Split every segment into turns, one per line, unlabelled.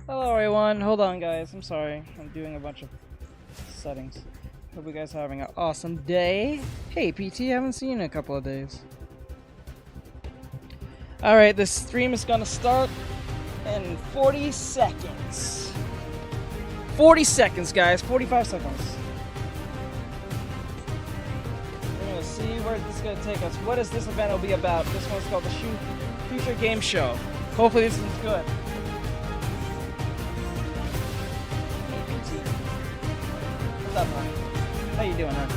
Hello everyone, hold on guys, I'm sorry. I'm doing a bunch of settings. Hope you guys are having an awesome day. Hey PT, haven't seen you in a couple of days. Alright, this stream is gonna start in 40 seconds. 40 seconds guys, 45 seconds. We're gonna see where this is gonna take us. What is this event will be about? This one's called the Future Game Show. Hopefully this one's good. What's up, man? How you doing, man?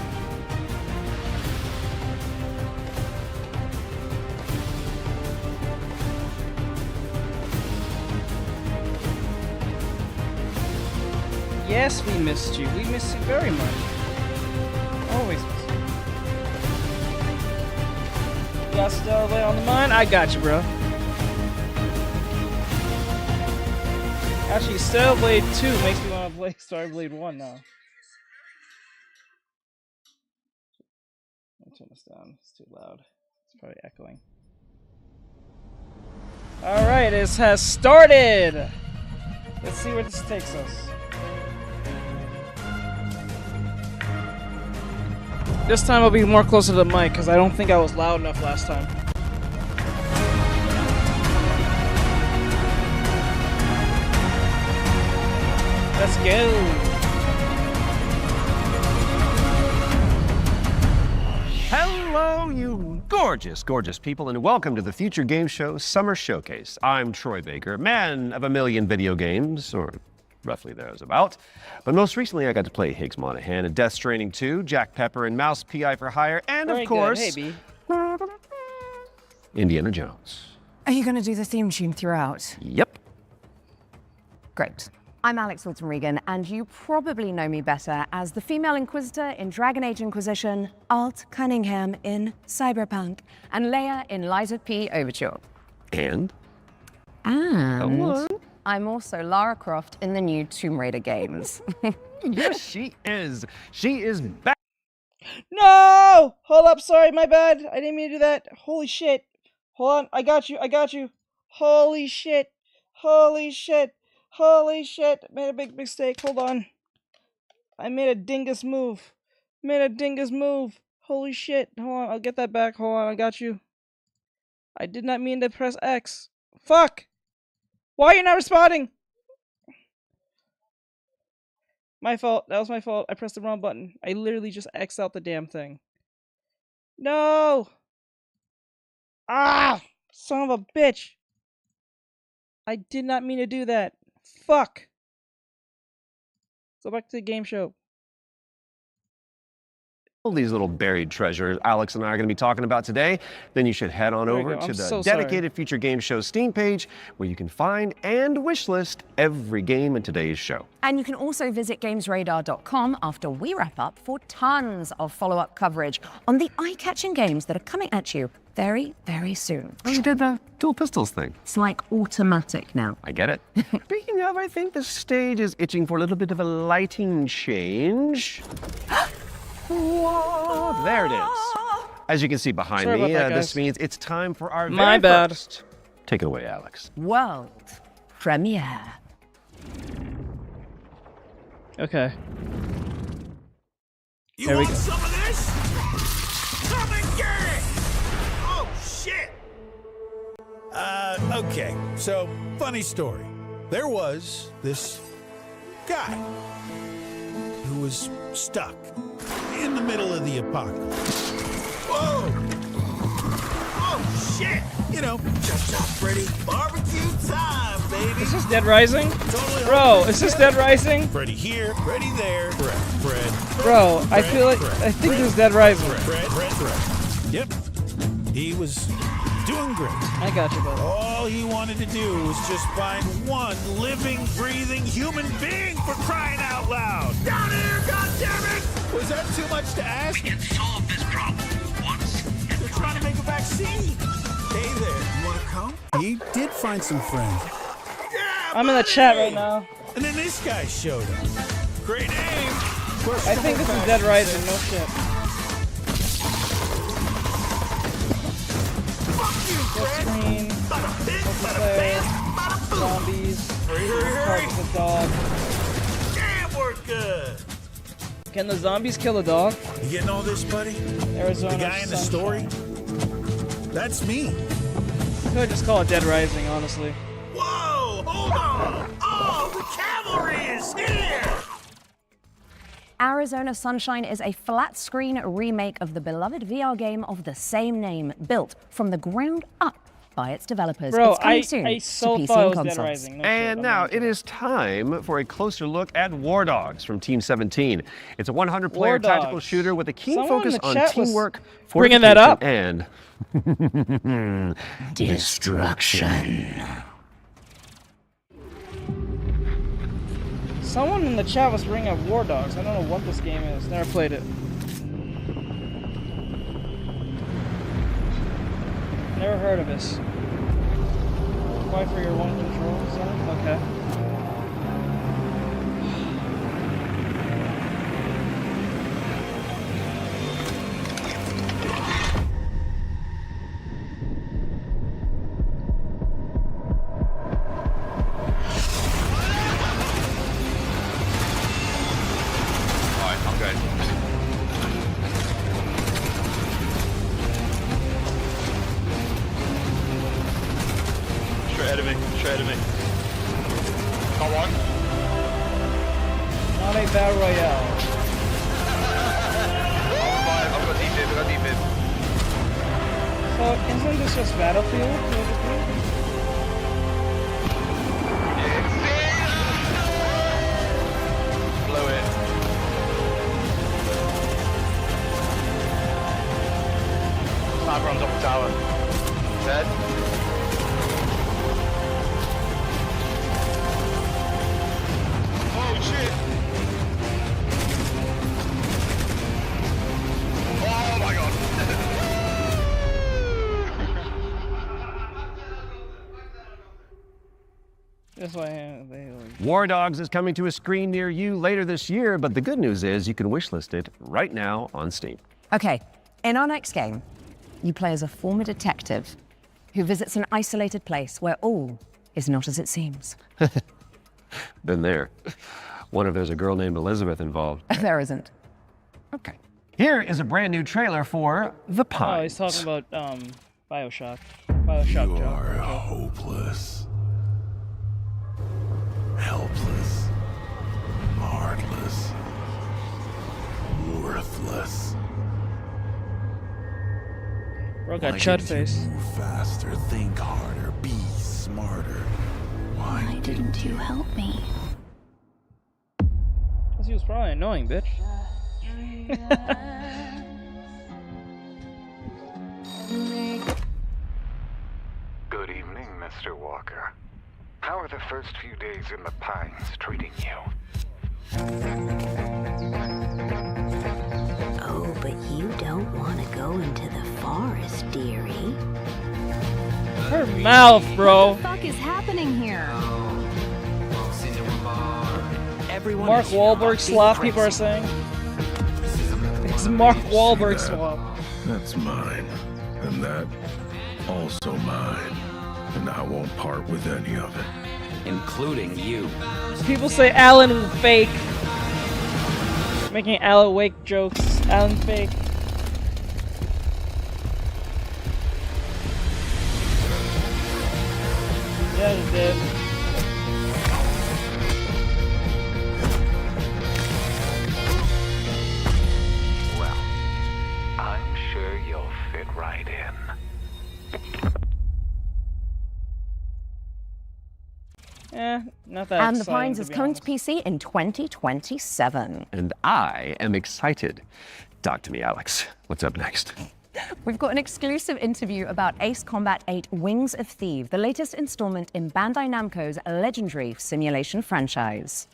Yes, we missed you. We missed you very much. Always miss you. You got Starblade on the mind? I got you, bro. Actually, Starblade 2 makes me want to play Starblade 1 now. Let me turn this down. It's too loud. It's probably echoing. Alright, it has started! Let's see where this takes us. This time I'll be more closer to the mic because I don't think I was loud enough last time. Let's go.
Hello, you gorgeous, gorgeous people, and welcome to the Future Game Show Summer Showcase. I'm Troy Baker, man of a million video games, or roughly thereabout. But most recently, I got to play Higgs Monahan in Death Stranding 2, Jack Pepper and Mouse P.I. for Hire, and
Very
of course,
good. Hey, B.
Indiana Jones.
Are you going to do the theme tune throughout?
Yep.
Great. I'm Alex Wilton-Regan, and you probably know me better as the female Inquisitor in Dragon Age Inquisition, Alt Cunningham in Cyberpunk, and Leia in Lies of P Overture.
And?
And I'm also Lara Croft in the new Tomb Raider games.
Yes, she is. She is back.
No! Hold up, sorry, my bad. I didn't mean to do that. Holy shit. Hold on, I got you, I got you. Holy shit. Holy shit. Holy shit. Made a big mistake. Hold on. I made a dingus move. Made a dingus move. Holy shit. Hold on, I'll get that back. Hold on, I got you. I did not mean to press X. Fuck! Why are you not responding? My fault. That was my fault. I pressed the wrong button. I literally just X'd out the damn thing. No! Ah! Son of a bitch! I did not mean to do that. Fuck! Go back to the game show.
All these little buried treasures Alex and I are going to be talking about today, then you should head on
There we
over
go.
to
I'm
the
so sorry.
dedicated Future Game Show Steam page where you can find and wishlist every game in today's show.
And you can also visit GamesRadar.com after we wrap up for tons of follow-up coverage on the eye-catching games that are coming at you very, very soon.
Oh, you did the dual pistols thing.
It's like automatic now.
I get it. Speaking of, I think the stage is itching for a little bit of a lighting change. Whoa, there it is. As you can see behind
Sorry
me,
about that,
this
guys.
means it's time for our
My
very
bad.
first. Take it away, Alex.
World premiere.
Okay.
You
There we
want
go.
some of this? Come and get it! Oh, shit! Okay, so, funny story. There was this guy who was stuck in the middle of the apocalypse. Whoa! Oh, shit! You know, Chop Freddy, barbecue time, baby!
Is this Dead Rising?
Totally
Bro, is this Dead Rising?
Freddy here, Freddy there. Fred.
Bro, I feel like I think this is Dead Rising.
Fred. Yep. He was doing great.
I got you, bro.
All he wanted to do was just find one living, breathing human being, for crying out loud. Down here, goddammit! Was that too much to ask?
We can solve this problem once and
They're
for
trying to make a vaccine. Hey there, you wanna come? He did find some friends. Yeah,
I'm in the chat right now.
And then this guy showed up. Great name.
I think this is Dead Rising, no shit.
Fuck you, Fred.
Screen,
Bada bing, bada
multiplayer,
bam, bada boom.
zombies,
Hurry, hurry, hurry.
dog.
Damn, we're good.
Can the zombies kill the dog?
You getting all this, buddy?
Arizona
The guy in the story? That's me.
Could just call it Dead Rising, honestly.
Whoa, hold on. Oh, the cavalry is here.
Arizona Sunshine is a flat-screen remake of the beloved VR game of the same name, built from the ground up by its developers.
Bro,
it's coming
I
soon
so
to PC
thought it
and
was Dead
consoles.
Rising. No
And
shit,
now
I'm
it is time for a closer look at War Dogs from Team 17. It's a 100-player
War
tactical
Dogs.
shooter with a keen
Someone in
focus
the
on
chat was
teamwork,
bringing that
fortification,
up.
and destruction.
Someone in the chat was bringing up War Dogs. I don't know what this game is. Never played it. Never heard of this. Fight for your one control zone? Okay.
Alright, I'm good. Straight ahead of me, straight ahead of me. Got one.
Not a battle royale.
I've got deep in, I've got deep in.
So isn't this just Battlefield?
Blow it. Sniper on top of the tower. Dead. Oh shit! Oh my god!
That's why they
War Dogs is coming to a screen near you later this year, but the good news is you can wishlist it right now on Steam.
Okay, in our next game, you play as a former detective who visits an isolated place where all is not as it seems.
Been there. Wonder if there's a girl named Elizabeth involved.
There isn't.
Okay. Here is a brand new trailer for The Pines.
Oh, he's talking about Bioshock. Bioshock
You
joke.
are hopeless, helpless, heartless, worthless.
Bro got
Why
chud
didn't you
face.
move faster, think harder, be smarter.
Why didn't you help me?
Cause he was probably annoying, bitch.
Good evening, Mr. Walker. How are the first few days in the Pines treating you?
Oh, but you don't want to go into the forest, dearie.
Her mouth, bro.
What the fuck is happening here?
Mark Wahlberg slop, people are saying. It's Mark Wahlberg swap.
That's mine, and that also mine, and I won't part with any of it.
Including you.
People say Alan fake. Making Alan Wake jokes. Alan fake. Yeah, he did.
Well, I'm sure you'll fit right in.
Not that
And The
exciting,
Pines is
be
coming to
honest.
PC in 2027.
And I am excited. Talk to me, Alex. What's up next?
We've got an exclusive interview about Ace Combat 8 Wings of Thieves, the latest installment in Bandai Namco's legendary simulation franchise.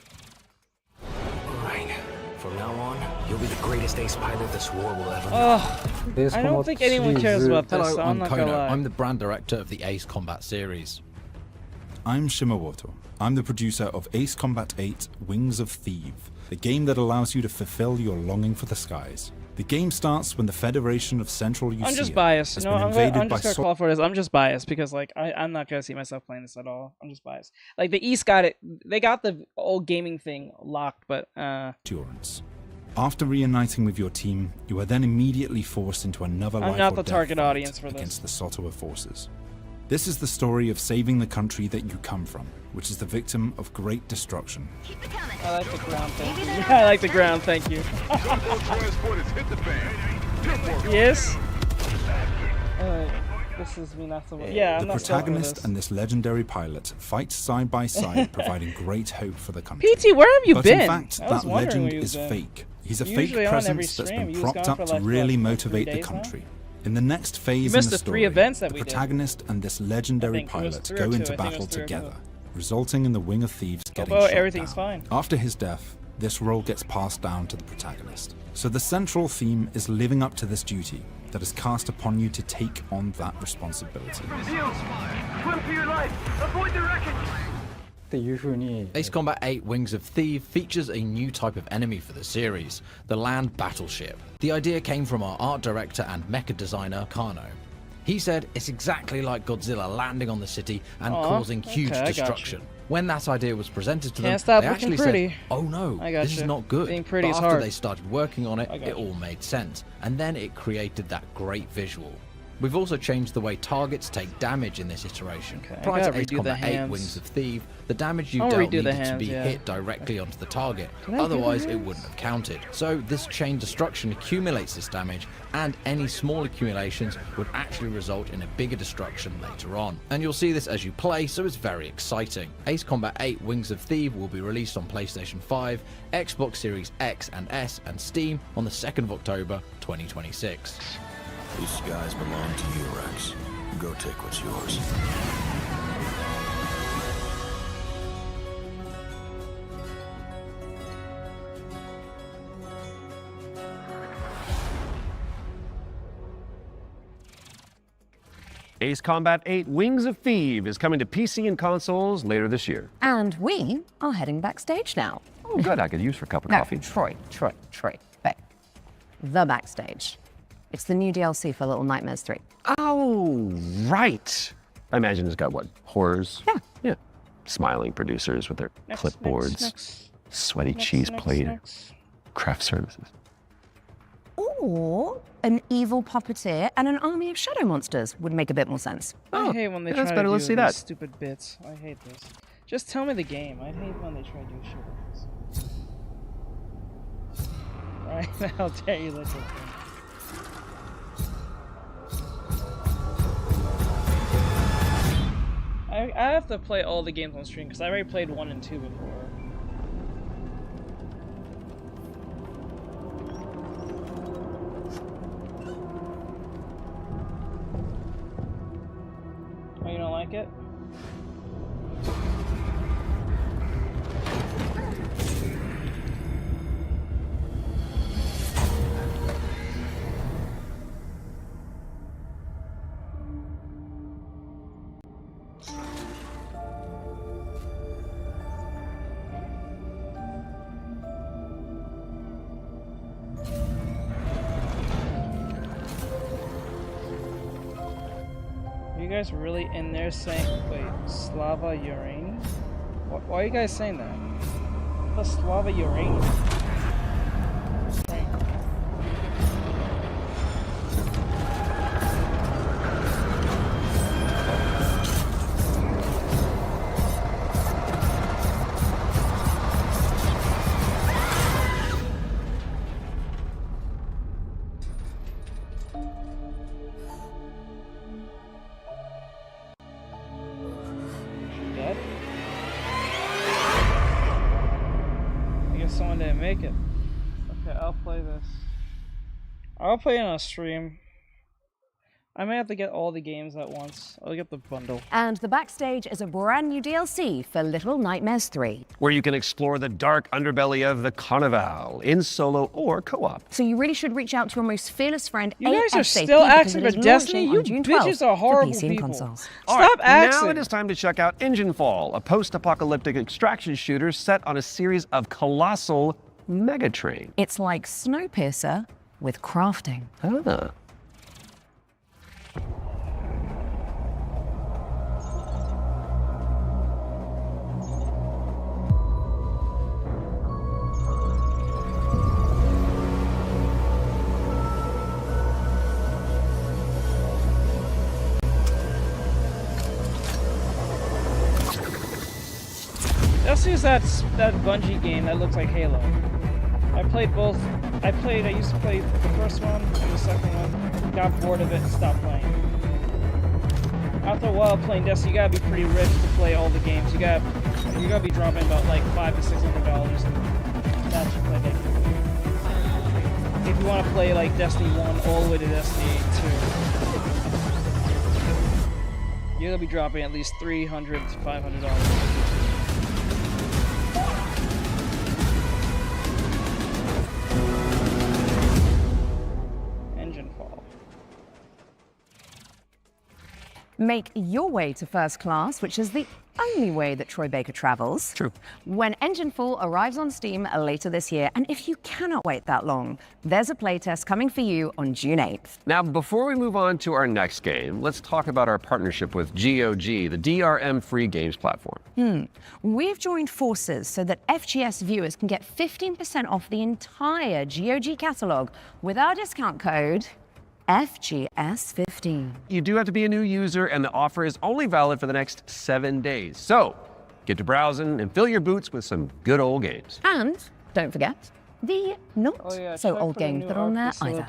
Right. From now on, you'll be the greatest ace pilot this war will ever know.
Oh, I don't think anyone cares about this,
Hello,
so I'm
I'm
not gonna
Kona.
lie.
I'm the brand director of the Ace Combat series.
I'm Shimawoto. I'm the producer of Ace Combat 8 Wings of Thief, the game that allows you to fulfill your longing for the skies. The game starts when the Federation of Central Usia
I'm just biased.
has
No,
been
I'm
invaded
just
by
gonna call for this. I'm just biased because like I'm not gonna see myself playing this at all. I'm just biased. Like the East got it. They got the old gaming thing locked, but
endurance. After reuniting with your team, you are then immediately forced into another
I'm
life
not
or
the
death
target
fight
audience for this.
against the Sotowa forces. This is the story of saving the country that you come from, which is the victim of great destruction.
I like the ground. Thank you. Yeah, I like the ground. Thank you. Yes. This is me not so well. Yeah, I'm
The
not so well with
protagonist
this.
and this legendary pilot fight side by side, providing great hope for the country.
PT, where have you
But
been?
in fact,
I was
that
wondering
legend
where you've
is
been.
fake. He's a
Usually
fake
on every
presence that's
stream.
been
He was
propped
gone
up
for
to
like,
really
what,
motivate
3
the
days now?
country. In the next phase in
missed
the
the 3
story,
events that
the
we did.
protagonist and this legendary
think it was
pilot
3 or
go
2. I
into
think it was
battle
3 or 2.
together, resulting in the Wing of Thieves getting
Well,
shot
everything's
down.
fine.
After his death, this role gets passed down to the protagonist. So the central theme is living up to this duty that is cast upon you to take on that responsibility.
Ace Combat 8 Wings of Thief features a new type of enemy for the series, the land battleship. The idea came from our art director and mecha designer, Kano. He said it's exactly like Godzilla landing on the city and causing huge
okay, I got
destruction.
you.
When that idea was presented to them,
Can't stop
they
looking
actually
pretty.
said, oh no,
I got
this is
you.
not good.
Being pretty
but
is
after
hard.
they started working on it,
I got
it
you.
all made sense. And then it created that great visual. We've also changed the way targets take damage in this iteration.
Okay, I
Prior to
gotta
Ace
redo the
Combat 8
hands.
Wings of Thief, the damage you
I'll
dealt
redo the
needed to
hands,
be
yeah.
hit directly onto the target,
Did I do the
otherwise it
hands?
wouldn't have counted. So this chain destruction accumulates this damage, and any small accumulations would actually result in a bigger destruction later on. And you'll see this as you play, so it's very exciting. Ace Combat 8 Wings of Thief will be released on PlayStation 5, Xbox Series X and S, and Steam on the 2nd of October 2026.
These skies belong to you, Rex. Go take what's yours.
Ace Combat 8 Wings of Thief is coming to PC and consoles later this year.
And we are heading backstage now.
Oh, good. I could use for a cup of
No,
coffee.
Troy, babe. The backstage. It's the new DLC for Little Nightmares 3.
Oh, right. I imagine it's got what? Horrors?
Yeah.
Yeah. Smiling producers with their clipboards, sweaty cheese plate, craft services.
Or an evil puppeteer and an army of shadow monsters would make a bit more sense.
I hate when they
yeah,
try
that's
to
better.
do
Let's see
these
that.
stupid bits. I hate this. Just tell me the game. I hate when they try to do shit like this. Right? How dare you let your I have to play all the games on stream because I already played 1 and 2 before. Oh, you don't like it? You guys really in there saying, wait, Slava uranium? Why are you guys saying that? What's Slava uranium? Frank. Dead? I guess someone didn't make it. Okay, I'll play this. I'll play it on a stream. I may have to get all the games at once. I'll get the bundle.
And the backstage is a brand new DLC for Little Nightmares 3.
where you can explore the dark underbelly of the Carnival in solo or co-op.
So you really should reach out to your most fearless friend
You guys are
ASAP
still
because
asking
it
for
is
Destiny?
launching
You
on June 12th
bitches are
for
horrible
PC and
people.
consoles.
All
Stop
right,
asking.
Now it is time to check out Enginefall, a post-apocalyptic extraction shooter set on a series of colossal megatrain.
It's like Snowpiercer with crafting.
Ah.
Destiny's that Bungie game that looks like Halo. I played both. I used to play the first one and the second one. Got bored of it and stopped playing. After a while playing Destiny, you gotta be pretty rich to play all the games. You gotta be dropping about like $500 to $600 and that should play that game. If you want to play like Destiny 1 all the way to Destiny 2, you're gonna be dropping at least $300 to $500.
Make your way to first class, which is the only way that Troy Baker travels.
True.
When Enginefall arrives on Steam later this year, and if you cannot wait that long, there's a playtest coming for you on June 8th.
Now, before we move on to our next game, let's talk about our partnership with GOG, the DRM free games platform.
We've joined forces so that FGS viewers can get 15% off the entire GOG catalog with our discount code FGS15.
You do have to be a new user, and the offer is only valid for the next 7 days. So, get to browsing and fill your boots with some good old games.
And don't forget the not so old games that are on there either.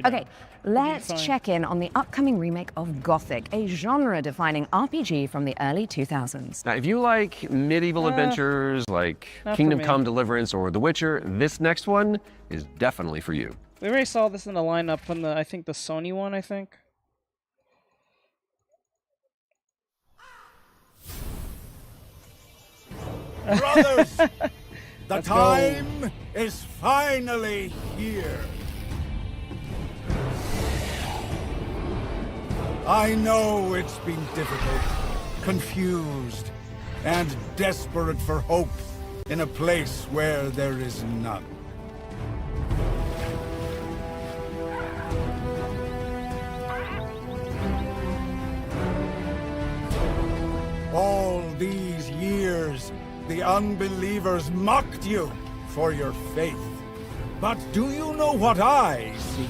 Okay, let's check in on the upcoming remake of Gothic, a genre-defining RPG from the early 2000s.
Now, if you like medieval adventures like Kingdom Come Deliverance or The Witcher, this next one is definitely for you.
We already saw this in the lineup from the, I think, the Sony one, I think.
Brothers, the time is finally here. I know it's been difficult, confused, and desperate for hope in a place where there is none. All these years, the unbelievers mocked you for your faith. But do you know what I see?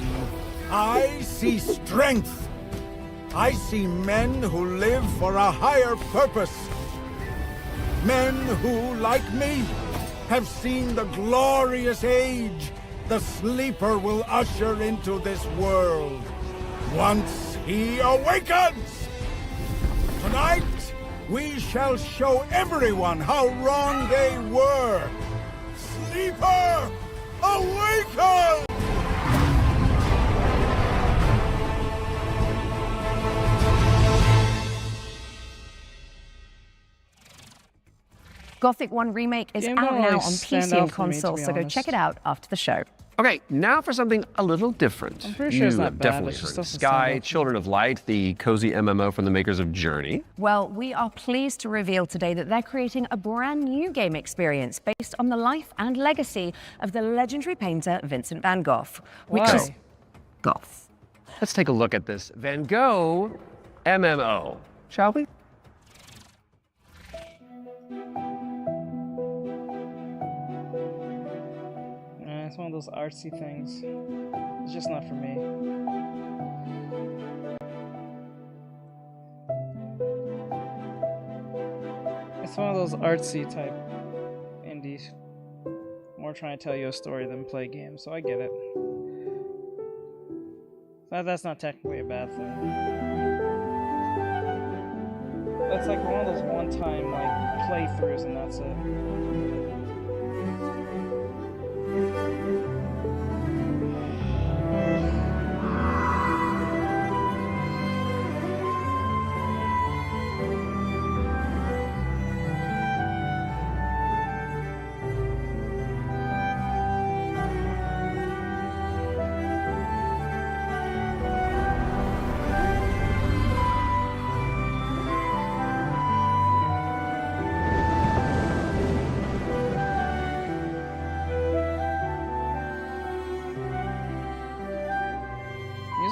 I see strength. I see men who live for a higher purpose. Men who, like me, have seen the glorious age the Sleeper will usher into this world once he awakens. Tonight, we shall show everyone how wrong they were. Sleeper, awaken!
Gothic 1 Remake is out now on PC and console, so go check it out after the show.
Okay, now for something a little different.
I'm pretty sure it's not bad,
definitely
but it just
heard
doesn't
Sky,
stand out.
Children of Light, the cozy MMO from the makers of Journey.
Well, we are pleased to reveal today that they're creating a brand new game experience based on the life and legacy of the legendary painter Vincent van Gogh, which
Why?
is Goth.
Let's take a look at this Van Gogh MMO, shall we?
It's one of those artsy things. It's just not for me. It's one of those artsy type indies. More trying to tell you a story than play games, so I get it. That's not technically a bad thing. That's like one of those one-time like playthroughs, and that's it.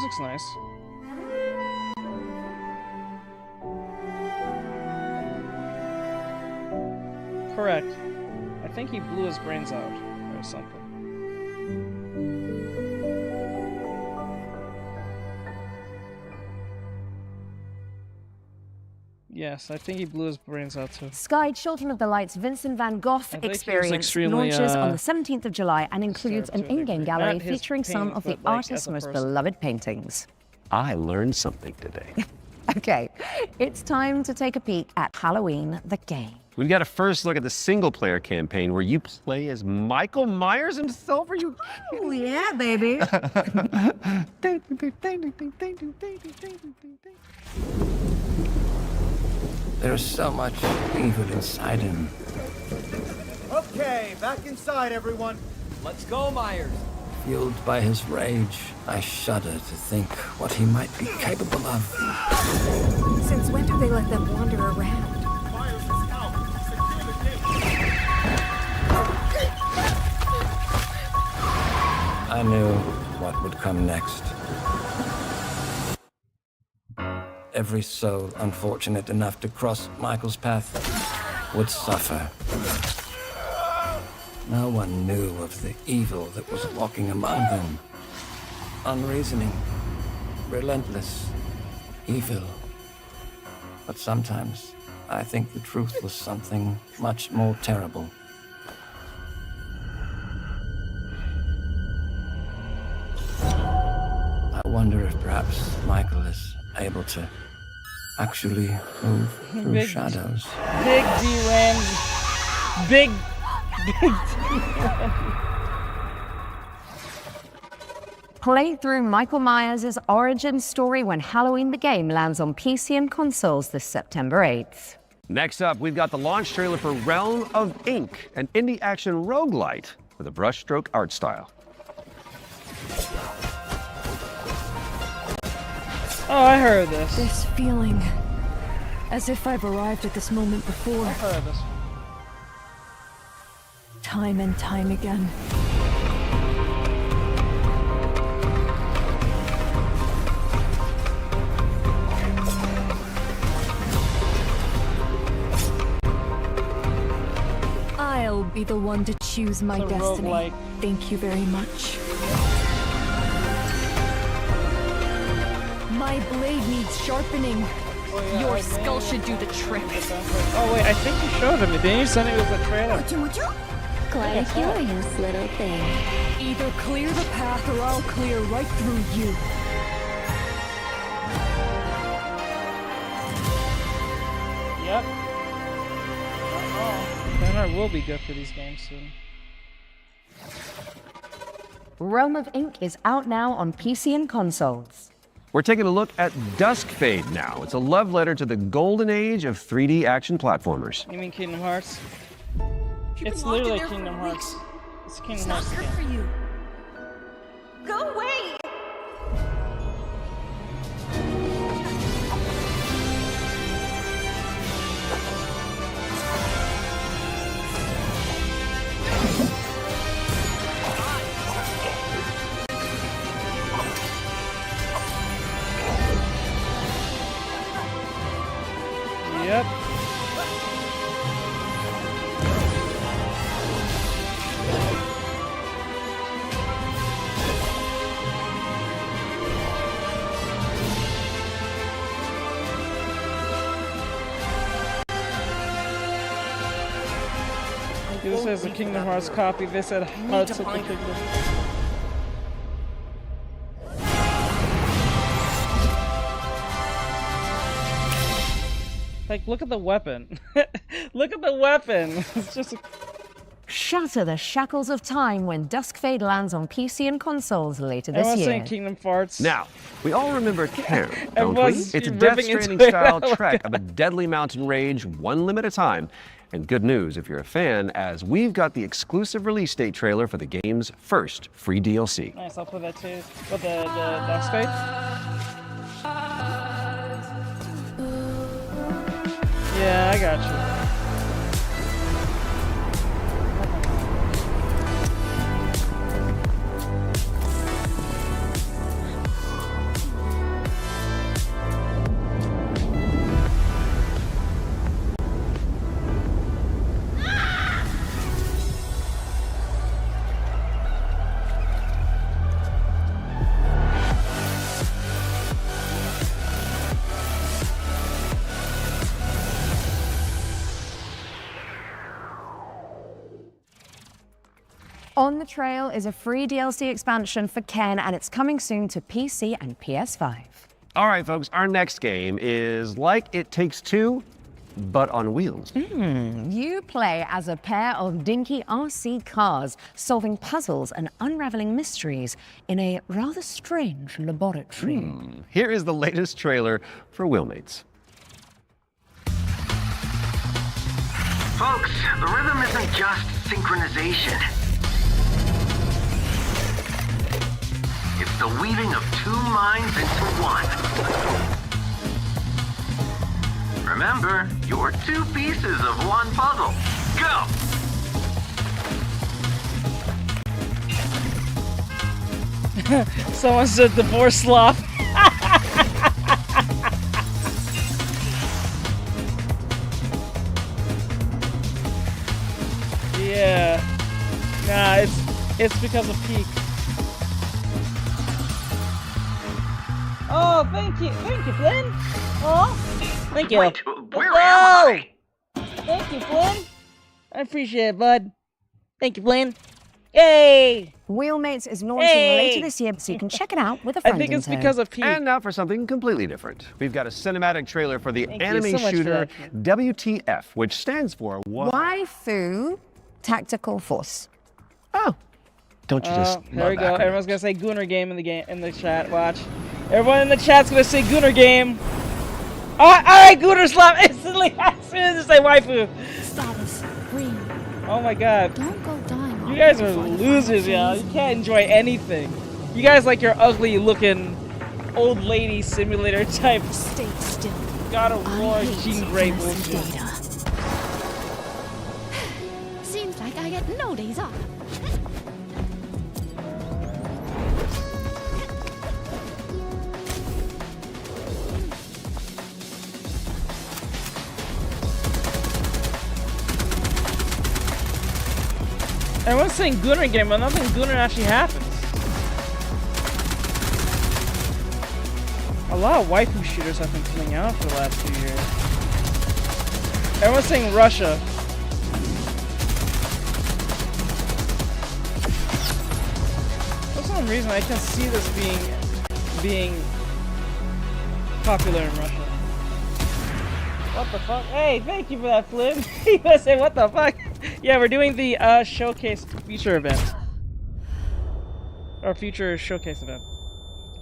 music's nice. Correct. I think he blew his brains out or something. Yes, I think he blew his brains out too.
Sky Children of the Light's Vincent van Gogh
think he was
experience
extremely,
launches on the 17th of July and includes an
disturbed to a
in-game
degree.
gallery
Not his
featuring some
paintings,
of the
but, like,
artist's
as a
most
person.
beloved paintings.
I learned something today.
Okay, it's time to take a peek at Halloween the game.
We've got a first look at the single-player campaign where you play as Michael Myers himself. Are you?
Oh yeah, baby.
There's so much evil inside him.
Okay, back inside, everyone.
Let's go, Myers. Fueled by his rage, I shudder to think what he might be capable of.
Since when do they let them wander around?
Myers is out. Secure the gate.
I knew what would come next. Every soul unfortunate enough to cross Michael's path would suffer. No one knew of the evil that was walking among them. Unreasoning, relentless, evil. But sometimes I think the truth was something much more terrible. I wonder if perhaps Michael is able to actually move through
Big-
shadows.
Big D-Rams. Big
Play through Michael Myers' origin story when Halloween the game lands on PC and consoles this September 8th.
Next up, we've got the launch trailer for Realm of Ink, an indie action roguelite with a brushstroke art style.
Oh, I heard this.
This feeling, as if I've arrived at this moment before,
I heard this.
time and time again. I'll be the one to choose my
It's a
destiny.
roguelike.
Thank you very much. My blade needs sharpening.
Oh, yeah,
Your
I
skull
made-
should do the trick.
Oh wait, I think you showed him. Didn't you send it with a trailer?
Quite a curious little thing.
Either clear the path or I'll clear right through you.
Yep. Banner will be good for these games soon.
Realm of Ink is out now on PC and consoles.
We're taking a look at Dusk Fade now. It's a love letter to the golden age of 3D action platformers.
You mean Kingdom Hearts? It's literally Kingdom Hearts. It's Kingdom Hearts game.
you.
Go away!
Yep. This is a Kingdom Hearts copy. They said Hearts of the Kingdom. Like, look at the weapon. Look at the weapon. It's just a...
Shatter the shackles of time when Dusk Fade lands on PC and consoles later this
Everyone's
year.
saying Kingdom Farts.
Now, we all remember Cairn, don't we?
Everyone's
It's a
ripping
Death
into
Stranding
it.
style trek of a deadly mountain rage, one limb at a time. And good news if you're a fan, as we've got the exclusive release date trailer for the game's first free DLC.
Nice, I'll put that too. What, the Dusk Fade? Yeah, I got you.
On the trail is a free DLC expansion for Ken, and it's coming soon to PC and PS5.
All right, folks, our next game is like It Takes Two, but on wheels.
You play as a pair of dinky RC cars, solving puzzles and unraveling mysteries in a rather strange laboratory.
Here is the latest trailer for Wheelmates.
Folks, the rhythm isn't just synchronization. It's the weaving of two minds into one. Remember, you're two pieces of one puzzle. Go!
Someone said divorce sloth. Yeah. Nah, it's because of Peak. Oh, thank you, Flynn. Oh, thank you.
Wait, where am I?
Thank you, Flynn. I appreciate it, bud. Thank you, Flynn. Yay!
Wheelmates is launching later this year, so you can check it out with a friend.
I think it's
in tow.
because of Peak.
And now for something completely different. We've got a cinematic trailer for the
Thank you
anime
so much for
shooter
that.
WTF, which stands for
Waifu Tactical Force.
Oh, don't you just
There
love
we go.
acronyms?
Everyone's gonna say Gooner Game in the chat. Watch. Everyone in the chat's gonna say Gooner Game. Alright, Gooner Slap instantly as soon as they say waifu.
Status green.
Oh my god.
Don't go dying.
You guys are losers, y'all. You can't enjoy anything. You guys like your ugly looking old lady simulator type.
Stay still.
God of War,
I hate
Jean Grey
this
bullshit.
data. Seems like I get no days off.
Everyone's saying Gooner Game, but nothing Gooner actually happens. A lot of waifu shooters have been coming out for the last few years. Everyone's saying Russia. For some reason, I can see this being popular in Russia. What the fuck? Hey, thank you for that, Flynn. You gonna say what the fuck? Yeah, we're doing the showcase feature event. Our future showcase event.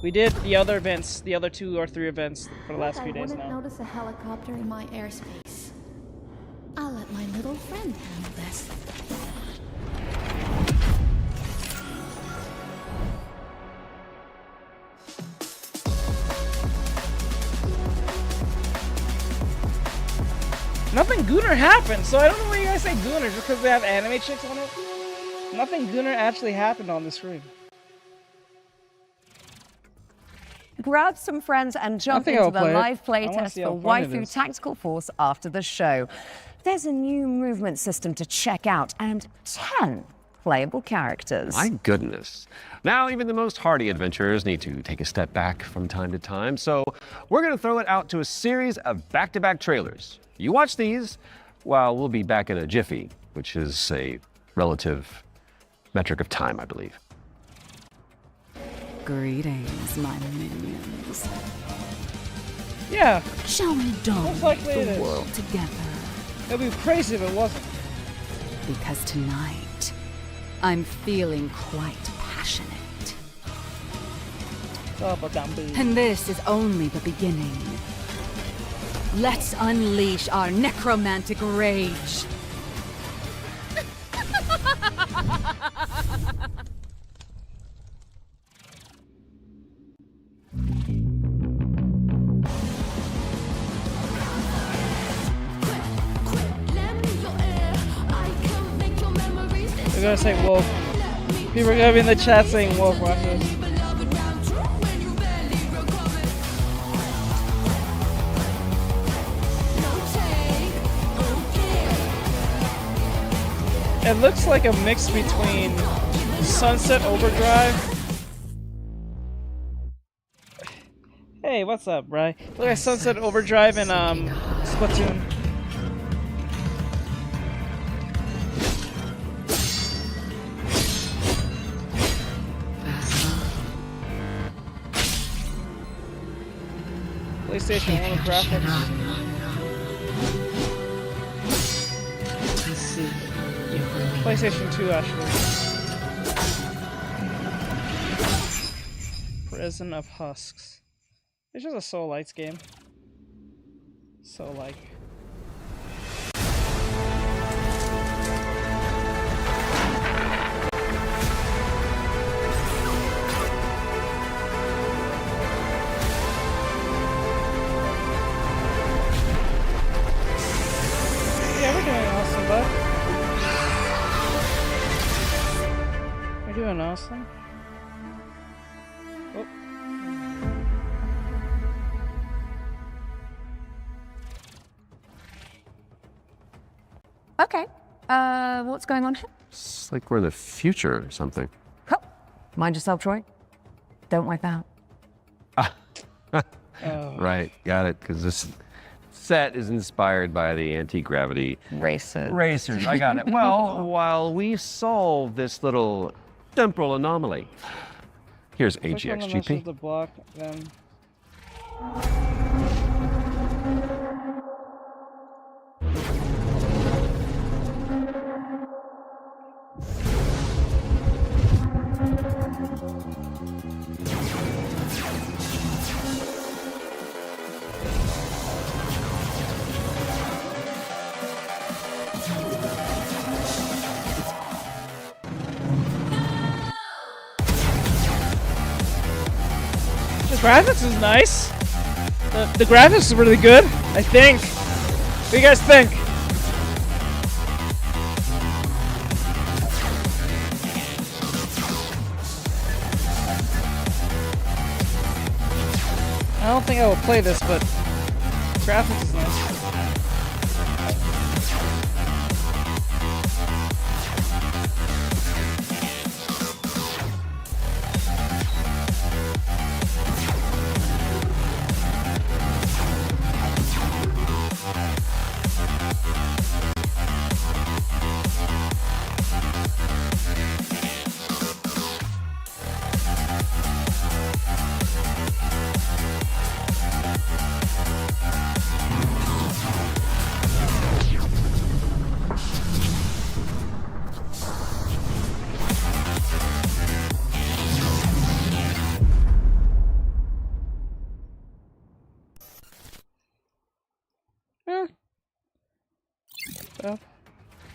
We did the other events, the other 2 or 3 events for the last few days
I wouldn't
now.
notice a helicopter in my airspace. I'll let my little friend handle this.
Nothing Gooner happened, so I don't know why you guys say Gooner just because they have anime chicks on it. Nothing Gooner actually happened on the screen.
Grab some friends and jump
think
into
I'll
the
play it.
live
I wanna
playtest
see how
for
fun it
Waifu
is.
Tactical Force after the show. There's a new movement system to check out and 10 playable characters.
My goodness. Now, even the most hardy adventurers need to take a step back from time to time, so we're going to throw it out to a series of back-to-back trailers. You watch these, while we'll be back in a jiffy, which is a relative metric of time, I believe.
Greetings, my minions.
Yeah,
Shall we
most
dominate
likely it
the
is.
world together?
It'd be crazy if it wasn't.
Because tonight, I'm feeling quite passionate. And this is only the beginning. Let's unleash our necromantic rage.
They're gonna say wolf. People are gonna be in the chat saying wolf. Watch this. It looks like a mix between Sunset Overdrive. Hey, what's up, Bri? Look at Sunset Overdrive and Splatoon. PlayStation 1 graphics. Let's see. PlayStation 2 actually. Prison of Husks. It's just a Soul Lights game. So like. Yeah, we're doing awesome, bud. We're doing awesome. Oh.
Okay. What's going on here?
It's like we're in the future or something.
Oh. Mind yourself, Troy. Don't wipe out.
Right, got it, because this set is inspired by the anti-gravity racers. I got it. Well, while we solve this little temporal anomaly, here's AGXGP.
The block, then. The graphics is nice. The graphics is really good, I think. What do you guys think? I don't think I will play this, but graphics is nice.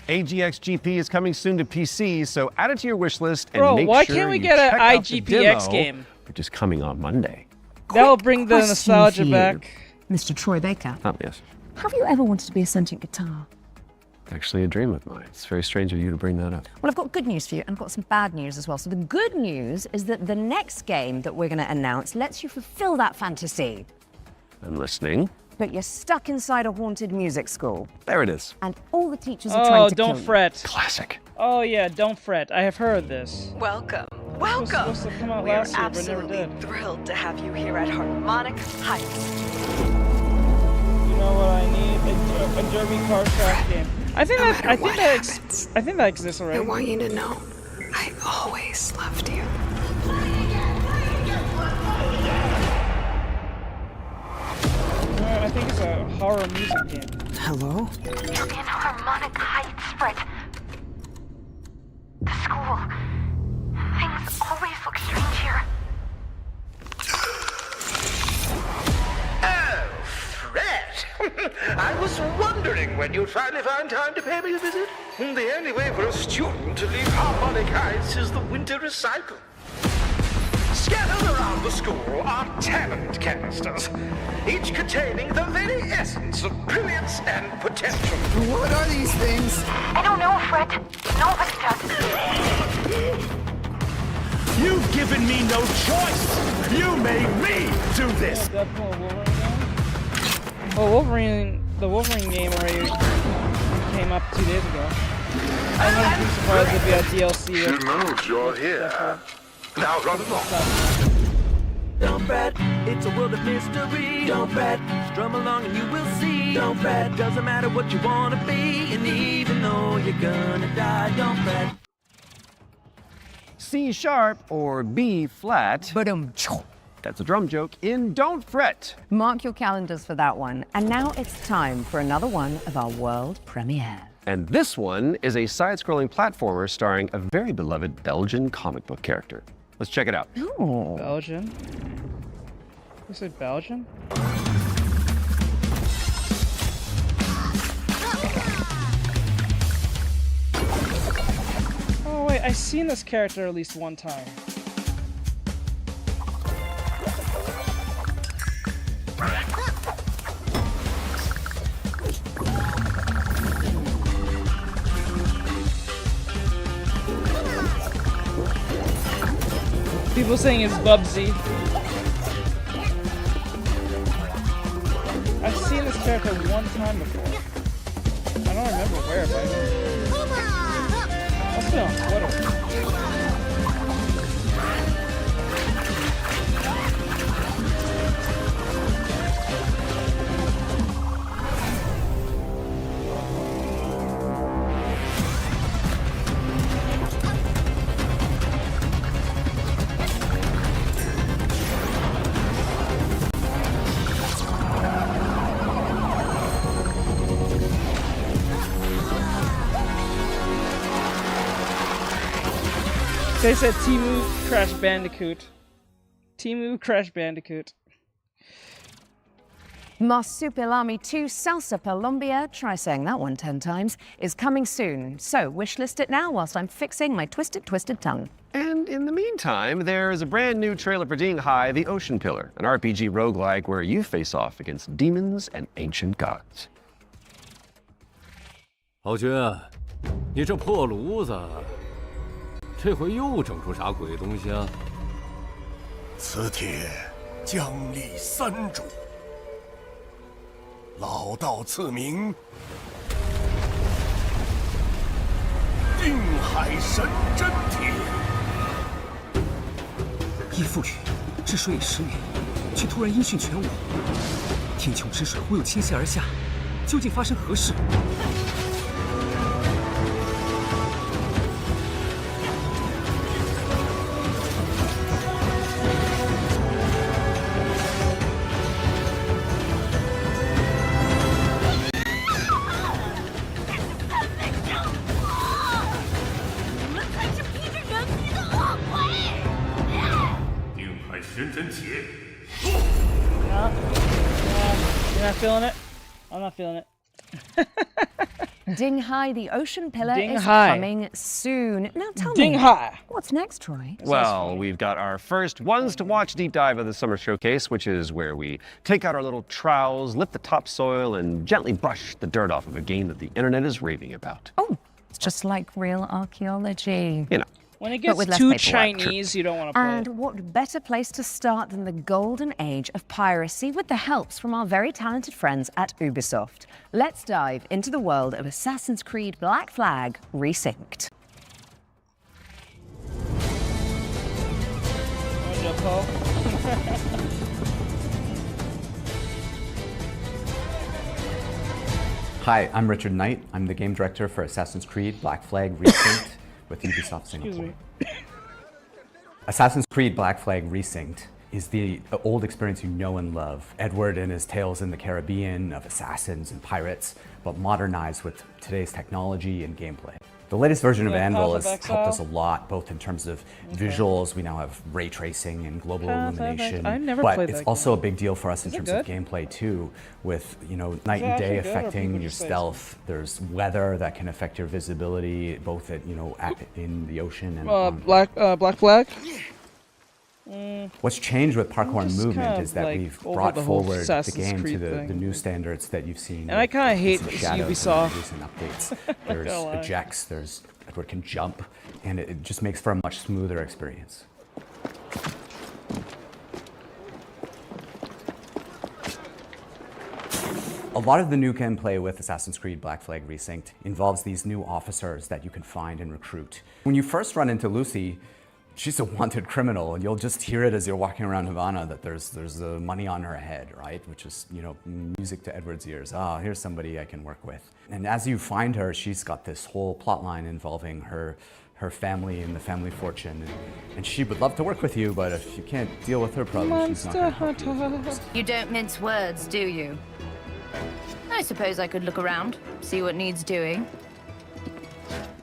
AGXGP is coming soon to PC, so add it to your wish list and
Bro,
make
why
sure
can't we
you
get
check
an
out the
IGPX
demo,
game?
which is coming on Monday.
That'll bring the
Question
nostalgia
for you,
back.
Mr. Troy Baker.
Oh, yes.
Have you ever wanted to be a sentient guitar?
Actually a dream of mine. It's very strange of you to bring that up.
Well, I've got good news for you and I've got some bad news as well. So the good news is that the next game that we're going to announce lets you fulfill that fantasy.
I'm listening.
But you're stuck inside a haunted music school.
There it is.
And all the teachers are trying to kill you.
Oh, don't fret.
Classic.
Oh yeah, don't fret. I have heard this.
Welcome.
It was
Welcome.
supposed to come out
We're
last year, but never
absolutely
did.
thrilled to have you here at Harmonic Heights.
You know what I need? A derby car crash game. I think that exists already.
I want you to know, I always loved you.
I think it's a horror music game.
Hello?
You're in Harmonic Heights, Fred. The school. Things always look strange here.
Oh, Fred! I was wondering when you'd finally find time to pay me a visit. The only way for a student to leave Harmonic Heights is the winter recycle. Scattered around the school are talent canisters, each containing the very essence of brilliance and potential.
What are these things?
I don't know, Fred. Nobody does.
You've given me no choice! You made me do this!
Oh, the Wolverine game already came up 2 days ago. I wouldn't be surprised if we had DLC.
She knows you're here. Now run along.
Don't fret, it's a world of mystery. Don't fret, strum along and you will see. Don't fret, doesn't matter what you wanna be, and even though you're gonna die, don't fret.
C sharp or B flat That's a drum joke in Don't Fret.
Mark your calendars for that one. And now it's time for another one of our world premieres.
And this one is a side-scrolling platformer starring a very beloved Belgian comic book character. Let's check it out.
Oh.
Belgian? You said Belgian? Oh wait, I've seen this character at least one time. People saying it's Bubsy. I've seen this character one time before. I don't remember where, but I'll see on Twitter. They said Timu Crash Bandicoot. Timu Crash Bandicoot.
Marsupilami 2 Salsa Colombia, try saying that one 10 times, is coming soon. So wishlist it now whilst I'm fixing my twisted tongue.
And in the meantime, there is a brand new trailer for Dinghai, the Ocean Pillar, an RPG roguelike where you face off against demons and ancient gods.
老君，你这破炉子，这回又整出啥鬼东西啊？
此帖将立三主，老道赐名定海神针帖。
义父举治水已10年，却突然音讯全无，天穹之水忽又倾泻而下，究竟发生何事？
You're not feeling it? I'm not feeling it.
Dinghai, the Ocean Pillar, is
Dinghai.
coming soon. Now tell me,
Dinghai.
what's next, Troy?
Well, we've got our first ones to watch deep dive of the summer showcase, which is where we take out our little trowels, lift the topsoil, and gently brush the dirt off of a game that the internet is raving about.
Oh, it's just like real archaeology.
You know.
When it gets too Chinese, you don't want to play.
And what better place to start than the golden age of piracy with the helps from our very talented friends at Ubisoft. Let's dive into the world of Assassin's Creed Black Flag Resynced.
Hi, I'm Richard Knight. I'm the game director for Assassin's Creed Black Flag Resynced with Ubisoft Singapore. Assassin's Creed Black Flag Resynced is the old experience you know and love. Edward and his tales in the Caribbean of assassins and pirates, but modernized with today's technology and gameplay. The latest version of Anvil has helped us a lot, both in terms of visuals. We now have ray tracing and global illumination. But it's also a big deal for us in terms of gameplay too, with night and day affecting your stealth. There's weather that can affect your visibility, both at in the ocean and
Black Flag.
What's changed with parkour and movement is that we've brought forward the
Assassin's
game
Creed
to the
thing.
new standards that you've seen.
And I kind of hate
Shadows
Ubisoft.
and recent updates. There's ejects, there's Edward can jump, and it just makes for a much smoother experience. A lot of the new gameplay with Assassin's Creed Black Flag Resynced involves these new officers that you can find and recruit. When you first run into Lucy, she's a wanted criminal, and you'll just hear it as you're walking around Havana that there's money on her head, right? Which is, you know, music to Edward's ears. Ah, here's somebody I can work with. And as you find her, she's got this whole plot line involving her family and the family fortune, and she would love to work with you, but if you can't deal with her problems, she's not gonna help you.
You don't mince words, do you? I suppose I could look around, see what needs doing.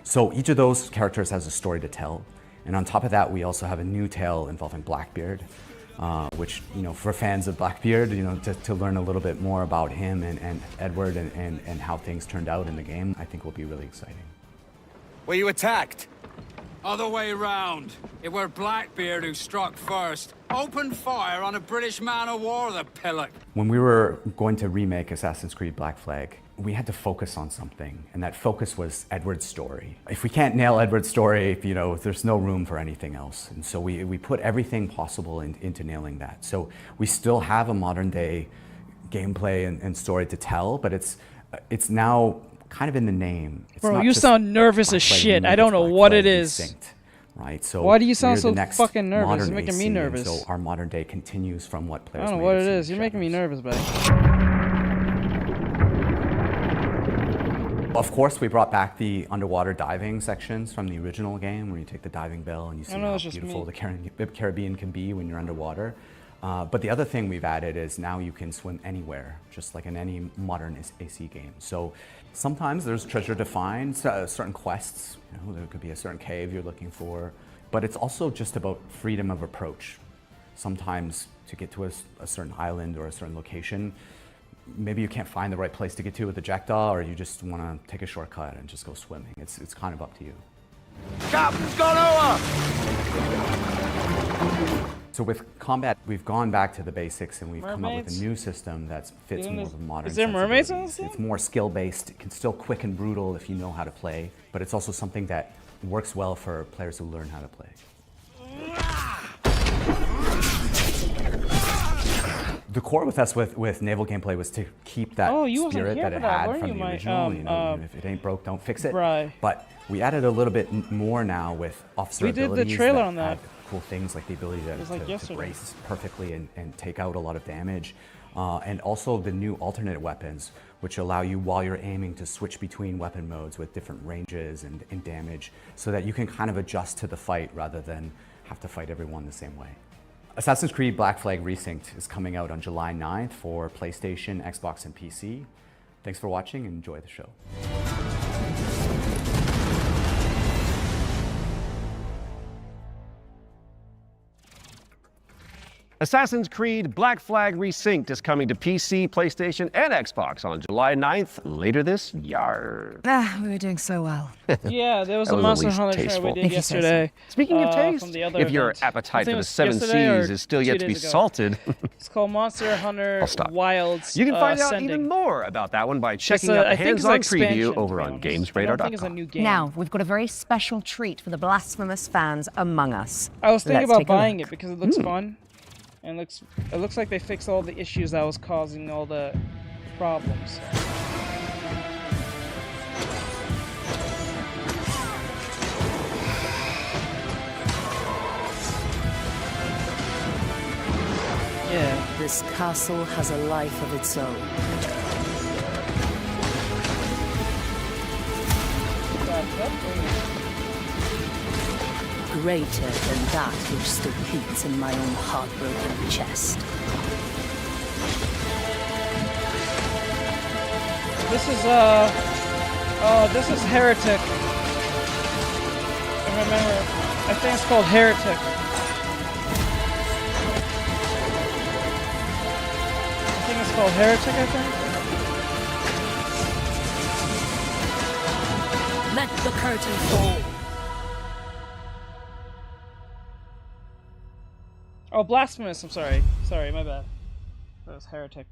So each of those characters has a story to tell, and on top of that, we also have a new tale involving Blackbeard, which, you know, for fans of Blackbeard, you know, to learn a little bit more about him and Edward and how things turned out in the game, I think will be really exciting.
Were you attacked? Other way round. It were Blackbeard who struck first. Opened fire on a British man-o'-war, the pillock.
When we were going to remake Assassin's Creed Black Flag, we had to focus on something, and that focus was Edward's story. If we can't nail Edward's story, you know, there's no room for anything else. And so we put everything possible into nailing that. So we still have a modern day gameplay and story to tell, but it's now kind of in the name. It's
Bro,
not
you
just
sound nervous as
Black Flag
shit.
remake,
I don't
it's
know
Black
what
Flag
it is.
Resync, right? So
why do you sound
we're
so
the next
fucking nervous?
modern
You're making me
AC, and
nervous.
So our modern day continues from what players
I don't know
made
what
us
it
in
is.
the
You're making me
shadows.
nervous, buddy.
Of course, we brought back the underwater diving sections from the original game, where you take the diving bell and you see
know,
how
it's just
beautiful
me.
the Caribbean can be when you're underwater. But the other thing we've added is now you can swim anywhere, just like in any modern AC game. So sometimes there's treasure to find, certain quests. You know, there could be a certain cave you're looking for, but it's also just about freedom of approach. Sometimes to get to a certain island or a certain location, maybe you can't find the right place to get to with the jackdaw, or you just want to take a shortcut and just go swimming. It's kind of up to you.
Captain's gone over!
So with combat, we've gone back to the basics, and we've come up with
Mermaids?
a new system that fits
Isn't
more
this-
of a modern
is there mermaids in
sensibilities.
this
It's
game?
more skill-based. It can still quick and brutal if you know how to play, but it's also something that works well for players who learn how to play. The core with us with naval gameplay was to keep that
Oh, you wasn't
spirit
here
that
for
it
that,
had
weren't
from
you,
the
my-
original. You know, if it ain't broke, don't fix it.
Right.
But we added a little bit more now with officer
We did the
abilities
trailer
that
on that.
add cool things like the ability
It was like
to
yesterday.
brace perfectly and take out a lot of damage. And also the new alternate weapons, which allow you, while you're aiming, to switch between weapon modes with different ranges and damage, so that you can kind of adjust to the fight rather than have to fight everyone the same way. Assassin's Creed Black Flag Resynced is coming out on July 9th for PlayStation, Xbox, and PC. Thanks for watching and enjoy the show.
Assassin's Creed Black Flag Resynced is coming to PC, PlayStation, and Xbox on July 9th, later this year.
We were doing so well.
Yeah, there was
That
a
was at
Monster
least
Hunter trailer
tasteful.
we did yesterday.
Speaking of taste,
from the other
if your
event.
appetite
I think
for
it
the
was
seven
yesterday or
seas is still
2
yet to be
days ago.
salted,
It's called Monster Hunter
I'll stop.
Wilds.
you can find out
Sending.
even more about that one by checking
a-
out
I
the
think it's an
hands-on preview
expansion,
over
to be
on
honest. I don't think it's a
GamesRadar.com.
new game.
Now, we've got a very special treat for the blasphemous fans among us.
I was thinking
Let's
about
take a
buying
look.
it because it looks fun, and it looks like they fixed all the issues that was causing all the problems. Yeah.
This castle has a life of its own. Greater than that which still beats in my own heartbroken chest.
This is Heretic. I remember, I think it's called Heretic. I think it's called Heretic, I think.
Let the curtain fall.
Oh, Blasphemous, I'm sorry. Sorry, my bad. That was Heretic.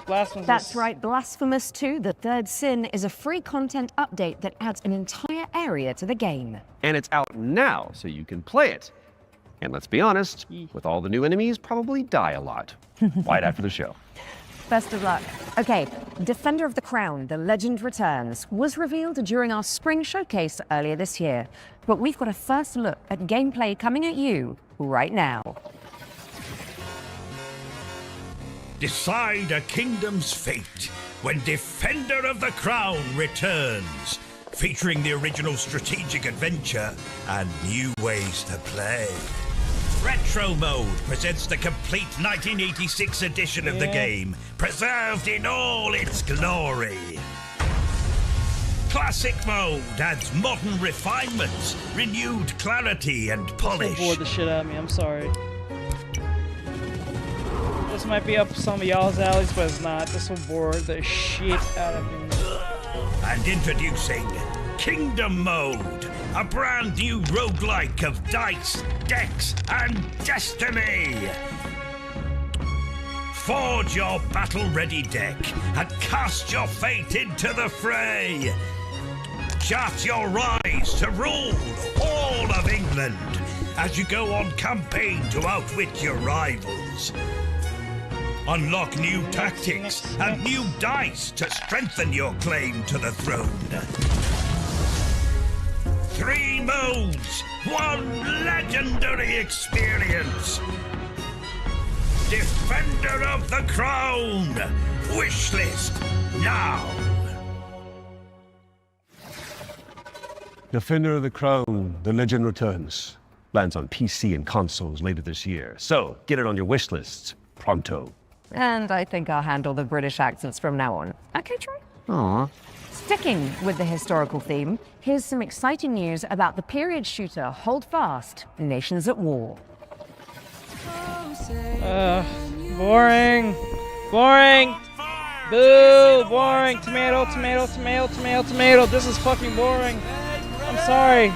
Blasphemous.
That's right, Blasphemous 2, The Third Sin, is a free content update that adds an entire area to the game.
And it's out now, so you can play it. And let's be honest, with all the new enemies, probably die a lot. Right after the show.
Best of luck. Okay, Defender of the Crown, The Legend Returns, was revealed during our spring showcase earlier this year. But we've got a first look at gameplay coming at you right now.
Decide a kingdom's fate when Defender of the Crown returns, featuring the original strategic adventure and new ways to play. Retro Mode presents the complete 1986 edition of the game, preserved in all its glory. Classic Mode adds modern refinements, renewed clarity and polish.
This will bore the shit out of me, I'm sorry. This might be up some of y'all's alleys, but it's not. This will bore the shit out of me.
And introducing Kingdom Mode, a brand new roguelike of dice, decks, and destiny. Forge your battle-ready deck and cast your fate into the fray. Chart your rise to rule all of England as you go on campaign to outwit your rivals. Unlock new tactics and new dice to strengthen your claim to the throne. 3 modes, 1 legendary experience. Defender of the Crown. Wishlist now.
Defender of the Crown, The Legend Returns. Lands on PC and consoles later this year. So get it on your wish lists pronto.
And I think I'll handle the British accents from now on. Okay, Troy?
Aww.
Sticking with the historical theme, here's some exciting news about the period shooter Hold Fast, Nations at War.
Boring. Boring. Boo. Boring. Tomato, tomato, tomato, tomato, tomato. This is fucking boring. I'm sorry.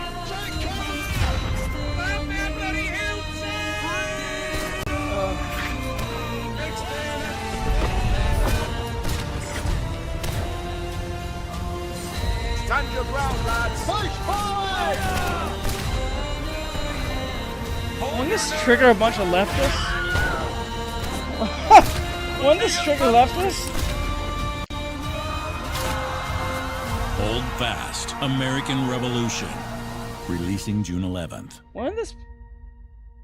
Stand your ground, lads. Push forward!
Won't this trigger a bunch of leftists? Won't this trigger leftists?
Hold Fast, American Revolution. Releasing June 11th.
Won't this...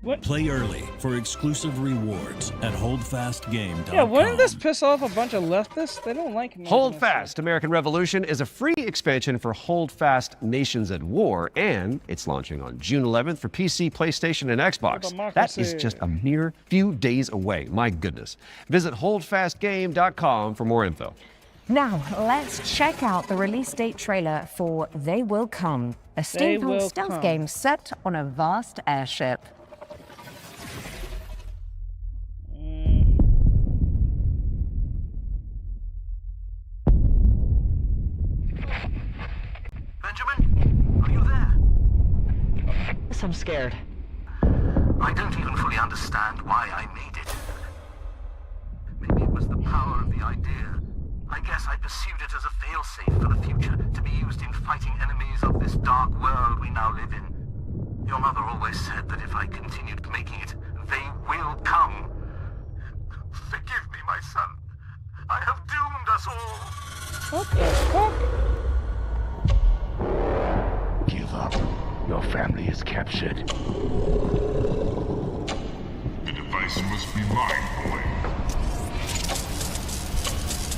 What?
Play early for exclusive rewards at holdfastgame.com.
Yeah, wouldn't this piss off a bunch of leftists? They don't like me.
Hold Fast, American Revolution is a free expansion for Hold Fast Nations at War, and it's launching on June 11th for PC, PlayStation, and Xbox. That is just a mere few days away. My goodness. Visit holdfastgame.com for more info.
Now, let's check out the release date trailer for They Will Come, a steampunk stealth game set on a vast airship.
Benjamin, are you there?
Yes, I'm scared.
I don't even fully understand why I made it. Maybe it was the power of the idea. I guess I pursued it as a failsafe for the future, to be used in fighting enemies of this dark world we now live in. Your mother always said that if I continued making it, they will come. Forgive me, my son. I have doomed us all.
What the fuck?
Give up. Your family is captured. The device must be mine, boy.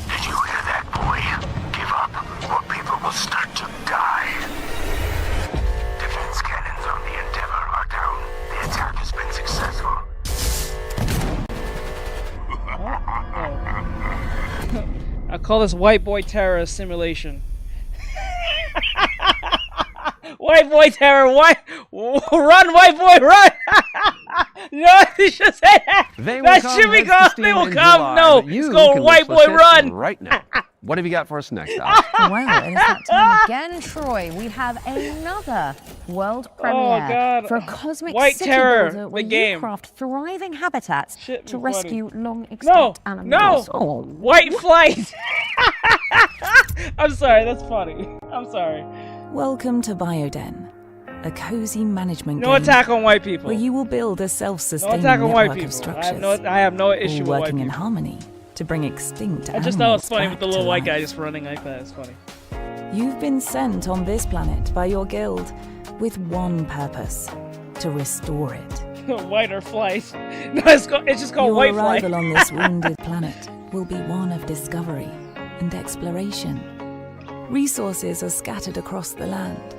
Did you hear that, boy? Give up, or people will start to die. Defense cannons on the Endeavor are down. The attack has been successful.
I call this white boy terror simulation. White boy terror, run, white boy, run! No, you should say that. That should be called They Will Come. No, it's called White Boy Run.
Right now. What have you got for us next, Alex?
Well, it is that time again, Troy. We have another world premiere for a cosmic
White
city
Terror,
builder where
the
you
game.
craft thriving habitats to
funny.
rescue long extinct animals.
No, White Flight. I'm sorry, that's funny. I'm sorry.
Welcome to Bioden, a cozy management
No
game
attack on white people.
where you will build a self-sustaining
No attack on white
network
people.
of structures.
I have no issue
all
with white
working in
people.
harmony to bring extinct
I just thought it was
animals
funny
back
with the
to
little white
life.
guy just running like that. It's funny.
You've been sent on this planet by your guild with one purpose: to restore it.
White or flight? No, it's just called
Your
white flight.
arrival on this wounded planet will be one of discovery and exploration. Resources are scattered across the land.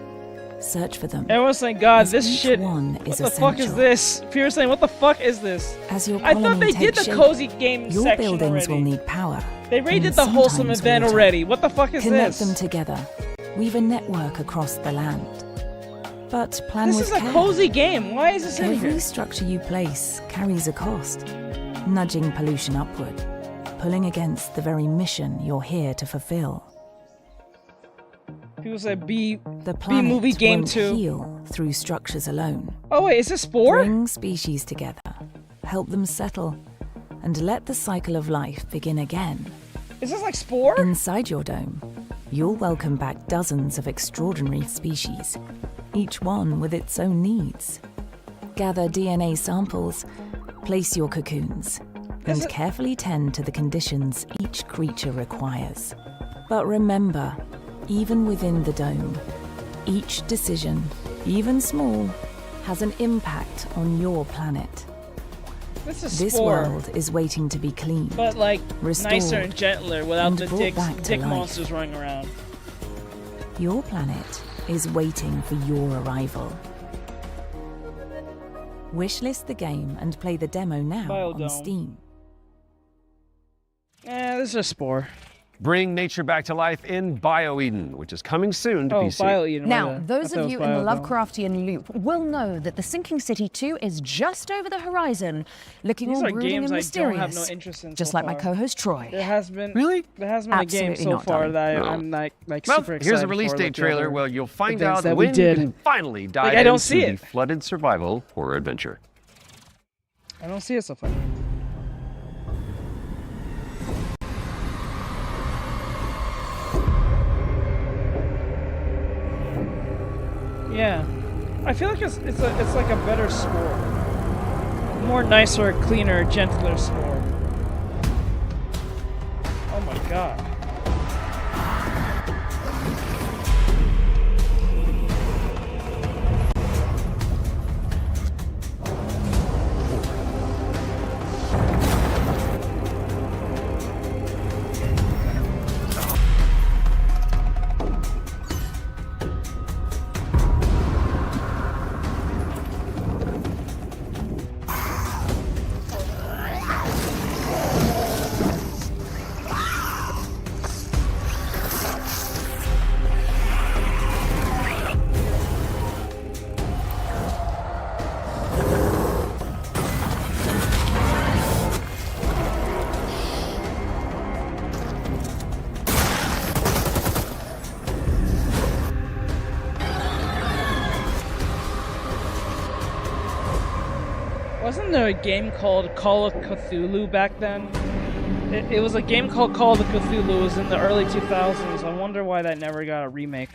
Search for them.
Everyone's saying, God,
as
this
each
shit.
one
What
is
the fuck is
essential.
this? People are saying, what the fuck is this?
As your
I thought
colony
they did
takes
the
shape,
cozy game
your
section
buildings
already.
will need power.
They
and
redid the wholesome
sometimes
event
water.
already. What the fuck is
Connect
this?
them together. Weave a network across the land. But plan
This
with
is a
care.
cozy game. Why is this in
Every
here?
structure you place carries a cost, nudging pollution upward, pulling against the very mission you're here to fulfill.
People say B
planet
movie game
won't
2.
heal through structures alone.
Oh wait, is this Spore?
Bring species together, help them settle, and let the cycle of life begin again.
Is this like Spore?
Inside your dome, you'll welcome back dozens of extraordinary species, each one with its own needs. Gather DNA samples, place your cocoons, and carefully tend to the conditions each creature requires. But remember, even within the dome, each decision, even small, has an impact on your planet.
This is
This
Spore,
world is waiting to be cleaned,
but like
restored,
nicer and gentler without
and
the
brought back to
dick
life.
monsters running around.
Your planet is waiting for your arrival. Wishlist the game and play the demo now on
Biodome.
Steam.
This is Spore.
Bring nature back to life in BioEden, which is coming soon to PC.
BioEden.
Now, those of you in the
Biodome.
Lovecraftian loop will know that the Sinking City 2 is just over the horizon, looking
These
all
are
brooding
games
and
I
mysterious.
don't have no interest in
just
so
like my
far.
co-host Troy.
There has been
Really?
There has been a game
Absolutely
so
not,
far
darling.
that
No.
I'm like
Well,
super excited.
here's a release
for,
date
like, the
trailer
other
where you'll find
events
out
that we
when
did.
you can finally dive
I don't
into
see
the
it.
flooded survival horror adventure.
I don't see it so far. Yeah, I feel like it's like a better score, more nicer, cleaner, gentler score. Oh my god. Wasn't there a game called Call of Cthulhu back then? It was a game called Call of Cthulhu. It was in the early 2000s. I wonder why that never got a remake.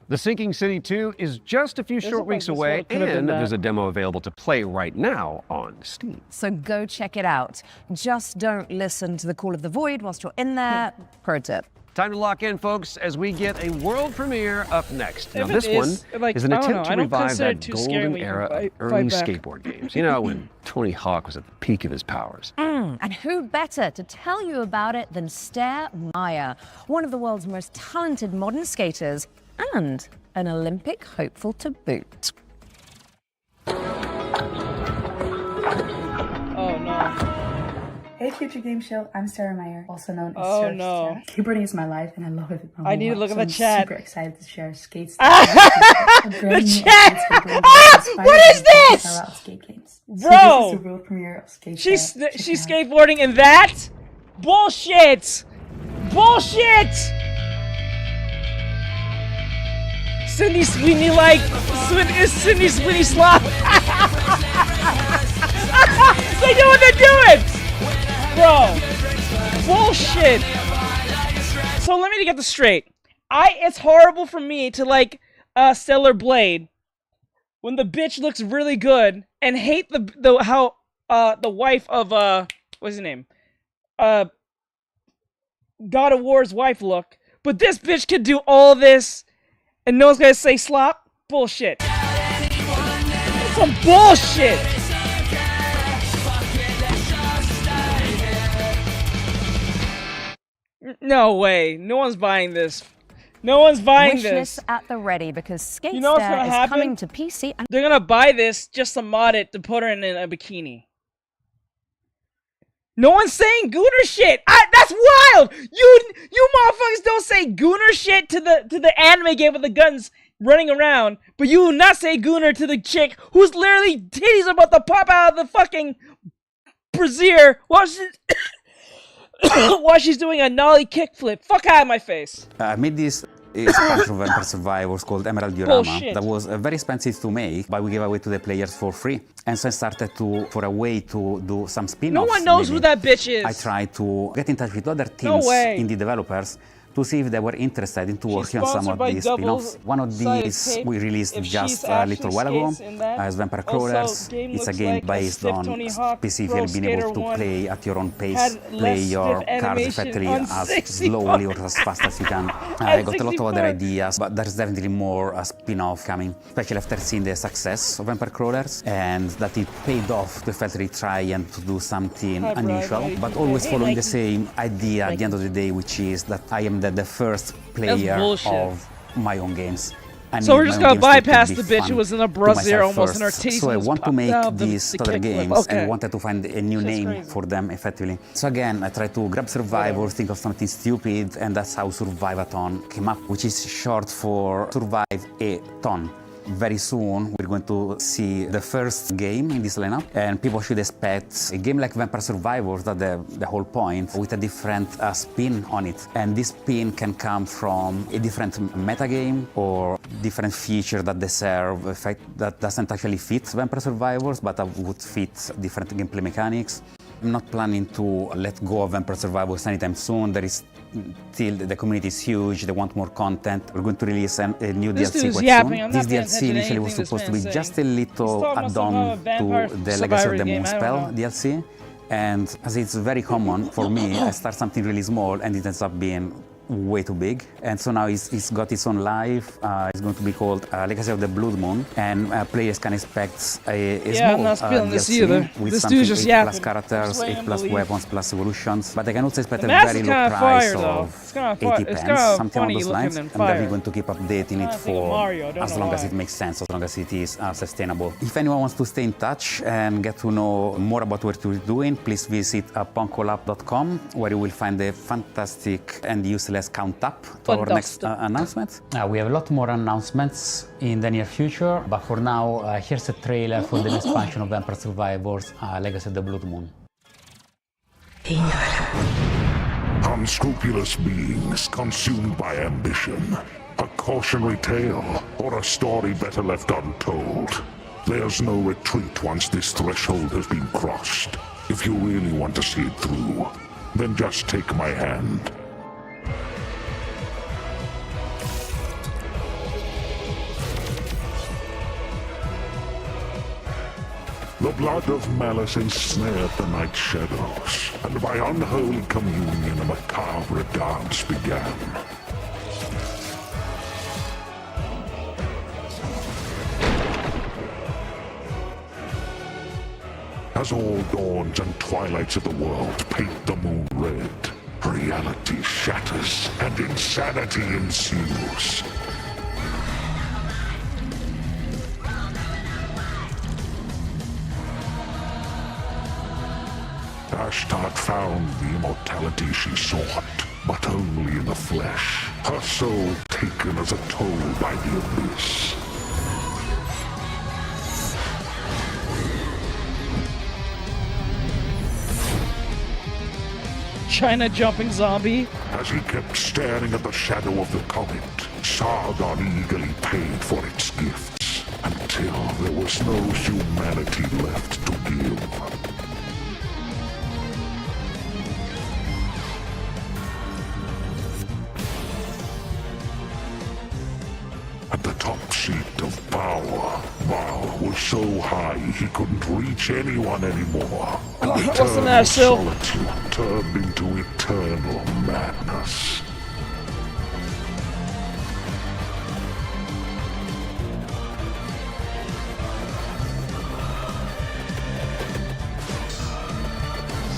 The Sinking City 2 is just a few
This
short
looked like
weeks
this
away,
one could've been
and
that.
there's a demo available to play right now on Steam.
So go check it out. Just don't listen to the Call of the Void whilst you're in there. Pro tip.
Time to lock in, folks, as we get a world premiere up next. Now,
If
this
it is,
one
like,
is an
I don't
attempt
know, I
to
don't
revive
consider it
that
too scary
golden
when you
era
fight-
of early
fight back.
skateboard games. You know, when Tony Hawk was at the peak of his powers.
And who better to tell you about it than Stair Meyer, one of the world's most talented modern skaters and an Olympic hopeful to boot.
Oh no.
Hey Future Game Show, I'm Sarah Meyer, also known as
Oh,
Surf
no.
Sarah. Skateboarding is my life and I love it with my
I
whole
need to
heart,
look at
so
the
I'm
chat.
super excited to share skates.
The chat! What is this?
Skate games.
Bro!
So this is the world premiere of Skate
She's
Japan.
skateboarding in that? Bullshit! Bullshit! Sydney Sweeney is Sydney Sweeney Slop. They know what they're doing! Bro. Bullshit. So let me get this straight. It's horrible for me to like Stellar Blade when the bitch looks really good and hate the wife of what's his name? God of War's wife look. But this bitch can do all this, and no one's gonna say slop? Bullshit. That's some bullshit! No way. No one's buying this. No one's buying this.
Wishlist at the ready because Skate
You know what's
Stair
gonna
is
happen?
coming to PC and
They're gonna buy this just to mod it to put her in a bikini. No one's saying gooner shit. That's wild. You motherfuckers don't say gooner shit to the anime game with the guns running around, but you will not say gooner to the chick who's literally titties about to pop out of the fucking brassiere while she's doing a nollie kickflip. Fuck out of my face.
I made this expansion of Vampire Survivors called Emerald Diorama that was very expensive to make, but we gave away to the players for free. And so I started for a way to do some spin-offs.
No one knows who that bitch is.
I tried to get in touch with other teams, indie developers, to see if they were interested into working on some of these spin-offs. One of these we released just a little while ago as Vampire Crawlers. It's a game based on specifically being able to play at your own pace, play your cards effectively as slowly or as fast as you can. I got a lot of other ideas, but there's definitely more a spin-off coming, especially after seeing the success of Vampire Crawlers and that it paid off to effectively try and to do something unusual, but always following the same idea at the end of the day, which is that I am the first player of my own games.
So we're just gonna bypass the bitch who was in a brassiere almost in her titties.
So I want to make these other games and wanted to find a new name for them effectively. So again, I tried to grab Survivor, think of something stupid, and that's how Survive-a-thon came up, which is short for Survive a Ton. Very soon we're going to see the first game in this lineup, and people should expect a game like Vampire Survivors, that the whole point, with a different spin on it. And this spin can come from a different metagame or different feature that they serve, a fact that doesn't actually fit Vampire Survivors, but would fit different gameplay mechanics. I'm not planning to let go of Vampire Survivors anytime soon. There is still, the community is huge, they want more content. We're going to release a new DLC quite soon. This DLC initially was supposed to be just a little add-on to the Legacy of the Moonspell DLC. And as it's very common for me, I start something really small and it ends up being way too big. And so now it's got its own life. It's going to be called Legacy of the Blood Moon, and players can expect a small
I'm not feeling this
DLC
either.
with
This
something
dude's just
8+
yapping.
characters, 8+ weapons, plus evolutions. But I can also expect
The
a
mask
very
is
low
kinda
price
fire, though.
of
It's kinda
80
fire. It's
pence,
kinda
something on
funny
those
looking
lines.
than
I'm definitely
fire.
going to keep updating it
think of
for
Mario, I don't
as
know
long as
why.
it makes sense, as long as it is sustainable. If anyone wants to stay in touch and get to know more about what we're doing, please visit punkolab.com, where you will find a fantastic and useless count-up to our next announcement. We have a lot more announcements in the near future, but for now, here's a trailer for the next expansion of Vampire Survivors, Legacy of the Blood Moon.
Unscrupulous beings consumed by ambition. A cautionary tale, or a story better left untold. There's no retreat once this threshold has been crossed. If you really want to see it through, then just take my hand. The blood of malice ensnared the night shadows, and by unholy communion a macabre dance began. As all dawns and twilights of the world paint the moon red, reality shatters and insanity ensues. Ashtart found the immortality she sought, but only in the flesh, her soul taken as a toll by the abyss.
China jumping zombie.
As he kept staring at the shadow of the comet, Sargon eagerly paid for its gifts, until there was no humanity left to give. At the top seat of power. Val was so high he couldn't reach anyone anymore. And
What's the matter, Sil?
solitude turned into eternal madness.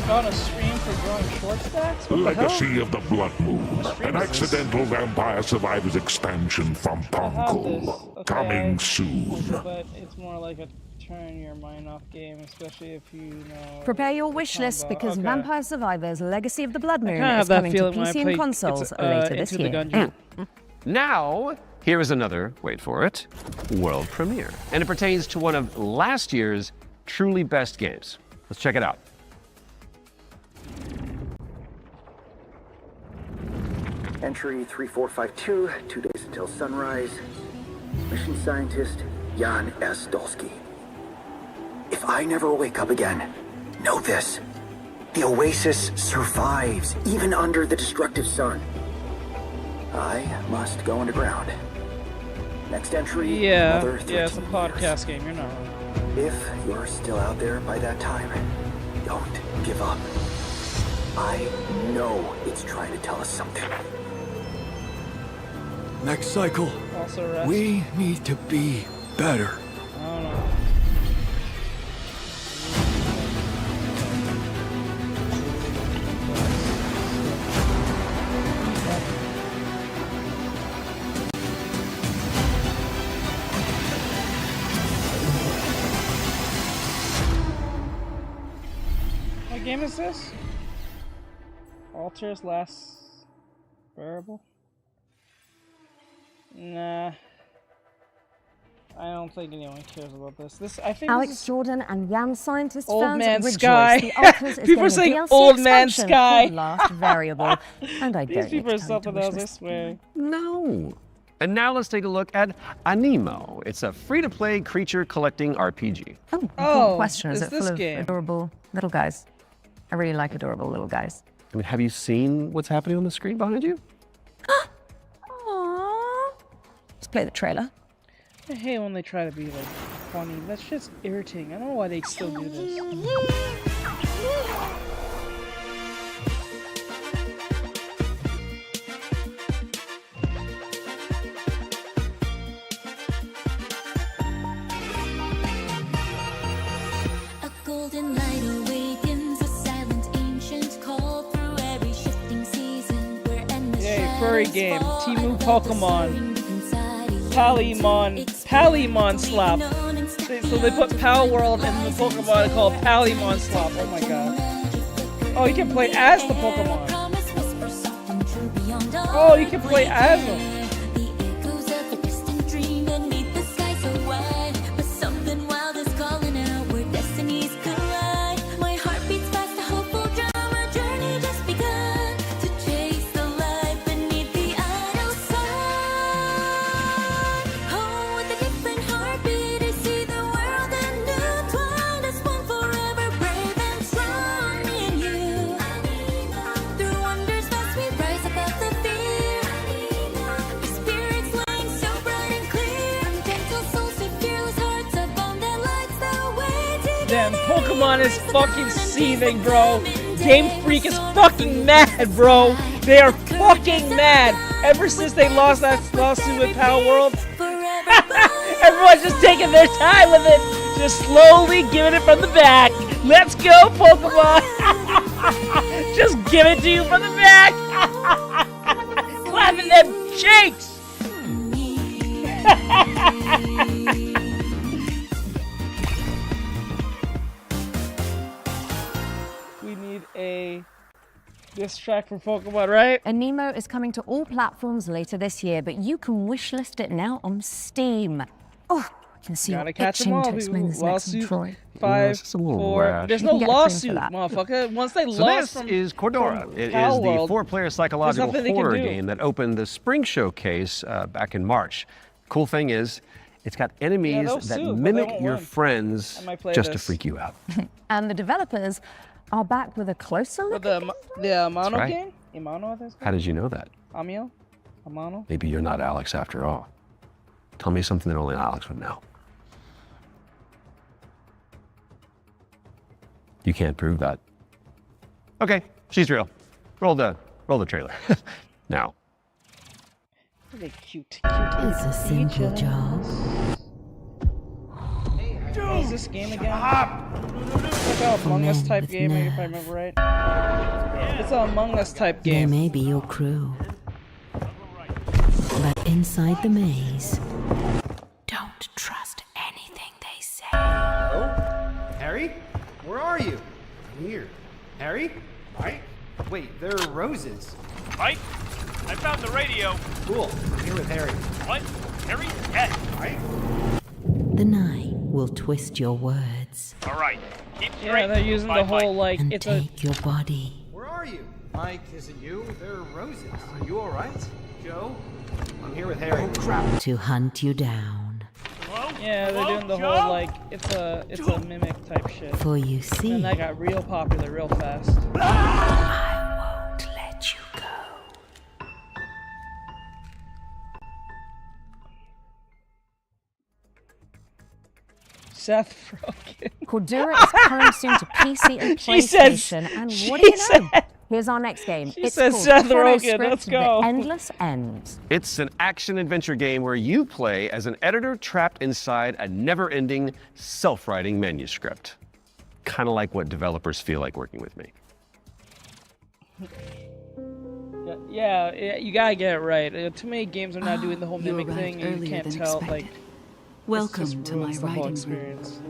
On a stream for drawing short stacks? What
Legacy of the Blood Moon, an accidental Vampire Survivors expansion from Poncle. Coming soon.
But it's more like a turn your mind off game, especially if you know...
Prepare your wish list because Vampire Survivors Legacy of the Blood Moon is
that
coming to PC and consoles later this year.
Now, here is another, wait for it, world premiere. And it pertains to one of last year's truly best games. Let's check it out.
Entry 3452, 2 days until sunrise. Mission scientist, Jan S. Dolsky. If I never wake up again, know this. The Oasis survives, even under the destructive sun. I must go underground. Next entry, another 13
it's a podcast game, you're not wrong.
If you're still out there by that time, don't give up. I know it's trying to tell us something.
Next cycle, we need to be better.
I don't know. What game is this? Alter's Last Variable? Nah. I don't think anyone cares about this. I think
Alex
this is
Jordan and Jan Scientist
Old
fans
Man
rejoice.
Sky.
The Alters is
People are
getting
saying
a DLC
Old Man
expansion
Sky.
called Last Variable, and I
These
don't
people are
need to tell you
something
to
else,
wish
I
list.
swear.
No. And now let's take a look at Anemo. It's a free-to-play creature collecting RPG.
Important question. Is it
this
full of
game?
adorable little guys? I really like adorable little guys.
I mean, have you seen what's happening on the screen behind you?
Aww. Let's play the trailer.
I hate when they try to be like funny. That's just irritating. I don't know why they still do this.
A golden light awakens, a silent ancient call through every shifting season. Where endless
Yay, furry game. Timu Pokemon. Palymon Slop. So they put Pal World in the Pokemon called Palymon Slop. Oh my god. Oh, you can play as the Pokemon. Oh, you can play as them. Damn, Pokemon is fucking seething, bro. Game Freak is fucking mad, bro. They are fucking mad. Ever since they lost that lawsuit with Pal World, everyone's just taking their time with it. Just slowly giving it from the back. Let's go, Pokemon. Just give it to you from the back. Clapping them cheeks. We need a diss track for Pokemon, right?
Anemo is coming to all platforms later this year, but you can wishlist it now on Steam. Oh, I can see
Gotta
you're
catch 'em
itching
all,
to explain
people.
this next one,
Lawsuit
Troy.
5,
it's a little
4.
rash.
There's
You
no
can get a cream for
lawsuit,
that.
motherfucker. Once they
So
lost
this
from
is Cordora.
from
It is
Pal
the
World,
four-player psychological
nothing they can
horror
do.
game that opened the Spring Showcase back in March. Cool thing is, it's got enemies
they'll
that
sue, but they
mimic
won't
your
win.
friends
I might play
just to
this.
freak you out.
And the developers are back with a closer look.
The Amano
right.
game? Amano, I think it's
How did you know that?
called? Amano?
Maybe you're not Alex after all. Tell me something that only Alex would know. You can't prove that. Okay, she's real. Roll the trailer. Now.
Really cute.
It's a simple job.
What is this game again? It's like an Among Us type game, if I remember right. It's an Among Us type
They
game.
may be your crew, but inside the maze, don't trust anything they say.
Hello? Harry? Where are you? I'm here. Harry? Mike? Wait, there are roses.
Mike, I found the radio.
Cool. I'm here with Harry.
What? Harry? Dead.
Mike?
The night will twist your words
All right. Keep straight.
Yeah, they're using the whole like
and
it's a
take your body.
Where are you? Mike, is it you? There are roses. Are you alright? Joe? I'm here with Harry. Oh, crap.
To hunt you down.
yeah, they're doing the whole like it's a mimic type shit.
For you see,
And that got real popular real fast.
I won't let you go.
Seth Rogen.
Cordura is coming soon to PC and
She said-
PlayStation. And
she
what do you know?
said-
Here's our next game.
She
It's
said
called
Seth
Chrono
Rogen, let's
Script:
go.
The Endless End.
It's an action-adventure game where you play as an editor trapped inside a never-ending, self-writing manuscript. Kind of like what developers feel like working with me.
Yeah, you gotta get it right. Too many games are now doing the whole
you
mimic
arrived
thing, and you
earlier
can't
than
tell.
expected.
Like,
Welcome
this just
to my
ruins the whole
writing room.
experience.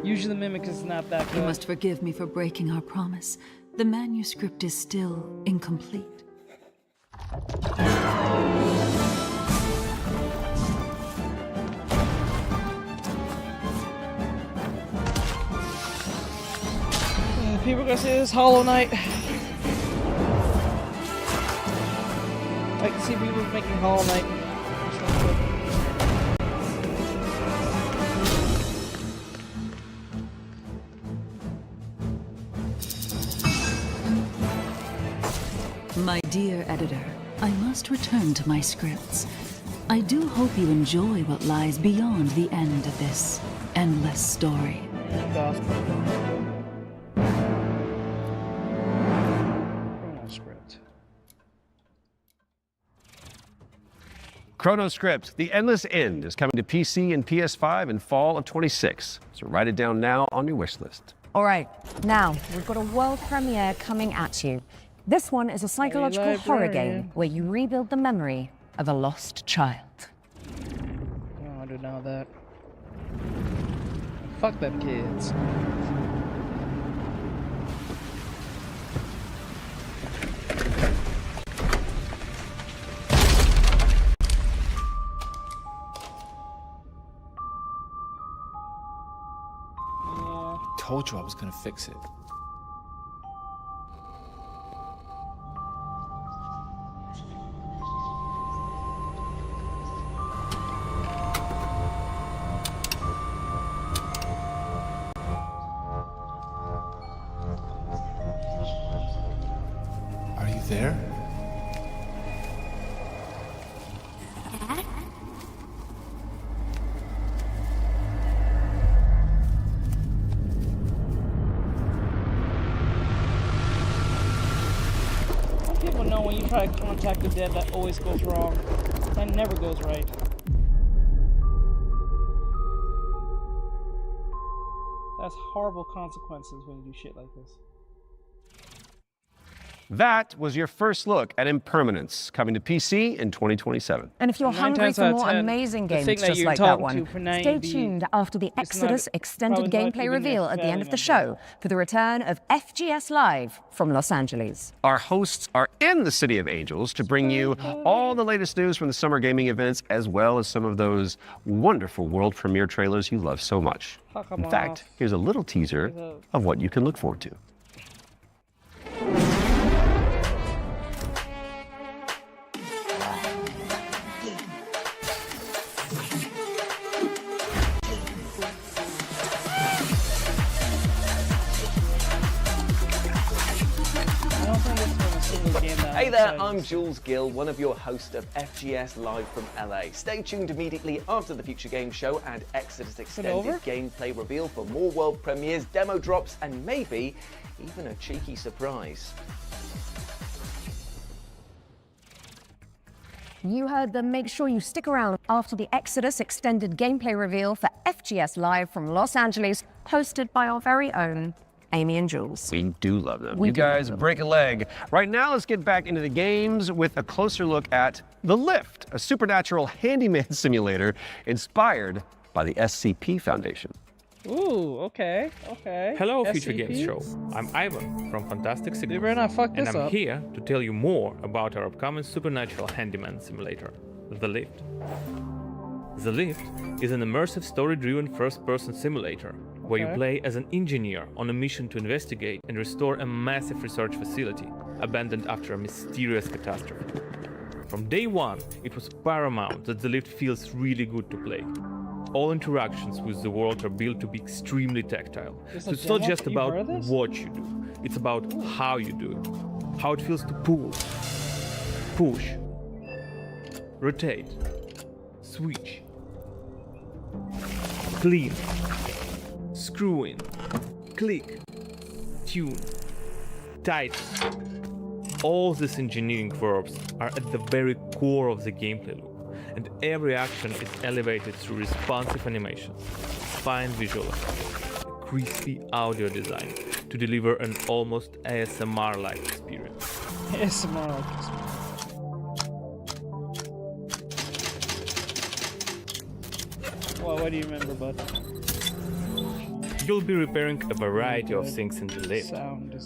Usually, the mimic is not that good.
You must forgive me for breaking our promise. The manuscript is still incomplete.
People are gonna say this Hollow Knight. I can see people making Hollow Knight.
My dear editor, I must return to my scripts. I do hope you enjoy what lies beyond the end of this endless story.
Chrono Script: The Endless End is coming to PC and PS5 in fall of 26. So write it down now on your wish list.
All right, now we've got a world premiere coming at you. This one is a psychological horror game where you rebuild the memory of a lost child.
Oh, I don't know that. Fuck them kids.
Told you I was gonna fix it. Are you there?
People know when you try to contact the dead, that always goes wrong. That never goes right. That's horrible consequences when you do shit like this.
That was your first look at Impermanence, coming to PC in 2027.
And if you're
9
hungry
times
for
out of
more
10,
amazing
the
games
thing that
just
you're
like that
talking
one,
to for 9
stay
be-
tuned after the Exodus extended
probably not
gameplay
even
reveal at the end of the
failing
show for the return of FGS Live from Los Angeles.
Our hosts are in the City of Angels to bring you all the latest news from the summer gaming events, as well as some of those wonderful world premiere trailers you love so much.
Fuck 'em
In fact,
off.
here's a little teaser of what you can look forward to.
I don't think this was a single game that
there, I'm Jules Gill, one of your hosts of FGS Live from LA. Stay tuned immediately after the Future Game Show and Exodus Extended gameplay reveal for more world premieres, demo drops, and maybe even a cheeky surprise.
You heard them. Make sure you stick around after the Exodus Extended gameplay reveal for FGS Live from Los Angeles, hosted by our very own Amy and Jules.
We do love them. You guys break a leg. Right now, let's get back into the games with a closer look at The Lift, a supernatural handyman simulator inspired by the SCP Foundation.
Ooh, okay.
Hello,
SCP?
Future Games Show. I'm Ivan from Fantastic Signals.
They better not fuck this
and I'm
up.
here to tell you more about our upcoming supernatural handyman simulator, The Lift. The Lift is an immersive story-driven first-person simulator where you play as an engineer on a mission to investigate and restore a massive research facility abandoned after a mysterious catastrophe. From day one, it was paramount that The Lift feels really good to play. All interactions with the world are built to be extremely tactile. So it's not just about what you do, it's about how you do it. How it feels to pull, push, rotate, switch, clean, screw in, click, tune, tighten. All these engineering verbs are at the very core of the gameplay loop. And every action is elevated through responsive animations, fine visual effects, a crispy audio design to deliver an almost ASMR-like experience.
ASMR-like experience. Well, what do you remember, bud?
You'll be repairing a variety of things in the lift.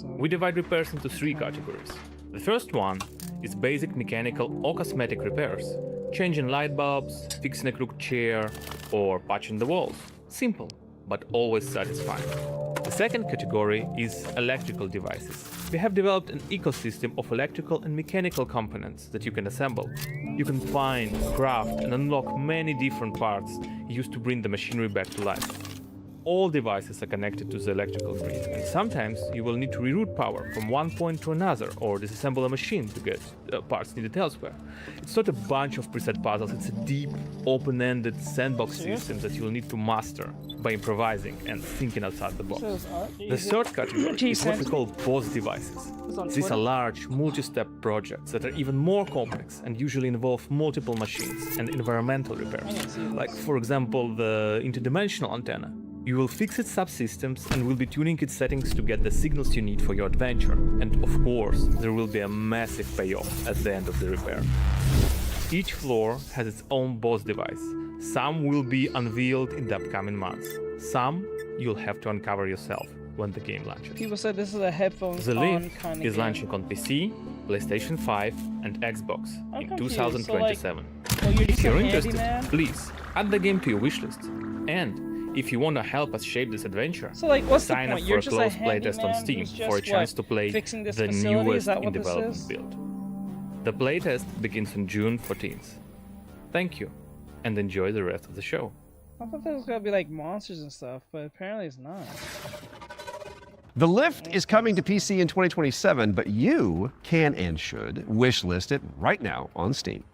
We divide repairs into 3 categories. The first one is basic mechanical or cosmetic repairs. Changing light bulbs, fixing a crooked chair, or patching the walls. Simple, but always satisfying. The second category is electrical devices. We have developed an ecosystem of electrical and mechanical components that you can assemble. You can find, craft, and unlock many different parts used to bring the machinery back to life. All devices are connected to the electrical grid, and sometimes you will need to reroute power from one point to another or disassemble a machine to get parts needed elsewhere. It's not a bunch of preset puzzles, it's a deep, open-ended sandbox system that you'll need to master by improvising and thinking outside the box. The third category is what we call boss devices. These are large, multi-step projects that are even more complex and usually involve multiple machines and environmental repairs. Like, for example, the interdimensional antenna. You will fix its subsystems and will be tuning its settings to get the signals you need for your adventure. And of course, there will be a massive payoff at the end of the repair. Each floor has its own boss device. Some will be unveiled in the upcoming months. Some you'll have to uncover yourself when the game launches.
People said this is a headphones
The
on
Lift
kind of
is
game.
launching on PC, PlayStation 5, and Xbox in 2027.
So you're
If
just
you're
a
interested,
handyman?
please add the game to your wishlist. And if you want to help us shape this adventure,
So, like, what's the
sign up
point?
for
You're
a
just a
closed playtest on
handyman
Steam
who's just,
for a chance
what,
to play
fixing this
the
facility? Is
newest
that what
in
this
development
is?
build. The playtest begins on June 14th. Thank you, and enjoy the rest of the show.
I thought there was gonna be like monsters and stuff, but apparently it's not.
The Lift is coming to PC in 2027, but you can and should wishlist it right now on Steam.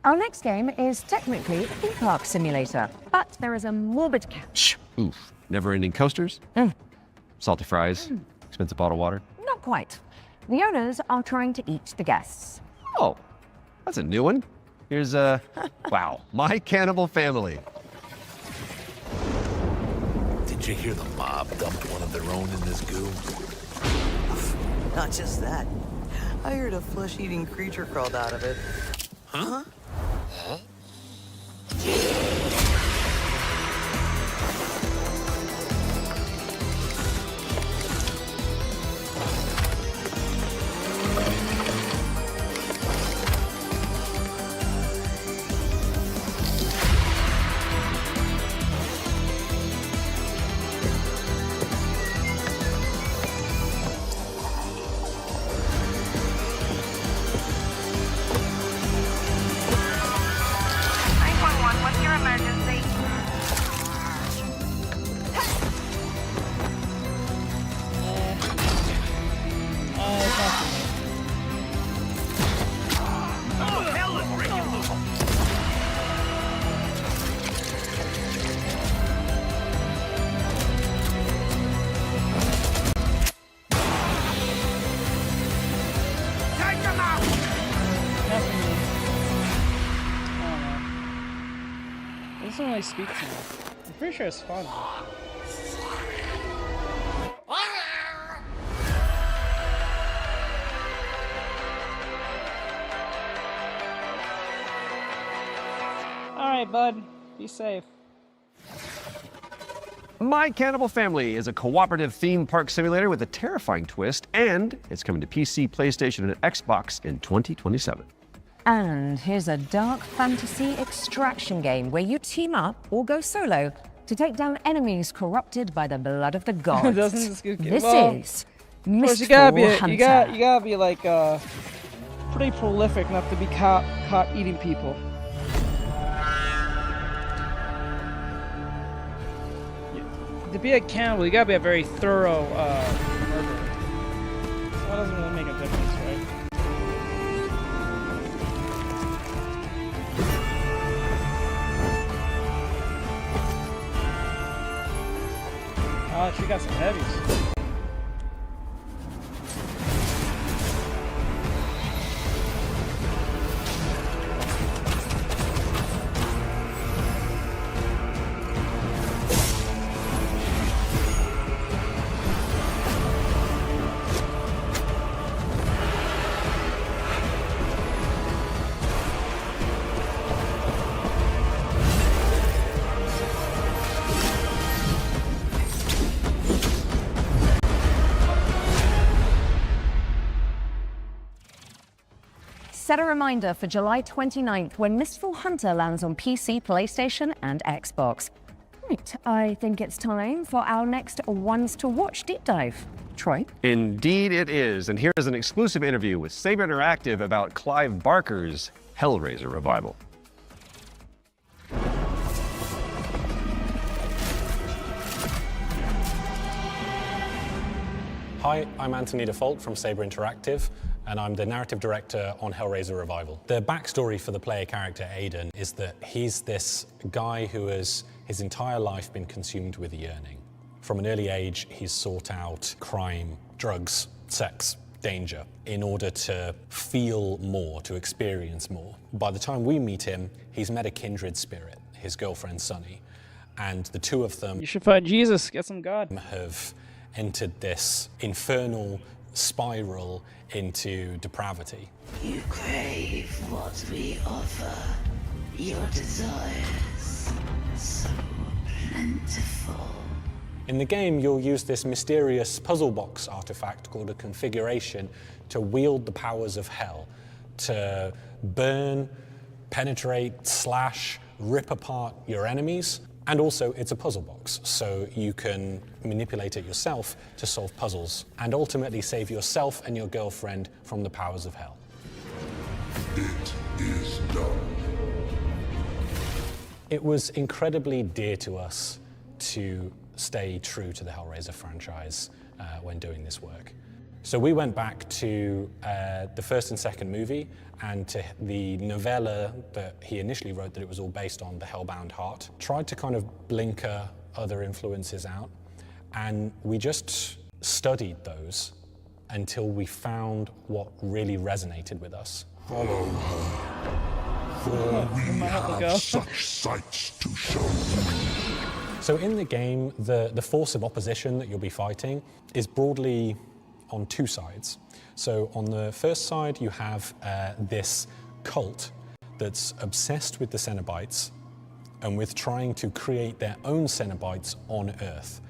Our next game is technically a theme park simulator, but there is a morbid catch.
Oof. Never-ending coasters? Salty fries? Expensive bottled water?
Not quite. The owners are trying to eat the guests.
Oh, that's a new one. Here's wow, My Cannibal Family.
Did you hear the mob dumped one of their own in this goo?
Not just that. I heard a flesh-eating creature crawled out of it.
Huh?
really speak to him. I'm pretty sure it's fun. Alright, bud. Be safe.
My Cannibal Family is a cooperative theme park simulator with a terrifying twist, and it's coming to PC, PlayStation, and Xbox in 2027.
And here's a dark fantasy extraction game where you team up or go solo to take down enemies corrupted by the blood of the gods. This is Mistfall Hunter.
You gotta be like pretty prolific not to be caught eating people. To be a cannibal, you gotta be a very thorough murderer. So that doesn't really make a difference, right? Oh, she got some heavies.
Set a reminder for July 29th when Mistfall Hunter lands on PC, PlayStation, and Xbox. Right, I think it's time for our next Ones to Watch deep dive. Troy?
Indeed it is, and here is an exclusive interview with Saber Interactive about Clive Barker's Hellraiser revival.
Hi, I'm Anthony Default from Saber Interactive, and I'm the narrative director on Hellraiser Revival. The backstory for the player character Aiden is that he's this guy who has his entire life been consumed with yearning. From an early age, he's sought out crime, drugs, sex, danger in order to feel more, to experience more. By the time we meet him, he's met a kindred spirit, his girlfriend Sunny, and the two of them—
You should find Jesus, get some God.
—have entered this infernal spiral into depravity.
You crave what we offer, your desires so plentiful.
In the game, you'll use this mysterious puzzle box artifact called a configuration to wield the powers of hell, to burn, penetrate, slash, rip apart your enemies. And also, it's a puzzle box, so you can manipulate it yourself to solve puzzles and ultimately save yourself and your girlfriend from the powers of hell.
It is done.
It was incredibly dear to us to stay true to the Hellraiser franchise when doing this work. So we went back to the first and second movie and to the novella that he initially wrote that it was all based on, The Hellbound Heart. Tried to kind of blinker other influences out, and we just studied those until we found what really resonated with us.
Follow her, for we have such sights to show you.
So in the game, the force of opposition that you'll be fighting is broadly on two sides. So on the first side, you have this cult that's obsessed with the Cenobites and with trying to create their own Cenobites on Earth,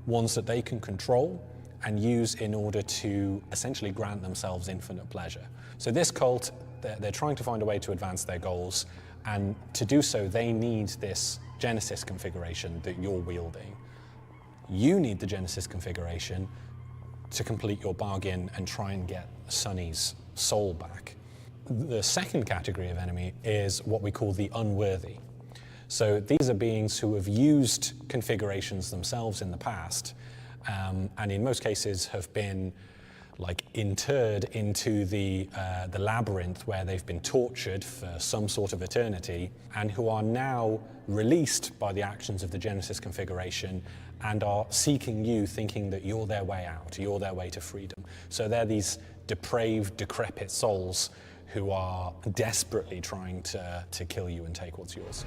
ones that they can control and use in order to essentially grant themselves infinite pleasure. So this cult, they're trying to find a way to advance their goals, and to do so, they need this Genesis configuration that you're wielding. You need the Genesis configuration to complete your bargain and try and get Sunny's soul back. The second category of enemy is what we call the unworthy. So these are beings who have used configurations themselves in the past, and in most cases have been like interred into the labyrinth where they've been tortured for some sort of eternity, and who are now released by the actions of the Genesis configuration and are seeking you, thinking that you're their way out, you're their way to freedom. So they're these depraved, decrepit souls who are desperately trying to kill you and take what's yours.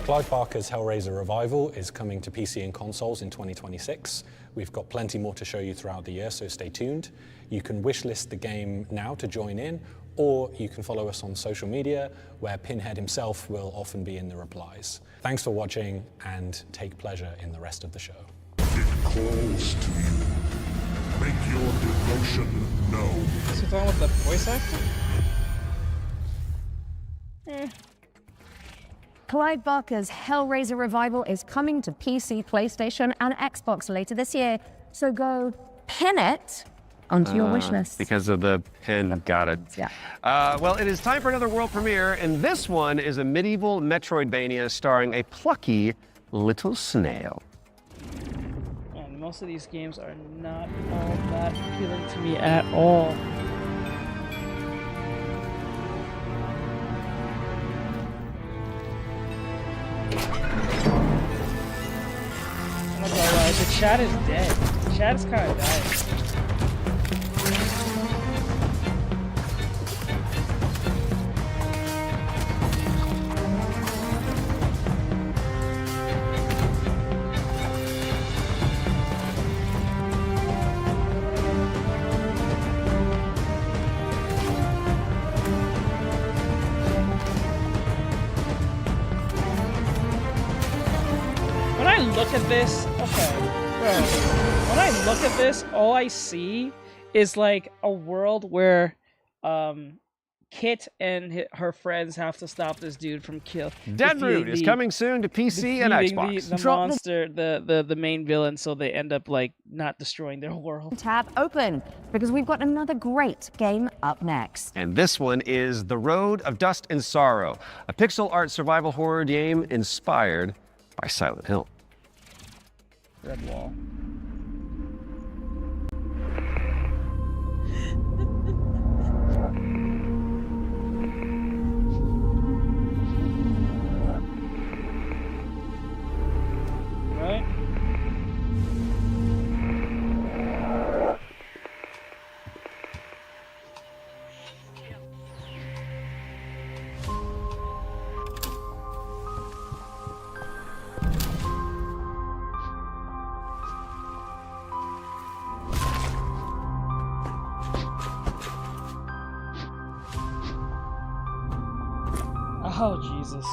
Clive Barker's Hellraiser Revival is coming to PC and consoles in 2026. We've got plenty more to show you throughout the year, so stay tuned. You can wishlist the game now to join in, or you can follow us on social media, where Pinhead himself will often be in the replies. Thanks for watching, and take pleasure in the rest of the show.
It calls to you. Make your devotion known.
Is he talking about the voice actor?
Clive Barker's Hellraiser Revival is coming to PC, PlayStation, and Xbox later this year, so go pin it onto your wish list.
Because of the pin, got it.
Yeah.
Well, it is time for another world premiere, and this one is a medieval Metroidvania starring a plucky little snail.
And most of these games are not all that appealing to me at all. The chat is dead. The chat is kind of dying. When I look at this, okay. Bro, when I look at this, all I see is like a world where Kit and her friends have to stop this dude from
Deadroot is coming soon to PC and Xbox.
The monster, the main villain, so they end up like not destroying their world.
Tab open, because we've got another great game up next.
And this one is The Road of Dust and Sorrow, a pixel art survival horror game inspired by Silent Hill.
Red wall. Right? Oh, Jesus.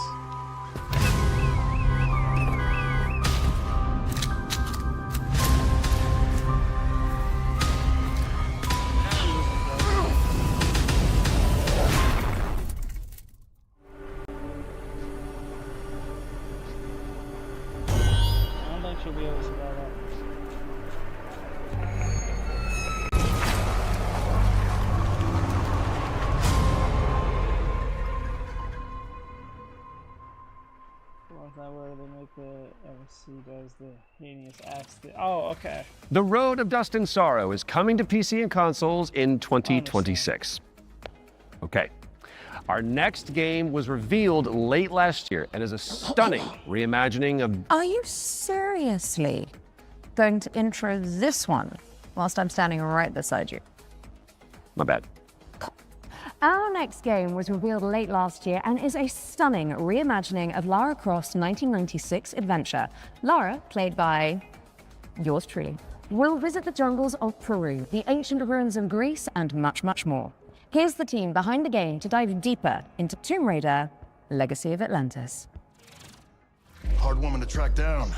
I don't think she'll be able to survive that. That where they make the MC does the heinous acts. Oh, okay.
The Road of Dust and Sorrow is coming to PC and consoles in 2026. Okay. Our next game was revealed late last year and is a stunning reimagining of...
Are you seriously going to intro this one whilst I'm standing right beside you?
My bad.
Our next game was revealed late last year and is a stunning reimagining of Lara Croft's 1996 adventure. Lara, played by yours truly, will visit the jungles of Peru, the ancient ruins of Greece, and much, much more. Here's the team behind the game to dive deeper into Tomb Raider: Legacy of Atlantis.
Hard woman to track down.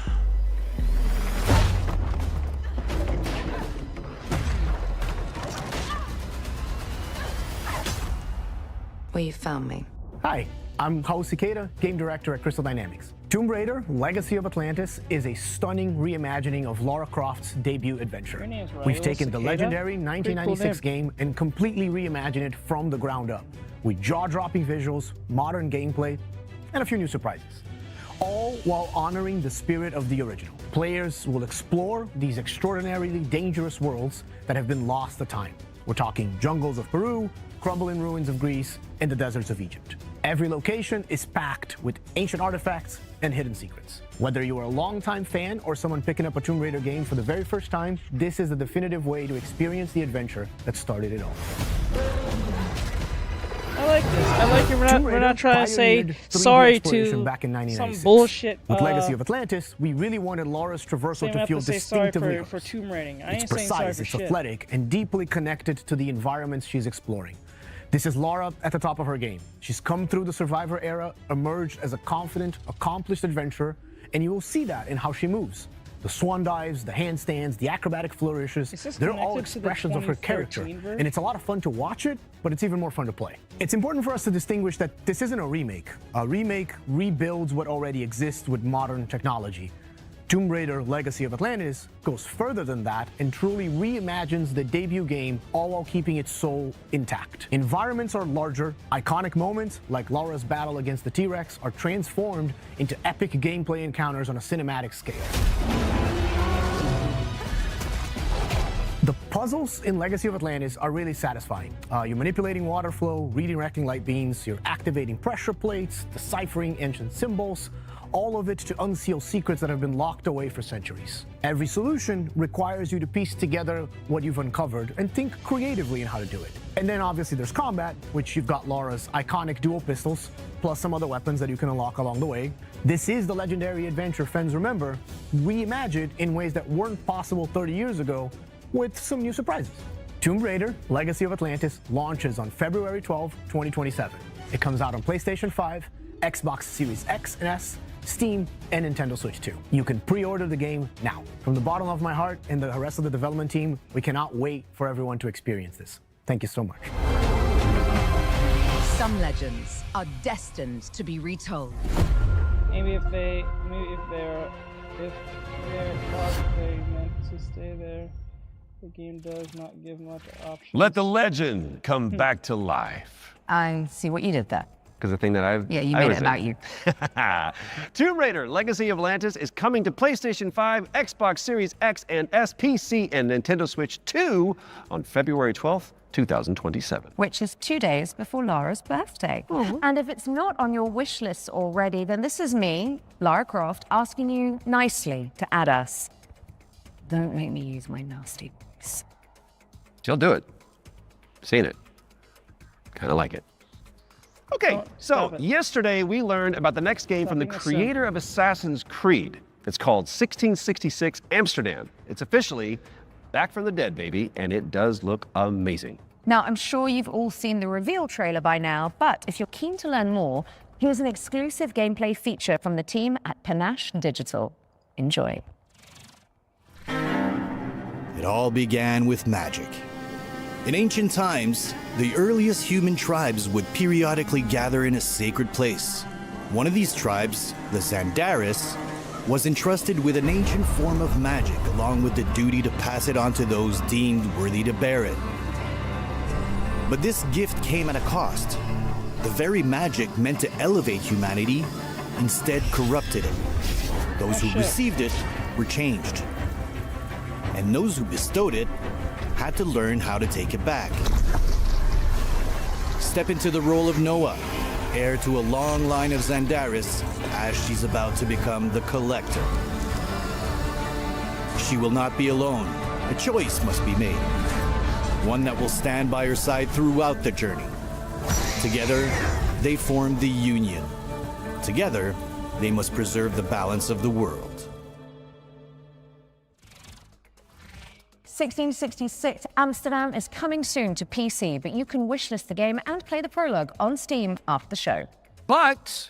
Well, you found me.
Hi, I'm Hao Cicada, game director at Crystal Dynamics. Tomb Raider: Legacy of Atlantis is a stunning reimagining of Lara Croft's debut adventure. We've taken the legendary 1996 game and completely reimagined it from the ground up, with jaw-dropping visuals, modern gameplay, and a few new surprises. All while honoring the spirit of the original. Players will explore these extraordinarily dangerous worlds that have been lost to time. We're talking jungles of Peru, crumbling ruins of Greece, and the deserts of Egypt. Every location is packed with ancient artifacts and hidden secrets. Whether you are a longtime fan or someone picking up a Tomb Raider game for the very first time, this is the definitive way to experience the adventure that started it all.
like this. I like it. We're not trying to say sorry to
back in 1996.
some bullshit.
With Legacy of Atlantis, we really wanted Laura's traversal to feel distinctively
for tomb raiding. I
It's
ain't saying sorry
precise,
for
it's
shit.
athletic, and deeply connected to the environments she's exploring. This is Laura at the top of her game. She's come through the Survivor era, emerged as a confident, accomplished adventurer, and you will see that in how she moves. The swan dives, the handstands, the acrobatic flourishes, they're all
connected to the
expressions of her character.
2013 version?
And it's a lot of fun to watch it, but it's even more fun to play. It's important for us to distinguish that this isn't a remake. A remake rebuilds what already exists with modern technology. Tomb Raider Legacy of Atlantis goes further than that and truly reimagines the debut game, all while keeping its soul intact. Environments are larger, iconic moments like Laura's battle against the T-Rex are transformed into epic gameplay encounters on a cinematic scale. The puzzles in Legacy of Atlantis are really satisfying. You're manipulating water flow, redirecting light beams, you're activating pressure plates, deciphering ancient symbols, all of it to unseal secrets that have been locked away for centuries. Every solution requires you to piece together what you've uncovered and think creatively in how to do it. And then obviously there's combat, which you've got Laura's iconic dual pistols, plus some other weapons that you can unlock along the way. This is the legendary adventure fans remember, reimagined in ways that weren't possible 30 years ago, with some new surprises. Tomb Raider Legacy of Atlantis launches on February 12, 2027. It comes out on PlayStation 5, Xbox Series X and S, Steam, and Nintendo Switch 2. You can pre-order the game now. From the bottom of my heart and the rest of the development team, we cannot wait for everyone to experience this. Thank you so much.
Some legends are destined to be retold.
Maybe if they're meant to stay there, the game does not give much options.
Let the legend come back to life.
I see what you did there.
Because the thing that
Yeah, you made it about you.
Tomb Raider Legacy of Atlantis is coming to PlayStation 5, Xbox Series X and S, PC, and Nintendo Switch 2 on February 12th, 2027.
Which is 2 days before Laura's birthday. And if it's not on your wish list already, then this is me, Lara Croft, asking you nicely to add us. Don't make me use my nasty voice.
She'll do it. Seen it. Kind of like it. Okay, so yesterday we learned about the next game from the creator of Assassin's Creed. It's called 1666 Amsterdam. It's officially back from the dead, baby, and it does look amazing.
Now, I'm sure you've all seen the reveal trailer by now, but if you're keen to learn more, here's an exclusive gameplay feature from the team at Panache Digital. Enjoy.
It all began with magic. In ancient times, the earliest human tribes would periodically gather in a sacred place. One of these tribes, the Zandaris, was entrusted with an ancient form of magic along with the duty to pass it on to those deemed worthy to bear it. But this gift came at a cost. The very magic meant to elevate humanity instead corrupted it. Those who received it were changed. And those who bestowed it had to learn how to take it back. Step into the role of Noah, heir to a long line of Zandaris, as she's about to become the Collector. She will not be alone. A choice must be made. One that will stand by her side throughout the journey. Together, they form the Union. Together, they must preserve the balance of the world.
1666 Amsterdam is coming soon to PC, but you can wishlist the game and play the prologue on Steam after the show.
But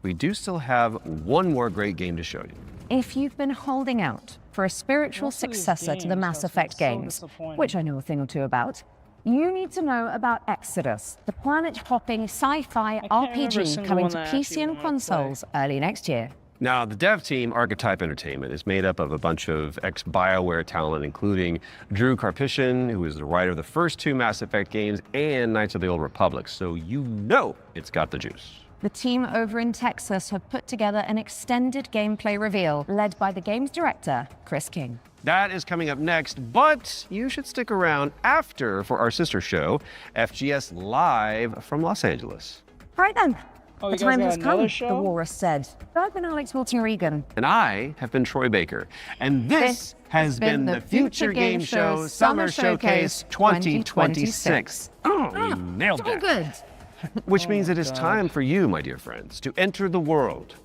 we do still have one more great game to show you.
If you've been holding out for a spiritual successor to the Mass Effect games, which I know a thing or two about, you need to know about Exodus, the planet-hopping sci-fi RPG coming to PC and consoles early next year.
Now, the dev team, Archetype Entertainment, is made up of a bunch of ex-BioWare talent, including Drew Karpyshyn, who is the writer of the first two Mass Effect games, and Knights of the Old Republic, so you know it's got the juice.
The team over in Texas have put together an extended gameplay reveal led by the game's director, Chris King.
That is coming up next, but you should stick around after for our sister show, FGS Live from Los Angeles.
Right then. The time has come,
show?
the walrus said. I've been Alex Wilton-Regan.
And I have been Troy Baker. And this has been the Future Game Show Summer Showcase 2026. Oh, we nailed
so
that.
good.
Which means it is time for you, my dear friends, to enter the world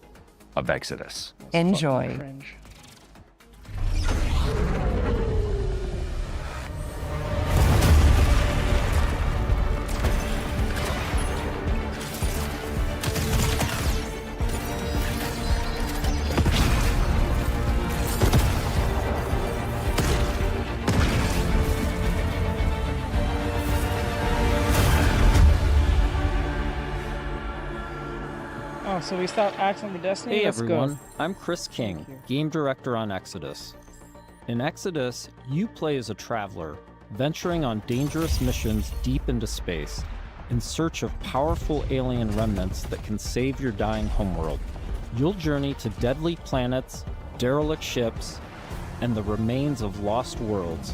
of Exodus.
Enjoy.
Oh, so we stopped acting for Destiny?
Hey
Let's
everyone,
go.
I'm Chris King, game director on Exodus. In Exodus, you play as a traveler, venturing on dangerous missions deep into space, in search of powerful alien remnants that can save your dying homeworld. You'll journey to deadly planets, derelict ships, and the remains of lost worlds,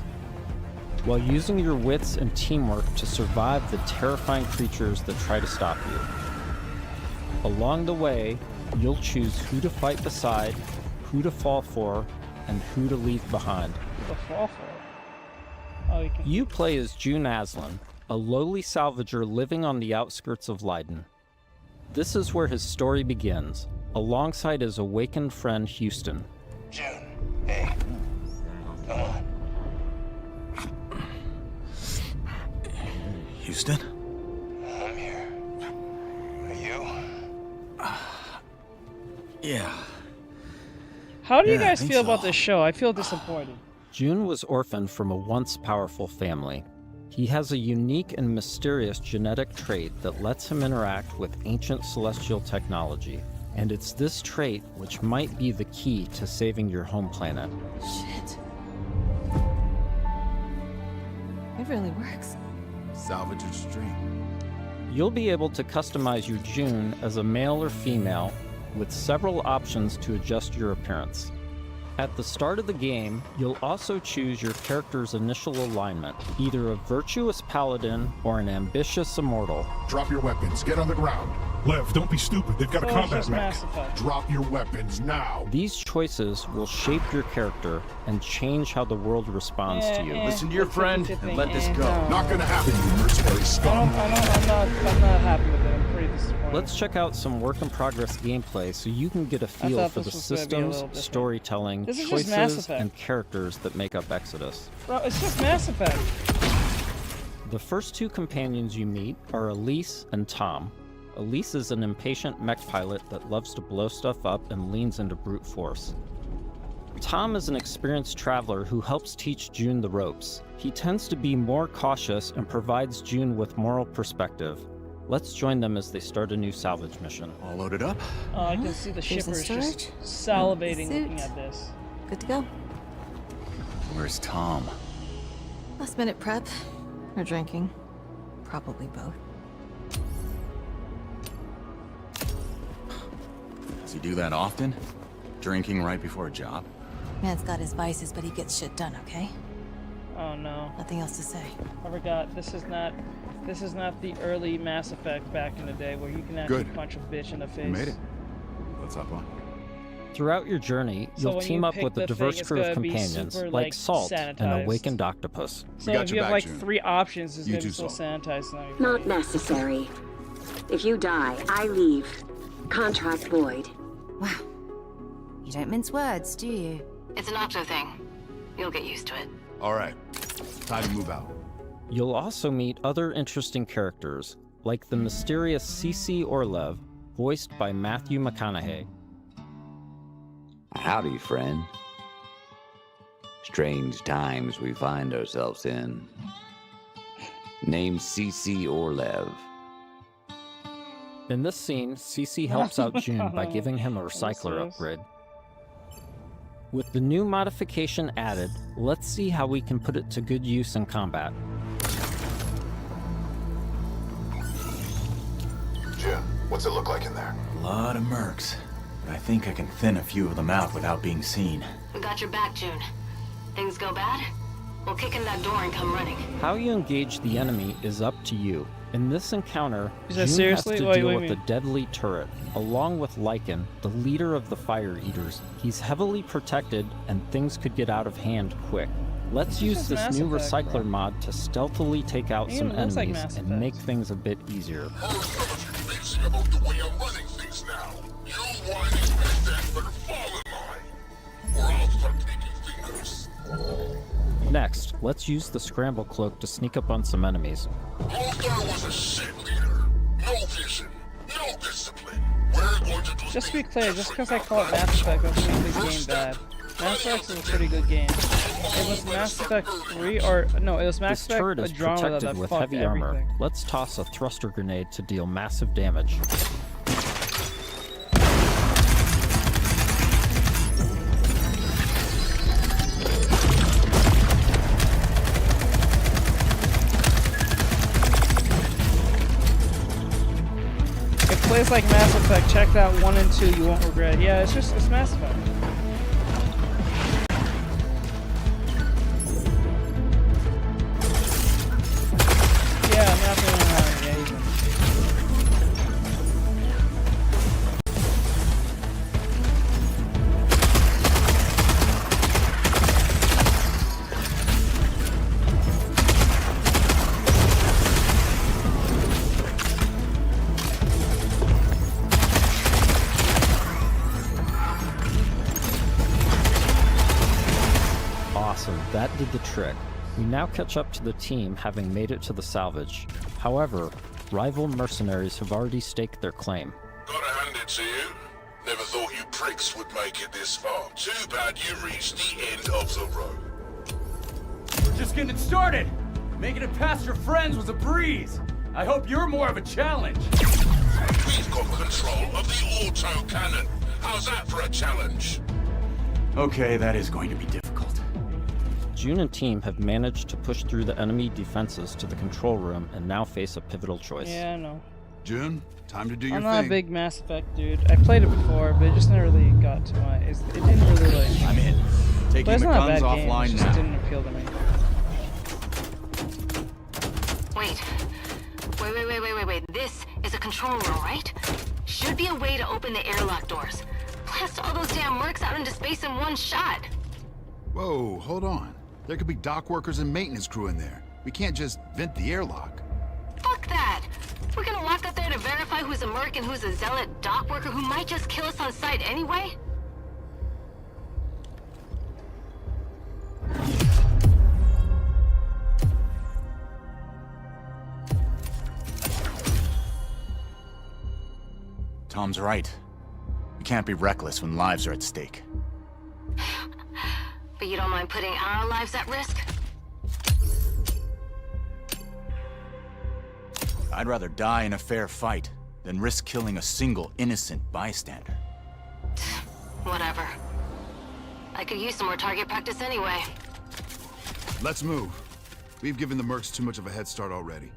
while using your wits and teamwork to survive the terrifying creatures that try to stop you. Along the way, you'll choose who to fight beside, who to fall for, and who to leave behind.
Who to fall for? Oh,
You play as June Aslan, a lowly salvager living on the outskirts of Leiden. This is where his story begins, alongside his awakened friend Houston.
June, hey, come on.
Houston?
I'm here. Are you?
Yeah.
How do you
Yeah, I
guys
think
feel
so.
about this show? I feel disappointed.
June was orphaned from a once powerful family. He has a unique and mysterious genetic trait that lets him interact with ancient celestial technology. And it's this trait which might be the key to saving your home planet.
Shit. It really works.
Salvager's dream.
You'll be able to customize your June as a male or female, with several options to adjust your appearance. At the start of the game, you'll also choose your character's initial alignment, either a virtuous paladin or an ambitious immortal.
Drop your weapons. Get on the ground. Lev, don't be stupid. They've got a
So it's
combat
just
mech.
Mass Effect.
Drop your weapons now.
These choices will shape your character and change how the world responds to you.
Listen to your friend and let this go.
No.
Not gonna happen, you mercenary scum.
I'm not happy with it. I'm pretty disappointed.
Let's check out some work-in-progress gameplay so you can get a feel
thought
for the
this was gonna be a little
systems,
different.
storytelling,
This is just Mass
choices,
Effect.
and characters that make up Exodus.
Bro, it's just Mass Effect.
The first two companions you meet are Elise and Tom. Elise is an impatient mech pilot that loves to blow stuff up and leans into brute force. Tom is an experienced traveler who helps teach June the ropes. He tends to be more cautious and provides June with moral perspective. Let's join them as they start a new salvage mission.
All loaded up?
Oh, I can see the
Here's the
shippers just
storage.
salivating
Suit.
looking at this.
Good to go.
Where's Tom?
Last minute prep. Or drinking. Probably both.
Does he do that often? Drinking right before a job?
Man's got his vices, but he gets shit done, okay?
Oh no.
Nothing else to say.
I forgot. This is not the early Mass Effect back in the day where you can actually
Good.
punch a bitch in the face.
You made it. Let's hop on.
Throughout your journey,
So
you'll
when
team
you
up
pick
with a
the
diverse
thing, it's
crew of
gonna be
companions,
super,
like
like,
Salt, an
sanitized.
awakened octopus.
So if you have like 3 options, it's
You
gonna be
too,
so
Salt.
sanitized now.
Not necessary. If you die, I leave. Contract void.
Wow. You don't mince words, do you?
It's an octo thing. You'll get used to it.
All right. Time to move out.
You'll also meet other interesting characters, like the mysterious CC Orlev, voiced by Matthew McConaughey.
Howdy, friend. Strange times we find ourselves in. Named CC Orlev.
In this scene, CC helps out June by giving him a recycler upgrade. With the new modification added, let's see how we can put it to good use in combat.
Jim, what's it look like in there?
A lot of mercs. But I think I can thin a few of them out without being seen.
We got your back, June. Things go bad, we'll kick in that door and come running.
How you engage the enemy is up to you. In this encounter,
Is that
June
seriously?
has to
Wait,
deal
wait,
with
wait.
a deadly turret, along with Lycan, the leader of the Fire Eaters. He's heavily protected, and things could get out of hand quick. Let's use this
Mass
new
Effect,
recycler mod to stealthily take out
It
some
even looks like
enemies
Mass
and
Effect.
make things a bit easier.
About the way I'm running things now. You whining bandits better fall in line, or I'll start taking fingers.
Next, let's use the scramble cloak to sneak up on some enemies.
Lothar was a shit leader. No vision, no discipline. We're going to do
Just to be clear, just because I call it Mass Effect doesn't make this game bad. Mass Effect is a pretty good game. It was Mass Effect 3, or no, it was Mass
This
Effect
turret is
Andromeda
protected
that
with
fucked
heavy
everything.
armor. Let's toss a thruster grenade to deal massive damage.
It plays like Mass Effect. Check out 1 and 2, you won't regret. Yeah, it's Mass Effect. Yeah, nothing. Yeah, even.
Awesome, that did the trick. We now catch up to the team having made it to the salvage. However, rival mercenaries have already staked their claim.
Gotta hand it to you. Never thought you pricks would make it this far. Too bad you reached the end of the road.
We're just getting started. Making it past your friends was a breeze. I hope you're more of a challenge.
We've got control of the auto cannon. How's that for a challenge?
Okay, that is going to be difficult.
June and team have managed to push through the enemy defenses to the control room and now face a pivotal choice.
Yeah, I know.
June, time to do your
I'm
thing.
not a big Mass Effect dude. I played it before, but it just never really got to my. It didn't really like.
I'm in. Taking
But it's
the
not a
guns
bad game.
offline
It just
now.
didn't appeal to me.
Wait. This is a control room, right? Should be a way to open the airlock doors. Blast all those damn mercs out into space in one shot.
Whoa, hold on. There could be dock workers and maintenance crew in there. We can't just vent the airlock.
Fuck that. We're gonna walk up there to verify who's a merc and who's a zealot dock worker who might just kill us on sight anyway?
Tom's right. We can't be reckless when lives are at stake.
But you don't mind putting our lives at risk?
I'd rather die in a fair fight than risk killing a single innocent bystander.
Whatever. I could use some more target practice anyway.
Let's move. We've given the mercs too much of a head start already.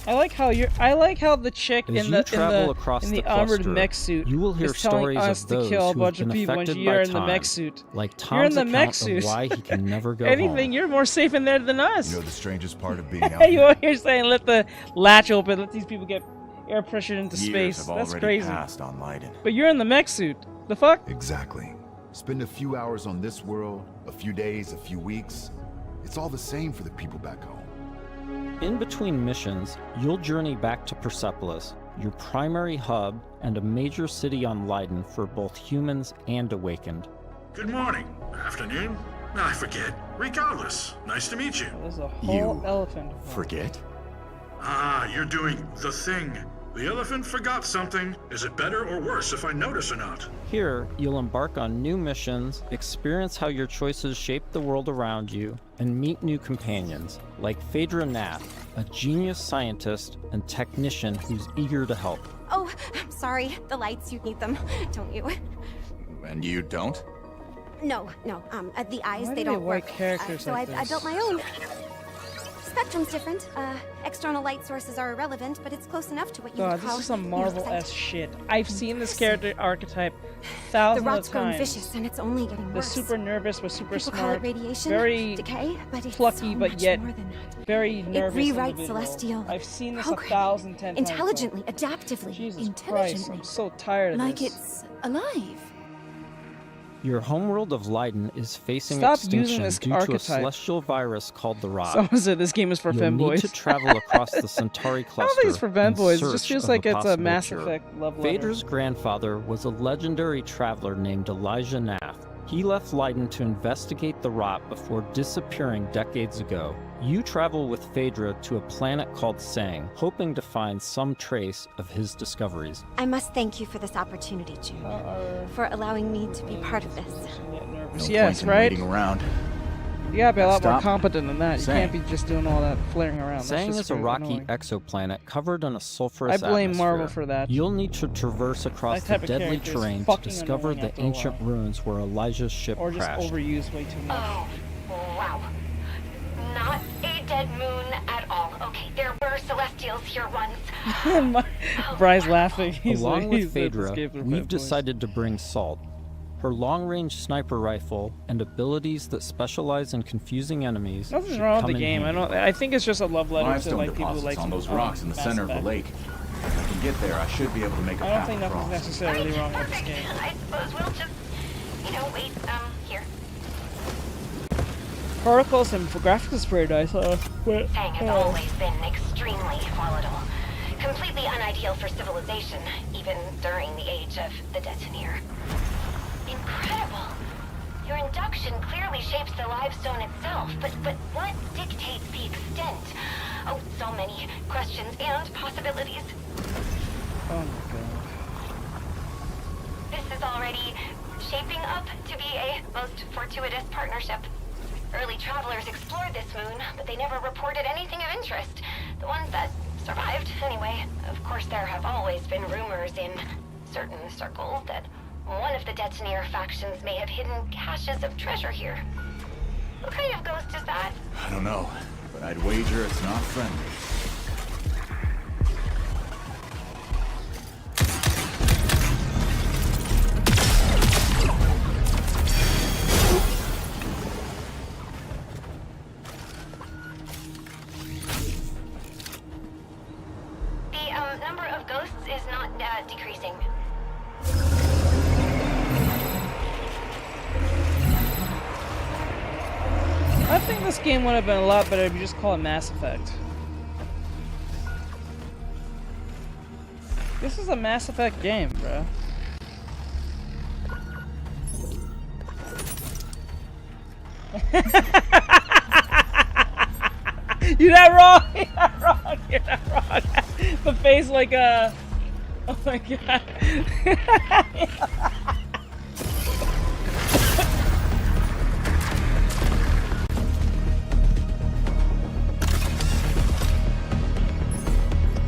I like how the chick
As
in
you
the
travel across
in the
the
armored
cluster,
mech suit
you will hear
is telling
stories
us
of
to
those
kill a
who
bunch
have
of
been
people when
affected
you're
by
in the mech
time,
suit.
like
You're in
Tom's
the mech
account
suit.
of why he can never go
Anything,
home.
you're more safe in there than us.
You know the strangest part of being out
You
here?
you're saying let the latch open, let these people get air pressured into
Years
space.
have
That's
already
crazy.
passed on Leiden.
But you're in the mech suit. The fuck?
Exactly. Spend a few hours on this world, a few days, a few weeks. It's all the same for the people back home.
In between missions, you'll journey back to Persepolis, your primary hub and a major city on Leiden for both humans and Awakened.
Good morning. Afternoon? I forget. Regardless, nice to meet you.
There's a whole elephant.
Forget?
Ah, you're doing the thing. The elephant forgot something. Is it better or worse if I notice or not?
Here, you'll embark on new missions, experience how your choices shape the world around you, and meet new companions, like Phaedra Nath, a genius scientist and technician who's eager to help.
Oh, I'm sorry. The lights, you need them, don't you?
And you don't?
No. The eyes,
Why
they
do they
don't
white
work.
characters
So
like
I
this?
built my own. Spectrum's different. External light sources are irrelevant, but it's close enough to what you
God,
would
this
call
is some Marvel-esque
sight.
shit. I've seen this character archetype
The
thousands
rot's
of
grown
times.
vicious, and it's only getting
The
worse.
super nervous but super
People call
smart,
it radiation,
very
decay, but it's
plucky
so
but
much
yet
more than that.
very nervous
It rewrites
individual.
celestial
I've seen this
programming.
10 times.
Intelligently, adaptively,
Jesus Christ,
intelligently.
I'm so tired of
Like
this.
it's alive.
Your homeworld of Leiden is facing
Stop
extinction
using this
due to a
archetype.
celestial virus called the Rot.
Someone said this game is for
You'll
femboys.
need to travel across the Centauri cluster.
I don't think it's for
in
fanboys. It just
search
feels
of
like it's a
possible
Mass
cure.
Effect love letter.
Vader's grandfather was a legendary traveler named Elijah Nath. He left Leiden to investigate the Rot before disappearing decades ago. You travel with Phaedra to a planet called Sang, hoping to find some trace of his discoveries.
I must thank you for this opportunity, June. For allowing me to be part of this.
No
Yes,
point in
right?
waiting around.
You gotta be a lot more
Stop.
competent than that. You
Sang.
can't be just doing all that flaring around.
Sang
That's
is
just
a
very
rocky
annoying.
exoplanet covered in a sulfurous
I blame
atmosphere.
Marvel for that.
You'll need to traverse across
That
the
type of
deadly
character is
terrain to
fucking
discover
annoying
the
after a
ancient
while.
ruins where Elijah's ship
Or just
crashed.
overused way too much.
Oh, wow. Not a dead moon at all. Okay, there were Celestials here once.
Bry's laughing. He's
Along
like,
with
he's
Phaedra,
escaping
we've
fanboys.
decided to bring Salt. Her long-range sniper rifle and abilities that specialize in confusing enemies.
Nothing's
should
wrong with
come
the
in
game.
handy.
I think it's just a love letter to
Limestone
like people who
deposits
like
on those
some,
rocks in the
Mass
center of the
Effect.
lake. If I can get there, I should be able to make a
I don't
path
think nothing's
across.
necessarily wrong with this game.
I suppose we'll just, wait, here.
Particles and graphics is pretty nice, huh? But,
Sang has always been extremely volatile. Completely unideal for civilization, even during the age of the Detoneer. Incredible! Your induction clearly shapes the limestone itself, but what dictates the extent? Oh, so many questions and possibilities.
Oh my god.
This is already shaping up to be a most fortuitous partnership. Early travelers explored this moon, but they never reported anything of interest. The ones that survived, anyway. Of course, there have always been rumors in certain circles that one of the Detoneer factions may have hidden caches of treasure here. What kind of ghost is that?
I don't know, but I'd wager it's not friendly.
The number of ghosts is not decreasing.
I think this game would have been a lot better if you just call it Mass Effect. This is a Mass Effect game, bro. You're not wrong! You're not wrong! You're not wrong! The face like a... Oh my god.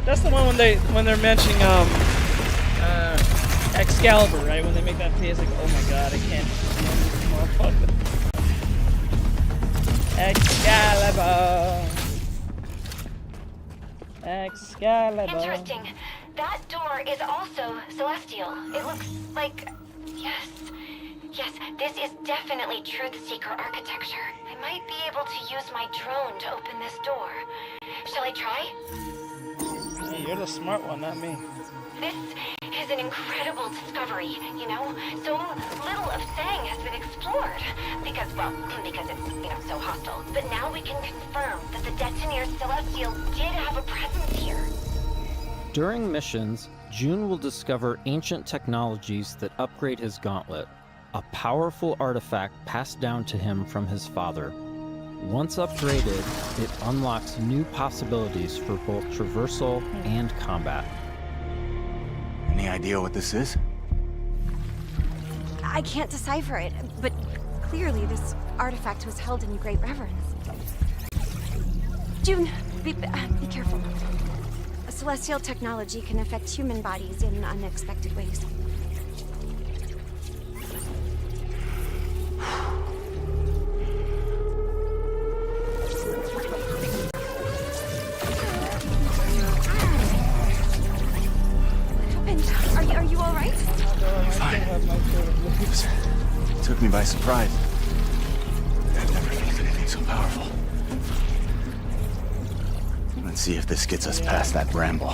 That's the one when they're mentioning Excalibur, right? When they make that face like, oh my god, I can't motherfucker. Excalibur. Excalibur.
Interesting. That door is also celestial. It looks like... Yes, this is definitely Truth-Seeker architecture. I might be able to use my drone to open this door. Shall I try?
Hey, you're the smart one, not me.
This is an incredible discovery, you know? So little of Sang has been explored. Because it's, so hostile. But now we can confirm that the Detoneer Celestial did have a presence here.
During missions, June will discover ancient technologies that upgrade his gauntlet, a powerful artifact passed down to him from his father. Once upgraded, it unlocks new possibilities for both traversal and combat.
Any idea what this is?
I can't decipher it, but clearly this artifact was held in great reverence. June, be careful. A celestial technology can affect human bodies in unexpected ways. Are you all right?
Fine. It took me by surprise. I've never felt anything so powerful. Let's see if this gets us past that bramble.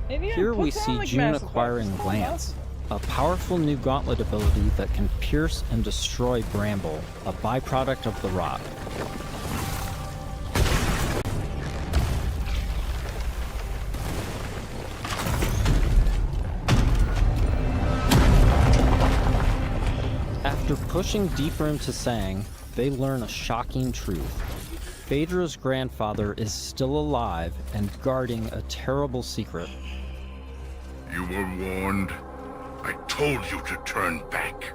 Maybe
Here we see June acquiring Lance, a powerful new gauntlet ability that can pierce and destroy bramble, a byproduct of the rot. After pushing deeper into Sang, they learn a shocking truth. Phaedra's grandfather is still alive and guarding a terrible secret.
You were warned. I told you to turn back.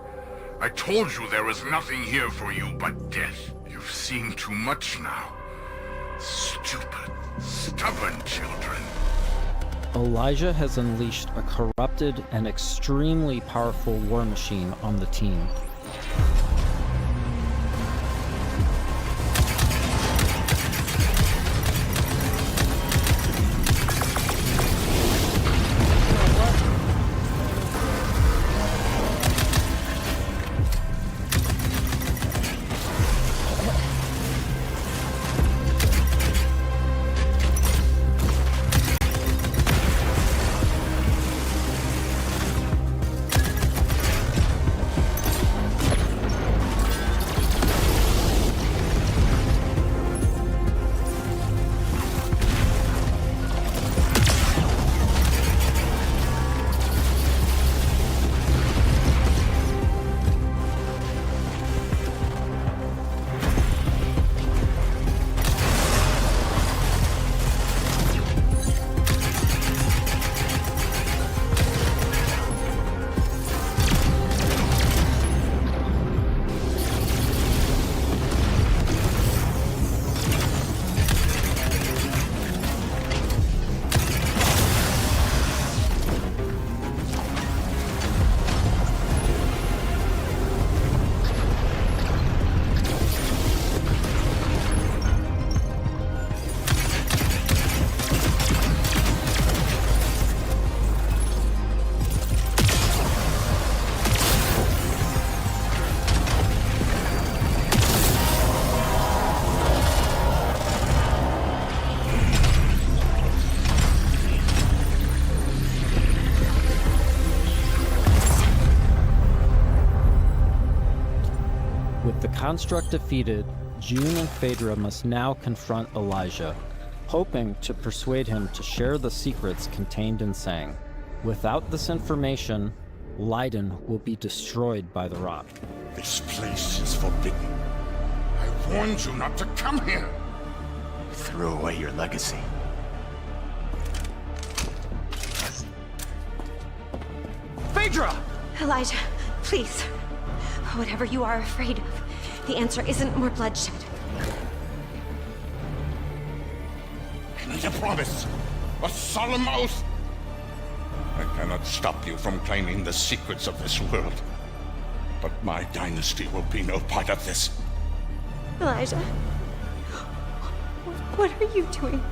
I told you there was nothing here for you but death. You've seen too much now. Stupid, stubborn children.
Elijah has unleashed a corrupted and extremely powerful war machine on the team. With the construct defeated, June and Phaedra must now confront Elijah, hoping to persuade him to share the secrets contained in Sang. Without this information, Leiden will be destroyed by the rot.
This place is forbidden. I warned you not to come here.
Throw away your legacy.
Phaedra!
Elijah, please. Whatever you are afraid of, the answer isn't more bloodshed.
I need a promise. A solemn oath. I cannot stop you from claiming the secrets of this world. But my dynasty will be no part of this.
Elijah, what are you doing?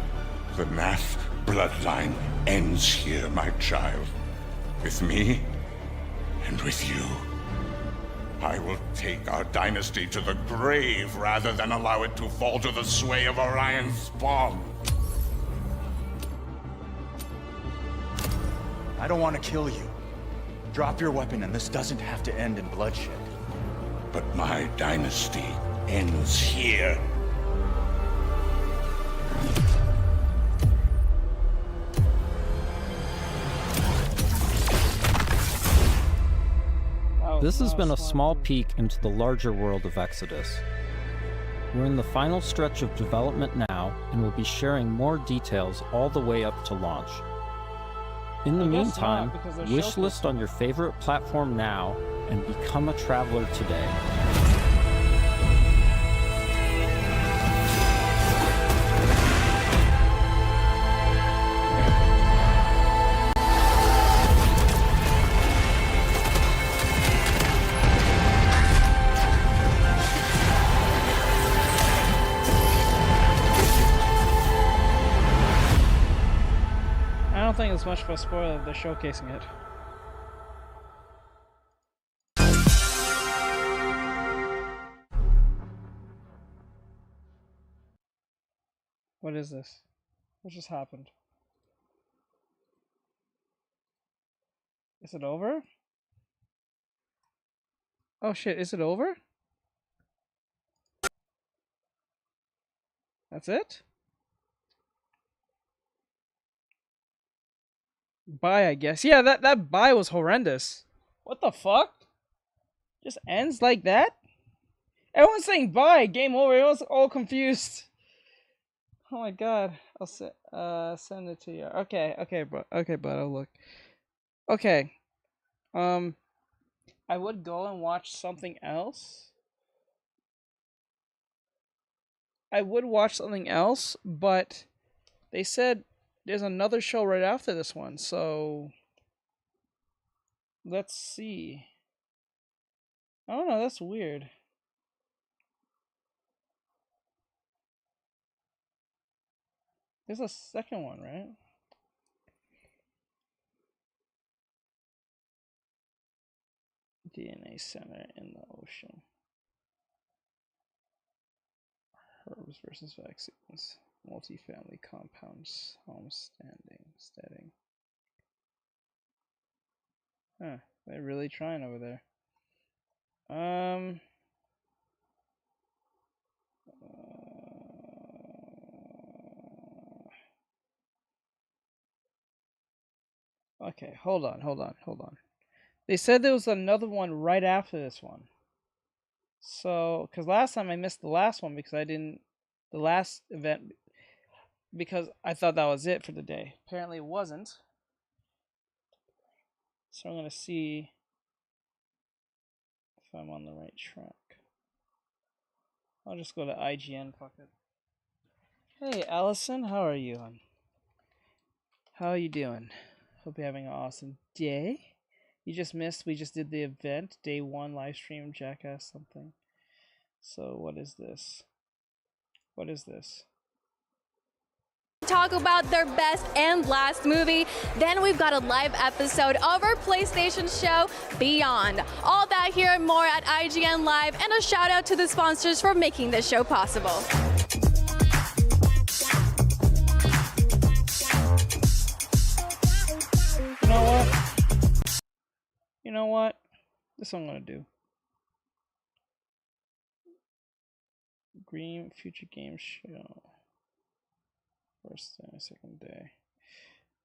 The Nath bloodline ends here, my child. With me and with you. I will take our dynasty to the grave rather than allow it to fall to the sway of Orion's spawn.
I don't want to kill you. Drop your weapon and this doesn't have to end in bloodshed.
But my dynasty ends here.
This has been a small peek into the larger world of Exodus. We're in the final stretch of development now, and we'll be sharing more details all the way up to launch. In the meantime, wishlist on your favorite platform now, and become a traveler today.
I don't think it's much of a spoiler if they're showcasing it. What is this? What just happened? Is it over? Oh shit, is it over? That's it? Bye, I guess. Yeah, that bye was horrendous. What the fuck? Just ends like that? Everyone's saying bye, game over. Everyone's all confused. Oh my god. I'll send it to you. Okay, bro. Okay, bud, I'll look. Okay. I would go and watch something else. I would watch something else, but they said there's another show right after this one, so let's see. I don't know, that's weird. There's a second one, right? DNA center in the ocean. Herbs versus vaccines. Multifamily compounds. Homesteading. Huh. They're really trying over there. Okay, hold on. They said there was another one right after this one. So, because last time I missed the last one because the last event, because I thought that was it for the day. Apparently it wasn't. So I'm going to see if I'm on the right track. I'll just go to IGN, fuck it. Hey, Allison, how are you? How are you doing? Hope you're having an awesome day. You just missed, we just did the event, day 1 live stream, Jackass something. So what is this? What is this?
Talk about their best and last movie. Then we've got a live episode of our PlayStation show, Beyond. All that here and more at IGN Live, and a shout out to the sponsors for making this show possible.
You know what? This is what I'm gonna do. Green Future Game Show. First day, second day.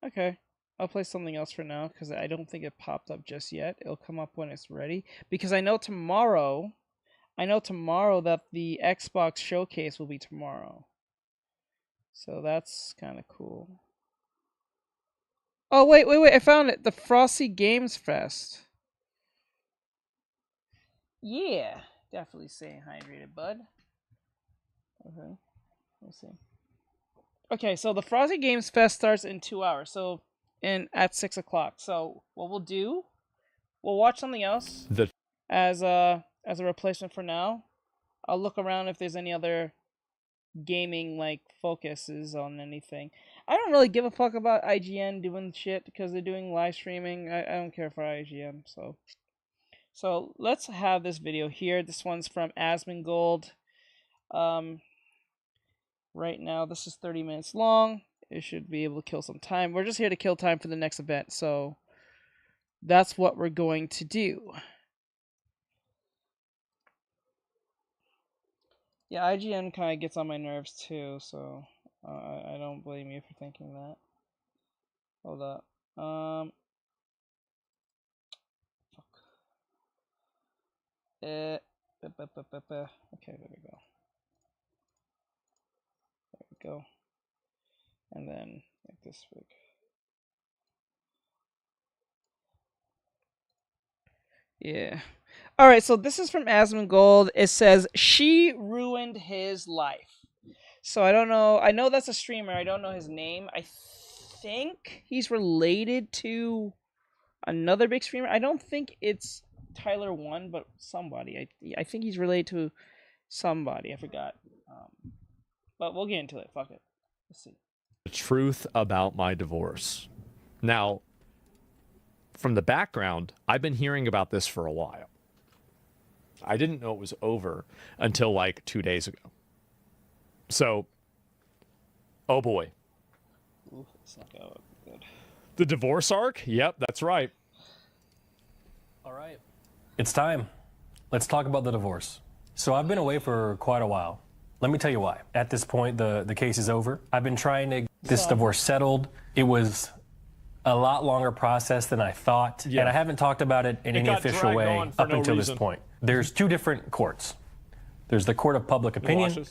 Okay. I'll play something else for now because I don't think it popped up just yet. It'll come up when it's ready. Because I know tomorrow that the Xbox showcase will be tomorrow. So that's kind of cool. Oh, wait. I found it. The Frosty Games Fest. Yeah. Definitely staying hydrated, bud. Okay. Let's see. Okay, so the Frosty Games Fest starts in 2 hours. So at 6 o'clock. So what we'll do, we'll watch something else as a replacement for now. I'll look around if there's any other gaming like focuses on anything. I don't really give a fuck about IGN doing shit because they're doing live streaming. I don't care for IGN. So let's have this video here. This one's from Asmongold. Right now this is 30 minutes long. It should be able to kill some time. We're just here to kill time for the next event, so that's what we're going to do. Yeah, IGN kind of gets on my nerves too, so I don't blame you for thinking that. Hold up. Fuck. Okay, there we go. And then make this big. Yeah. Alright, so this is from Asmongold. It says, she ruined his life. So I don't know. I know that's a streamer. I don't know his name. I think he's related to another big streamer. I don't think it's Tyler One, but somebody. I think he's related to somebody. I forgot. But we'll get into it. Fuck it. Let's see.
The truth about my divorce. Now, from the background, I've been hearing about this for a while. I didn't know it was over until like 2 days ago. So, oh boy.
Ooh, it's not going good.
The divorce arc? Yep, that's right.
All right. It's time.
let's talk about the divorce. So I've been away for quite a while. Let me tell you why. At this point, the case is over. I've been trying to get this divorce settled. It was a lot longer process than I thought, and I haven't talked about it in any official way up until this point. There's two different courts. There's the court of public opinion.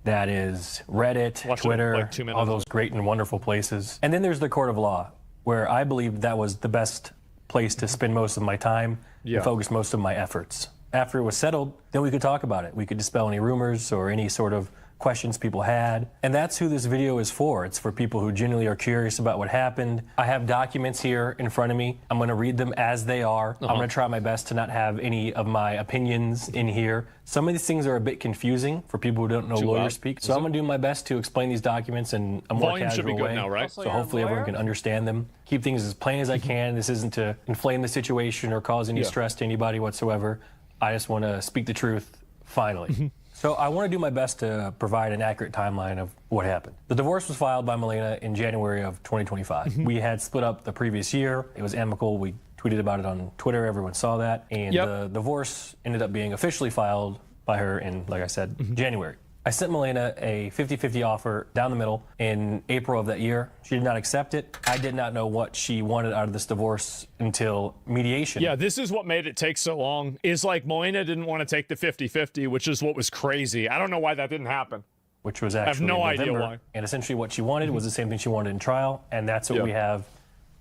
That is Reddit, Twitter, all those great and wonderful places. And then there's the court of law, where I believe that was the best place to spend most of my time and focus most of my efforts. After it was settled, then we could talk about it. We could dispel any rumors or any sort of questions people had. And that's who this video is for. It's for people who genuinely are curious about what happened. I have documents here in front of me. I'm going to read them as they are. I'm going to try my best to not have any of my opinions in here. Some of these things are a bit confusing for people who don't know lawyer speak. So I'm going to do my best to explain these documents in a more
Volume
casual
should be good
way.
now, right?
So hopefully everyone can understand them. Keep things as plain as I can. This isn't to inflame the situation or cause any stress to anybody whatsoever. I just want to speak the truth, finally. So I want to do my best to provide an accurate timeline of what happened. The divorce was filed by Milena in January of 2025. We had split up the previous year. It was amicable. We tweeted about it on Twitter. Everyone saw that. And the divorce ended up being officially filed by her in, like I said, January. I sent Milena a 50-50 offer down the middle in April of that year. She did not accept it. I did not know what she wanted out of this divorce until mediation.
Yeah, this is what made it take so long, is like Milena didn't want to take the 50-50, which is what was crazy. I don't know why that didn't happen.
Which was actually
I have no
in November.
idea why.
And essentially what she wanted was the same thing she wanted in trial, and that's what we have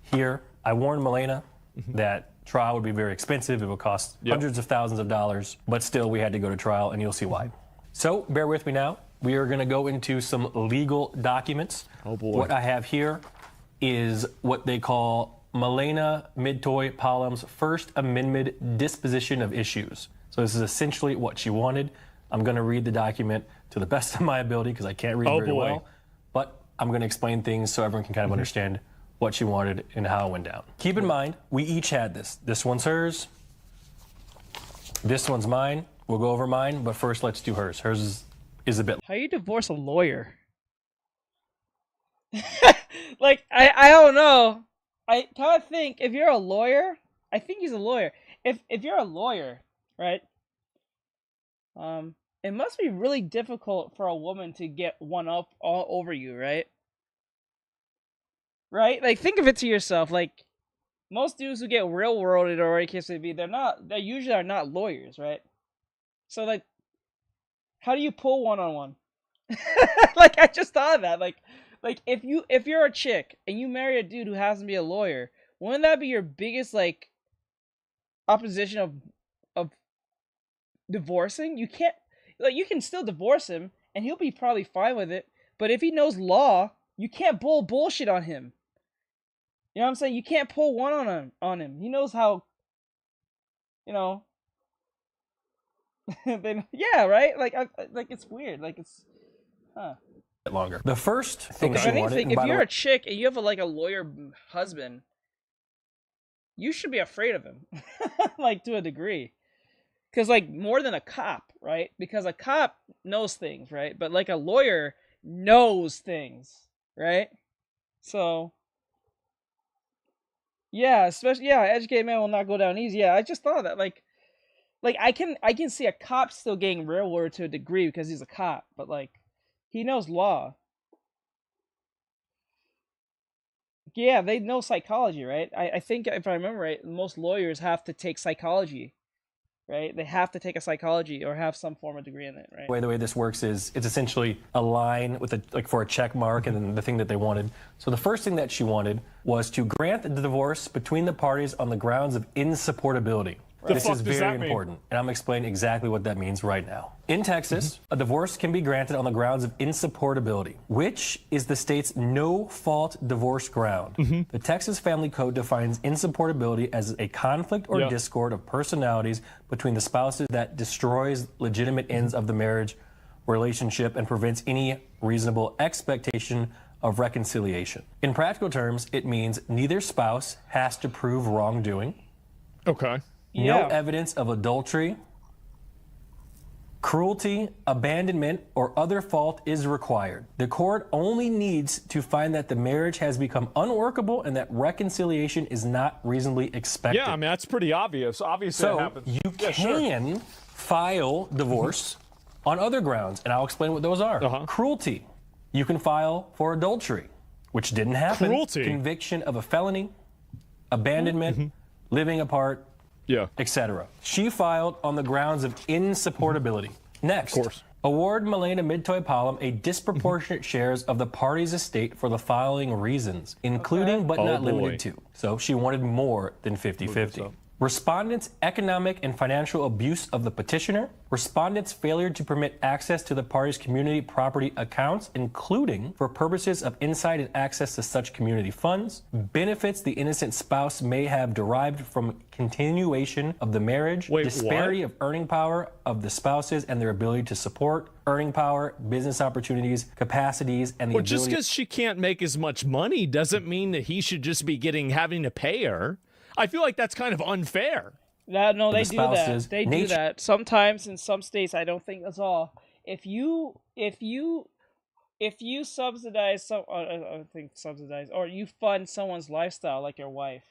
here. I warned Milena that trial would be very expensive. It would cost hundreds of thousands of dollars, but still we had to go to trial, and you'll see why. So bear with me now. We are going to go into some legal documents.
Oh boy.
What I have here is what they call Milena Midtoy-Palom's First Amendment disposition of issues. So this is essentially what she wanted. I'm going to read the document to the best of my ability because I can't read very well, but I'm going to explain things so everyone can kind of understand what she wanted and how it went down. Keep in mind, we each had this. This one's hers. This one's mine. We'll go over mine, but first let's do hers. Hers is a bit.
How you divorce a lawyer? Like, I don't know. I kind of think if you're a lawyer, I think he's a lawyer. If you're a lawyer, right? It must be really difficult for a woman to get one up all over you, right? Right? Like, think of it to yourself. Like, most dudes who get real worlded or whatever case may be, they usually are not lawyers, right? So, like, how do you pull one-on-one? Like, I just thought of that. Like if you're a chick and you marry a dude who happens to be a lawyer, wouldn't that be your biggest, like, opposition of divorcing? You can't, like, you can still divorce him and he'll be probably fine with it, but if he knows law, you can't pull bullshit on him. You know what I'm saying? You can't pull one on him. He knows how, you know. Yeah, right? Like, like, it's weird. Like, it's,
Longer. The first thing she wanted,
if you're a chick and you have a lawyer husband, you should be afraid of him, like, to a degree, because, like, more than a cop, right? Because a cop knows things, right? But, like, a lawyer knows things, right? So, yeah, especially, educated man will not go down easy. Yeah, I just thought of that, like I can see a cop still getting railroaded to a degree because he's a cop, but, like, he knows law. Yeah, they know psychology, right? I think, if I remember right, most lawyers have to take psychology, right? They have to take a psychology or have some form of degree in it, right?
The way this works is it's essentially a line with for a check mark and then the thing that they wanted. So the first thing that she wanted was to grant the divorce between the parties on the grounds of insupportability. This is very important, and I'm explaining exactly what that means right now. In Texas, a divorce can be granted on the grounds of insupportability, which is the state's no-fault divorce ground. The Texas Family Code defines insupportability as a conflict or discord of personalities between the spouses that destroys legitimate ends of the marriage relationship and prevents any reasonable expectation of reconciliation. In practical terms, it means neither spouse has to prove wrongdoing.
Okay.
No evidence of adultery, cruelty, abandonment, or other fault is required. The court only needs to find that the marriage has become unworkable and that reconciliation is not reasonably expected.
Yeah, I mean, that's pretty obvious. Obviously,
So
it happens.
you
Yeah, sure.
can file divorce on other grounds, and I'll explain what those are. Cruelty. You can file for adultery, which didn't happen.
Cruelty.
Conviction of a felony, abandonment, living apart, etc. She filed on the grounds of insupportability. Next, award Milena Midtoy-Palom a disproportionate shares of the party's estate for the following reasons, including but not limited to. So she wanted more than 50-50. Respondent's economic and financial abuse of the petitioner, respondent's failure to permit access to the party's community property accounts, including for purposes of insight and access to such community funds, benefits the innocent spouse may have derived from continuation of the marriage, disparity of earning power of the spouses and their ability to support, earning power, business opportunities, capacities, and the
Well, just
ability...
because she can't make as much money doesn't mean that he should just be having to pay her. I feel like that's kind of unfair.
No, they do that.
spouses,
They do
nature-
that. Sometimes in some states, I don't think that's all. If you subsidize I think subsidize, or you fund someone's lifestyle like your wife,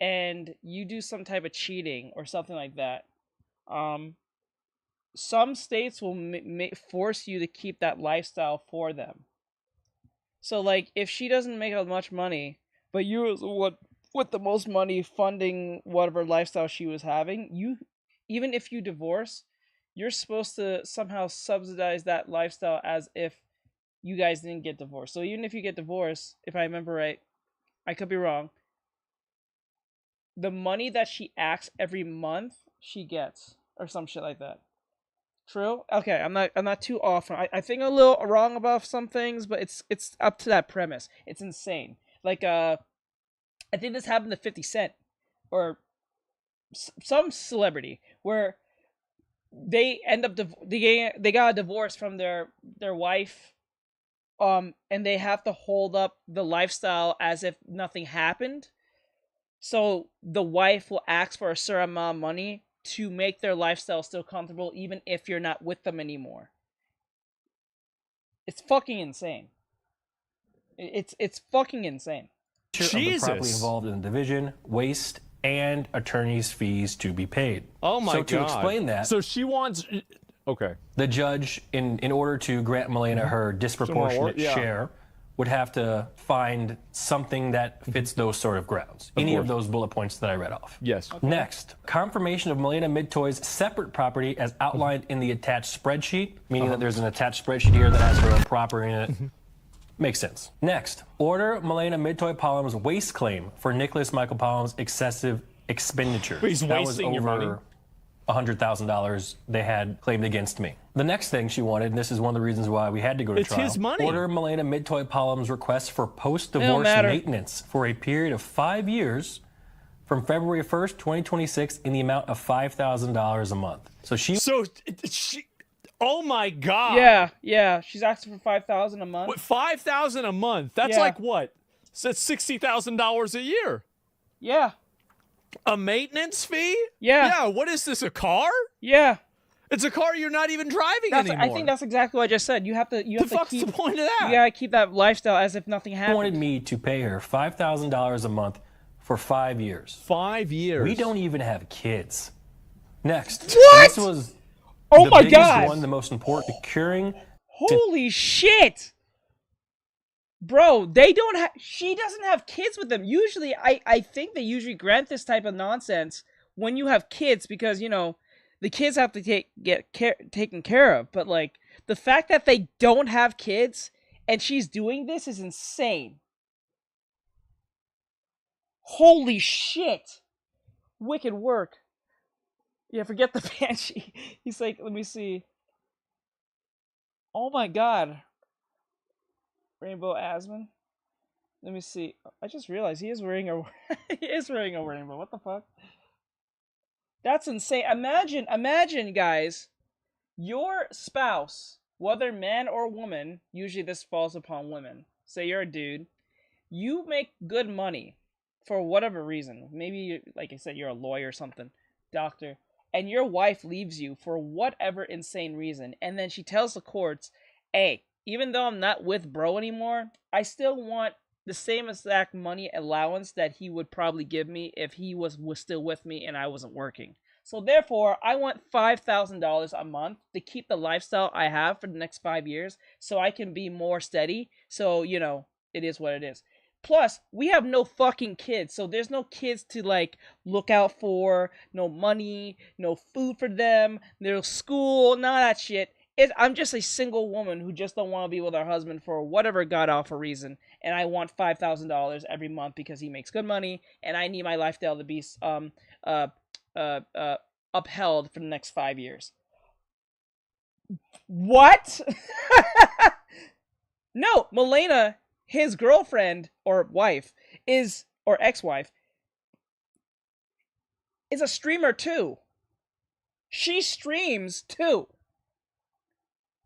and you do some type of cheating or something like that, some states will force you to keep that lifestyle for them. So like, if she doesn't make as much money, but you was with the most money funding whatever lifestyle she was having, even if you divorce, you're supposed to somehow subsidize that lifestyle as if you guys didn't get divorced. So even if you get divorced, if I remember right, I could be wrong, the money that she asks every month she gets, or some shit like that. True? Okay, I'm not too off. I think I'm a little wrong about some things, but it's up to that premise. It's insane. Like I think this happened to 50 Cent or some celebrity where they end up they got a divorce from their wife, and they have to hold up the lifestyle as if nothing happened. So the wife will ask for a certain amount of money to make their lifestyle still comfortable, even if you're not with them anymore. It's fucking insane. It's fucking insane.
Of the property involved in the division, waste, and attorney's fees to be paid.
Oh my God.
So to explain that,
So she wants... Okay.
the judge, in order to grant Milena her disproportionate
yeah.
share, would have to find something that fits those sort of grounds. Any of those bullet points that I read off.
Yes.
Next, confirmation of Milena Midtoy's separate property as outlined in the attached spreadsheet, meaning that there's an attached spreadsheet here that has her own property in it. Makes sense. Next, order Milena Midtoy-Palom's waste claim for Nicholas Michael Palom's excessive expenditure.
But he's
that
wasting
was
your money.
over $100,000 they had claimed against me. The next thing she wanted, and this is one of the reasons why we had to go to
It's
trial,
his money.
order Milena Midtoy-Palom's request for
It don't
post-divorce
matter.
maintenance for a period of 5 years from February 1st, 2026 in the amount of $5,000 a month. So she...
Oh my God.
Yeah. She's asking for $5,000 a month.
What, $5,000 a month? That's
Yeah.
like what? So that's $60,000 a year.
Yeah.
A maintenance fee?
Yeah.
Yeah. What is this? A car?
Yeah.
It's a car you're not even driving
That's,
anymore.
I think that's exactly what I just said. You have to
fuck's
keep
the point of that?
You gotta keep that lifestyle as if nothing
She
happened.
wanted me to pay her $5,000 a month for 5 years.
5 years.
We don't even have kids. Next.
What?
This was
Oh
the
my
biggest
God.
one, the most important. Securing.
Holy shit! Bro, they don't have. She doesn't have kids with them. Usually, I think they usually grant this type of nonsense when you have kids because the kids have to get taken care of. But like the fact that they don't have kids and she's doing this is insane. Holy shit! Wicked work. Yeah, forget the banshee. He's like, let me see. Oh my God. Rainbow Asman. Let me see. I just realized he is wearing a rainbow. What the fuck? That's insane. Imagine, guys, your spouse, whether man or woman, usually this falls upon women. Say you're a dude, you make good money for whatever reason. Maybe, like I said, you're a lawyer or something, doctor, and your wife leaves you for whatever insane reason, and then she tells the courts, hey, even though I'm not with bro anymore, I still want the same exact money allowance that he would probably give me if he was still with me and I wasn't working. So therefore, I want $5,000 a month to keep the lifestyle I have for the next 5 years so I can be more steady. So, you know, it is what it is. Plus, we have no fucking kids, so there's no kids to, like, look out for, no money, no food for them, no school, none of that shit. I'm just a single woman who just don't want to be with her husband for whatever god-awful reason, and I want $5,000 every month because he makes good money, and I need my lifestyle to be upheld for the next 5 years. What? No, Milena, his girlfriend or wife or ex-wife is a streamer too. She streams too.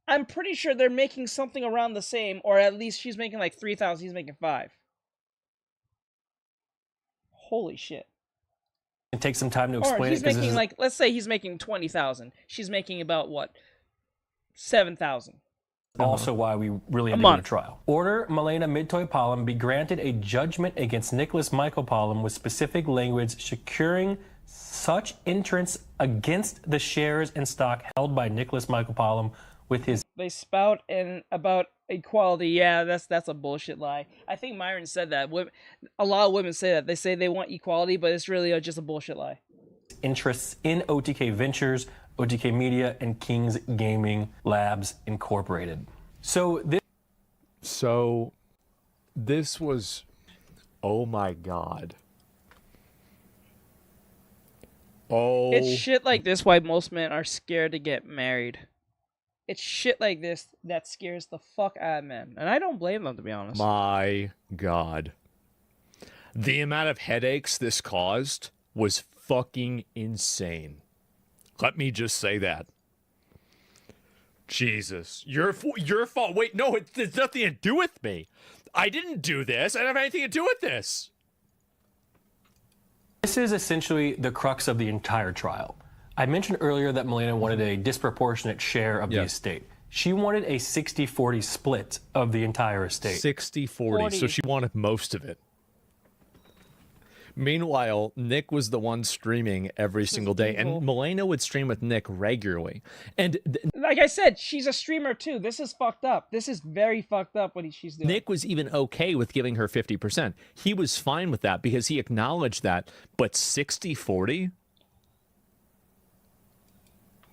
I'm pretty sure they're making something around the same, or at least she's making like 3,000, he's making 5. Holy shit.
And take some time to explain
or he's
it.
Making like, let's say he's making 20,000. She's making about what? 7,000.
Also why we really had to go to trial. Order Milena Midtoy-Palm be granted a judgment against Nicholas Michael Palm with specific language securing such entrance against the shares and stock held by Nicholas Michael Palm with his...
They spout in about equality. Yeah, that's a bullshit lie. I think Myron said that. A lot of women say that. They say they want equality, but it's really just a bullshit lie.
Interests in OTK Ventures, OTK Media, and Kings Gaming Labs Incorporated. So
this was, oh my God. Oh.
It's shit like this why most men are scared to get married. It's shit like this that scares the fuck out of men. And I don't blame them, to be honest.
My God. The amount of headaches this caused was fucking insane. Let me just say that. Jesus. Your fault. Wait, no, it has nothing to do with me. I didn't do this. I don't have anything to do with this.
This is essentially the crux of the entire trial. I mentioned earlier that Milena wanted a disproportionate share of the estate. She wanted a 60-40 split of the entire estate.
60-40, so she wanted most of it. Meanwhile, Nick was the one streaming every single day, and Milena would stream with Nick regularly. And
like I said, she's a streamer too. This is fucked up. This is very fucked up what she's doing.
Nick was even okay with giving her 50%. He was fine with that because he acknowledged that. But 60-40?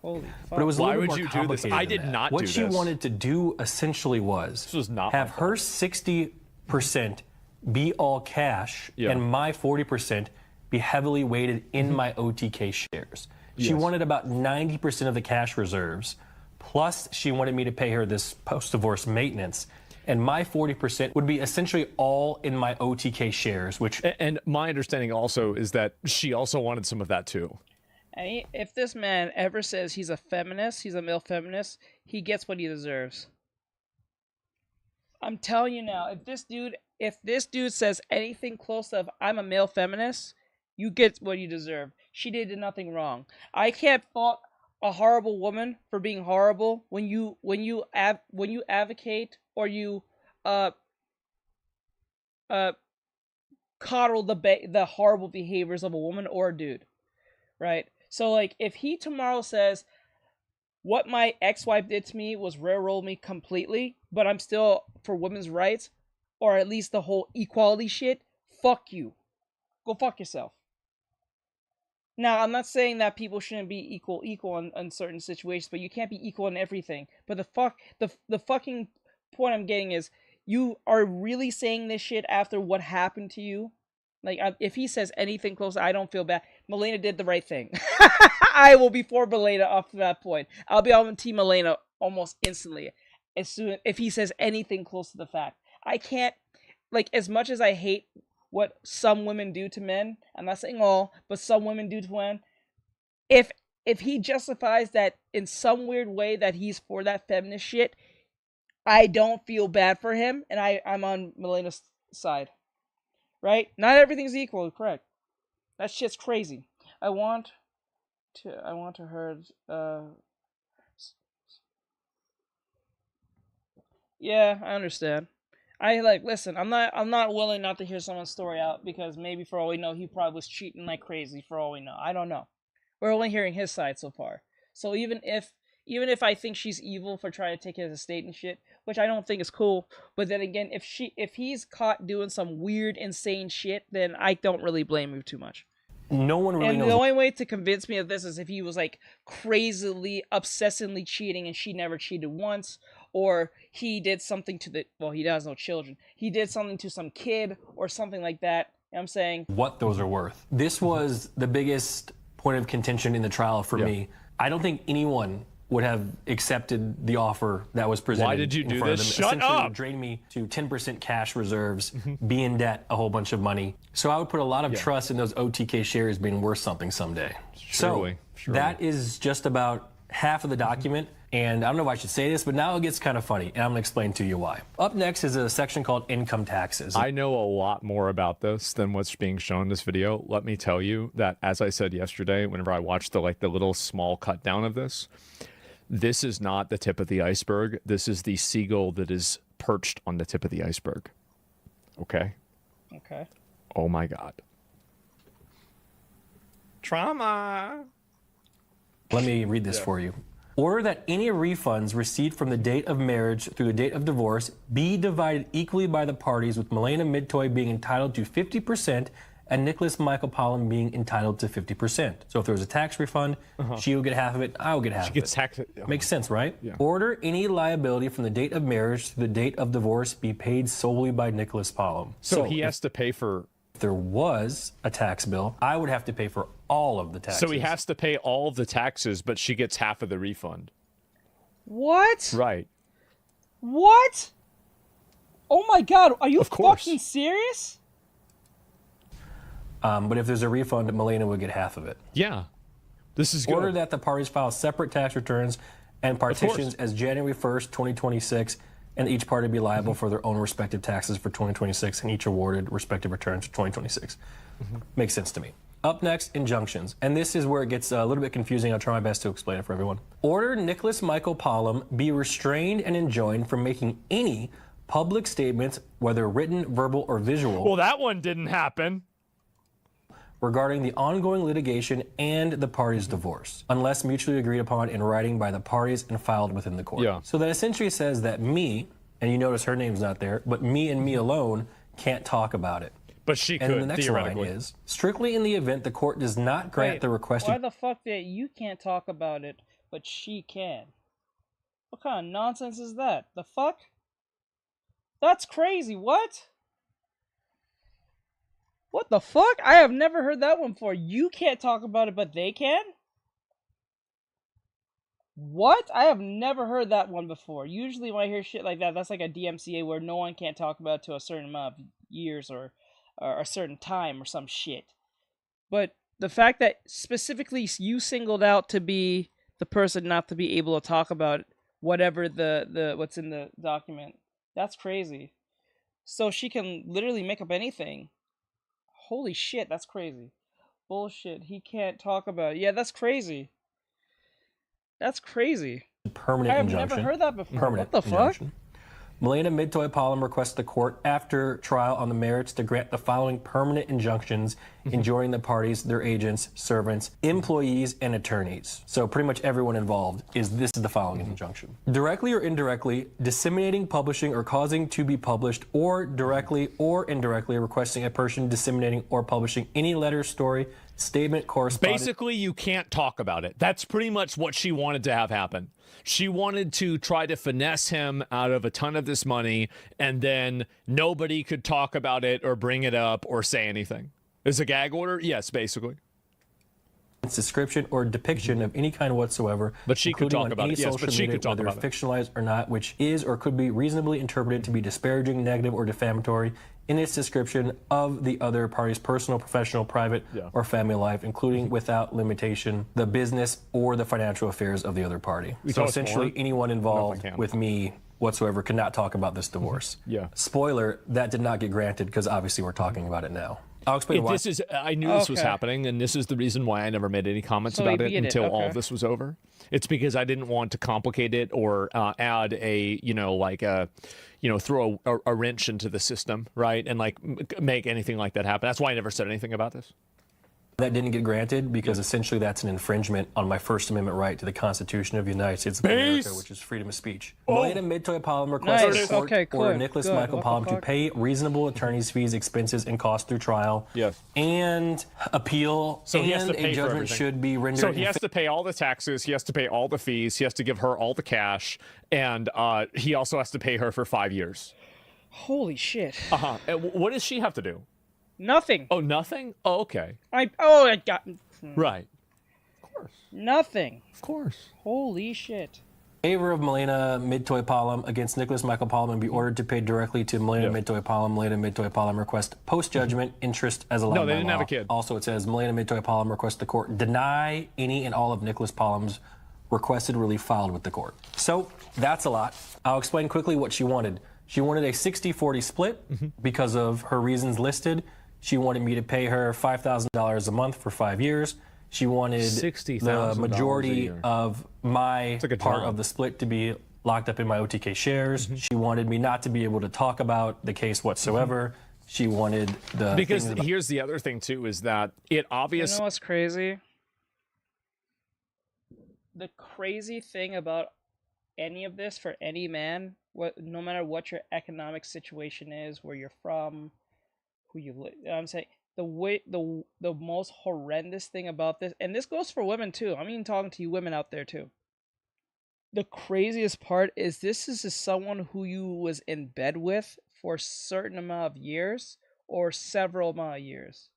Holy fuck.
But it was
Why
a little
would
more
you do this?
complicated
I
than
did
that.
not
What
do
she
this.
wanted to do essentially was
this was not
have her 60% be all cash and my 40% be heavily weighted in my OTK shares. She wanted about 90% of the cash reserves, plus she wanted me to pay her this post-divorce maintenance. And my 40% would be essentially all in my OTK shares, which...
And my understanding also is that she also wanted some of that too.
And if this man ever says he's a feminist, he's a male feminist, he gets what he deserves. I'm telling you now, if this dude says anything close to I'm a male feminist, you get what you deserve. She did nothing wrong. I can't fault a horrible woman for being horrible when you advocate or you coddle the horrible behaviors of a woman or a dude, right? So like if he tomorrow says what my ex-wife did to me was railroad me completely, but I'm still for women's rights, or at least the whole equality shit, fuck you. Go fuck yourself. Now, I'm not saying that people shouldn't be equal in certain situations, but you can't be equal in everything. But the fucking point I'm getting is, you are really saying this shit after what happened to you? Like, if he says anything close, I don't feel bad. Milena did the right thing. I will be for Milena up to that point. I'll be on Team Milena almost instantly. If he says anything close to the fact. I can't, like, as much as I hate what some women do to men, I'm not saying all, but some women do to men, if he justifies that in some weird way that he's for that feminist shit, I don't feel bad for him, and I'm on Milena's side. Right? Not everything's equal, correct. That shit's crazy. I want I want to heard. Yeah, I understand. Listen, I'm not willing not to hear someone's story out because maybe for all we know he probably was cheating like crazy for all we know. I don't know. We're only hearing his side so far. So even if I think she's evil for trying to take his estate and shit, which I don't think is cool, but then again, if he's caught doing some weird insane shit, then I don't really blame him too much.
No one really knows.
The only way to convince me of this is if he was like crazily, obsessively cheating and she never cheated once, or he did something to he has no children. He did something to some kid or something like that. You know what I'm saying?
What those are worth. This was the biggest point of contention in the trial for me. I don't think anyone would have accepted the offer that was presented.
Why did you do this? Shut
Essentially,
up!
It would drain me to 10% cash reserves, be in debt a whole bunch of money. So I would put a lot of trust in those OTK shares being worth something someday.
Surely.
That is just about half of the document. And I don't know if I should say this, but now it gets kind of funny, and I'm going to explain to you why. Up next is a section called income taxes.
I know a lot more about this than what's being shown in this video. Let me tell you that, as I said yesterday, whenever I watched the little small cut down of this is not the tip of the iceberg. This is the seagull that is perched on the tip of the iceberg. Okay?
Okay.
Oh my God. Trauma.
Let me read this for you. Order that any refunds received from the date of marriage through the date of divorce be divided equally by the parties, with Milena Midtoy being entitled to 50% and Nicholas Michael Pollan being entitled to 50%. So if there was a tax refund, she would get half of it, I would get half of it.
She gets taxed.
Makes sense, right?
Yeah.
Order any liability from the date of marriage to the date of divorce be paid solely by Nicholas Pollan.
So he has to pay for...
If there was a tax bill, I would have to pay for all of the taxes.
So he has to pay all of the taxes, but she gets half of the refund.
What?
Right.
What? Oh my God, are you fucking serious?
But if there's a refund, Milena would get half of it.
Yeah. This is good.
Order that the parties file separate tax returns and partitions as January 1st, 2026, and each party be liable for their own respective taxes for 2026 and each awarded respective returns for 2026. Makes sense to me. Up next, injunctions. And this is where it gets a little bit confusing. I'll try my best to explain it for everyone. Order Nicholas Michael Pollan be restrained and enjoined from making any public statements, whether written, verbal, or visual.
Well, that one didn't happen.
Regarding the ongoing litigation and the parties' divorce, unless mutually agreed upon in writing by the parties and filed within the court.
Yeah.
So that essentially says that me, and you notice her name's not there, but me and me alone can't talk about it.
But she
and
could,
the next
theoretically.
line is, strictly in the event the court does not grant the requested...
Why the fuck that you can't talk about it, but she can? What kind of nonsense is that? The fuck? That's crazy, what? What the fuck? I have never heard that one before. You can't talk about it, but they can? What? I have never heard that one before. Usually when I hear shit like that, that's like a DMCA where no one can't talk about it to a certain amount of years or a certain time or some shit. But the fact that specifically you singled out to be the person not to be able to talk about whatever the what's in the document, that's crazy. So she can literally make up anything. Holy shit, that's crazy. Bullshit, he can't talk about it. Yeah, that's crazy. That's crazy.
Permanent
I have
injunction.
never heard that before.
Permanent
What the
injunction.
fuck?
Milena Midtoy Pollan requests the court, after trial on the merits, to grant the following permanent injunctions enjoining the parties, their agents, servants, employees, and attorneys. So pretty much everyone involved this is the following injunction. Directly or indirectly disseminating, publishing, or causing to be published, or directly or indirectly requesting a person disseminating or publishing any letter, story, statement, correspondence.
Basically, you can't talk about it. That's pretty much what she wanted to have happen. She wanted to try to finesse him out of a ton of this money, and then nobody could talk about it or bring it up or say anything. Is a gag order? Yes, basically.
Description or depiction of any kind whatsoever,
but she could talk about it. Yes, but she could talk about it.
Whether fictionalized or not, which is or could be reasonably interpreted to be disparaging, negative, or defamatory in its description of the other party's personal, professional, private, or family life, including without limitation the business or the financial affairs of the other party. So essentially, anyone involved with me whatsoever could not talk about this divorce.
Yeah.
Spoiler, that did not get granted because obviously we're talking about it now. I'll explain why.
I knew this was happening, and this is the reason why I never made any comments about it until all of this was over. It's because I didn't want to complicate it or add a, throw a wrench into the system, right? And make anything like that happen. That's why I never said anything about this.
That didn't get granted because essentially that's an infringement on my First Amendment right to the Constitution of the United States of America, which is freedom of speech. Milena Midtoy-Palm requests the court order Nicholas Michael Palm to pay reasonable attorney's fees, expenses, and costs through trial.
Yes.
And appeal.
So he has to
and
pay
a
for
judgment
everything.
should be rendered.
So he has to pay all the taxes. He has to pay all the fees. He has to give her all the cash, and he also has to pay her for 5 years.
Holy shit.
And what does she have to do?
Nothing.
Oh, nothing? Oh, okay.
I got...
Right.
Of course. Nothing.
Of course.
Holy shit.
Favor of Milena Midtoy-Palm against Nicholas Michael Palm and be ordered to pay directly to Milena Midtoy-Palm. Milena Midtoy-Palm request post-judgment interest as allowed by law.
No, they didn't have a kid.
Also, it says Milena Midtoy-Palm requests the court deny any and all of Nicholas Palm's requested relief filed with the court. So that's a lot. I'll explain quickly what she wanted. She wanted a 60-40 split because of her reasons listed. She wanted me to pay her $5,000 a month for 5 years. She wanted the majority of my part of the split to be locked up in my OTK shares. She wanted me not to be able to talk about the case whatsoever. She wanted the...
Because here's the other thing, too, is that it obviously...
You know what's crazy? The crazy thing about any of this for any man, no matter what your economic situation is, where you're from, who you live, I'm saying the most horrendous thing about this, and this goes for women too. I'm even talking to you women out there too. The craziest part is this is someone who you was in bed with for a certain amount of years or several amount of years,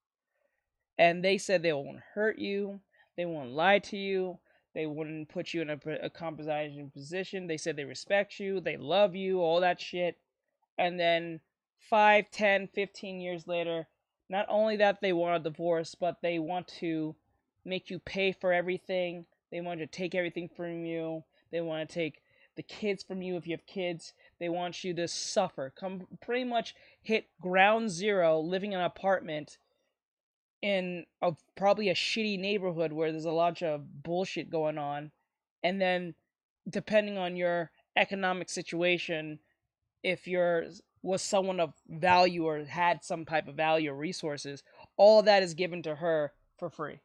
and they said they won't hurt you, they won't lie to you, they wouldn't put you in a compromising position. They said they respect you, they love you, all that shit, and then 5, 10, 15 years later, not only that they want a divorce, but they want to make you pay for everything. They want to take everything from you. They want to take the kids from you if you have kids. They want you to suffer. Pretty much hit ground zero living in an apartment in probably a shitty neighborhood where there's a lot of bullshit going on. And then, depending on your economic situation, if was someone of value or had some type of value or resources, all of that is given to her for free.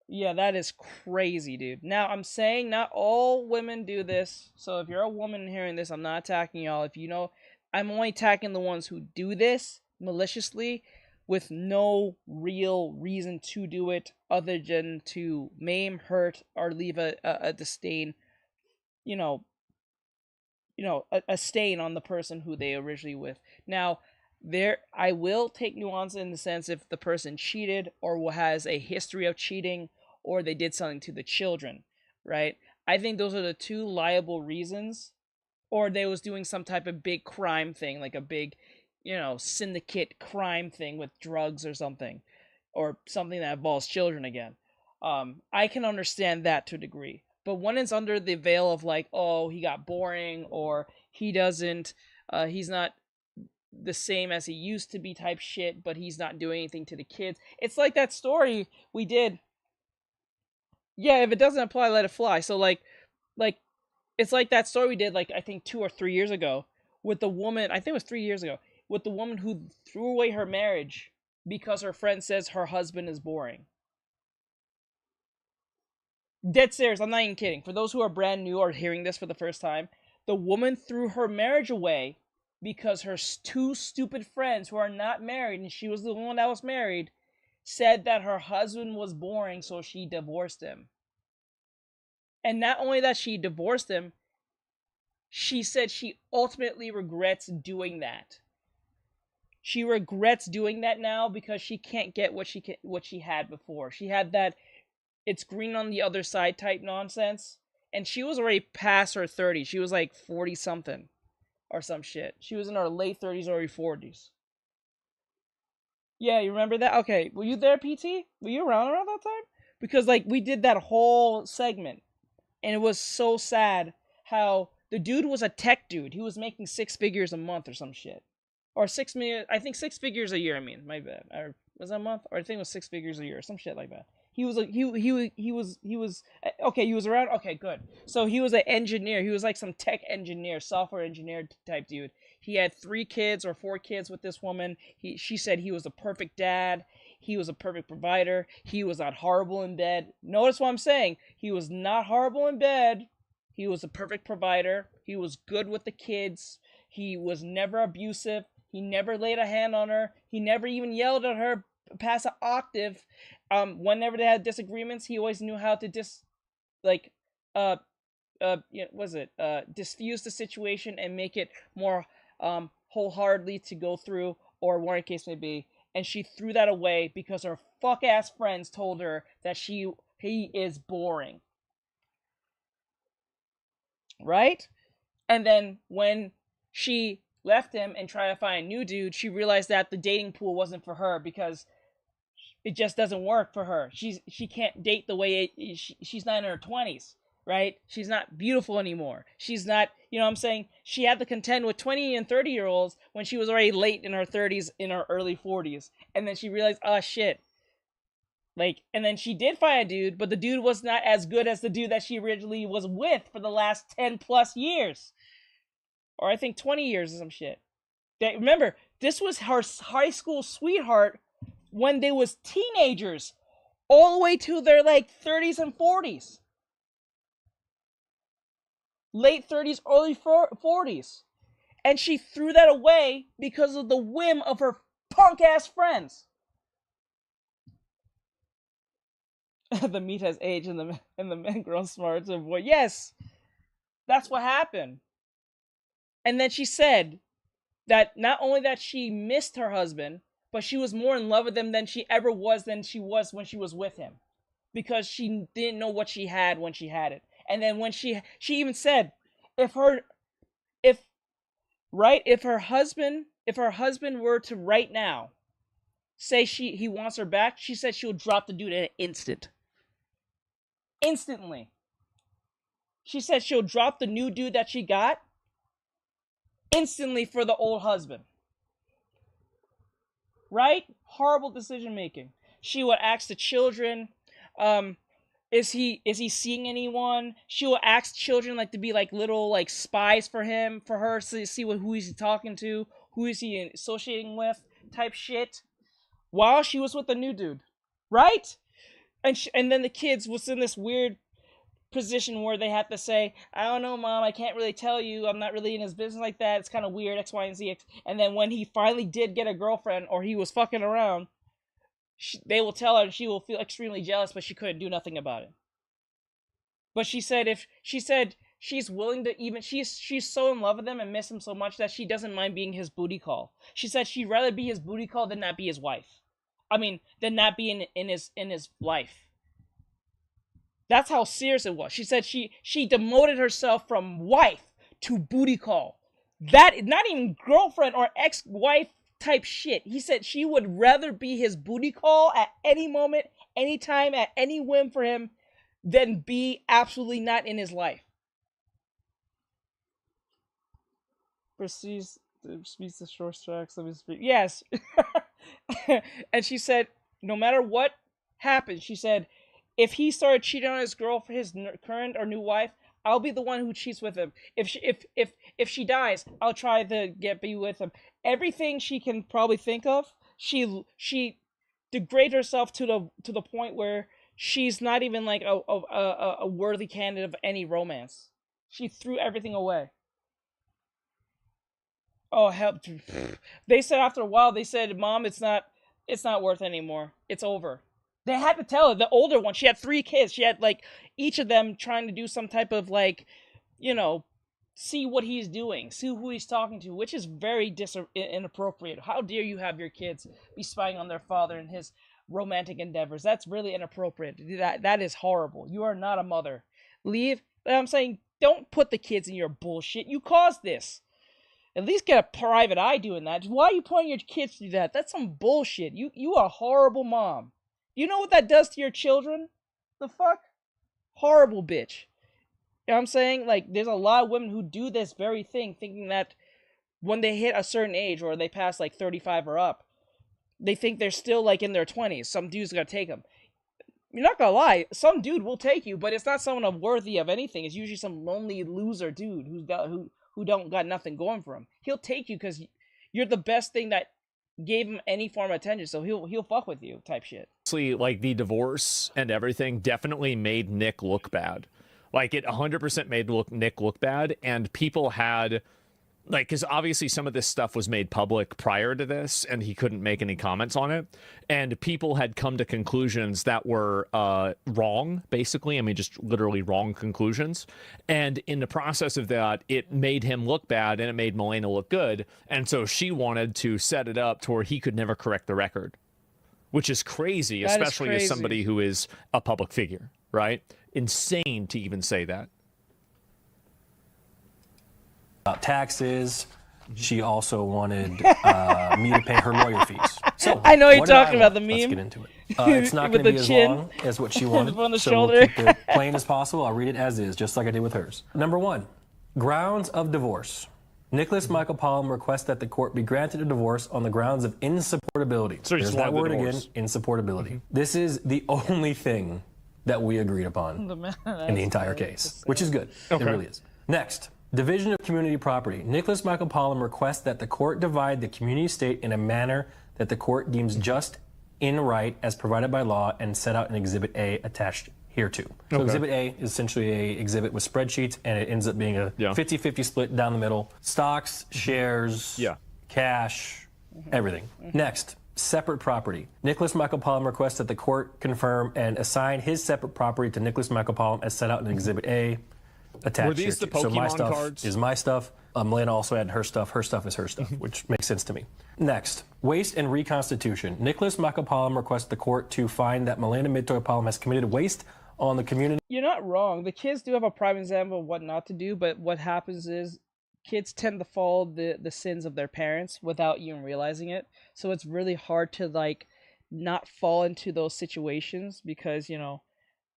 Yeah, that is crazy, dude. Now, I'm saying not all women do this, so if you're a woman hearing this, I'm not attacking y'all. If you know, I'm only attacking the ones who do this maliciously with no real reason to do it other than to maim, hurt, or leave a disdain, a stain on the person who they originally with. Now, I will take nuance in the sense if the person cheated or has a history of cheating or they did something to the children, right? I think those are the two liable reasons, or they was doing some type of big crime thing, like a big, syndicate crime thing with drugs or something that involves children again. I can understand that to a degree. But when it's under the veil of he got boring or he's not the same as he used to be type shit, but he's not doing anything to the kids. It's like that story we did. Yeah, if it doesn't apply, let it fly. So it's like that story we did I think 2 or 3 years ago with the woman, I think it was 3 years ago, with the woman who threw away her marriage because her friend says her husband is boring. Dead serious, I'm not even kidding. For those who are brand new or hearing this for the first time, the woman threw her marriage away because her two stupid friends who are not married, and she was the one that was married, said that her husband was boring, so she divorced him. And not only that she divorced him, she said she ultimately regrets doing that. She regrets doing that now because she can't get what she had before. She had that it's green on the other side type nonsense. And she was already past her 30s. She was 40 something or some shit. She was in her late 30s or 40s. Yeah, you remember that? Okay, were you there, PT? Were you around that time? Because we did that whole segment. And it was so sad how the dude was a tech dude. He was making 6 figures a month or some shit. or 6 million. I think 6 figures a year. I mean, my bad. Or was that a month? Or I think it was 6 figures a year, some shit like that. He was okay. He was around. Okay, good. So he was an engineer. He was like some tech engineer, software engineer type dude. He had 3 kids or 4 kids with this woman. She said he was a perfect dad. He was a perfect provider. He was not horrible in bed. Notice what I'm saying. He was not horrible in bed. He was a perfect provider. He was good with the kids. He was never abusive. He never laid a hand on her. He never even yelled at her past an octave. Whenever they had disagreements, he always knew how to diffuse the situation and make it more wholeheartedly to go through, or whatever the case may be. And she threw that away because her fuck ass friends told her that he is boring. Right? And then when she left him and tried to find a new dude, she realized that the dating pool wasn't for her because it just doesn't work for her. She can't date the way she's not in her 20s, right? She's not beautiful anymore. She's not, you know what I'm saying? She had to contend with 20 and 30-year-olds when she was already late in her 30s, in her early 40s. And then she realized, oh shit. And then she did find a dude, but the dude was not as good as the dude that she originally was with for the last 10 plus years. Or I think 20 years or some shit. Remember, this was her high school sweetheart when they was teenagers, all the way to their 30s and 40s. Late 30s, early 40s. And she threw that away because of the whim of her punk-ass friends. The meat has aged and the men grown smart. So boy, yes, that's what happened. And then she said that not only that she missed her husband, but she was more in love with him than she ever was when she was with him. Because she didn't know what she had when she had it. And then when she even said, if her husband were to right now say he wants her back, she said she'll drop the dude in an instant. Instantly. She said she'll drop the new dude that she got instantly for the old husband. Right? Horrible decision making. She would ask the children, is he seeing anyone? She will ask children to be little spies for her, to see who is he talking to, who is he associating with, type shit. While she was with the new dude, right? And then the kids was in this weird position where they have to say, I don't know, Mom, I can't really tell you. I'm not really in his business like that. It's kind of weird, X, Y, and Z. And then when he finally did get a girlfriend, or he was fucking around, they will tell her, and she will feel extremely jealous, but she couldn't do nothing about it. But she said she's willing to she's so in love with him and miss him so much that she doesn't mind being his booty call. She said she'd rather be his booty call than not be his wife. Than not be in his life. That's how serious it was. She said she demoted herself from wife to booty call. That, not even girlfriend or ex-wife type shit. He said she would rather be his booty call at any moment, anytime, at any whim for him, than be absolutely not in his life. Proceeds the short tracks of his feet. Yes. And she said, no matter what happens, she said, if he started cheating on his girl for his current or new wife, I'll be the one who cheats with him. If she dies, I'll try to be with him. Everything she can probably think of, she degrades herself to the point where she's not even a worthy candidate of any romance. She threw everything away. Oh, help. They said after a while, Mom, it's not worth it anymore. It's over. They had to tell her, the older one, she had 3 kids. She had each of them trying to do some type of see what he's doing, see who he's talking to, which is very inappropriate. How dare you have your kids be spying on their father and his romantic endeavors? That's really inappropriate. That is horrible. You are not a mother. Leave. I'm saying, don't put the kids in your bullshit. You caused this. At least get a private eye doing that. Why are you putting your kids through that? That's some bullshit. You are a horrible mom. You know what that does to your children? The fuck? Horrible bitch. You know what I'm saying? There's a lot of women who do this very thing, thinking that when they hit a certain age or they pass like 35 or up, they think they're still like in their 20s. Some dude's gonna take them. You're not gonna lie, some dude will take you, but it's not someone worthy of anything. It's usually some lonely loser dude who don't got nothing going for him. He'll take you because you're the best thing that gave him any form of attention, so he'll fuck with you type shit.
Like the divorce and everything definitely made Nick look bad. Like it 100% made Nick look bad, and people had like, because obviously some of this stuff was made public prior to this and he couldn't make any comments on it, and people had come to conclusions that were wrong, basically. I mean, just literally wrong conclusions, and in the process of that, it made him look bad and it made Milena look good, and so she wanted to set it up to where he could never correct the record, which is crazy, especially as somebody who is a public figure, right? Insane to even say that.
About taxes. She also wanted me to pay her lawyer fees. So
I know you're
what did I
talking about the
want?
meme.
Let's get into it. It's not going to be as long as what she wanted.
On the
so
shoulder.
we'll keep it plain as possible. I'll read it as is, just like I did with hers. Number 1, grounds of divorce. Nicholas Michael Palm requests that the court be granted a divorce on the grounds of insupportability.
So
there's that word again, insupportability. This is the only thing that we agreed upon in the entire case, which is good.
Okay.
It really is. Next. Division of community property. Nicholas Michael Palm requests that the court divide the community estate in a manner that the court deems just in right as provided by law and set out in Exhibit A attached hereto. So Exhibit A is essentially a exhibit with spreadsheets, and it ends up being a 50-50 split down the middle. Stocks, shares, cash, everything. Next. Separate property. Nicholas Michael Palm requests that the court confirm and assign his separate property to Nicholas Michael Palm as set out in Exhibit A. Attached
Were these
here
the
too. So my
Pokemon
stuff
cards?
is my stuff. Milena also had her stuff. Her stuff is her stuff, which makes sense to me. Next, waste and reconstitution. Nicholas Michael Palm requests the court to find that Milena Midtoy Palm has committed waste on the community.
You're not wrong. The kids do have a prime example of what not to do, but what happens is kids tend to follow the sins of their parents without even realizing it. So it's really hard to like not fall into those situations because, you know,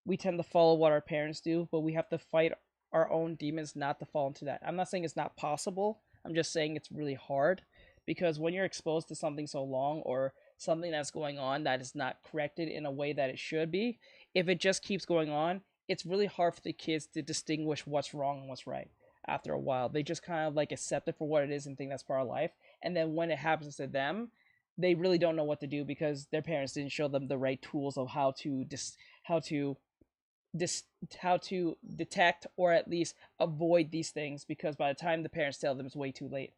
we tend to follow what our parents do, but we have to fight our own demons not to fall into that. I'm not saying it's not possible. I'm just saying it's really hard because when you're exposed to something so long or something that's going on that is not corrected in a way that it should be, if it just keeps going on, it's really hard for the kids to distinguish what's wrong and what's right. After a while, they just kind of like accept it for what it is and think that's part of life. And then when it happens to them, they really don't know what to do because their parents didn't show them the right tools of how to detect or at least avoid these things, because by the time the parents tell them, it's way too late.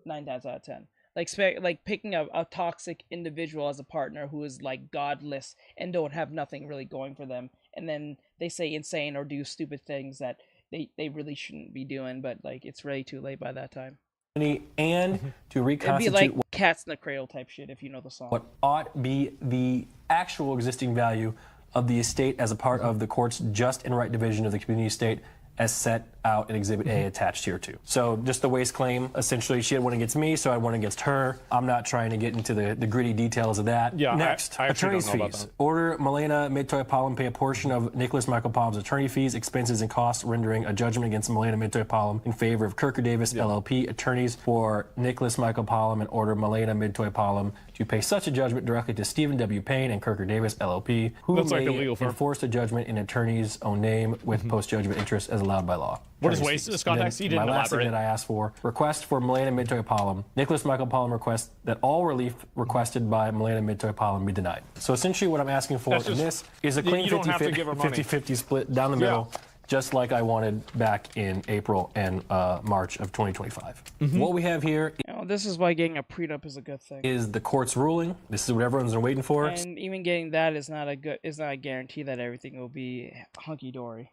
9 times out of 10. Like picking a toxic individual as a partner who is like godless and don't have nothing really going for them, and then they say insane or do stupid things that they really shouldn't be doing, but like it's really too late by that time.
And to reconstitute
It'd be like Cats in the Cradle type shit if you know the song.
what ought be the actual existing value of the estate as a part of the court's just and right division of the community estate as set out in Exhibit A attached here too. So just the waste claim, essentially she had one against me, so I had one against her. I'm not trying to get into the gritty details of that.
Yeah,
Next,
I actually
attorney's
don't know about
fees.
that.
Order Milena Midtoy Palm pay a portion of Nicholas Michael Palm's attorney fees, expenses, and costs, rendering a judgment against Milena Midtoy Palm in favor of Kirker Davis LLP, attorneys for Nicholas Michael Palm, and order Milena Midtoy Palm to pay such a judgment directly to Stephen W. Payne and Kirker Davis LLP, who
That's like
may
the legal firm.
enforce the judgment in attorney's own name with post-judgment interest as allowed by law.
What is
Attorney's
waste in
fees.
this context?
And
You
then
didn't
my last thing
elaborate.
that I asked for, request for Milena Midtoy Palm. Nicholas Michael Palm requests that all relief requested by Milena Midtoy Palm be denied. So essentially what I'm asking for
That's
in
just-
this is a
you
clean
don't have to give her money.
50-50 split down the middle, just like I wanted back in April and March of 2025. What we have here
You know, this is why getting a prenup is a good thing.
is the court's ruling. This is what everyone's been waiting for.
And even getting that is not a guarantee that everything will be hunky dory.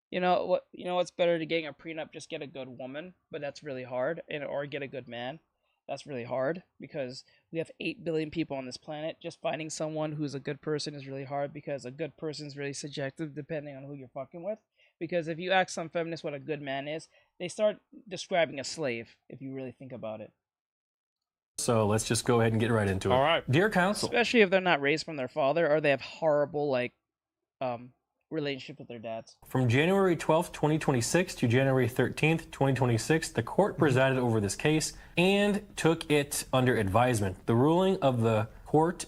You know what? You know what's better to getting a prenup? Just get a good woman, but that's really hard, or get a good man. That's really hard because we have 8 billion people on this planet. Just finding someone who's a good person is really hard because a good person is really subjective depending on who you're fucking with. Because if you ask some feminists what a good man is, they start describing a slave. If you really think about it.
So let's just go ahead and get right into it.
All right.
Dear counsel.
Especially if they're not raised from their father or they have horrible relationship with their dads.
From January 12th, 2026 to January 13th, 2026, the court presided over this case and took it under advisement. The ruling of the court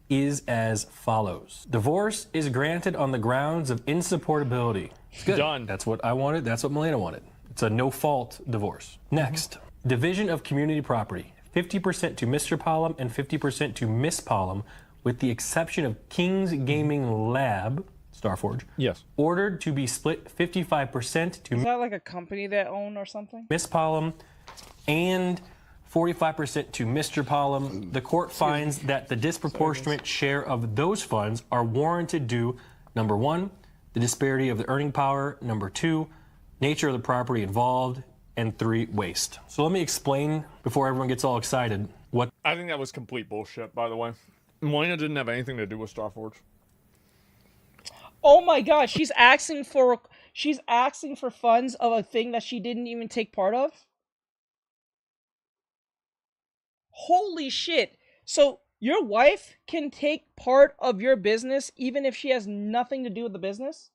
is as follows. Divorce is granted on the grounds of insupportability. It's good.
Done.
That's what I wanted. That's what Milena wanted. It's a no-fault divorce. Next, division of community property. 50% to Mr. Palm and 50% to Miss Palm, with the exception of King's Gaming Lab, Starforge.
Yes.
Ordered to be split 55% to
Is that like a company that own or something?
Miss Palm and 45% to Mr. Palm. The court finds that the disproportionate share of those funds are warranted due, number one, the disparity of the earning power, number two, nature of the property involved, and three, waste. So let me explain before everyone gets all excited what.
I think that was complete bullshit, by the way. Milena didn't have anything to do with Starforge.
Oh my god, she's asking for funds of a thing that she didn't even take part of? Holy shit. So your wife can take part of your business even if she has nothing to do with the business?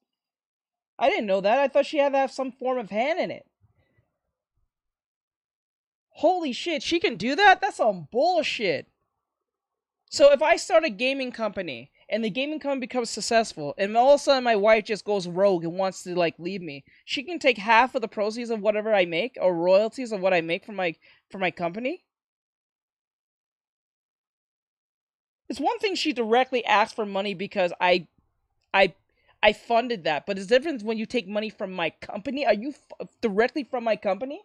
I didn't know that. I thought she had to have some form of hand in it. Holy shit, she can do that? That's some bullshit. So if I start a gaming company and the gaming company becomes successful and all of a sudden my wife just goes rogue and wants to like leave me, she can take half of the proceeds of whatever I make or royalties of what I make from my company? It's one thing she directly asked for money because I funded that, but it's different when you take money from my company. Are you directly from my company?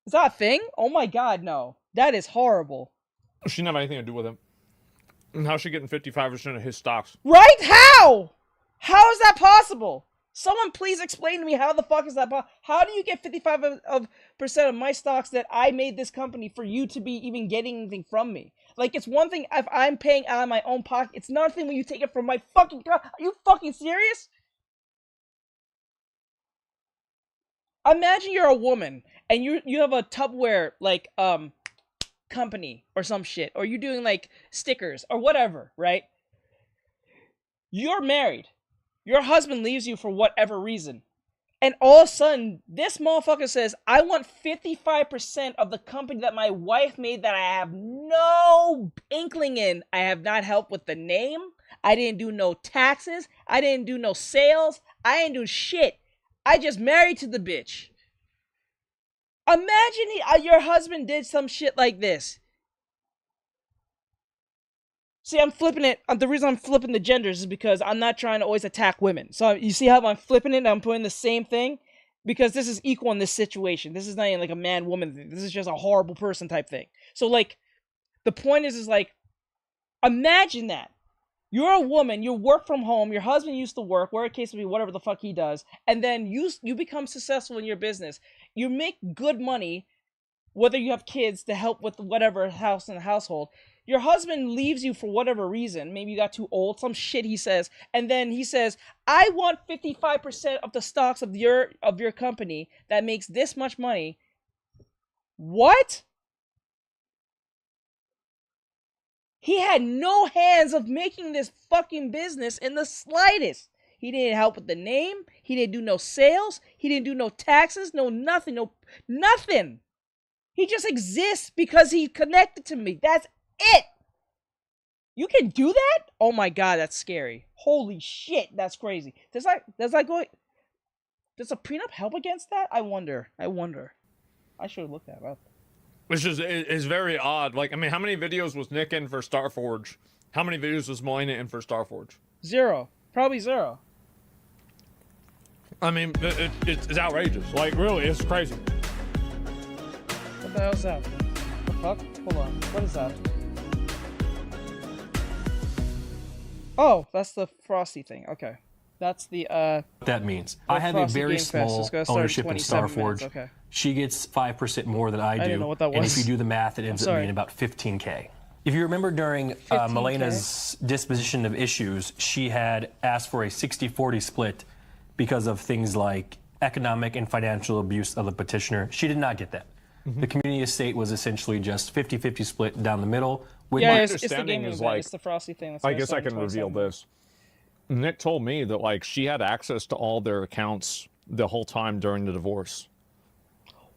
Is that a thing? Oh my god, no. That is horrible.
She didn't have anything to do with him. And how's she getting 55% of his stocks?
Right? How? How is that possible? Someone please explain to me how the fuck is that possible? How do you get 55% of my stocks that I made this company for you to be even getting anything from me? Like, it's one thing if I'm paying out of my own pocket. It's another thing when you take it from my fucking company. Are you fucking serious? Imagine you're a woman and you have a Tupperware like company or some shit, or you're doing like stickers or whatever, right? You're married. Your husband leaves you for whatever reason. And all of a sudden, this motherfucker says, I want 55% of the company that my wife made that I have no inkling in. I have not helped with the name. I didn't do no taxes. I didn't do no sales. I didn't do shit. I just married to the bitch. Imagine your husband did some shit like this. See, I'm flipping it. The reason I'm flipping the genders is because I'm not trying to always attack women. So you see how I'm flipping it? I'm putting the same thing? Because this is equal in this situation. This is not even like a man-woman thing. This is just a horrible person type thing. So, like, the point is like, imagine that. You're a woman, you work from home, your husband used to work, whatever case may be, whatever the fuck he does, and then you become successful in your business. You make good money, whether you have kids to help with whatever house in the household. Your husband leaves you for whatever reason. Maybe you got too old, some shit he says, and then he says, I want 55% of the stocks of your company that makes this much money. What? He had no hands of making this fucking business in the slightest. He didn't help with the name. He didn't do no sales. He didn't do no taxes. No nothing. No nothing. He just exists because he connected to me. That's it. You can do that? Oh my god, that's scary. Holy shit, that's crazy. Does a prenup help against that? I wonder. I should have looked that up.
It's very odd. Like, I mean, how many videos was Nick in for Starforge? How many videos was Milena in for Starforge?
0. Probably 0.
I mean, it's outrageous. Like, really, it's crazy.
What the hell is that? The fuck? Hold on. What is that? Oh, that's the Frosty thing. Okay. That's the,
that means. I have a very small ownership in Starforge.
Okay.
She gets 5% more than I do.
I didn't know what that was.
And if you do the math, it ends up being about 15K. If you remember during Milena's disposition of issues, she had asked for a 60-40 split because of things like economic and financial abuse of the petitioner. She did not get that. The community estate was essentially just 50-50 split down the middle. With
yeah,
my
it's the
understanding
gaming
is
event.
like,
It's the Frosty thing. That's
I guess I can reveal this. Nick told me that like she had access to all their accounts the whole time during the divorce.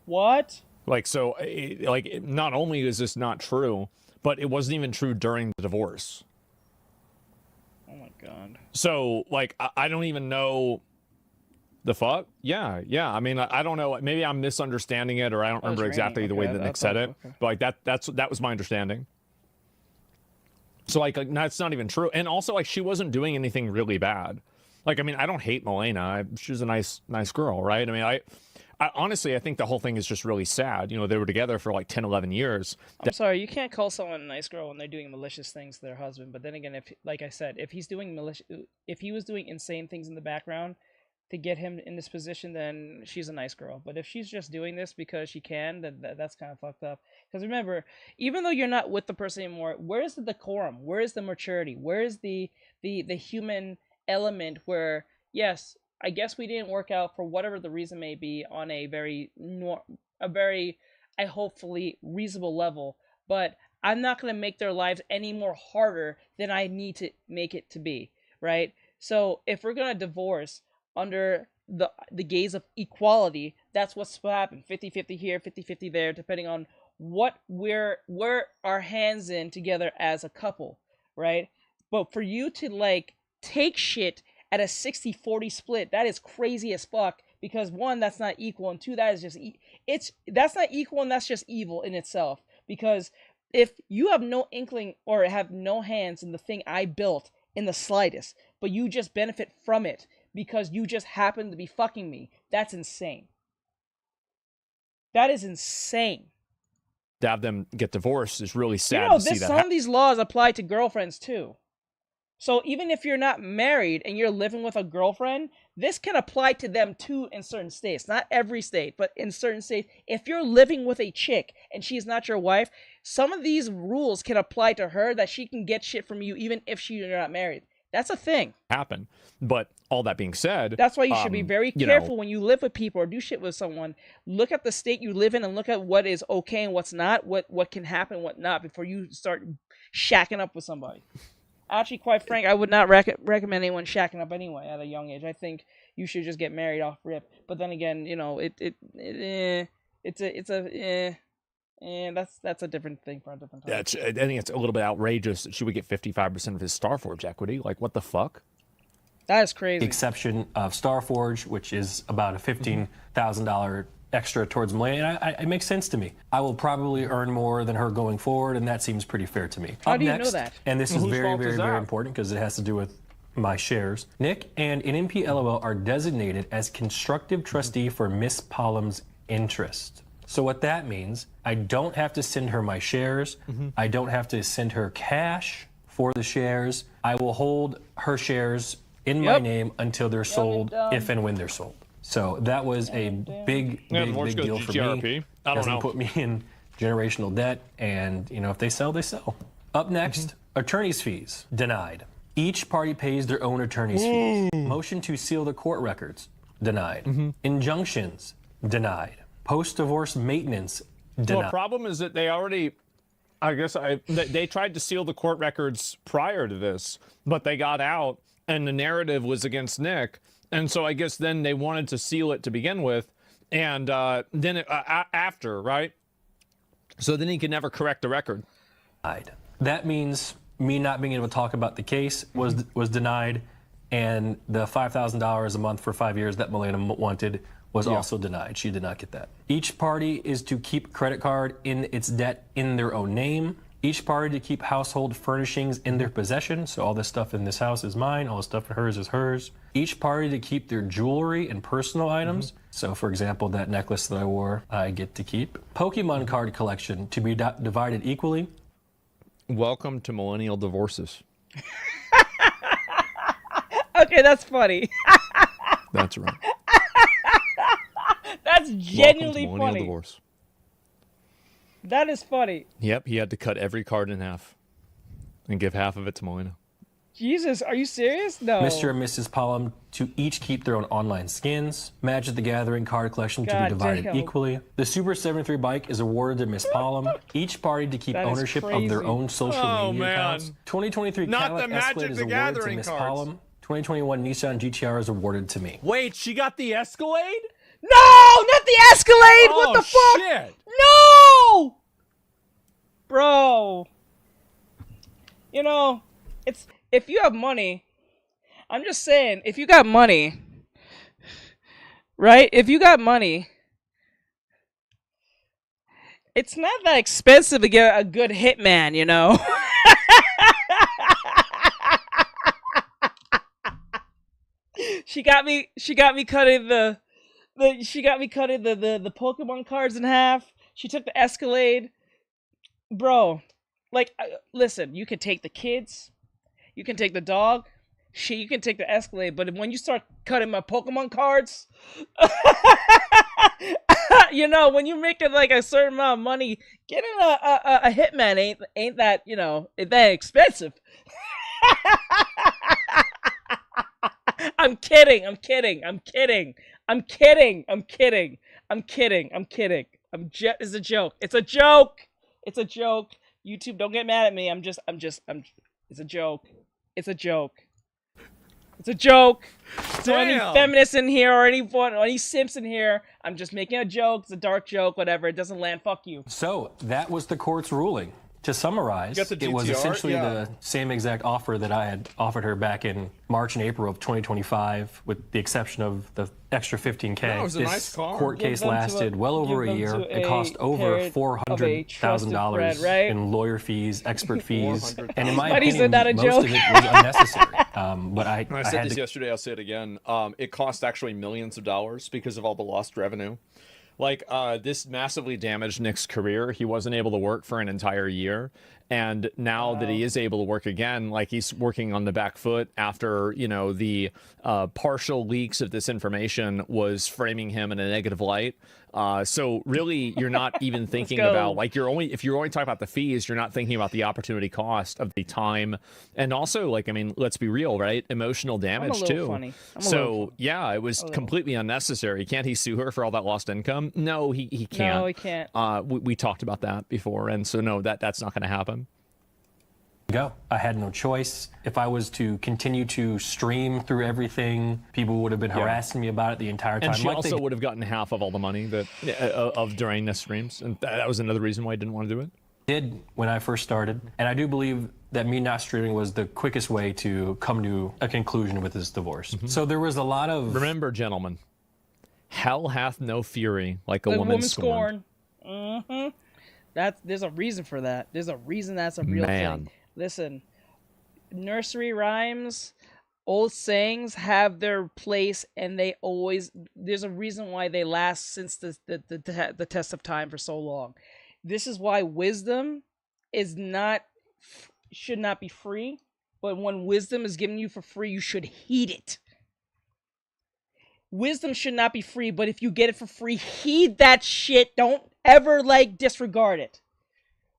What?
Like, so, not only is this not true, but it wasn't even true during the divorce.
Oh my god.
So, like, I don't even know the fuck. Yeah. I mean, I don't know. Maybe I'm misunderstanding it, or I don't remember exactly the way that Nick said it. But like that was my understanding. So like that's not even true. And also, like, she wasn't doing anything really bad. Like, I mean, I don't hate Milena. She's a nice girl, right? I mean, I honestly, I think the whole thing is just really sad. You know, they were together for like 10, 11 years.
I'm sorry, you can't call someone a nice girl when they're doing malicious things to their husband. But then again, if, like I said, if he was doing insane things in the background to get him in this position, then she's a nice girl. But if she's just doing this because she can, then that's kind of fucked up. Because remember, even though you're not with the person anymore, where is the decorum? Where is the maturity? Where is the human element where, yes, I guess we didn't work out for whatever the reason may be on a very I hopefully reasonable level, but I'm not going to make their lives any more harder than I need to make it to be, right? So if we're going to divorce under the gaze of equality, that's what's happened. 50-50 here, 50-50 there, depending on what we're our hands in together as a couple, right? But for you to like take shit at a 60-40 split, that is crazy as fuck, because one, that's not equal, and two, that is just that's not equal, and that's just evil in itself. Because if you have no inkling or have no hands in the thing I built in the slightest, but you just benefit from it because you just happen to be fucking me, that's insane. That is insane.
To have them get divorced is really sad
You know,
to see that.
some of these laws apply to girlfriends too. So even if you're not married and you're living with a girlfriend, this can apply to them too in certain states. Not every state, but in certain states. If you're living with a chick and she's not your wife, some of these rules can apply to her, that she can get shit from you even if you're not married. That's a thing.
Happen. But all that being said,
that's why you should be very careful when you live with people or do shit with someone. Look at the state you live in and look at what is okay and what's not, what can happen, what not, before you start shacking up with somebody. Actually, quite frank, I would not recommend anyone shacking up anyway at a young age. I think you should just get married off rip. But then again, you know, that's a different thing for a different time.
Yeah, I think it's a little bit outrageous that she would get 55% of his Starforge equity. Like, what the fuck?
That is crazy.
Exception of Starforge, which is about a $15,000 extra towards Milena. It makes sense to me. I will probably earn more than her going forward, and that seems pretty fair to me.
How do you know that?
And this is very, very, very important because it has to do with my shares. Nick and NMP LOL are designated as constructive trustee for Miss Palom's interest. So what that means, I don't have to send her my shares. I don't have to send her cash for the shares. I will hold her shares in my name until they're sold, if and when they're sold. So that was a big deal for me. Doesn't put me in generational debt, and you know, if they sell, they sell. Up next, attorney's fees denied. Each party pays their own attorney's fees. Motion to seal the court records denied. Injunctions denied. Post-divorce maintenance denied.
Well, the problem is that they already, they tried to seal the court records prior to this, but they got out, and the narrative was against Nick. And so I guess then they wanted to seal it to begin with, and then after, right? So then he could never correct the record.
That means me not being able to talk about the case was denied, and the $5,000 a month for 5 years that Milena wanted was also denied. She did not get that. Each party is to keep credit card in its debt in their own name. Each party to keep household furnishings in their possession. So all this stuff in this house is mine. All the stuff in hers is hers. Each party to keep their jewelry and personal items. So for example, that necklace that I wore, I get to keep. Pokemon card collection to be divided equally.
Welcome to millennial divorces.
Okay, that's funny.
That's right.
That's genuinely
Welcome to millennial
funny.
divorce.
That is funny.
Yep, he had to cut every card in half and give half of it to Milena.
Jesus, are you serious? No.
Mr. and Mrs. Palom to each keep their own online skins. Magic the Gathering card collection to be divided equally. The Super 73 bike is awarded to Miss Palom. Each party to keep ownership of their own social media accounts. 2023
Not
Cadillac
the Magic
Escalade is
the
awarded to
Gathering
Miss
cards.
Palom. 2021 Nissan GTR is awarded to me.
Wait, she got the Escalade?
No, not the Escalade. What the fuck?
Shit.
No, bro. You know, it's if you have money. I'm just saying, if you got money, right? If you got money, it's not that expensive to get a good hitman, you know. She got me cutting the Pokemon cards in half. She took the Escalade. Bro, like, listen, you can take the kids, you can take the dog, shit, you can take the Escalade, but when you start cutting my Pokemon cards, you know, when you make it like a certain amount of money, getting a hitman ain't that, you know, that expensive. I'm kidding. It's a joke. It's a joke. YouTube, don't get mad at me. It's a joke. It's a joke. To any feminists in here or any simps in here, I'm just making a joke. It's a dark joke, whatever. It doesn't land. Fuck you.
So that was the court's ruling. To summarize, it was essentially the same exact offer that I had offered her back in March and April of 2025, with the exception of the extra $15K.
No, it was a
this
nice car.
court case lasted well over a year. It cost over $400,000 in lawyer fees, expert fees, and in my opinion, most of it was unnecessary. But I
said this yesterday, I'll say it again. It cost actually millions of dollars because of all the lost revenue. Like, this massively damaged Nick's career. He wasn't able to work for an entire year. And now that he is able to work again, like, he's working on the back foot after, you know, the partial leaks of this information was framing him in a negative light. So really, you're not even thinking about, like, if you're only talking about the fees, you're not thinking about the opportunity cost of the time. And also, like, I mean, let's be real, right? Emotional damage, too.
Funny.
So, yeah, it was completely unnecessary. Can't he sue her for all that lost income? No, he can't.
No, he can't.
We talked about that before, and so no, that's not going to happen.
Go. I had no choice. If I was to continue to stream through everything, people would have been harassing me about it the entire time.
And she also would have gotten half of all the money that of during the streams, and that was another reason why I didn't want to do it.
Did when I first started, and I do believe that me not streaming was the quickest way to come to a conclusion with this divorce. So there was a lot of...
Remember, gentlemen, hell hath no fury like a woman scorned.
Mm-hmm. There's a reason for that. There's a reason that's a real thing. Listen, nursery rhymes, old sayings have their place, and there's a reason why they last since the test of time for so long. This is why wisdom should not be free, but when wisdom is given you for free, you should heed it. Wisdom should not be free, but if you get it for free, heed that shit. Don't ever, disregard it.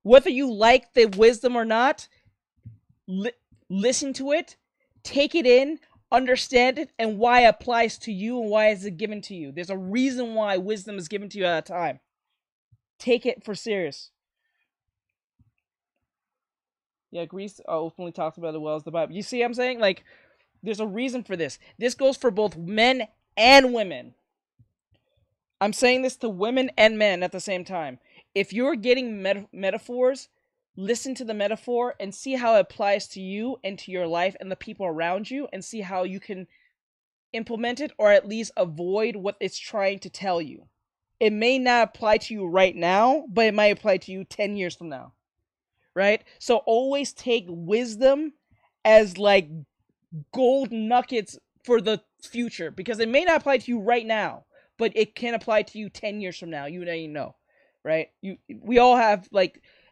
Whether you like the wisdom or not, listen to it, take it in, understand it, and why it applies to you and why is it given to you. There's a reason why wisdom is given to you at a time. Take it for serious. Yeah, Greece openly talks about it well as the Bible. You see what I'm saying? Like, there's a reason for this. This goes for both men and women. I'm saying this to women and men at the same time. If you're getting metaphors, listen to the metaphor and see how it applies to you and to your life and the people around you, and see how you can implement it or at least avoid what it's trying to tell you. It may not apply to you right now, but it might apply to you 10 years from now. Right? So always take wisdom as like gold nuggets for the future, because it may not apply to you right now, but it can apply to you 10 years from now. You know, right? We all have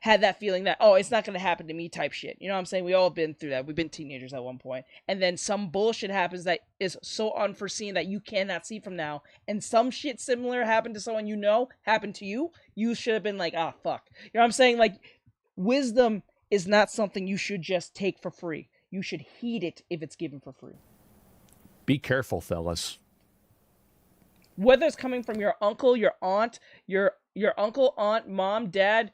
had that feeling that, oh, it's not going to happen to me type shit. You know what I'm saying? We all been through that. We've been teenagers at one point. And then some bullshit happens that is so unforeseen that you cannot see from now. And some shit similar happened to someone you know, happened to you. You should have been like, ah, fuck. You know what I'm saying? Like, wisdom is not something you should just take for free. You should heed it if it's given for free.
Be careful, fellas.
Whether it's coming from your uncle, your aunt, your uncle, aunt, mom, dad,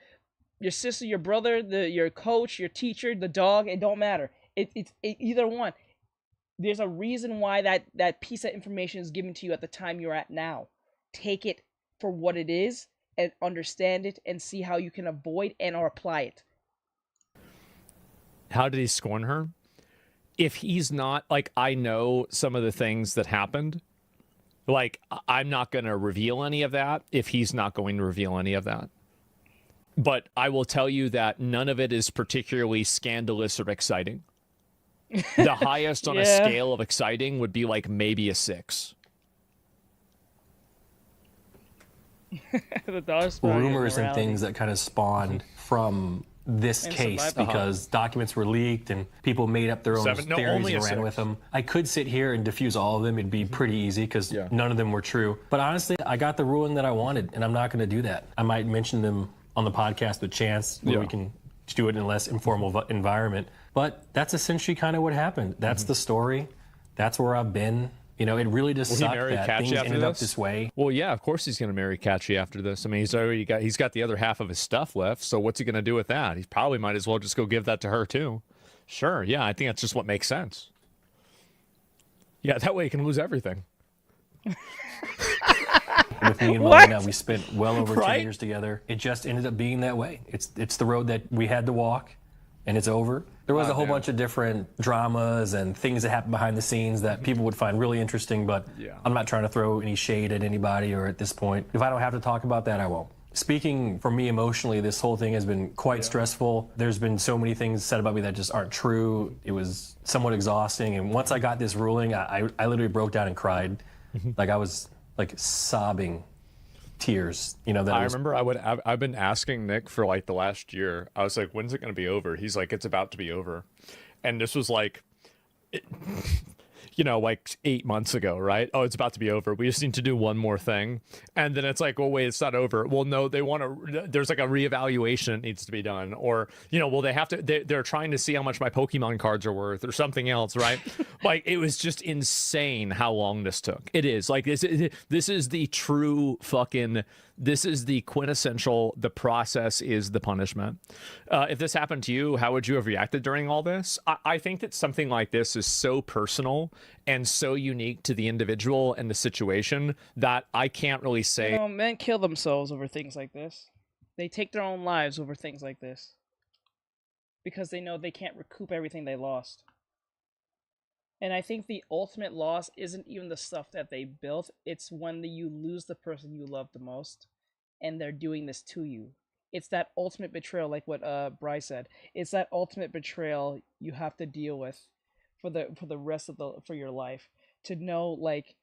your sister, your brother, your coach, your teacher, the dog, it don't matter. It's either one. There's a reason why that piece of information is given to you at the time you're at now. Take it for what it is and understand it and see how you can avoid and or apply it.
How did he scorn her? If he's not, like, I know some of the things that happened. Like, I'm not going to reveal any of that if he's not going to reveal any of that. But I will tell you that none of it is particularly scandalous or exciting. The highest on a scale of exciting would be like maybe a 6.
The dog's probably
Rumors and
morality.
things that kind of spawned from this
And
case
survival.
because documents were leaked and people made up their own theories
only a
and ran
6.
with them. I could sit here and diffuse all of them. It'd be pretty easy because none of them were true. But honestly, I got the ruling that I wanted, and I'm not going to do that. I might mention them on the podcast with Chance where we can do it in a less informal environment. But that's essentially kind of what happened. That's the story. That's where I've been. You know, it really just
Will he
sucked
marry
that
Katchi
things
after
ended up
this?
this way.
Well, yeah, of course he's going to marry Katchi after this. I mean, he's got the other half of his stuff left. So what's he going to do with that? He probably might as well just go give that to her too. Sure, yeah, I think that's just what makes sense. Yeah, that way he can lose everything.
With me and Melina, we spent well over 10 years together. It just ended up being that way. It's the road that we had to walk, and it's over. There was a whole bunch of different dramas and things that happened behind the scenes that people would find really interesting, but I'm not trying to throw any shade at anybody or at this point. If I don't have to talk about that, I won't. Speaking for me emotionally, this whole thing has been quite stressful. There's been so many things said about me that just aren't true. It was somewhat exhausting, and once I got this ruling, I literally broke down and cried. Like I was like sobbing tears, you know. That
I remember I've been asking Nick for like the last year. I was like, when's it going to be over? He's like, it's about to be over. And this was like, like 8 months ago, right? Oh, it's about to be over. We just need to do one more thing. And then it's like, well, wait, it's not over. Well, no, there's like a reevaluation that needs to be done. Or, well, they're trying to see how much my Pokemon cards are worth or something else, right? Like, it was just insane how long this took. It is. Like, this is the true fucking, this is the quintessential, the process is the punishment. If this happened to you, how would you have reacted during all this? I think that something like this is so personal and so unique to the individual and the situation that I can't really say.
Men kill themselves over things like this. They take their own lives over things like this. Because they know they can't recoup everything they lost. And I think the ultimate loss isn't even the stuff that they built. It's when you lose the person you love the most and they're doing this to you. It's that ultimate betrayal, like what Bryce said. It's that ultimate betrayal you have to deal with for the rest of for your life. To know like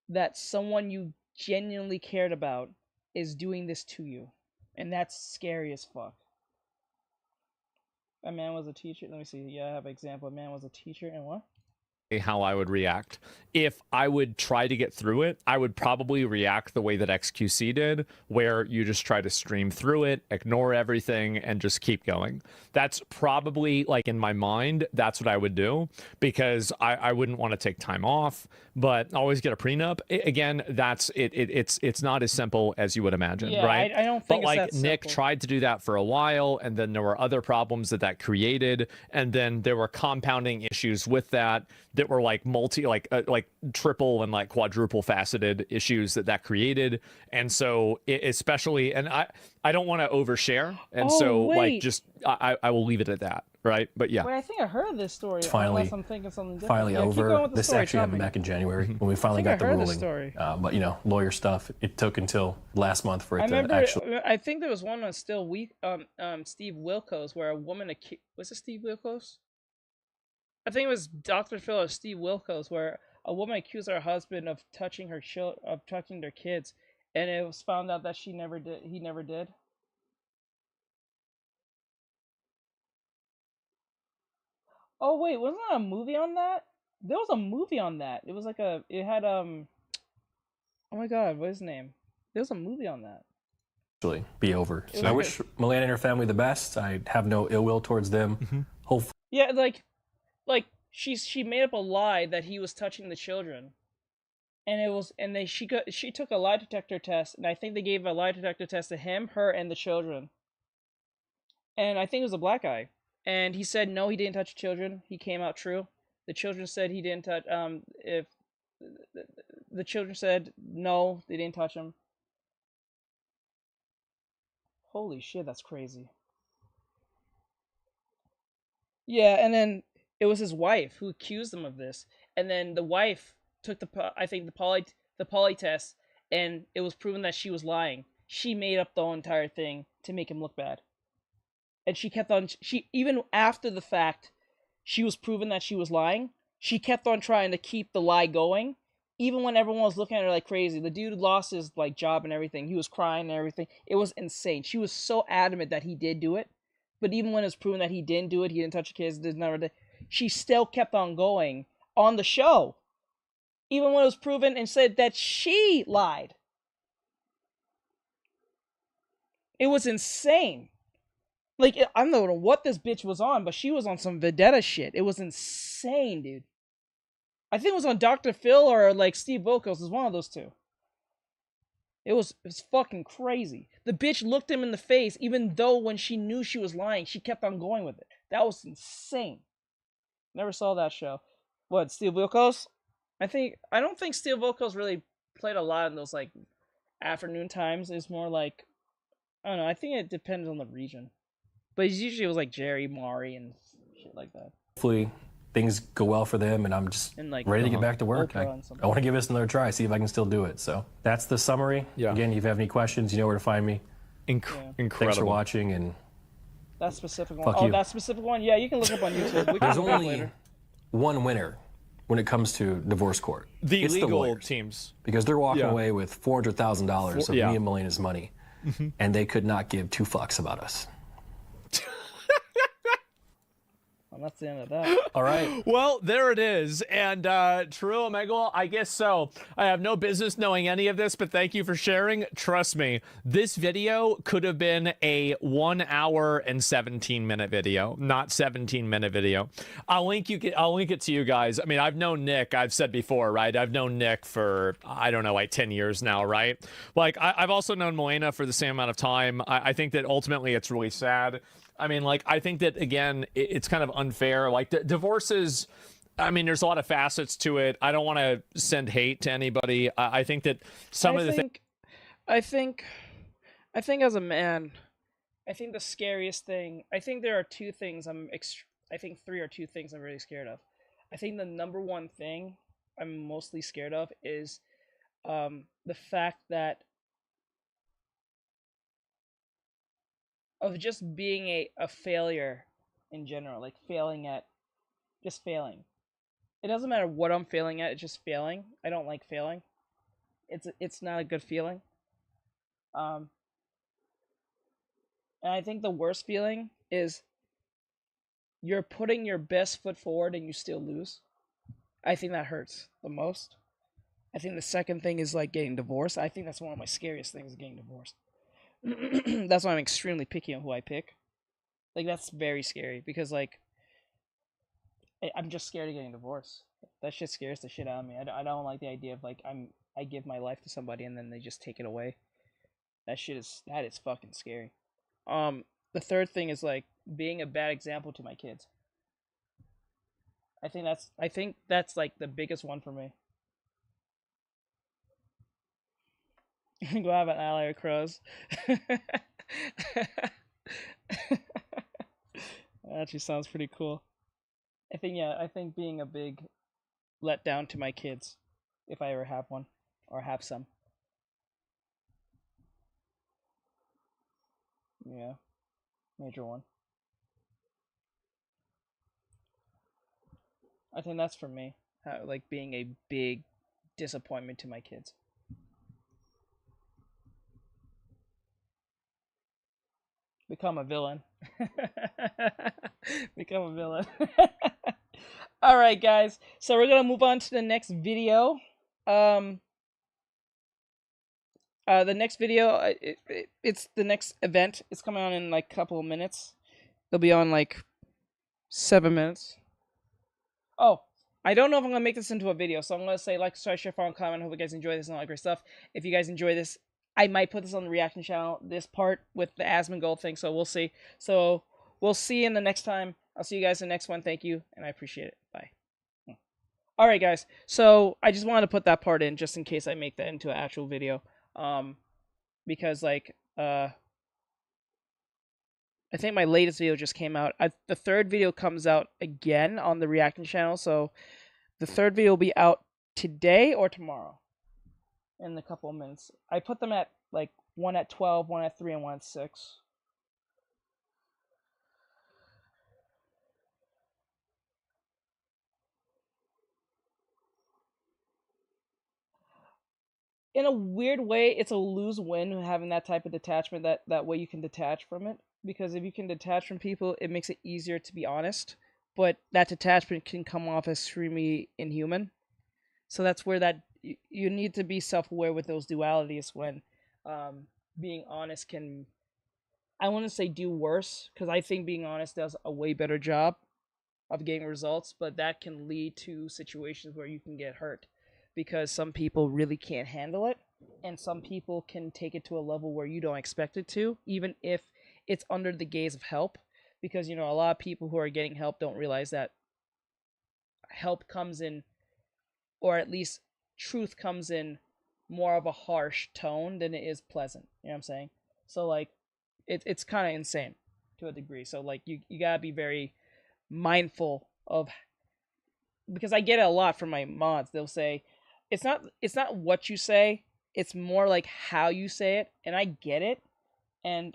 that someone you genuinely cared about is doing this to you. And that's scary as fuck. A man was a teacher. Let me see. Yeah, I have an example. A man was a teacher and what?
How I would react. If I would try to get through it, I would probably react the way that XQC did, where you just try to stream through it, ignore everything, and just keep going. That's probably, like, in my mind, that's what I would do, because I wouldn't want to take time off, but always get a prenup. Again, that's it. It's not as simple as you would imagine, right?
I don't think
but
it's
like
that
Nick
simple.
tried to do that for a while, and then there were other problems that created, and then there were compounding issues with that were like triple and like quadruple faceted issues that created. And so especially, and I don't want to overshare, and
wait.
I will leave it at that, right? But yeah.
Wait, I think I heard of this story.
It's finally,
unless I'm thinking something different.
finally
Yeah, keep going
over.
with the
This
story,
actually
tell
happened
me.
back in January when we finally
I think
got
I
the
heard this
ruling.
story.
But lawyer stuff. It took until last month for it
I
to
remember.
actually.
I think there was one on Steve Wilkos where a woman was it Steve Wilkos? I think it was Dr. Phil or Steve Wilkos where a woman accused her husband of touching touching their kids, and it was found out that she never did. He never did. Oh wait, wasn't there a movie on that? There was a movie on that. It was like it had Oh my god, what's his name? There was a movie on that.
Actually be over.
It was
I
like
wish Milena and her family the best. I have no ill will towards them. Hopefully.
Yeah, like she made up a lie that he was touching the children, and she took a lie detector test, and I think they gave a lie detector test to him, her, and the children. And I think it was a black guy, and he said no, he didn't touch children. He came out true, The children said he didn't touch. If the children said no, they didn't touch him. Holy shit, that's crazy. Yeah, and then it was his wife who accused him of this, and then the wife took the poly test, and it was proven that she was lying. She made up the whole entire thing to make him look bad, and she kept on. She even after the fact, she was proven that she was lying. She kept on trying to keep the lie going, even when everyone was looking at her like crazy. The dude lost his like job and everything. He was crying and everything. It was insane. She was so adamant that he did do it. But even when it was proven that he didn't do it, he didn't touch the kids, she still kept on going on the show. Even when it was proven and said that she lied. It was insane. Like, I don't know what this bitch was on, but she was on some vendetta shit. It was insane, dude. I think it was on Dr. Phil or, like, Steve Wilkos. It was one of those two. It was fucking crazy. The bitch looked him in the face, even though when she knew she was lying, she kept on going with it. That was insane. Never saw that show. What, Steve Wilkos? I don't think Steve Wilkos really played a lot in those, like, afternoon times. It's more like, I don't know, I think it depends on the region. But he's usually was like Jerry, Maury, and shit like that.
Hopefully things go well for them, and I'm just
like,
ready to get back to work. I
Oprah and
want to give this another try, see if I can still do it. So that's the summary.
Yeah.
Again, if you have any questions, you know where to find me.
Incredible.
Thanks for watching. And
that specific one.
Fuck
Oh,
you.
that specific one? Yeah, you can look up on YouTube. We can
There's
look up
only
later.
one winner when it comes to divorce court.
The
It's
legal
lawyers.
teams.
Because they're walking
Yeah.
away with $400,000 of
Yeah.
me and Melena's money, and they could not give two fucks about us.
Well, that's the end of that.
All right.
Well, there it is. And True Omegle, I guess so. I have no business knowing any of this, but thank you for sharing. Trust me, this video could have been a 1 hour and 17-minute video, not 17-minute video. I'll link it to you guys. I mean, I've known Nick, I've said before, right? I've known Nick for, I don't know, like 10 years now, right? Like, I've also known Milena for the same amount of time. I think that ultimately it's really sad. I mean, like, I think that, again, it's kind of unfair. Like, divorces, I mean, there's a lot of facets to it. I don't want to send hate to anybody. I think that
I think as a man, I think the scariest thing, I think there are two things I think three or two things I'm really scared of. I think the number one thing I'm mostly scared of is the fact that of just being a failure in general, like failing. It doesn't matter what I'm failing at, it's just failing. I don't like failing. It's not a good feeling. And I think the worst feeling is you're putting your best foot forward and you still lose. I think that hurts the most. I think the second thing is like getting divorced. I think that's one of my scariest things, getting divorced. That's why I'm extremely picky on who I pick. Like, that's very scary because, like, I'm just scared of getting divorced. That shit scares the shit out of me. I don't like the idea of, like, I give my life to somebody and then they just take it away. That is fucking scary. The third thing is, like, being a bad example to my kids. I think that's like the biggest one for me. Go have an ally of crows. That actually sounds pretty cool. I think being a big letdown to my kids, if I ever have one, or have some. Yeah, major one. I think that's for me, like being a big disappointment to my kids. Become a villain. Become a villain. Alright, guys. So we're going to move on to the next video. The next video, it's the next event. It's coming on in like a couple of minutes. It'll be on like 7 minutes. Oh, I don't know if I'm going to make this into a video. So I'm going to say like, subscribe, share, follow, comment. Hope you guys enjoy this and all that great stuff. If you guys enjoy this, I might put this on the reaction channel, this part with the Asmongold thing, so we'll see. So we'll see you in the next time. I'll see you guys in the next one. Thank you, and I appreciate it. Bye. All right, guys. So I just wanted to put that part in just in case I make that into an actual video. Because like I think my latest video just came out. The third video comes out again on the reacting channel. So the third video will be out today or tomorrow. In a couple of minutes. I put them at like one at 12, one at 3, and one at 6. In a weird way, it's a lose-win having that type of detachment. That way you can detach from it, because if you can detach from people, it makes it easier to be honest. But that detachment can come off as extremely inhuman. So that's where that you need to be self-aware with those dualities when being honest can, I want to say, do worse, because I think being honest does a way better job of getting results, but that can lead to situations where you can get hurt because some people really can't handle it, and some people can take it to a level where you don't expect it to, even if it's under the gaze of help, because, you know, a lot of people who are getting help don't realize that help comes in, or at least truth comes in more of a harsh tone than it is pleasant. You know what I'm saying? So like it's kind of insane to a degree. So like you gotta be very mindful of, because I get it a lot from my mods. They'll say it's not what you say, it's more like how you say it, and I get it, and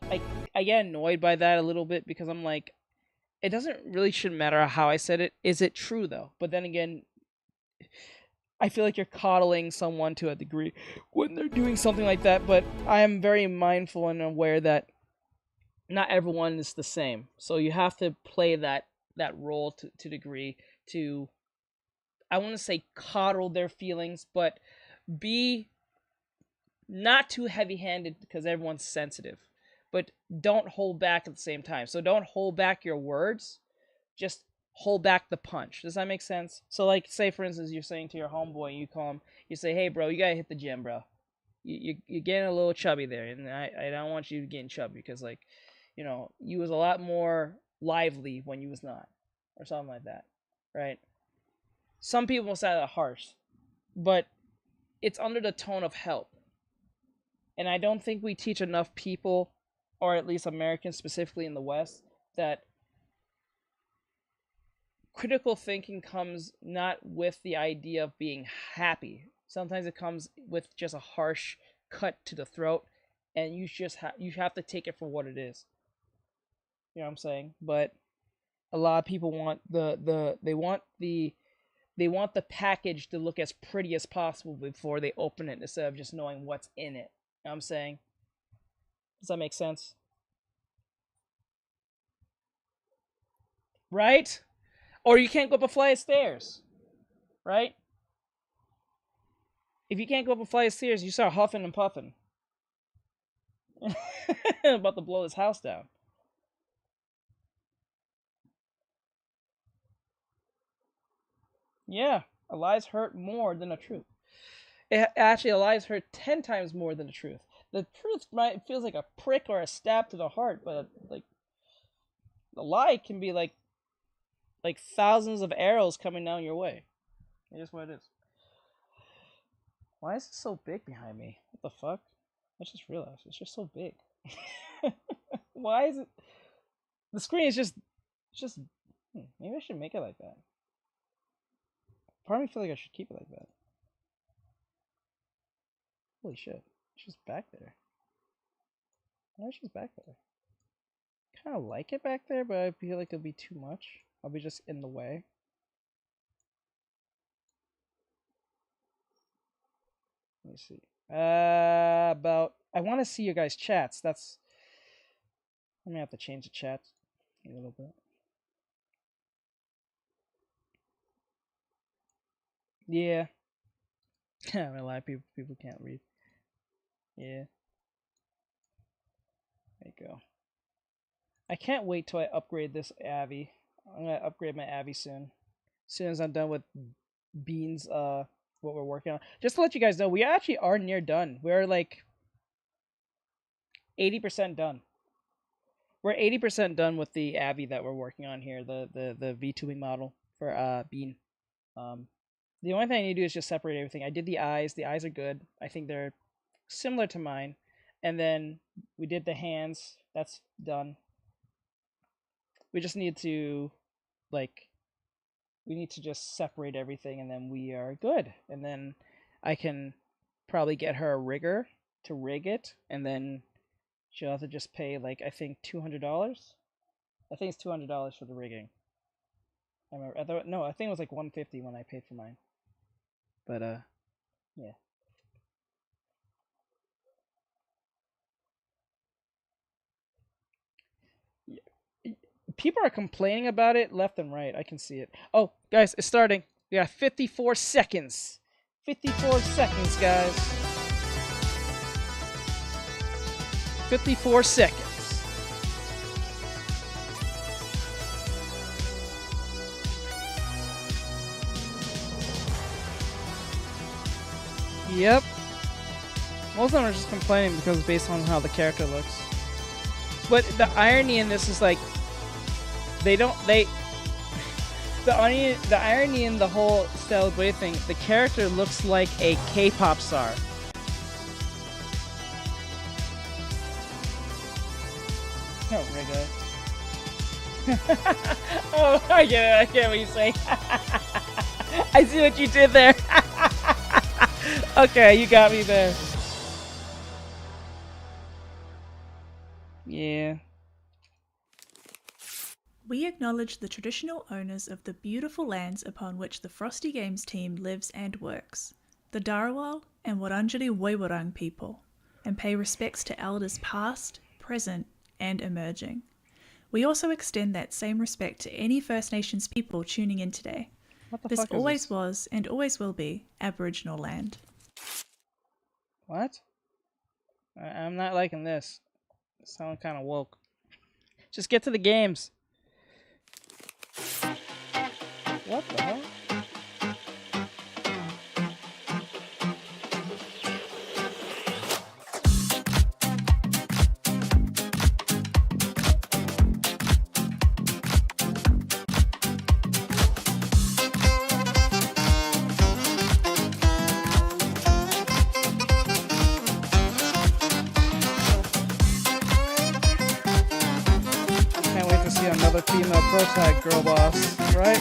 I get annoyed by that a little bit, because I'm like, it doesn't really shouldn't matter how I said it. Is it true though? But then again, I feel like you're coddling someone to a degree when they're doing something like that, but I am very mindful and aware that not everyone is the same. So you have to play that role to a degree to, I want to say, coddle their feelings, but be not too heavy-handed, because everyone's sensitive. But don't hold back at the same time. So don't hold back your words, just hold back the punch. Does that make sense? So like, say for instance, you're saying to your homeboy, and you call him, you say, hey bro, you gotta hit the gym, bro. You're getting a little chubby there, and I don't want you getting chubby, because like, you know, you was a lot more lively when you was not, or something like that, right? Some people say that harsh, but it's under the tone of help. And I don't think we teach enough people, or at least Americans specifically in the West, that critical thinking comes not with the idea of being happy. Sometimes it comes with just a harsh cut to the throat, and you just you have to take it for what it is. You know what I'm saying? But a lot of people want they want the package to look as pretty as possible before they open it, instead of just knowing what's in it. You know what I'm saying? Does that make sense? Right? Or you can't go up a flight of stairs. Right? If you can't go up a flight of stairs, you start huffing and puffing. About to blow this house down. Yeah, a lie's hurt more than a truth. Actually, a lie's hurt 10 times more than the truth. The truth feels like a prick or a stab to the heart, but like the lie can be like thousands of arrows coming down your way. It is what it is. Why is it so big behind me? What the fuck? I just realized it's just so big. Why is it? The screen is just. Maybe I should make it like that. Part of me feel like I should keep it like that. Holy shit! She's back there. Why is she back there? Kind of like it back there, but I feel like it'll be too much. I'll be just in the way. Let me see. About, I want to see your guys' chats. That's, I'm gonna have to change the chat a little bit. Yeah. I'm gonna lie, people can't read. Yeah. There you go. I can't wait till I upgrade this Avi. I'm gonna upgrade my Avi soon. As soon as I'm done with Beans, what we're working on. Just to let you guys know, we actually are near done. We're like 80% done. We're 80% done with the Avi that we're working on here, the V2ing model for Bean. The only thing I need to do is just separate everything. I did the eyes. The eyes are good. I think they're similar to mine. And then we did the hands. That's done. We just need to, like, we need to just separate everything, and then we are good. And then I can probably get her a rigger to rig it, and then she'll have to just pay, like, I think $200. I think it's $200 for the rigging. I remember. I think it was like $150 when I paid for mine. But yeah. People are complaining about it left and right. I can see it. Oh, guys, it's starting. We got 54 seconds. 54 seconds, guys. 54 seconds. Yep. Most of them are just complaining because it's based on how the character looks. But the irony in this is like, the irony in the whole Stella Blade thing, the character looks like a K-pop star. Oh, Rigga. Oh, I get what you're saying. I see what you did there. Okay, you got me there. Yeah.
We acknowledge the traditional owners of the beautiful lands upon which the Frosty Games team lives and works, the Darawal and Wurundjeri Woiwurrung people, and pay respects to elders past, present, and emerging. We also extend that same respect to any First Nations people tuning in today. This always was and always will be Aboriginal land.
What? I'm not liking this. Sound kind of woke. Just get to the games. What the hell? Can't wait to see another female pro tag girl boss, right?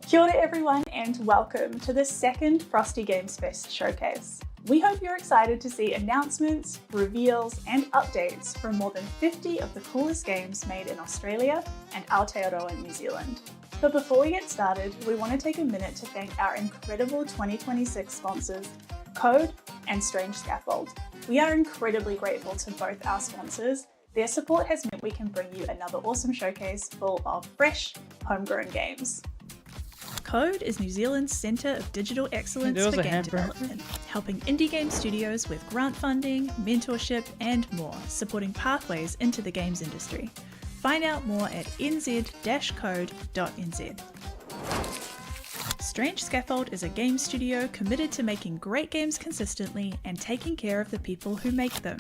Kia ora everyone and welcome to the second Frosty Games Fest showcase. We hope you're excited to see announcements, reveals and updates from more than 50 of the coolest games made in Australia and Aotearoa in New Zealand. But before we get started, we want to take a minute to thank our incredible 2026 sponsors, Code and Strange Scaffold. We are incredibly grateful to both our sponsors. Their support has meant we can bring you another awesome showcase full of fresh, homegrown games. Code is New Zealand's Centre of Digital Excellence for game development, helping indie game studios with grant funding, mentorship and more, supporting pathways into the games industry. Find out more at nz-code.nz. Strange Scaffold is a game studio committed to making great games consistently and taking care of the people who make them.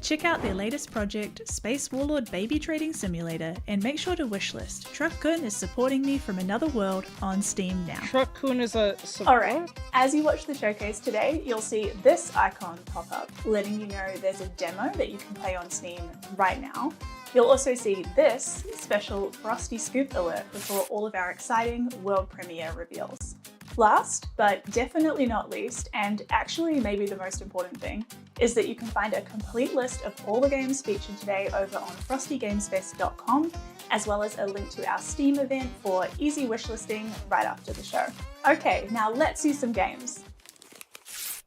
Check out their latest project, Space Warlord Baby Trading Simulator, and make sure to wishlist. Truck-kun is supporting me from another world on Steam now.
Truck-kun is a support?
Alright, as you watch the showcase today, you'll see this icon pop up, letting you know there's a demo that you can play on Steam right now. You'll also see this special Frosty Scoop alert before all of our exciting world premiere reveals. Last, but definitely not least, and actually maybe the most important thing, is that you can find a complete list of all the games featured today over on frostygamesfest.com, as well as a link to our Steam event for easy wishlisting right after the show. Okay, now let's see some games.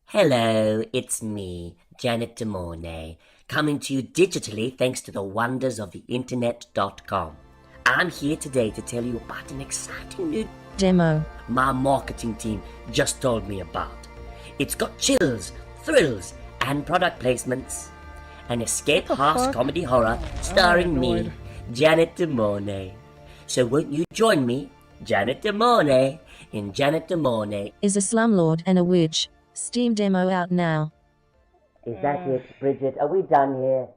Hello, it's me, Janet DeMornay, coming to you digitally thanks to the wonders of the internet.com. I'm here today to tell you about an exciting new demo my marketing team just told me about. It's got chills, thrills, and product placements. An escape house comedy horror starring me, Janet DeMornay. So won't you join me, Janet DeMornay, in Janet DeMornay?
Is a slumlord and a witch. Steam demo out now.
Is that it, Bridget? Are we done here?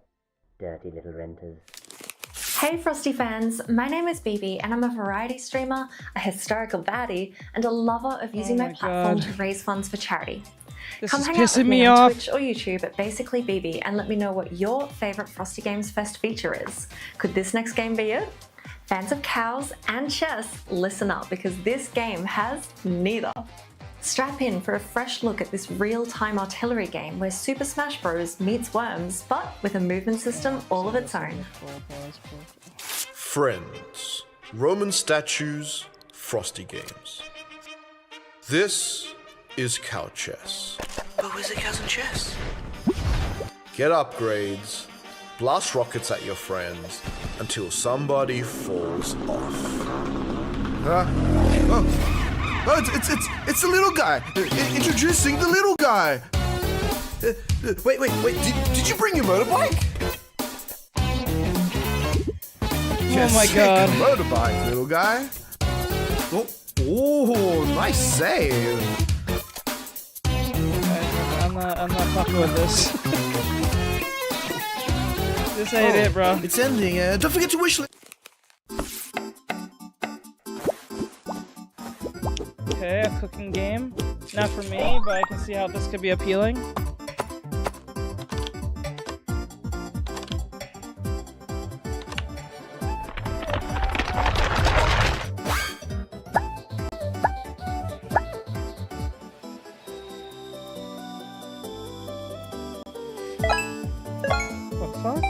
Dirty little renters.
Hey Frosty fans, my name is Bibi and I'm a variety streamer, a historical baddie, and a lover of using my platform to raise funds for charity. Come hang out with me on Twitch or YouTube at Basically Bibi and let me know what your favourite Frosty Games Fest feature is. Could this next game be it? Fans of cows and chess, listen up because this game has neither. Strap in for a fresh look at this real-time artillery game where Super Smash Bros. Meets Worms, but with a movement system all of its own.
Friends, Roman statues, Frosty games. This is cow chess.
But where's the cows and chess?
Get upgrades, blast rockets at your friends until somebody falls off.
Oh, it's the little guy. Introducing the little guy. Wait. Did you bring your motorbike?
Oh my god.
Motorbike, little guy. Oh, nice save.
I'm not fucking with this. This ain't it, bro.
It's ending. Don't forget to wish list.
Okay, a cooking game. Not for me, but I can see how this could be appealing. What the fuck?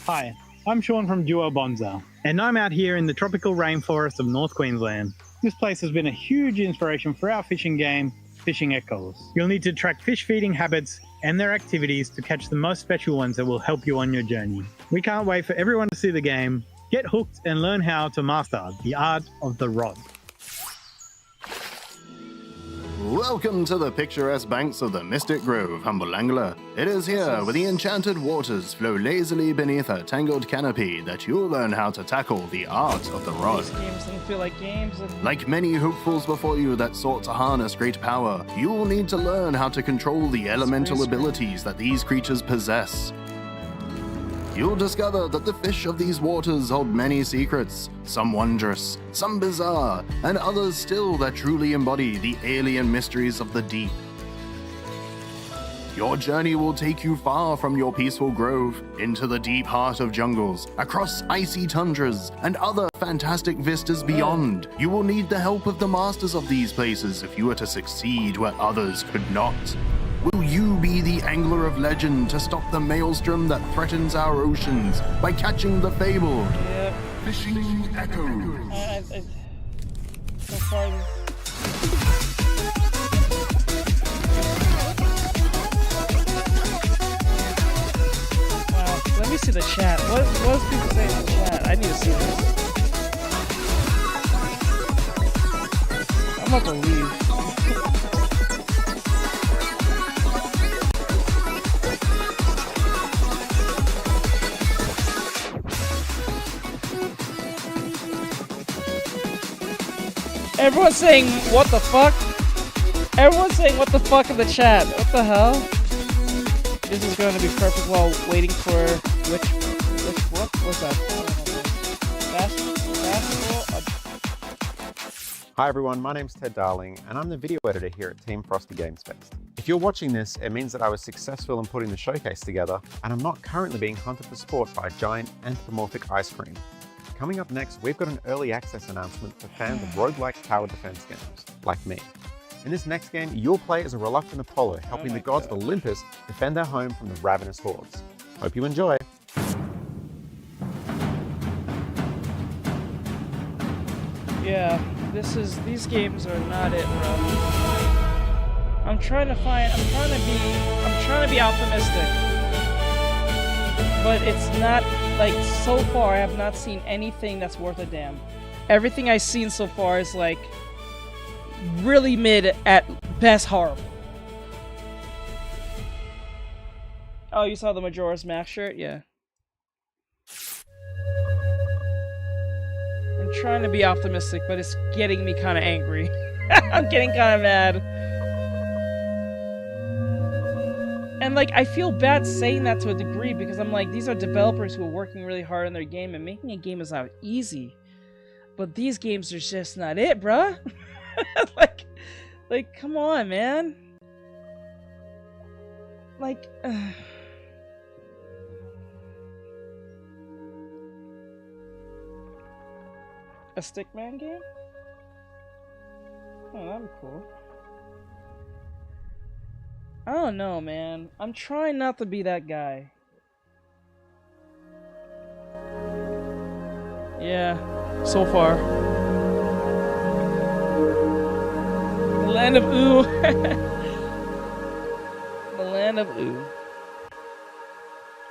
Hi, I'm Sean from Duo Bonza, and I'm out here in the tropical rainforest of North Queensland. This place has been a huge inspiration for our fishing game, Fishing Echoes. You'll need to track fish feeding habits and their activities to catch the most special ones that will help you on your journey. We can't wait for everyone to see the game, get hooked, and learn how to master the art of the rod.
Welcome to the picturesque banks of the Mystic Grove, Humble-Angler. It is here, where the enchanted waters flow lazily beneath a tangled canopy, that you'll learn how to tackle the art of the rod.
These games don't feel like games.
Like many hopefuls before you that sought to harness great power, you'll need to learn how to control the elemental abilities that these creatures possess. You'll discover that the fish of these waters hold many secrets, some wondrous, some bizarre, and others still that truly embody the alien mysteries of the deep. Your journey will take you far from your peaceful grove, into the deep heart of jungles, across icy tundras, and other fantastic vistas beyond. You will need the help of the masters of these places if you are to succeed where others could not. Will you be the angler of legend to stop the maelstrom that threatens our oceans by catching the fabled Fishing Echoes?
So far, wow, let me see the chat. What does people say in the chat? I need to see this. I'm about to leave. Everyone's saying, what the fuck? Everyone's saying, what the fuck in the chat? What the hell? This is going to be perfect while waiting for what was that?
Hi everyone, my name's Ted Darling, and I'm the video editor here at Team Frosty Games Fest. If you're watching this, it means that I was successful in putting the showcase together, and I'm not currently being hunted for sport by a giant anthropomorphic ice cream. Coming up next, we've got an early access announcement for fans of roguelike tower defense games, like me. In this next game, you'll play as a reluctant Apollo, helping the gods of Olympus defend their home from the ravenous hordes. Hope you enjoy.
Yeah, these games are not it, bro. I'm trying to be optimistic. But it's not, like, so far I have not seen anything that's worth a damn. Everything I've seen so far is, like, really mid at best horrible. Oh, you saw the Majora's Mask shirt? Yeah. I'm trying to be optimistic, but it's getting me kind of angry. I'm getting kind of mad. And like, I feel bad saying that to a degree because I'm like, these are developers who are working really hard on their game, and making a game is not easy. But these games are just not it, bruh. like, come on, man. Like, a Stickman game? Oh, that'd be cool. I don't know, man. I'm trying not to be that guy. Yeah, so far. The land of ooh. The land of ooh.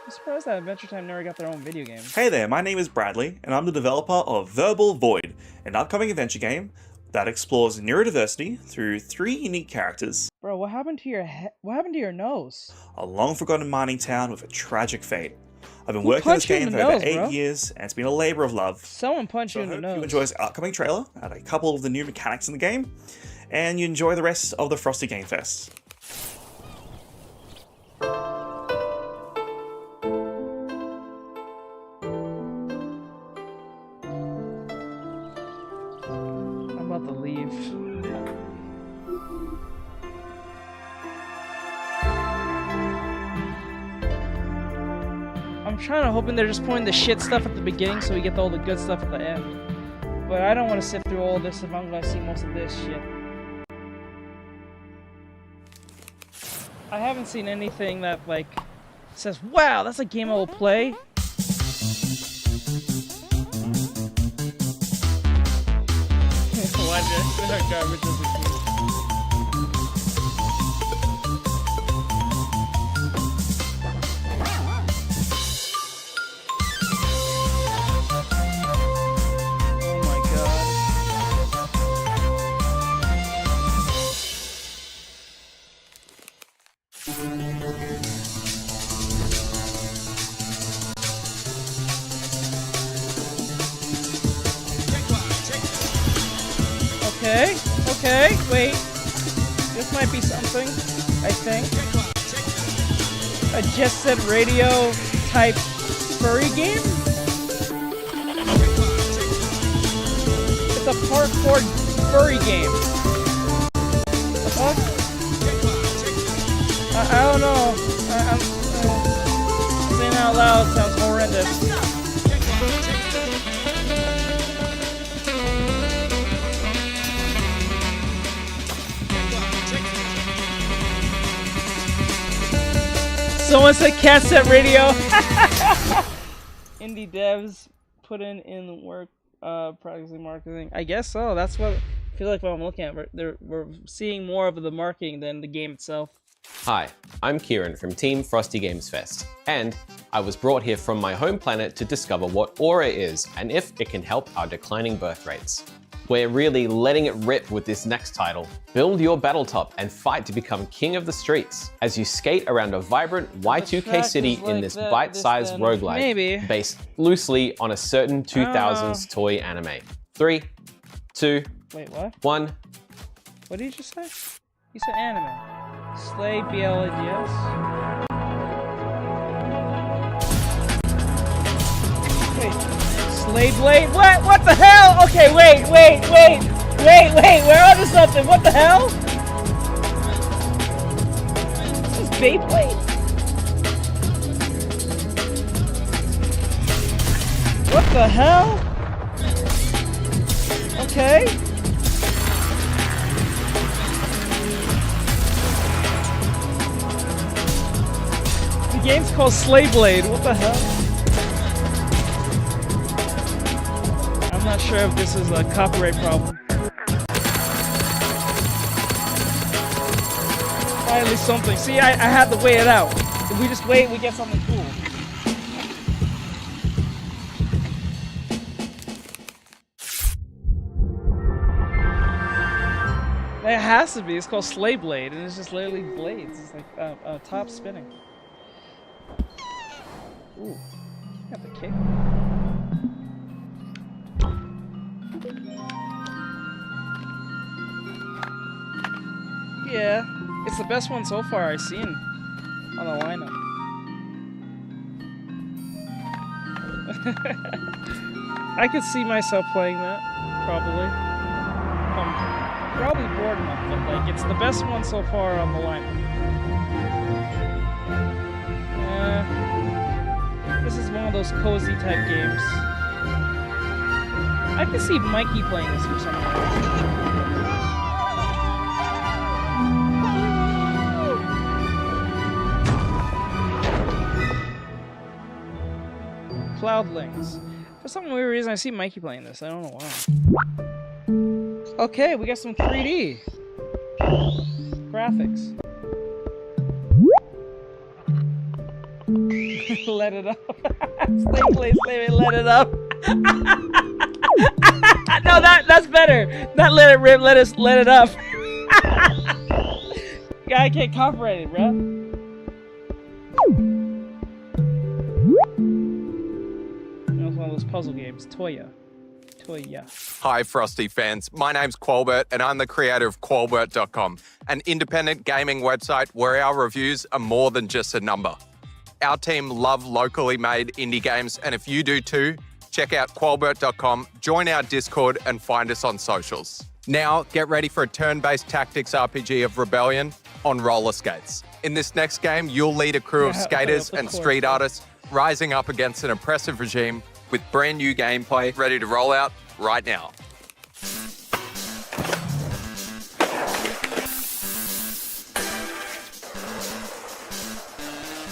I'm surprised that Adventure Time never got their own video game.
Hey there, my name is Bradley, and I'm the developer of Verbal Void, an upcoming adventure game that explores neurodiversity through 3 unique characters.
Bro, what happened to your what happened to your nose?
A long-forgotten mining town with a tragic fate. I've been working on this game for over 8 years, and it's been a labor of love.
Someone punched you in the nose.
You enjoy this upcoming trailer and a couple of the new mechanics in the game, and you enjoy the rest of the Frosty Game Fest.
I'm about to leave. I'm trying to hoping they're just pointing the shit stuff at the beginning so we get all the good stuff at the end. But I don't want to sift through all this if I'm going to see most of this shit. I haven't seen anything that, like, says, wow, that's a game I will play. Watch it. Garbage is a key. Oh my god. Okay, wait. This might be something, I think. A Jet Set Radio type furry game? It's a parkour furry game. The fuck? I don't know. I'm saying out loud sounds horrendous. Someone said cassette radio. Indie devs put in work, practicing marketing. I guess so. That's what I feel like what I'm looking at. We're seeing more of the marketing than the game itself.
Hi, I'm Kieran from Team Frosty Games Fest, and I was brought here from my home planet to discover what Aura is and if it can help our declining birth rates. We're really letting it rip with this next title. Build your battle top and fight to become king of the streets as you skate around a vibrant Y2K city in this bite-sized roguelike based loosely on a certain 2000s toy anime. 3, 2,
wait, what?
1.
What did you just say? You said anime. Slay BLADS. Wait. Slay Blade? What the hell? Okay, wait, we're onto something. What the hell? This is Beyblade? What the hell? Okay. The game's called Slay Blade. What the hell? I'm not sure if this is a copyright problem. Finally something. See, I had to weigh it out. If we just wait, we get something cool. It has to be. It's called Slay Blade, and it's just literally blades. It's like top spinning. Ooh, got the kick. Yeah, it's the best one so far I've seen on the lineup. I could see myself playing that, probably. I'm probably bored enough, but like it's the best one so far on the lineup. This is one of those cozy type games. I can see Mikey playing this for some reason. Cloudlings. For some weird reason, I see Mikey playing this. I don't know why. Okay, we got some 3D graphics. Let it up. Stay, let it up. No, that's better. Not let it rip. Let it up. Yeah, I can't copyright it, bro. One of those puzzle games. Toya.
Hi, Frosty fans. My name's Qualbert, and I'm the creator of Qualbert.com, an independent gaming website where our reviews are more than just a number. Our team love locally made indie games, and if you do too, check out Qualbert.com, join our Discord, and find us on socials. Now, get ready for a turn-based tactics RPG of Rebellion on roller skates. In this next game, you'll lead a crew of skaters and street artists rising up against an oppressive regime with brand new gameplay ready to roll out right now.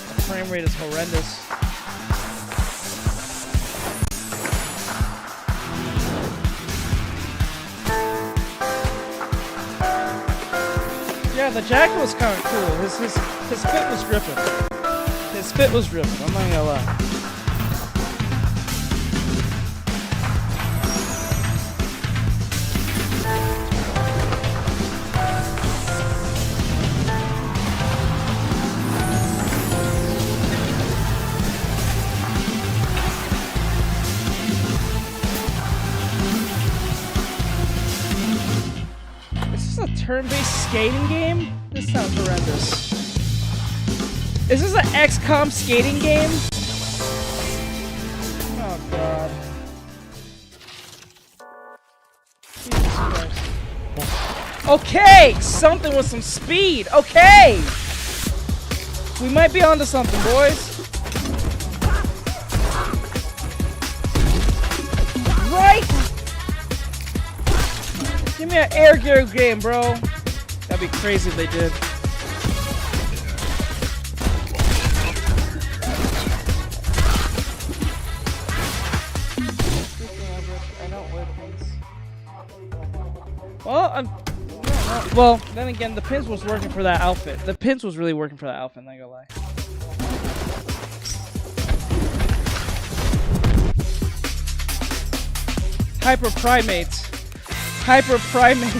The frame rate is horrendous. Yeah, the jacket was kind of cool. His spit was dripping. His spit was dripping. I'm not gonna lie. Turn-based skating game? This sounds horrendous. Is this an XCOM skating game? Oh god. Jesus Christ. Okay! Something with some speed! Okay! We might be onto something, boys. Right? Give me an air gear game, bro. That'd be crazy if they did. Well, then again, the pins was working for that outfit. The pins was really working for that outfit, not gonna lie. Hyper primates. Hyper primates.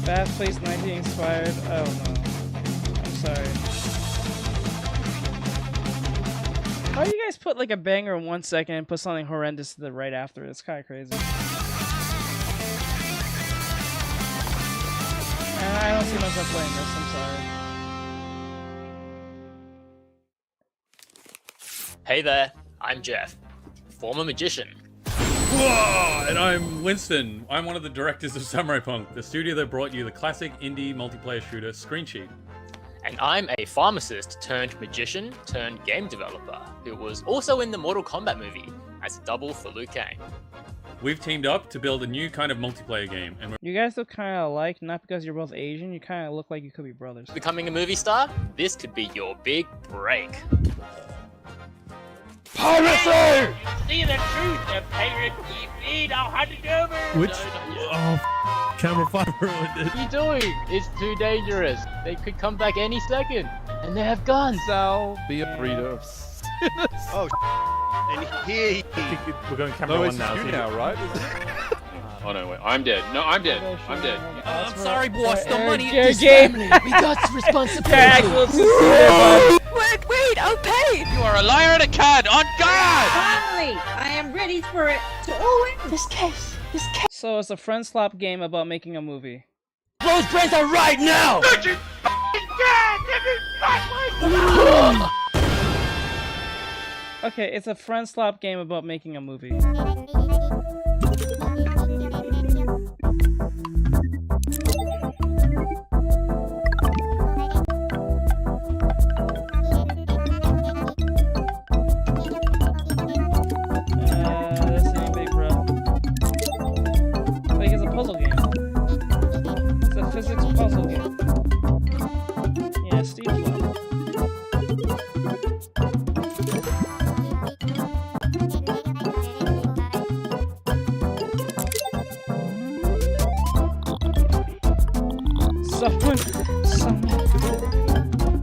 Fast-paced 19 inspired. Oh no. I'm sorry. How do you guys put like a banger in 1 second and put something horrendous to the right after? It's kind of crazy. And I don't see myself playing this. I'm sorry.
Hey there, I'm Jeff, former magician.
Whoa! And I'm Winston. I'm one of the directors of Samurai Punk, the studio that brought you the classic indie multiplayer shooter Screen Sheet.
And I'm a pharmacist turned magician turned game developer who was also in the Mortal Kombat movie as a double for Liu Kang.
We've teamed up to build a new kind of multiplayer game, and
you guys look kind of alike, not because you're both Asian. You kind of look like you could be brothers.
Becoming a movie star? This could be your big break.
Piracy! See the truth of pirate TV, now hand it over!
Which? Oh, Camera 5 ruined it.
What are you doing? It's too dangerous. They could come back any second. And they have guns.
So
be a breeder of sinners.
Oh, and here
we're going Camera 1 now.
Now, right? Oh no, wait, I'm dead. No, I'm dead. I'm dead.
I'm
sorry, boss. The money
Your
is
game.
family. We got responsibility.
Wait, I'll pay!
You are a liar and a cad, on God!
Finally, I am ready for it to all end. This case.
So it's a friend slap game about making a movie.
Close friends are right now!
Okay, it's a friend slap game about making a movie. This ain't big, bro. Like, it's a puzzle game. It's a physics puzzle game. Yeah, Steve Flop.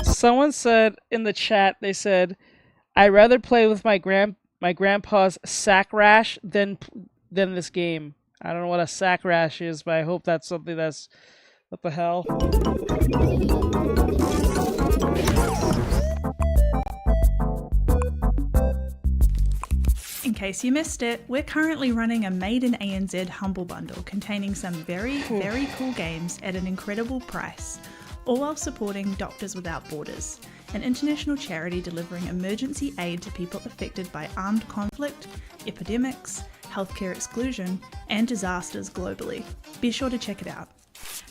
Someone said in the chat, they said, I'd rather play with my grandpa's sack rash than this game. I don't know what a sack rash is, but I hope that's something that's... What the hell?
In case you missed it, we're currently running a Made in ANZ Humble Bundle containing some very, very cool games at an incredible price, all while supporting Doctors Without Borders, an international charity delivering emergency aid to people affected by armed conflict, epidemics, healthcare exclusion, and disasters globally. Be sure to check it out.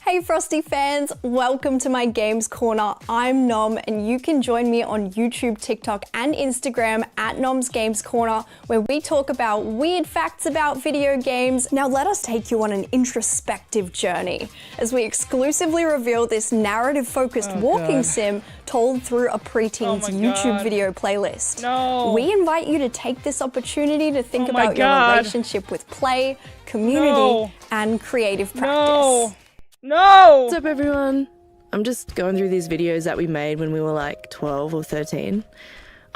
Hey Frosty fans, welcome to my Games Corner. I'm Nom and you can join me on YouTube, TikTok and Instagram at Nom's Games Corner, where we talk about weird facts about video games. Now let us take you on an introspective journey as we exclusively reveal this narrative-focused walking sim told through a preteen's YouTube video playlist.
No.
We invite you to take this opportunity to think about your relationship with play, community, and creative practice.
No!
What's up everyone? I'm just going through these videos that we made when we were like 12 or 13.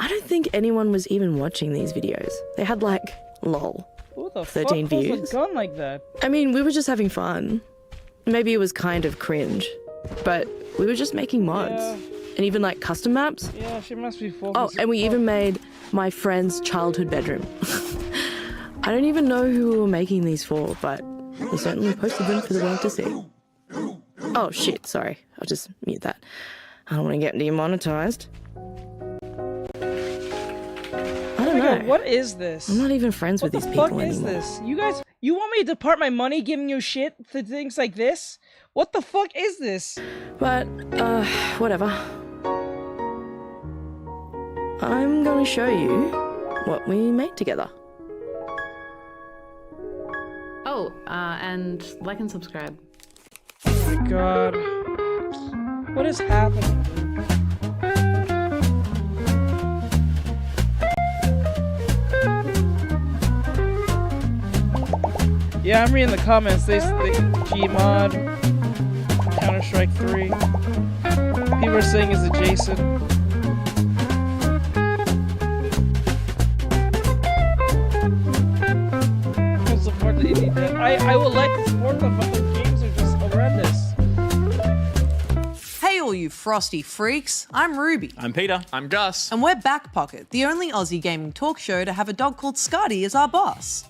I don't think anyone was even watching these videos. They had like, lol,
Who the
13
fuck
views.
holds a gun like that?
I mean, we were just having fun. Maybe it was kind of cringe, but we were just making mods. And even like custom maps.
Yeah, she must be focused.
Oh, and we even made my friend's childhood bedroom. I don't even know who we were making these for, but we certainly posted them for the world to see. Oh shit, sorry. I'll just mute that. I don't want to get demonetized. I don't know.
What is this?
I'm not even friends with these people anymore.
What the fuck is this? You guys, you want me to depart my money giving you shit for things like this? What the fuck is this?
But, whatever. I'm gonna show you what we made together.
Oh, and like and subscribe.
Oh my god. What is happening? Yeah, I'm reading the comments. They Gmod, Counter-Strike 3. People are saying it's adjacent. Support the indie dev. I would like to support them, but their games are just horrendous.
Hey all you frosty freaks, I'm Ruby.
I'm Peter. I'm Gus.
And we're Back Pocket, the only Aussie gaming talk show to have a dog called Scotty as our boss.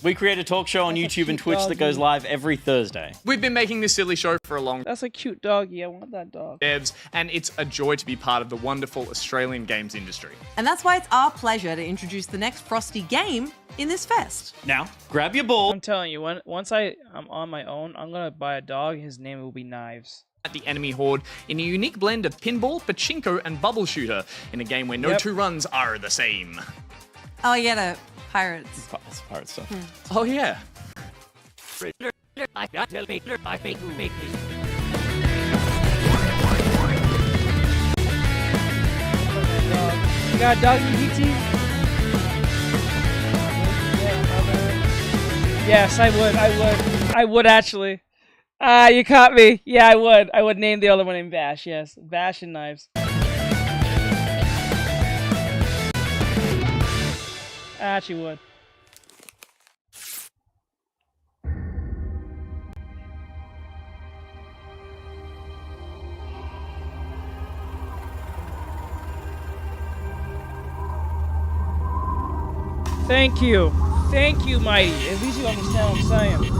We create a talk show on YouTube and Twitch that goes live every Thursday.
We've been making this silly show for a long time.
That's a cute doggy. I want that dog.
Devs, and it's a joy to be part of the wonderful Australian games industry.
And that's why it's our pleasure to introduce the next Frosty game in this fest.
Now, grab your ball.
I'm telling you, once I'm on my own, I'm gonna buy a dog. His name will be Knives.
At the enemy horde in a unique blend of pinball, pachinko, and bubble shooter in a game where no two runs are the same.
Oh yeah, the pirates.
That's pirate stuff.
Oh yeah.
You got a doggy DT? Yes, I would actually. You caught me. Yeah, I would. I would name the other one in Bash. Yes, Bash and Knives. I actually would. Thank you. Thank you, Mighty. At least you understand what I'm saying.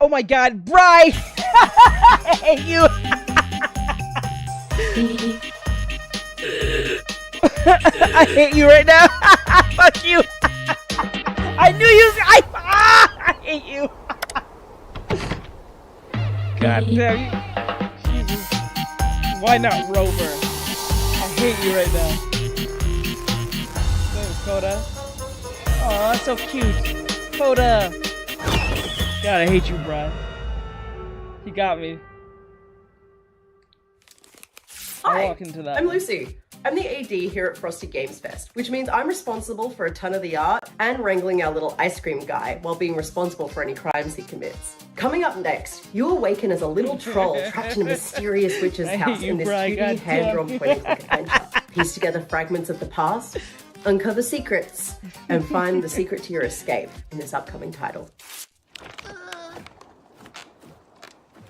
Oh my god, Bri! I hate you! I hate you right now! Fuck you! I knew you! I hate you! God damn you! Jesus. Why not Rover? I hate you right now. Thanks, Coda. Aw, that's so cute. Coda! God, I hate you, bro. He got me.
Hi,
walk into that
I'm
one.
Lucy. I'm the AD here at Frosty Games Fest, which means I'm responsible for a ton of the art and wrangling our little ice cream guy while being responsible for any crimes he commits. Coming up next, you awaken as a little troll trapped in a mysterious witch's house in this 2D hand-drawn point-and-click adventure. Piece together fragments of the past, uncover secrets, and find the secret to your escape in this upcoming title.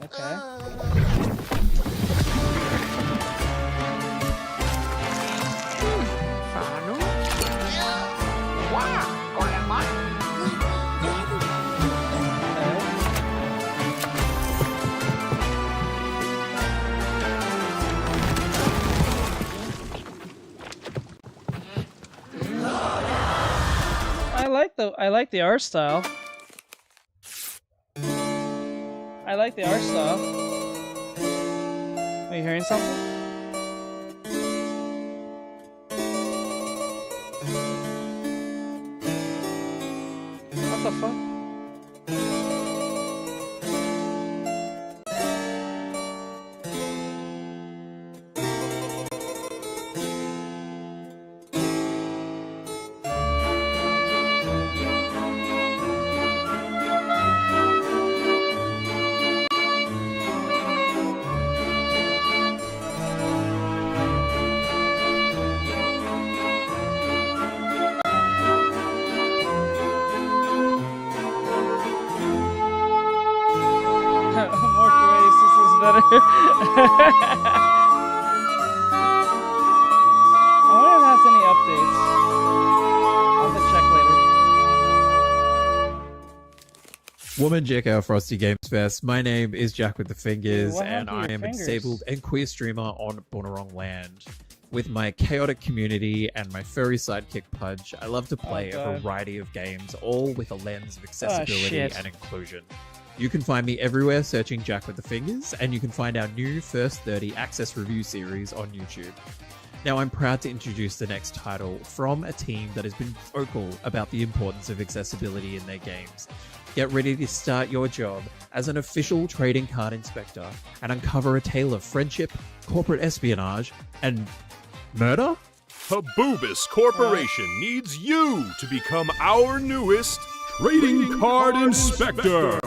Okay. I like the art style. I like the art style. Are you hearing something? What the fuck? I wonder if it has any updates. I'll have to check later.
Woman JK Frosty Games Fest. My name is Jack with the Fingers,
What
and
happened
I
to
am
your
a
fingers?
disabled and queer streamer on Boonwurrung Land. With my chaotic community and my furry sidekick Pudge, I love to play a
God.
variety of games, all with a lens of accessibility
shit.
and inclusion. You can find me everywhere searching Jack with the Fingers, and you can find our new First 30 Access Review series on YouTube. Now, I'm proud to introduce the next title from a team that has been vocal about the importance of accessibility in their games. Get ready to start your job as an official trading card inspector and uncover a tale of friendship, corporate espionage, and murder?
Haboobus Corporation needs you to become our newest Trading Card Inspector.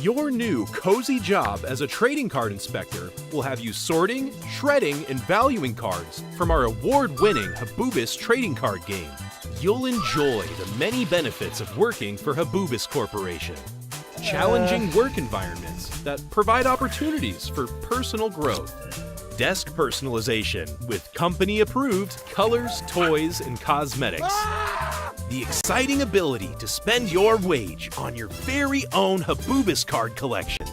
Your new cozy job as a trading card inspector will have you sorting, shredding, and valuing cards from our award-winning Haboobus trading card game. You'll enjoy the many benefits of working for Haboobus Corporation. Challenging work environments that provide opportunities for personal growth. Desk personalization with company-approved colors, toys, and cosmetics. The exciting ability to spend your wage on your very own Haboobus card collection.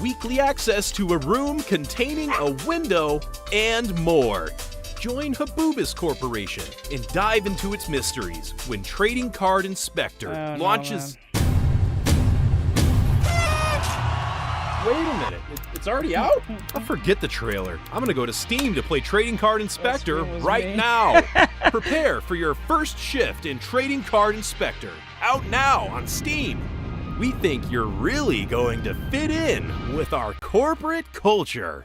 Weekly access to a room containing a window, and more. Join Haboobus Corporation and dive into its mysteries when Trading Card Inspector launches. Wait a minute, it's already out? I'll forget the trailer. I'm gonna go to Steam to play Trading Card Inspector right now. Prepare for your first shift in Trading Card Inspector. Out now on Steam. We think you're really going to fit in with our corporate culture.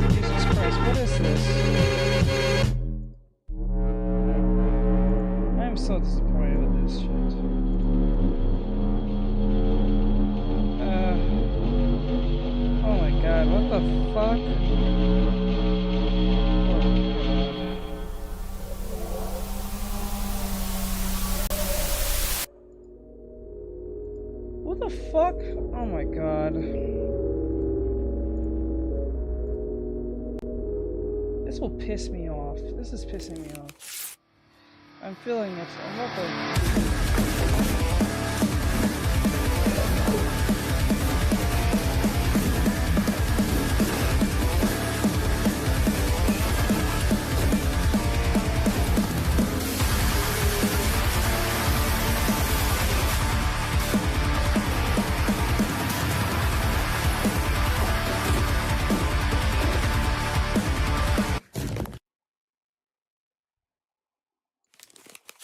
Jesus Christ, what is this? fuck? Oh my god. This will piss me off. This is pissing me off. I'm feeling it. I'm not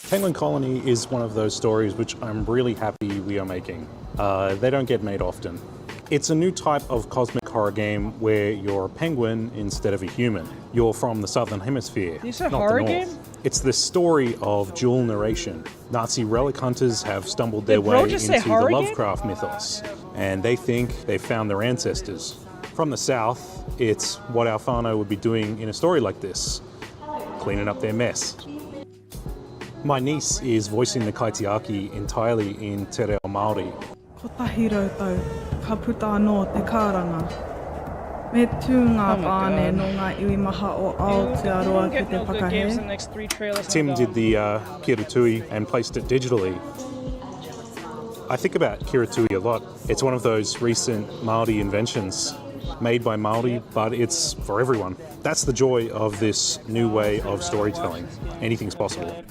Penguin Colony is one of those stories which I'm really happy we are making. They don't get made often. It's a new type of cosmic horror game where you're a penguin instead of a human. You're from the southern hemisphere,
You said
not
horror
the north.
game?
It's the story of dual narration. Nazi relic hunters have stumbled their
Did bro
way
just
into
say
the
horror game?
Lovecraft mythos, and they think they've found their ancestors. From the south, it's what our whānau would be doing in a story like this, cleaning up their mess. My niece is voicing the Kaitiaki entirely in Te Reo Māori.
Ko tahi rautou, ka puta anō te kāranga. Me tū ngā pāne no ngā iwi maha o Aotearoa ki te whakahe.
Oh
Tim did the Kiratui and placed it digitally. I think about Kiratui a lot. It's one of those recent Māori inventions made by Māori, but it's for everyone. That's the joy of this new way of storytelling. Anything's possible.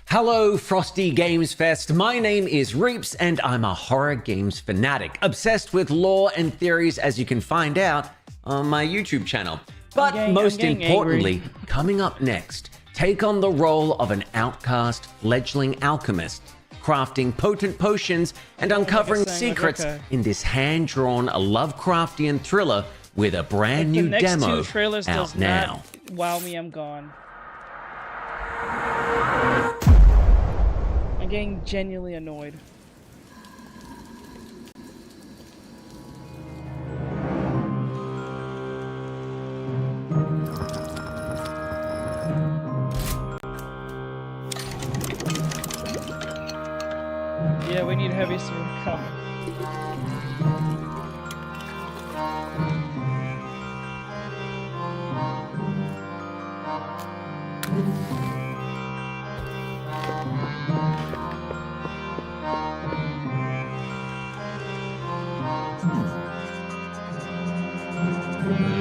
Hello, Frosty Games Fest. My name is Reeps, and I'm a horror games fanatic, obsessed with lore and theories, as you can find out on my YouTube channel. But most importantly, coming up next, take on the role of an outcast fledgling alchemist, crafting potent potions and uncovering secrets in this hand-drawn Lovecraftian thriller with a brand new demo out now.
Wow me, I'm gone. I'm getting genuinely annoyed. Yeah, we need heavies to recover.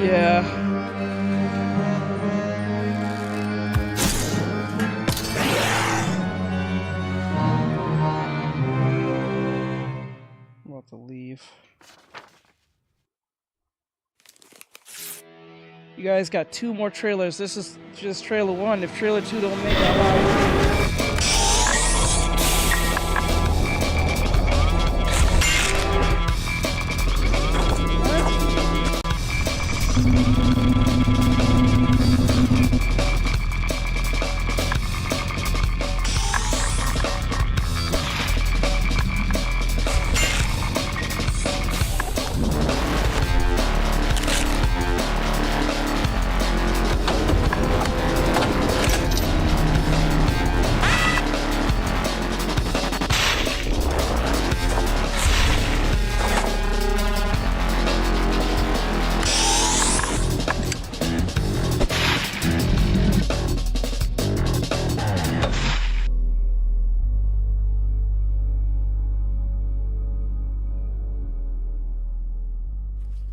Yeah. I'm about to leave. You guys got 2 more trailers. This is just trailer 1. If trailer 2 don't make it,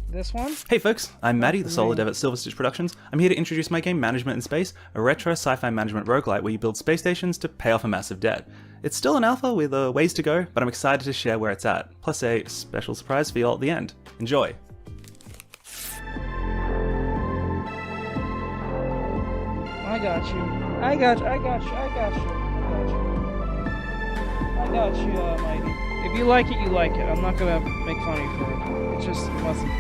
this one?
Hey folks, I'm Maddie, the solo dev at Silver Stitch Productions. I'm here to introduce my game Management in Space, a retro sci-fi management roguelite where you build space stations to pay off a massive debt. It's still an alpha with a ways to go, but I'm excited to share where it's at, plus a special surprise for you all at the end. Enjoy!
I got you. I got you. Mighty. If you like it, you like it. I'm not gonna make fun of you for it. It just wasn't.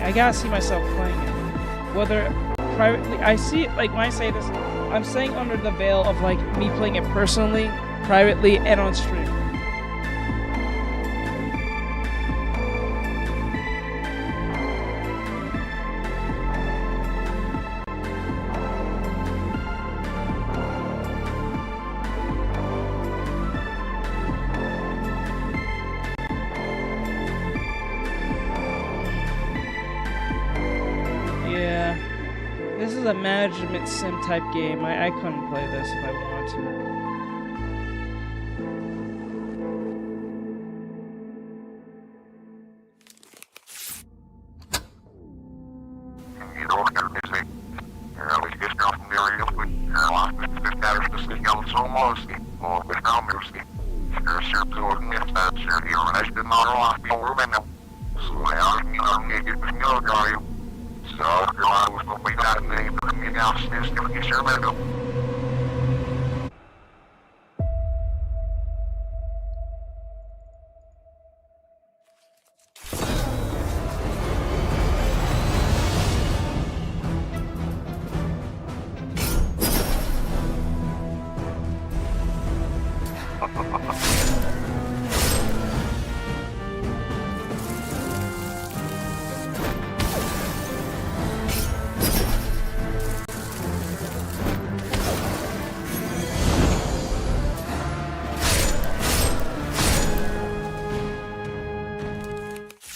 I gotta see myself playing it. Whether privately, I see it, like when I say this, I'm saying under the veil of like me playing it personally, privately, and on stream. this is a management sim type game. I couldn't play this if I wanted to.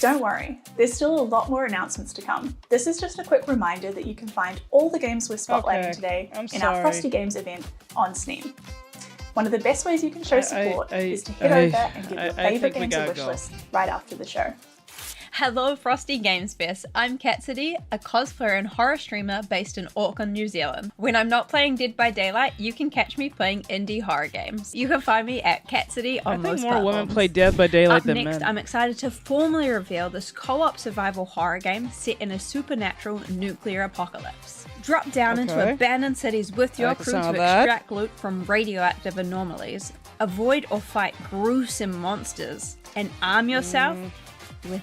Don't worry, there's still a lot more announcements to come. This is just a quick reminder that you can find all the games we're spotlighting today in our Frosty Games event on Steam. One of the best ways you can show support is to head over and give your favourite games a wishlist right after the show.
Hello Frosty Games Fest, I'm Cassidy, a cosplayer and horror streamer based in Auckland, New Zealand. When I'm not playing Dead by Daylight, you can catch me playing indie horror games. You can find me at Cassidy on most platforms.
I think more women play Dead by Daylight than men.
Up next, I'm excited to formally reveal this co-op survival horror game set in a supernatural nuclear apocalypse. Drop down into abandoned cities with your crew to extract loot from radioactive anomalies, avoid or fight gruesome monsters, and arm yourself with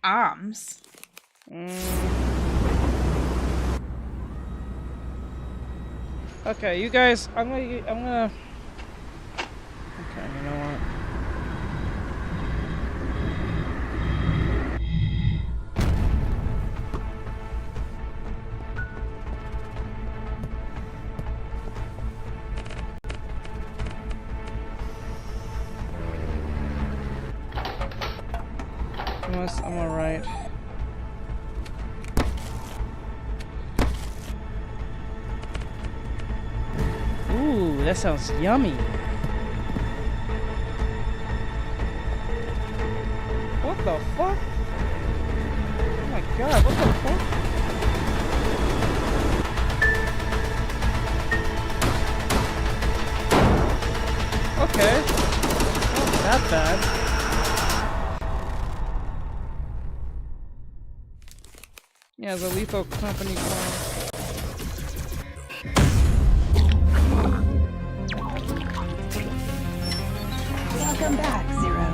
arms.
Okay, you guys, I'm gonna. Okay, you know what? I'm alright. Ooh, that sounds yummy. What the fuck? Oh my god, what the fuck? Okay. Not that bad. Yeah, the Lethal Company clone.
Welcome back, Zero.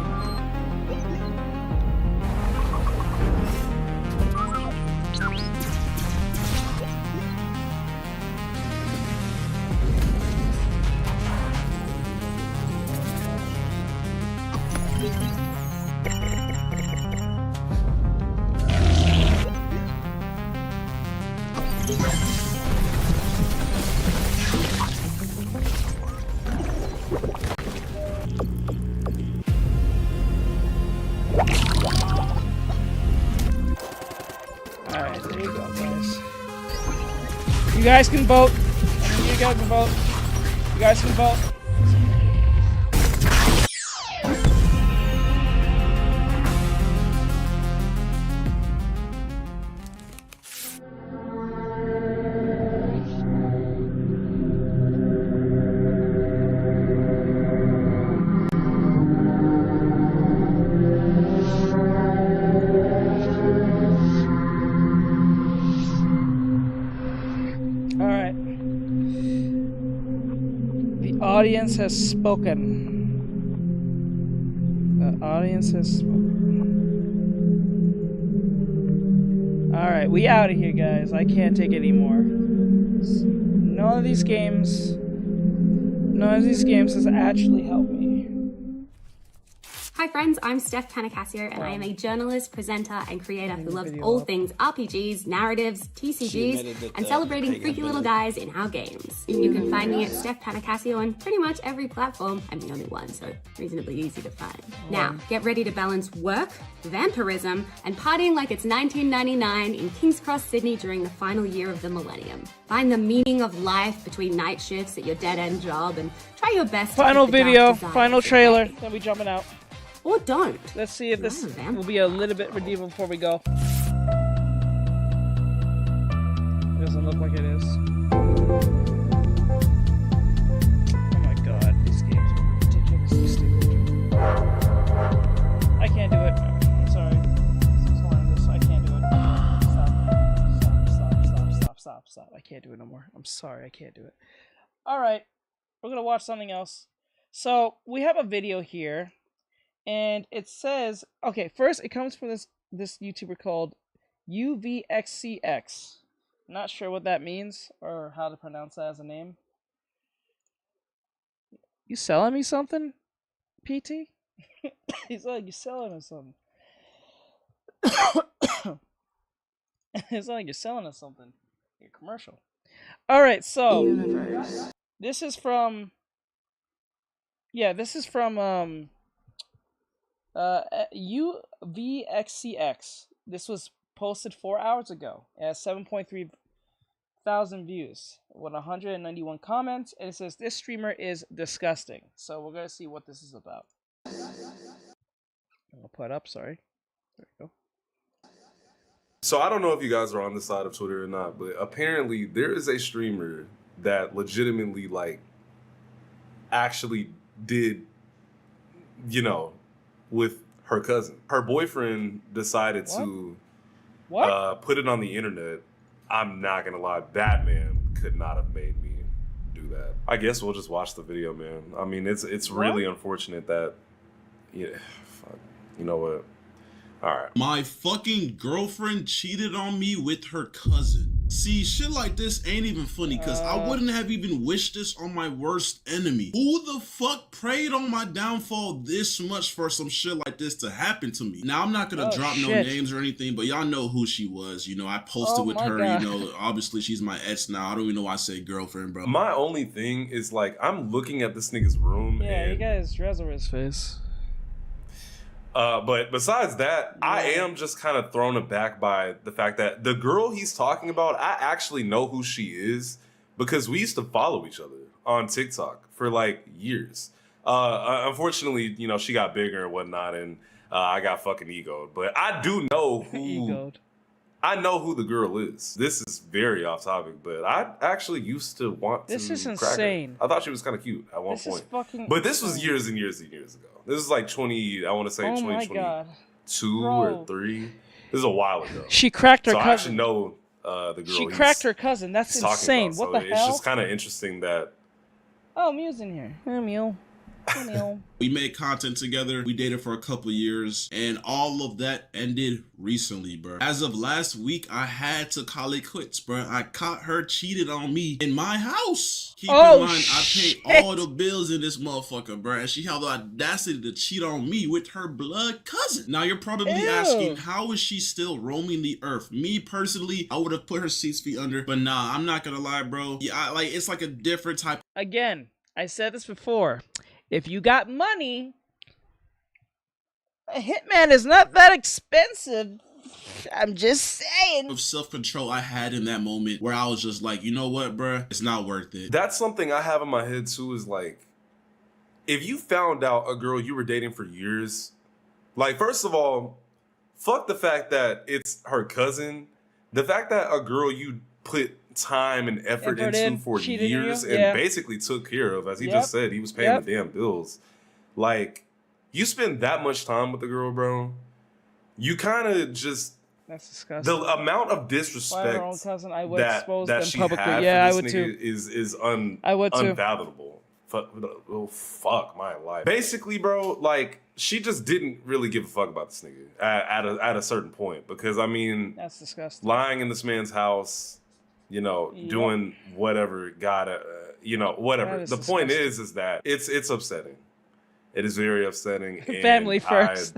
Alright, there you go, guys. You guys can vote. You guys can vote. You guys can vote. The audience has spoken. The audience has spoken. Alright, we out of here, guys. I can't take it anymore. None of these games has actually helped me.
Hi friends, I'm Steph Panicasio and I am a journalist, presenter and creator who loves all things RPGs, narratives, TCGs and celebrating freaky little guys in our games. You can find me at Steph Panicasio on pretty much every platform. I'm the only one, so reasonably easy to find. Now, get ready to balance work, vampirism and partying like it's 1999 in King's Cross, Sydney during the final year of the millennium. Find the meaning of life between night shifts at your dead-end job and try your best
Final
to keep the
video,
dark desires
final
at
trailer.
bay.
Then we jumping out.
Or don't.
Let's see if this will be a little bit redeemable before we go. It doesn't look like it is. Oh my god, these games are ridiculously stupid. I can't do it. I'm sorry. I can't do it. Stop. I can't do it no more. I'm sorry, I can't do it. Alright, we're gonna watch something else. So, we have a video here. And it says, okay, first it comes from this YouTuber called UVXCX. Not sure what that means or how to pronounce that as a name. You selling me something, PT? He's like, you selling us something. It's like you're selling us something. Your commercial. All right, so
Universe.
This is from UVXCX. This was posted 4 hours ago. It has 7.3 thousand views with 191 comments, and it says this streamer is disgusting. So we're gonna see what this is about. I'll put up. Sorry. There we go.
So I don't know if you guys are on this side of Twitter or not, but apparently there is a streamer that legitimately actually did, with her cousin. Her boyfriend decided to put it on the internet. I'm not gonna lie, that man could not have made me do that. I guess we'll just watch the video, man. I mean, it's really unfortunate that, fuck, you know what? All right.
My fucking girlfriend cheated on me with her cousin. See, shit like this ain't even funny, because I wouldn't have even wished this on my worst enemy. Who the fuck prayed on my downfall this much for some shit like this to happen to me? Now, I'm not gonna drop no names or anything, but y'all know who she was. I posted with her, obviously she's my ex now. I don't even know why I say girlfriend, bro.
My only thing is, I'm looking at this nigga's room.
Yeah,
and
you got his dress over his face.
But besides that, I am just kind of thrown aback by the fact that the girl he's talking about, I actually know who she is because we used to follow each other on TikTok for years. Unfortunately, she got bigger and whatnot, and I got fucking egoed. But I do know who I know who the girl is. This is very off topic, but I actually used to want to.
This is
crack
insane.
her. I thought she was kind of cute at one point. But this was years and years and years ago. This is 2022 or 3. This is a while ago.
She cracked her cousin.
I actually know the girl.
She cracked her cousin. That's insane.
About.
What the hell?
It's just kind of interesting that.
Oh, Mew's in here. Hey, Mew.
We made content together. We dated for a couple years, and all of that ended recently, bro. As of last week, I had to call it quits, bro. I caught her cheated on me in my house. Keep in mind, I paid all the bills in this motherfucker, bro, and she had the audacity to cheat on me with her blood cousin. Now you're probably asking, how is she still roaming the earth? Me personally, I would have put her 6 feet under, but nah, I'm not gonna lie, bro. Yeah, it's like a different type.
Again, I said this before. If you got money, a hitman is not that expensive. I'm just saying.
Of self-control I had in that moment where I was just like, you know what, bruh? It's not worth it.
That's something I have in my head too, is if you found out a girl you were dating for years, first of all, fuck the fact that it's her cousin. The fact that a girl you put time and effort into for years and basically took care of, as he just said, he was paying the damn bills. You spend that much time with the girl, bro, you kind of just... That's disgusting. The amount of disrespect
I would expose them
she
publicly.
had
Yeah,
for
I
this
would
nigga
too.
is unfathomable. Fuck my life. Basically, bro, she just didn't really give a fuck about this nigga at a certain point, because
that's disgusting.
Lying in this man's house, doing whatever, whatever. The point is that it's upsetting. It is very upsetting. And
Family first.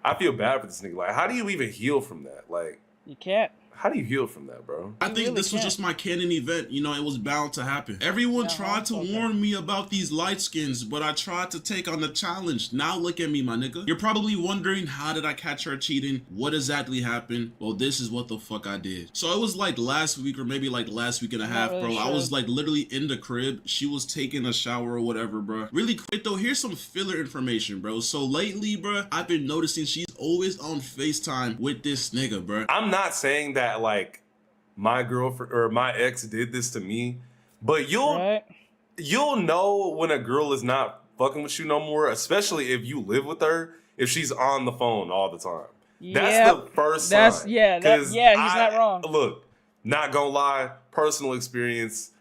I feel bad for this nigga. Like, how do you even heal from that? Like,
you can't.
How do you heal from that, bro?
I think this was just my canon event. You know, it was bound to happen. Everyone tried to warn me about these light skins, but I tried to take on the challenge. Now look at me, my nigga. You're probably wondering, how did I catch her cheating? What exactly happened? Well, this is what the fuck I did. So it was like last week or maybe like last week and a half, bro. I was like literally in the crib. She was taking a shower or whatever, bro. Really quick though, here's some filler information, bro. So lately, bro, I've been noticing she's always on FaceTime with this nigga, bro.
I'm not saying that like my girlfriend or my ex did this to me, but you'll know when a girl is not fucking with you no more, especially if you live with her, if she's on the phone all the time. That's the first sign.
He's not wrong.
Look, not gonna lie, personal experience,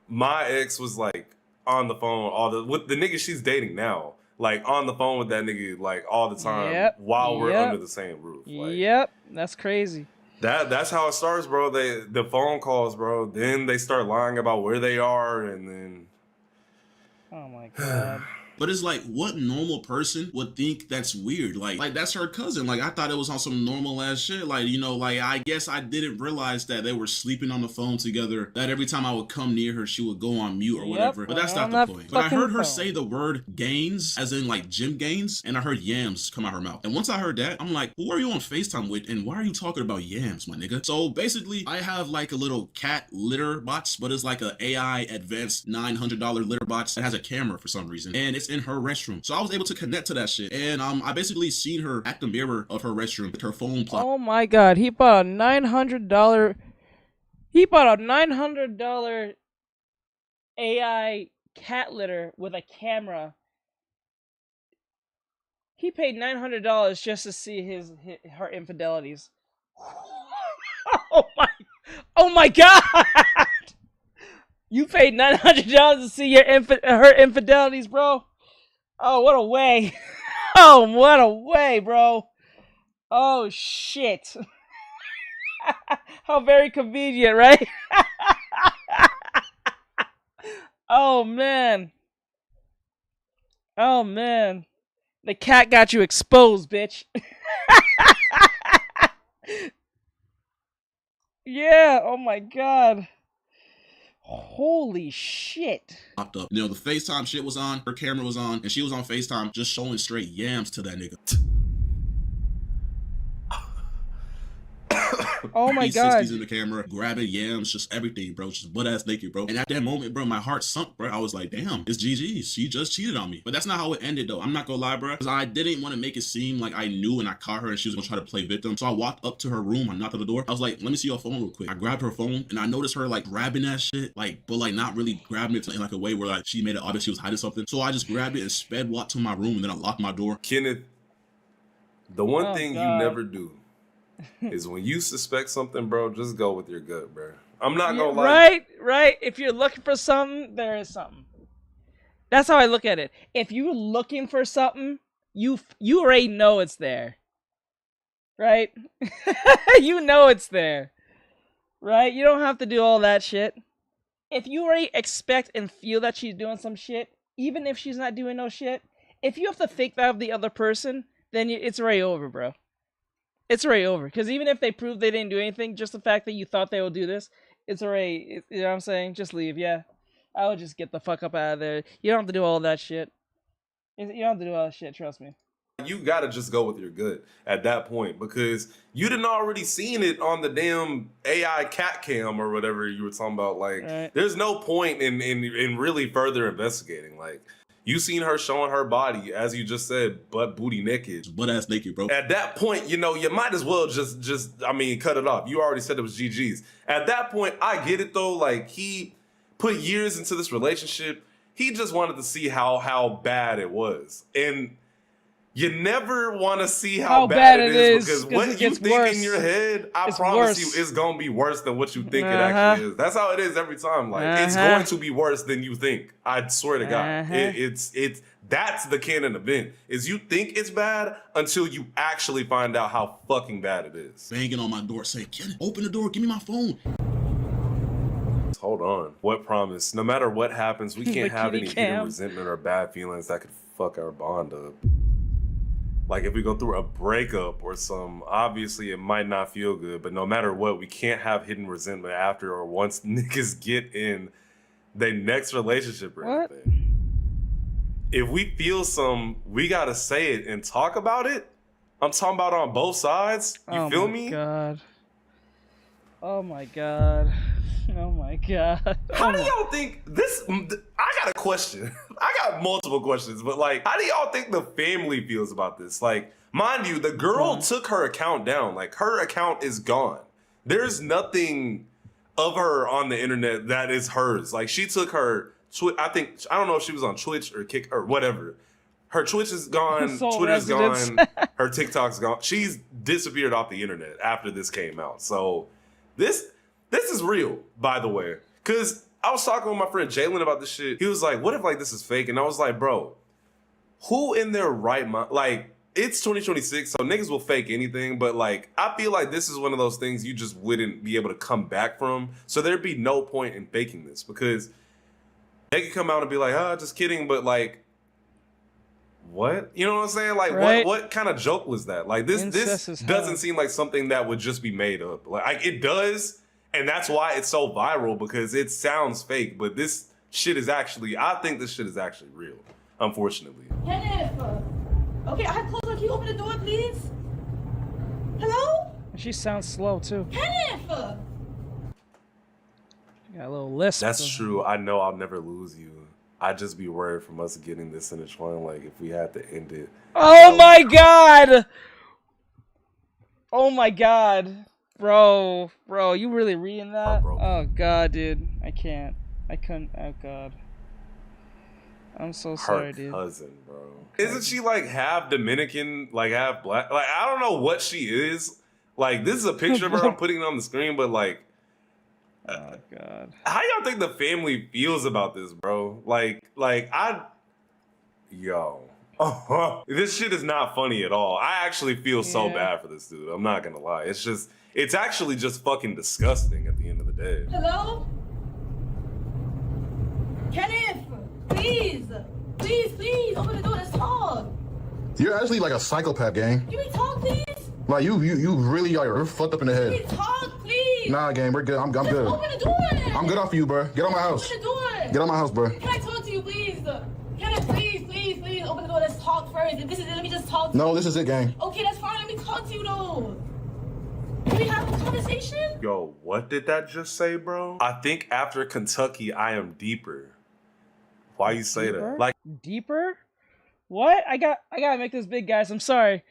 my ex was like on the phone with the nigga she's dating now, like on the phone with that nigga like all the time while we're under the same roof. Like,
that's crazy.
That's how it starts, bro. The phone calls, bro. Then they start lying about where they are, and then
oh my god.
But it's like, what normal person would think that's weird? Like that's her cousin. Like, I thought it was on some normal ass shit. Like, you know, like, I guess I didn't realize that they were sleeping on the phone together. That every time I would come near her, she would go on mute or whatever. But that's not the point. But I heard her say the word gains, as in like gym gains, and I heard yams come out her mouth. And once I heard that, I'm like, who are you on FaceTime with? And why are you talking about yams, my nigga? So basically, I have like a little cat litter box, but it's like a AI advanced $900 litter box that has a camera for some reason. And it's in her restroom. So I was able to connect to that shit. And I basically seen her at the mirror of her restroom with her phone plug.
Oh my god, he bought a $900 AI cat litter with a camera. He paid $900 just to see her infidelities. Oh my god! You paid $900 to see her infidelities, bro. Oh, what a way. Oh, what a way, bro. Oh, shit. How very convenient, right? Oh, man. Oh, man. The cat got you exposed, bitch. Yeah, oh my god. Holy shit.
Popped up. You know, the FaceTime shit was on, her camera was on, and she was on FaceTime just showing straight yams to that nigga.
Oh my god.
360s in the camera, grabbing yams, just everything, bro. Just butt ass naked, bro. And at that moment, bro, my heart sunk, bro. I was like, damn, it's GG. She just cheated on me. But that's not how it ended, though. I'm not gonna lie, bro. Because I didn't want to make it seem like I knew and I caught her and she was gonna try to play victim. So I walked up to her room. I knocked on the door. I was like, let me see your phone real quick. I grabbed her phone and I noticed her like grabbing that shit, like, but like not really grabbing it in like a way where like she made it obvious she was hiding something. So I just grabbed it and sped walked to my room and then I locked my door.
Kenneth, the one thing you never do is when you suspect something, bro, just go with your gut, bro. I'm not gonna lie.
Right. If you're looking for something, there is something. That's how I look at it. If you're looking for something, you already know it's there. Right? You know it's there. Right? You don't have to do all that shit. If you already expect and feel that she's doing some shit, even if she's not doing no shit, if you have to think that of the other person, then it's already over, bro. It's already over. Because even if they prove they didn't do anything, just the fact that you thought they would do this, it's already, you know what I'm saying? Just leave, yeah. I would just get the fuck up out of there. You don't have to do all that shit. You don't have to do all that shit, trust me.
You gotta just go with your gut at that point because you didn't already seen it on the damn AI cat cam or whatever you were talking about. Like, there's no point in really further investigating. Like, you seen her showing her body, as you just said, butt booty naked.
Butt ass naked, bro.
At that point, you know, you might as well just cut it off. You already said it was GG's. At that point, I get it though. Like, he put years into this relationship. He just wanted to see how bad it was. And you never want to see how bad it is because what you think in your head, I promise you, it's going to be worse than what you think it actually is. That's how it is every time. Like, it's going to be worse than you think. I swear to God. That's the canon event, is you think it's bad until you actually find out how fucking bad it is.
Banging on my door saying, Ken, open the door, give me my phone.
Hold on. What promise? No matter what happens, we can't have any hidden resentment or bad feelings that could fuck our bond up. Like if we go through a breakup or some, obviously it might not feel good, but no matter what, we can't have hidden resentment after or once niggas get in their next relationship or anything. If we feel some, we gotta say it and talk about it. I'm talking about on both sides. You feel me?
God. Oh my god. Oh my god.
How do y'all think this? I got a question. I got multiple questions, but like, how do y'all think the family feels about this? Like, mind you, the girl took her account down. Like, her account is gone. There's nothing of her on the internet that is hers. Like, she took her. I don't know if she was on Twitch or Kick or whatever. Her Twitch is gone. Twitter's gone. Her TikTok's gone. She's disappeared off the internet after this came out. So this is real, by the way. Because I was talking with my friend Jalen about this shit. He was like, what if like this is fake? And I was like, bro, who in their right mind? Like, it's 2026, so niggas will fake anything. But like, I feel like this is one of those things you just wouldn't be able to come back from. So there'd be no point in faking this. Because they could come out and be like, oh, just kidding. But like, what? You know what I'm saying? Like, what kind of joke was that? Like, this doesn't seem like something that would just be made up. Like it does. And that's why it's so viral, because it sounds fake, but this shit is actually, I think this shit is actually real, unfortunately.
Kenneth! Okay, I have closed. Can you open the door, please? Hello?
She sounds slow, too.
Kenneth!
Got a little lisp.
That's true. I know I'll never lose you. I'd just be worried from us getting this intertwined, like, if we had to end it.
Oh my god! Oh my god. Bro, you really reading that? Oh god, dude. I can't. I couldn't. Oh god. I'm so sorry,
Her
dude.
cousin, bro. Isn't she like half Dominican, like half black? Like, I don't know what she is. Like, this is a picture of her. I'm putting it on the screen, but like,
oh god.
How y'all think the family feels about this, bro? Yo. This shit is not funny at all. I actually feel so bad for this dude. I'm not gonna lie. It's actually just fucking disgusting at the end of the day.
Hello? Kenneth! Please! Please! Open the door, let's talk!
You're actually like a psychopath, gang.
Can we talk, please?
Like, you really are fucked up in the head.
Can we talk, please?
Nah, gang, we're good. I'm good.
Open the door!
I'm good off you, bro. Get on my house.
Open the door!
Get on my house, bro.
Can I talk to you, please? Kenneth, please, open the door, let's talk first. If this is it, let me just talk to you.
No, this is it, gang.
Okay, that's fine, let me talk to you, though. Can we have a conversation?
Yo, what did that just say, bro? I think after Kentucky, I am deeper. Why you say that? Like,
deeper? What? I gotta make this big, guys. I'm sorry.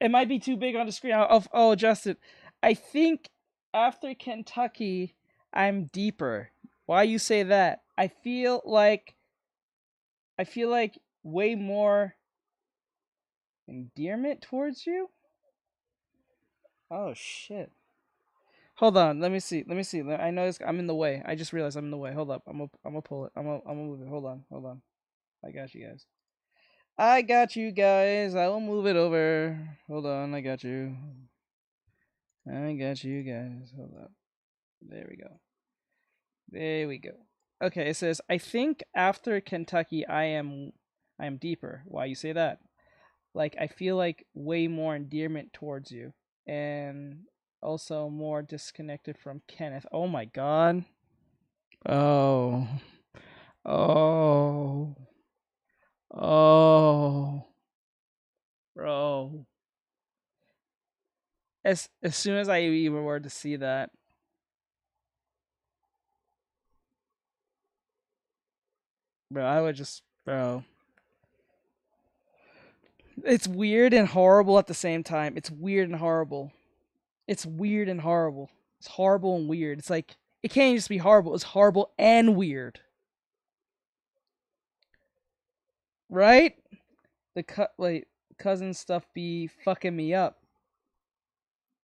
It might be too big on the screen. I'll adjust it. I think after Kentucky, I'm deeper. Why you say that? I feel like way more endearment towards you. Oh shit. Hold on, let me see. I know I'm in the way. I just realized I'm in the way. Hold up. I'm gonna pull it. I'm gonna move it. Hold on. I got you guys. I will move it over. Hold on, I got you. Guys. Hold up. There we go. Okay, it says, I think after Kentucky I am deeper. Why you say that? Like, I feel like way more endearment towards you. And also more disconnected from Kenneth. Oh my god. Oh. Bro. As soon as I even were to see that. Bro, I would just, bro. It's weird and horrible at the same time. It's weird and horrible. It's horrible and weird. It's like, it can't just be horrible. It's horrible and weird. Right? The cousin stuff be fucking me up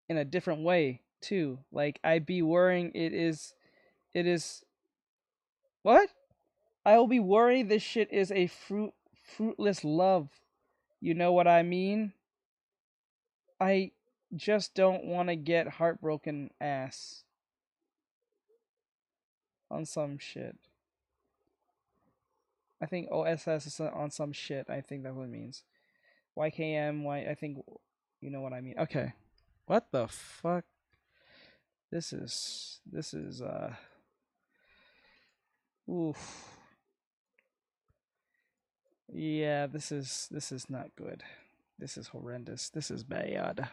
in a different way too. Like, I'd be worrying it is what? I will be worried this shit is a fruitless love. You know what I mean? I just don't want to get heartbroken ass on some shit. I think OSS is on some shit. I think that's what it means. YKM, I think you know what I mean. Okay. What the fuck? This is oof. Yeah, this is not good. This is horrendous. This is bad.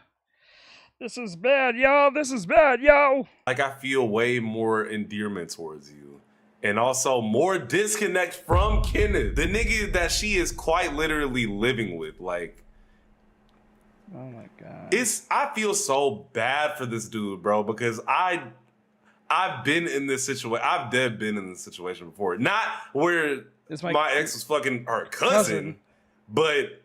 This is bad, yo. This is bad, yo.
Like, I feel way more endearment towards you. And also more disconnect from Kenneth, the nigga that she is quite literally living with. Like,
oh my god.
I feel so bad for this dude, bro, because I've been in this situation. I've been in this situation before. Not where my ex was fucking her cousin, but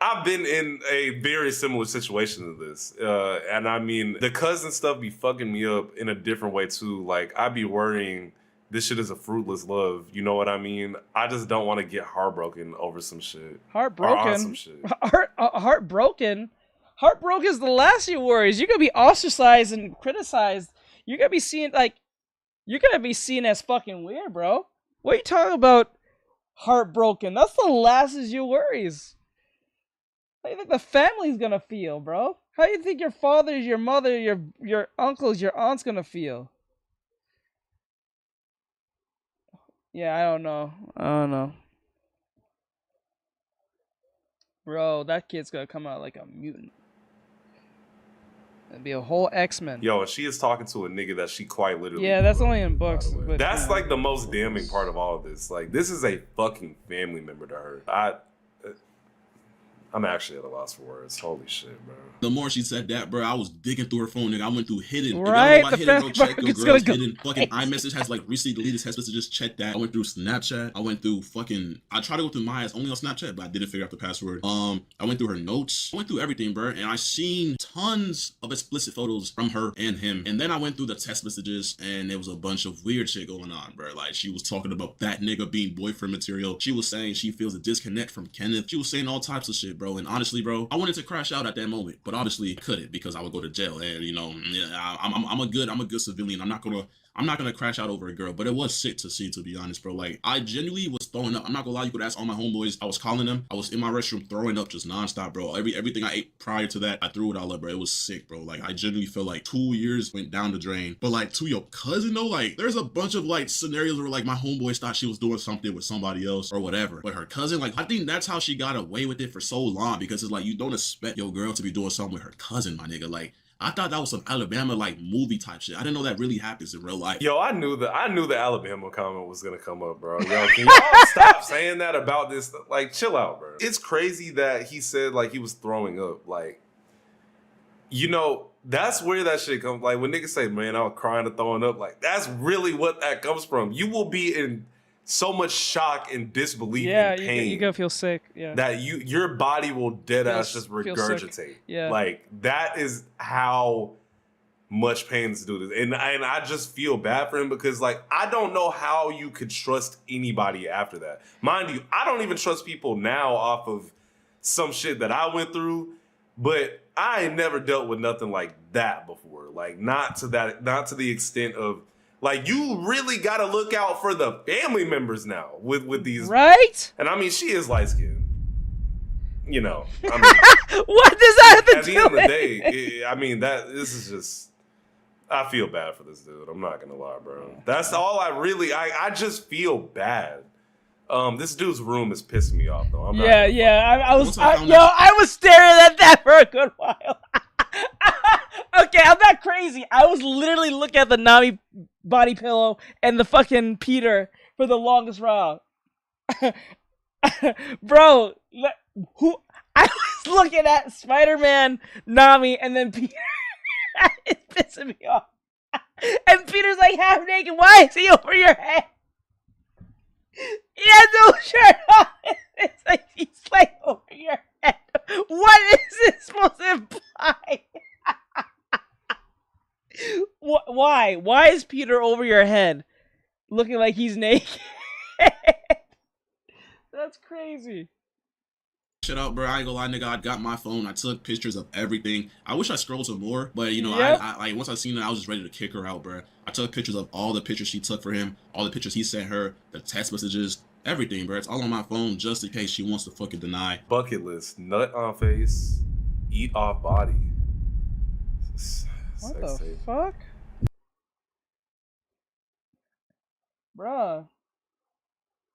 I've been in a very similar situation to this. And I mean, the cousin stuff be fucking me up in a different way too. Like, I be worrying this shit is a fruitless love. You know what I mean? I just don't want to get heartbroken over some shit.
Heartbroken?
Some shit.
Heartbroken? Heartbroken is the last of your worries. You're going to be ostracized and criticized. You're going to be seen, like, you're going to be seen as fucking weird, bro. What are you talking about? Heartbroken. That's the last of your worries. How do you think the family's going to feel, bro? How do you think your father, your mother, your uncles, your aunts going to feel? Yeah, I don't know. Bro, that kid's gonna come out like a mutant. It'd be a whole X-Men.
Yo, she is talking to a nigga that she quite literally.
Yeah, that's only in books. But,
that's like the most damning part of all of this. Like, this is a fucking family member to her. I'm actually at a loss for words. Holy shit, bro.
The more she said that, bro, I was digging through her phone, nigga. I went through hidden.
Right?
If hidden, go check your girls hidden. Fucking iMessage has like recently deleted text messages. Check that. I went through Snapchat. I went through I tried to go through Maya's only on Snapchat, but I didn't figure out the password. I went through her notes. I went through everything, bro, and I seen tons of explicit photos from her and him. And then I went through the text messages, and there was a bunch of weird shit going on, bro. Like, she was talking about that nigga being boyfriend material. She was saying she feels a disconnect from Kenneth. She was saying all types of shit, bro. And honestly, bro, I wanted to crash out at that moment, but obviously I couldn't because I would go to jail. And you know, yeah, I'm a good civilian. I'm not gonna crash out over a girl, but it was sick to see, to be honest, bro. Like, I genuinely was throwing up. I'm not gonna lie, you could ask all my homeboys. I was calling them. I was in my restroom throwing up just nonstop, bro. Everything I ate prior to that, I threw it all up, bro. It was sick, bro. Like, I genuinely feel like 2 years went down the drain. But like, to your cousin though, like, there's a bunch of like scenarios where like my homeboys thought she was doing something with somebody else or whatever. But her cousin, like, I think that's how she got away with it for so long, because it's like, you don't expect your girl to be doing something with her cousin, my nigga. Like, I thought that was some Alabama like movie type shit. I didn't know that really happens in real life.
Yo, I knew the Alabama comment was gonna come up, bro. Yo, can y'all stop saying that about this? Like, chill out, bro. It's crazy that he said like he was throwing up. Like, you know, that's where that shit comes. Like, when niggas say, "Man, I was crying and throwing up," like, that's really what that comes from. You will be in so much shock and disbelief and pain.
You're gonna feel sick. Yeah.
That your body will dead ass just regurgitate.
Yeah.
Like, that is how much pain this dude is. And I just feel bad for him because, like, I don't know how you could trust anybody after that. Mind you, I don't even trust people now off of some shit that I went through, but I ain't never dealt with nothing like that before. Like, not to the extent of, like, you really got to look out for the family members now with these.
Right?
And I mean, she is light skinned. You know. I mean,
what does that have to do?
At the end of the day, I mean, this is just, I feel bad for this dude. I'm not going to lie, bro. That's all I just feel bad. This dude's room is pissing me off, though.
I was staring at that for a good while. Okay, I'm not crazy. I was literally looking at the Nami body pillow and the fucking Peter for the longest while. Bro, who I was looking at Spider-Man, Nami, and then Peter. It's pissing me off. And Peter's like half naked. Why is he over your head? He has no shirt on. It's like he's like over your head. What is this supposed to imply? Why? Why is Peter over your head looking like he's naked? That's crazy.
Shut up, bro. I ain't gonna lie, nigga. I got my phone. I took pictures of everything. I wish I scrolled some more, but you know, I once I seen it, I was just ready to kick her out, bro. I took pictures of all the pictures she took for him, all the pictures he sent her, the text messages, Everything, bro. It's all on my phone just in case she wants to fucking deny.
Bucket list: nut on face, eat off body.
What the fuck? Bruh.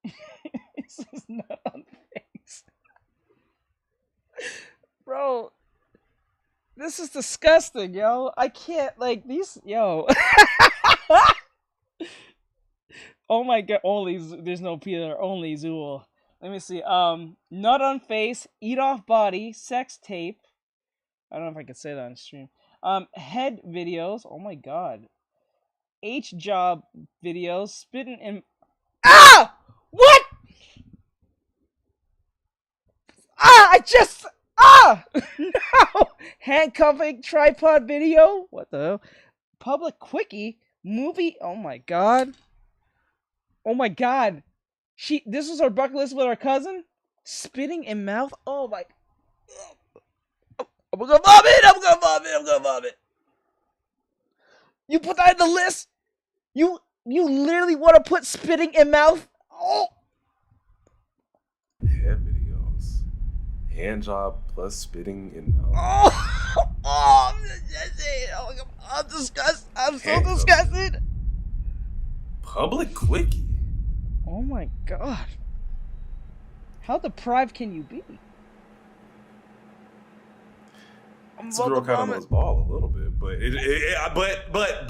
This is nut on face. Bro. This is disgusting, yo. I can't, like, these, yo. Oh my god, only, there's no Peter, only Zool. Let me see, nut on face, eat off body, sex tape. I don't know if I can say that on stream. Head videos, oh my god. H-job videos, spitting in... Ah! What? Ah, I just... Ah! No! Handcuffing tripod video? What the hell? Public quickie? Movie? Oh my god. Oh my god. This was our bucket list with our cousin? Spitting in mouth? Oh my... I'm gonna vomit! I'm gonna vomit! I'm gonna vomit! You put that in the list? You literally want to put spitting in mouth? Oh!
Head videos. Hand job plus spitting in mouth.
Oh, I'm disgusted. I'm so disgusted.
Public quickie.
Oh my god. How deprived can you be?
This girl kind of knows ball a little bit, but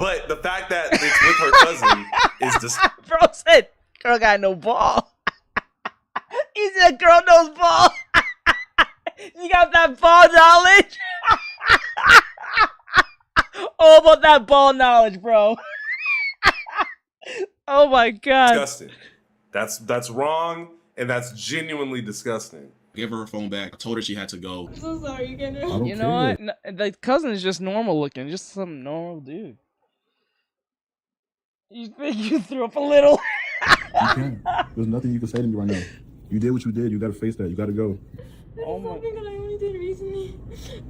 but the fact that it's with her cousin is just.
Bro said, "Girl got no ball." He said, "Girl knows ball." You got that ball knowledge? All about that ball knowledge, bro. Oh my god.
Disgusting. That's wrong, and that's genuinely disgusting.
Give her phone back. I told her she had to go.
I'm so sorry, you get it.
You know what? No, the cousin is just normal looking, just some normal dude. You think you threw up a little?
You can't. There's nothing you can say to me right now. You did what you did. You gotta face that. You gotta go.
Oh my. Something that I only did recently.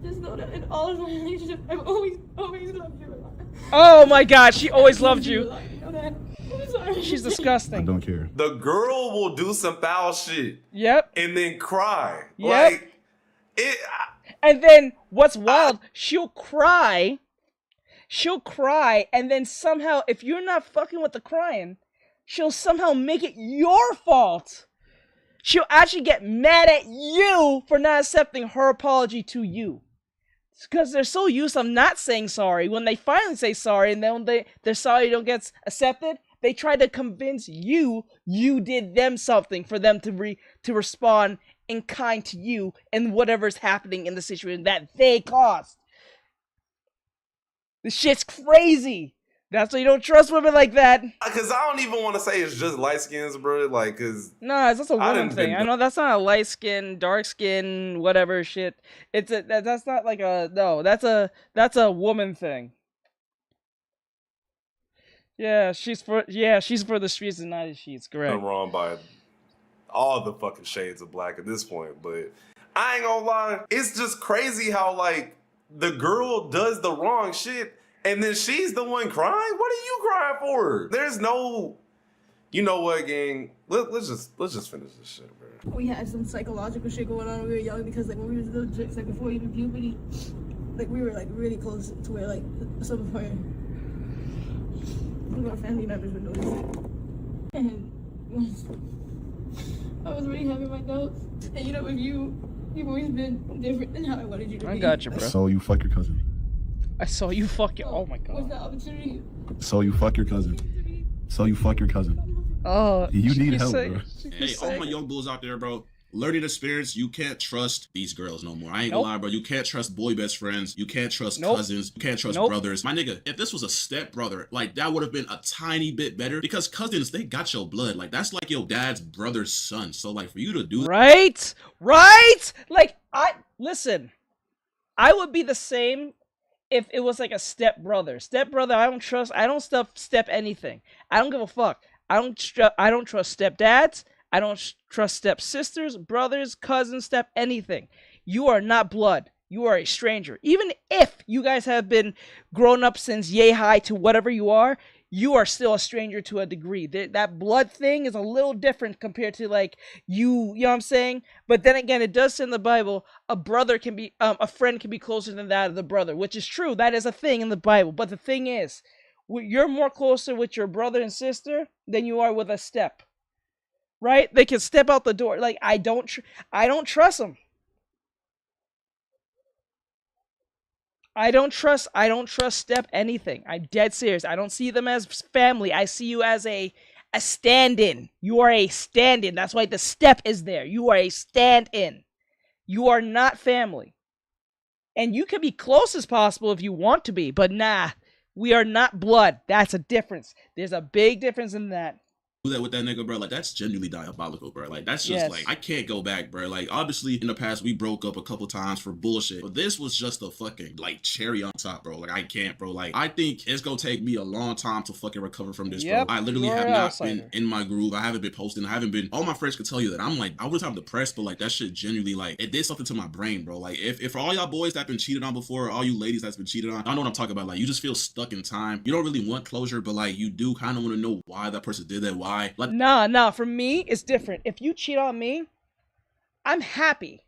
Just know that in all of my relationships, I've always loved you a lot.
Oh my god, she always loved you.
You know that? I'm sorry.
She's disgusting.
I don't care.
The girl will do some foul shit.
Yep.
And then cry.
Yep.
Like it.
And then what's wild? She'll cry. She'll cry, and then somehow, if you're not fucking with the crying, she'll somehow make it your fault. She'll actually get mad at you for not accepting her apology to you. Because they're so used to not saying sorry. When they finally say sorry, and then their sorry don't get accepted, they try to convince you did them something for them to respond in kind to you and whatever's happening in the situation that they caused. This shit's crazy. That's why you don't trust women like that.
Because I don't even want to say it's just light skins, bro. Like, cause
nah, that's a woman thing. I know that's not a light skin, dark skin, whatever shit. That's not like a no. That's a woman thing. Yeah, she's for the streets and not the sheets. Correct.
I'm wrong by all the fucking shades of black at this point, but I ain't gonna lie. It's just crazy how like the girl does the wrong shit. And then she's the one crying? What are you crying for? There's no... You know what, gang? Let's just finish this shit, bro.
We had some psychological shit going on when we were young because like when we were little chicks, like before even puberty, like we were like really close to where like some of our family members would notice it. And I was already having my doubts. And you know, with you've always been different than how I wanted you to be.
I got you, bro.
So you fuck your cousin.
I saw you fuck your... Oh my god.
What's the opportunity?
So you fuck your cousin. So you fuck your cousin.
Oh,
you need help, bro.
Hey, all my young bulls out there, bro. Learning experience, you can't trust these girls no more. I ain't gonna lie, bro. You can't trust boy best friends. You can't trust cousins. You can't trust brothers. My nigga, if this was a step brother, like that would have been a tiny bit better because cousins, they got your blood. Like that's like your dad's brother's son. So like for you to do
Right? Like listen, I would be the same if it was like a step brother. Step brother, I don't trust. I don't step anything. I don't give a fuck. I don't trust stepdads. I don't trust stepsisters, brothers, cousins, step anything. You are not blood. You are a stranger. Even if you guys have been grown up since yay high to whatever you are, you are still a stranger to a degree. That blood thing is a little different compared to like you know what I'm saying? But then again, it does say in the Bible, a friend can be closer than that of the brother, which is true. That is a thing in the Bible. But the thing is, you're more closer with your brother and sister than you are with a step. Right? They can step out the door. Like, I don't trust them. I don't trust Step anything. I'm dead serious. I don't see them as family. I see you as a stand-in. You are a stand-in. That's why the Step is there. You are a stand-in. You are not family. And you can be close as possible if you want to be, but nah, we are not blood. That's a difference. There's a big difference in that.
That with that nigga, bro, like that's genuinely diabolical, bro. Like that's just like I can't go back, bro. Like obviously in the past we broke up a couple times for bullshit, but this was just a fucking like cherry on top, bro. Like I can't, bro. Like I think it's gonna take me a long time to fucking recover from this, bro. I literally have not been in my groove. I haven't been posting. I haven't been. All my friends could tell you that I'm like I was depressed, but like that shit genuinely like it did something to my brain, bro. Like if for all y'all boys that been cheated on before, all you ladies that's been cheated on, I know what I'm talking about. Like you just feel stuck in time. You don't really want closure, but like you do kind of want to know why that person did that. Why? Like
Nah, for me, it's different. If you cheat on me, I'm happy.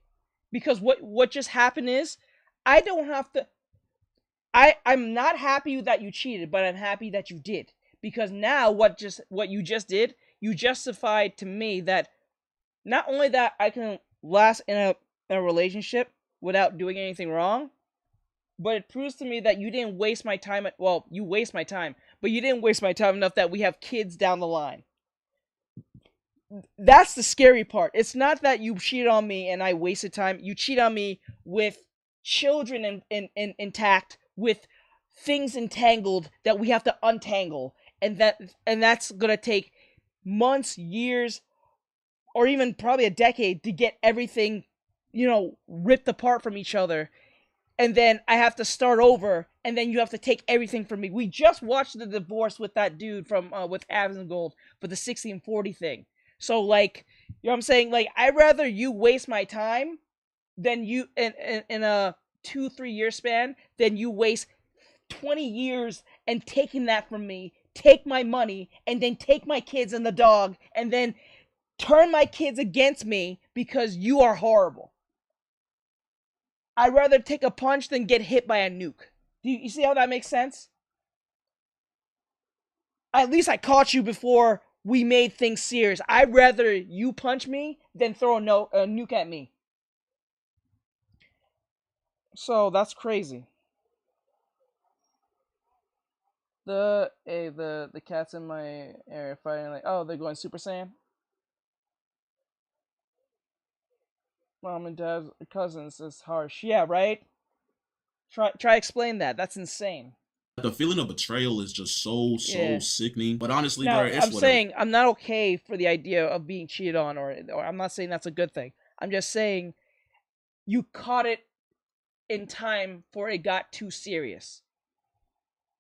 Because what just happened is, I don't have to... I'm not happy that you cheated, but I'm happy that you did. Because now, what you just did, you justified to me that, not only that I can last in a relationship without doing anything wrong, but it proves to me that you didn't waste my time you waste my time, but you didn't waste my time enough that we have kids down the line. That's the scary part. It's not that you cheated on me and I wasted time. You cheat on me with children intact, with things entangled that we have to untangle, and that's gonna take months, years, or even probably a decade to get everything, ripped apart from each other. And then I have to start over, and then you have to take everything from me. We just watched the divorce with that dude from with Abs and Gold for the 60 and 40 thing. So, like, you know what I'm saying? Like, I'd rather you waste my time than you, in a 2-3 year span, than you waste 20 years and taking that from me, take my money, and then take my kids and the dog, and then turn my kids against me because you are horrible. I'd rather take a punch than get hit by a nuke. Do you see how that makes sense? At least I caught you before we made things serious. I'd rather you punch me than throw a nuke at me. So that's crazy. The cats in my area fighting like, oh, they're going Super Saiyan. Mom and dad's cousins is harsh. Yeah, right? Try explain that. That's insane.
The feeling of betrayal is just so sickening. But honestly,
now,
bro, it's
I'm saying I'm not okay for the idea of being cheated on, or I'm not saying that's a good thing. I'm just saying you caught it in time before it got too serious.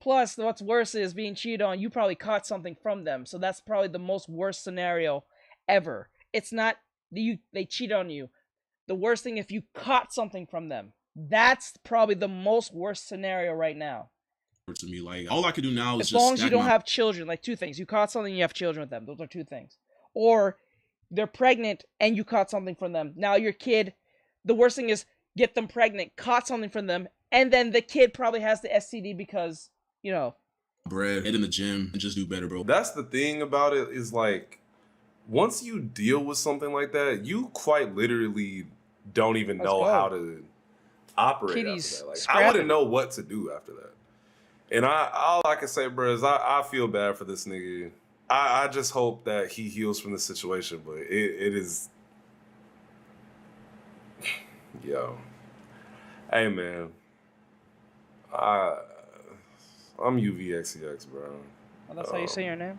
Plus, what's worse is being cheated on, you probably caught something from them. So that's probably the most worst scenario ever. It's not they cheated on you. The worst thing if you caught something from them. That's probably the most worst scenario right now.
To me, like all I can do now is
as
just
long as you don't have children, like two things. You caught something, you have children with them. Those are two things. Or they're pregnant and you caught something from them. Now your kid, the worst thing is get them pregnant, caught something from them, and then the kid probably has the STD because,
bread, head in the gym, and just do better, bro.
That's the thing about it is like, once you deal with something like that, you quite literally don't even know how to operate
Kitty's
after that. Like,
scrapping.
I wouldn't know what to do after that. And all I can say, bro, is I feel bad for this nigga. I just hope that he heals from the situation, but it is... Yo. Hey, man. I'm UVXEX, bro.
Well, that's how you say your name?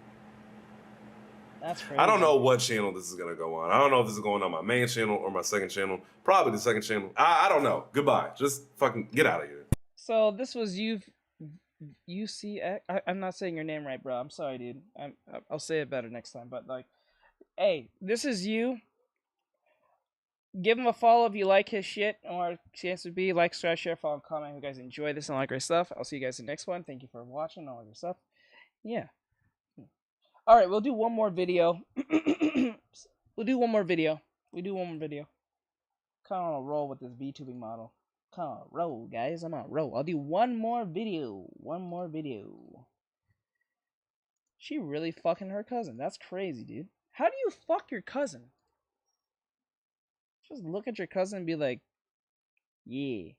That's crazy.
I don't know what channel this is going to go on. I don't know if this is going on my main channel or my second channel. Probably the second channel. I don't know. Goodbye. Just fucking get out of here.
So this was UCX. I'm not saying your name right, bro. I'm sorry, dude. I'll say it better next time. But like, hey, this is you. Give him a follow if you like his shit, or chance to be like, subscribe, share, follow, comment. If you guys enjoy this and all that great stuff, I'll see you guys in the next one. Thank you for watching all your stuff, Yeah. All right, we'll do one more video. We'll do one more video. Kind of on a roll with this VTubing model. Kind of roll, guys. I'm on a roll. I'll do one more video. She really fucking her cousin. That's crazy, dude. How do you fuck your cousin? Just look at your cousin and be like, yeah.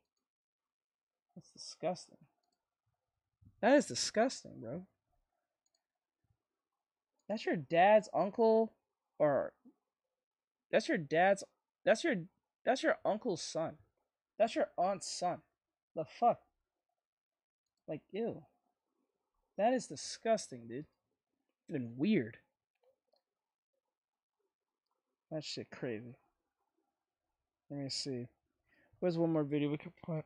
That's disgusting. That is disgusting, bro. That's your dad's uncle, or that's your uncle's son. That's your aunt's son. The fuck? Like, ew. That is disgusting, dude. Even weird. That shit crazy. Let me see. Where's one more video we could put?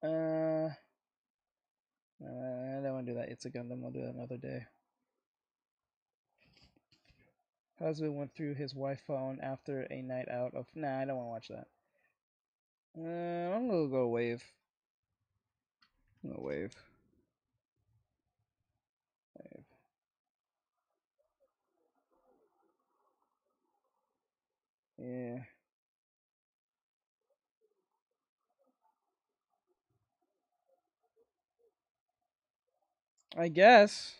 I don't want to do that. It's a Gundam. We'll do that another day. Husband went through his wife phone after a night out of... Nah, I don't want to watch that. I'm gonna go wave. Wave. Yeah. I guess.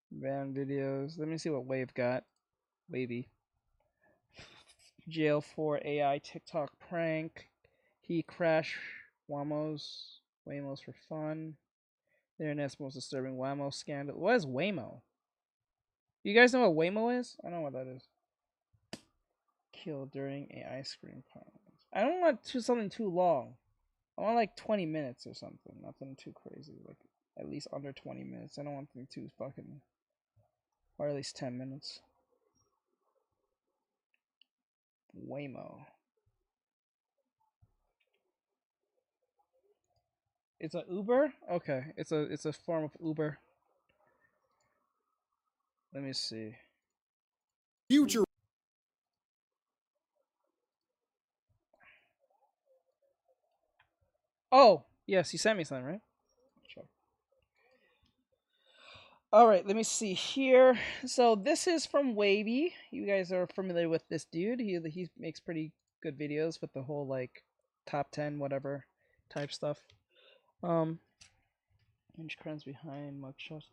Ban videos. Let me see what Wave got. Wavy. Jail for AI TikTok prank. He crash Waymos for fun. The internet's most disturbing Waymo scandal. What is Waymo? You guys know what Waymo is? I don't know what that is. Killed during a ice cream party. I don't want something too long. I want like 20 minutes or something. Nothing too crazy. Like at least under 20 minutes. I don't want anything too fucking... Or at least 10 minutes. Waymo. It's a Uber? Okay. It's a form of Uber. Let me see.
Future.
Oh, yes, you sent me something, right? Sure. All right, let me see here. So this is from Wavy. You guys are familiar with this dude. He makes pretty good videos with the whole like top 10 whatever type stuff. Inch crimes behind mugshots.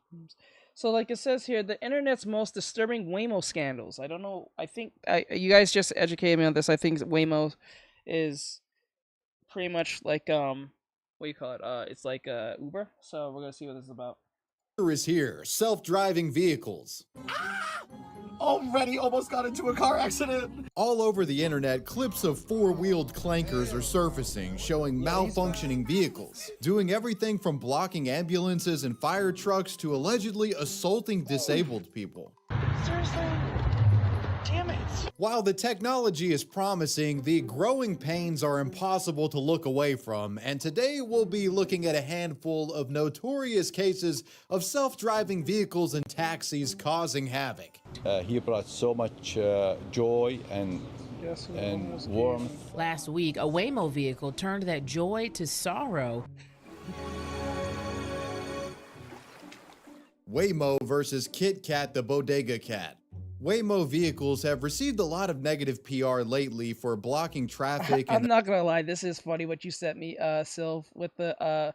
So like it says here, the internet's most disturbing Waymo scandals. I don't know. I think you guys just educated me on this. I think Waymo is pretty much like what do you call it? It's like Uber. So we're gonna see what this is about.
Is here. Self-driving vehicles. Already almost got into a car accident. All over the internet, clips of four-wheeled clankers are surfacing, showing malfunctioning vehicles, doing everything from blocking ambulances and fire trucks to allegedly assaulting disabled people.
Seriously? Damn it.
While the technology is promising, the growing pains are impossible to look away from, and today we'll be looking at a handful of notorious cases of self-driving vehicles and taxis causing havoc.
He brought so much joy and warmth.
Last week, a Waymo vehicle turned that joy to sorrow.
Waymo versus Kit Kat the Bodega Cat. Waymo vehicles have received a lot of negative PR lately for blocking traffic.
I'm not gonna lie, this is funny what you sent me, Sylv, with the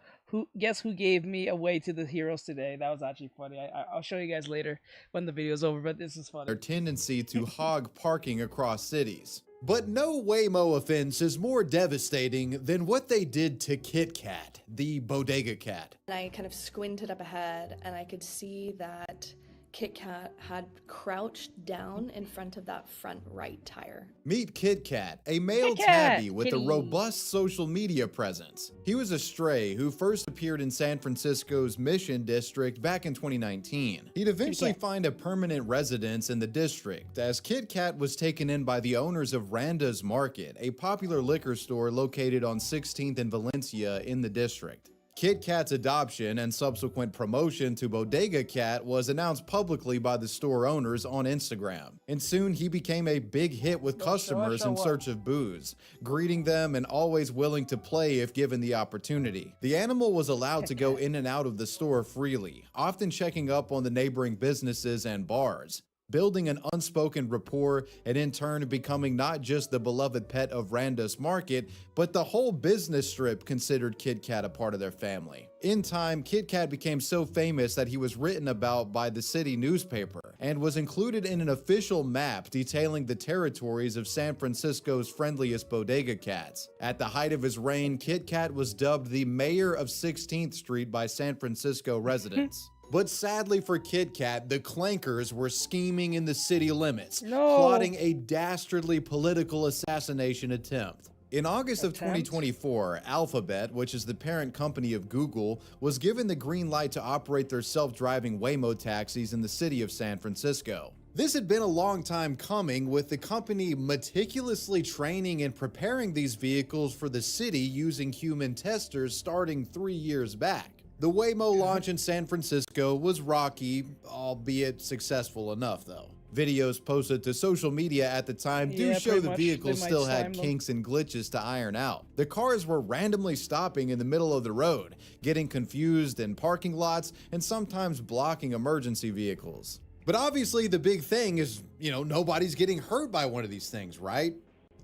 guess who gave me away to the heroes today. That was actually funny. I'll show you guys later when the video's over, but this is funny.
Their tendency to hog parking across cities. But no Waymo offense is more devastating than what they did to Kit Kat, the Bodega Cat.
I kind of squinted up ahead and I could see that Kit Kat had crouched down in front of that front right tire.
Meet Kit Kat, a male tabby with a robust social media presence. He was a stray who first appeared in San Francisco's Mission District back in 2019. He'd eventually find a permanent residence in the district, as Kit Kat was taken in by the owners of Randa's Market, a popular liquor store located on 16th and Valencia in the district. Kit Kat's adoption and subsequent promotion to Bodega Cat was announced publicly by the store owners on Instagram, and soon he became a big hit with customers in search of booze, greeting them and always willing to play if given the opportunity. The animal was allowed to go in and out of the store freely, often checking up on the neighboring businesses and bars, building an unspoken rapport and in turn becoming not just the beloved pet of Randus Market, but the whole business strip considered Kit Kat a part of their family. In time, Kit Kat became so famous that he was written about by the city newspaper and was included in an official map detailing the territories of San Francisco's friendliest bodega cats. At the height of his reign, Kit Kat was dubbed the mayor of 16th Street by San Francisco residents. But sadly for Kit Kat, the clankers were scheming in the city limits, plotting a dastardly political assassination attempt. In August of 2024, Alphabet, which is the parent company of Google, was given the green light to operate their self-driving Waymo taxis in the city of San Francisco. This had been a long time coming, with the company meticulously training and preparing these vehicles for the city using human testers starting 3 years back. The Waymo launch in San Francisco was rocky, albeit successful enough though. Videos posted to social media at the time do show the vehicles still had kinks and glitches to iron out. The cars were randomly stopping in the middle of the road, getting confused in parking lots, and sometimes blocking emergency vehicles. But obviously the big thing is, nobody's getting hurt by one of these things, right?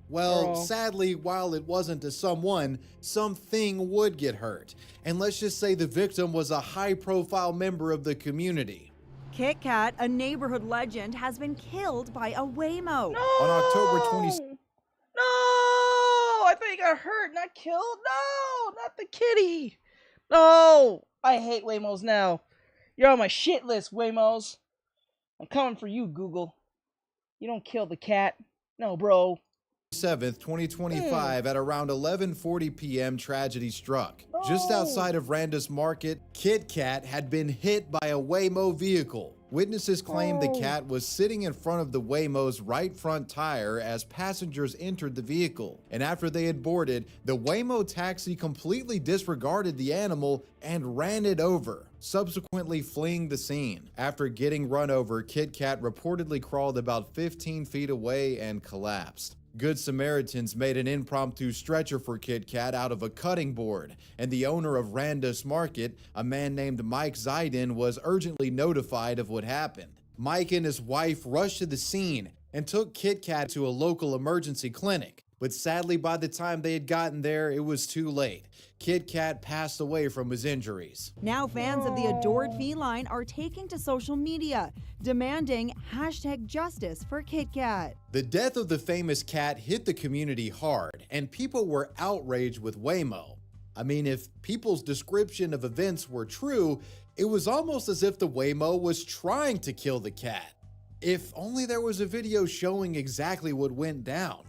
Well, sadly, while it wasn't to someone, something would get hurt. And let's just say the victim was a high-profile member of the community.
Kit Kat, a neighborhood legend, has been killed by a Waymo.
No!
On October 20...
No! I thought he got hurt, not killed. No! Not the kitty! No! I hate Waymos now. You're on my shit list, Waymos. I'm coming for you, Google. You don't kill the cat. No, bro.
7th, 2025, at around 11:40 p.m. tragedy struck. Just outside of Randus Market, Kit Kat had been hit by a Waymo vehicle. Witnesses claimed the cat was sitting in front of the Waymo's right front tire as passengers entered the vehicle. And after they had boarded, the Waymo taxi completely disregarded the animal and ran it over, subsequently fleeing the scene. After getting run over, Kit Kat reportedly crawled about 15 feet away and collapsed. Good Samaritans made an impromptu stretcher for Kit Kat out of a cutting board, and the owner of Randus Market, a man named Mike Zidin, was urgently notified of what happened. Mike and his wife rushed to the scene and took Kit Kat to a local emergency clinic. But sadly, by the time they had gotten there, it was too late. Kit Kat passed away from his injuries.
Now fans of the adored feline are taking to social media, demanding #justice for Kit Kat.
The death of the famous cat hit the community hard, and people were outraged with Waymo. I mean, if people's description of events were true, it was almost as if the Waymo was trying to kill the cat. If only there was a video showing exactly what went down.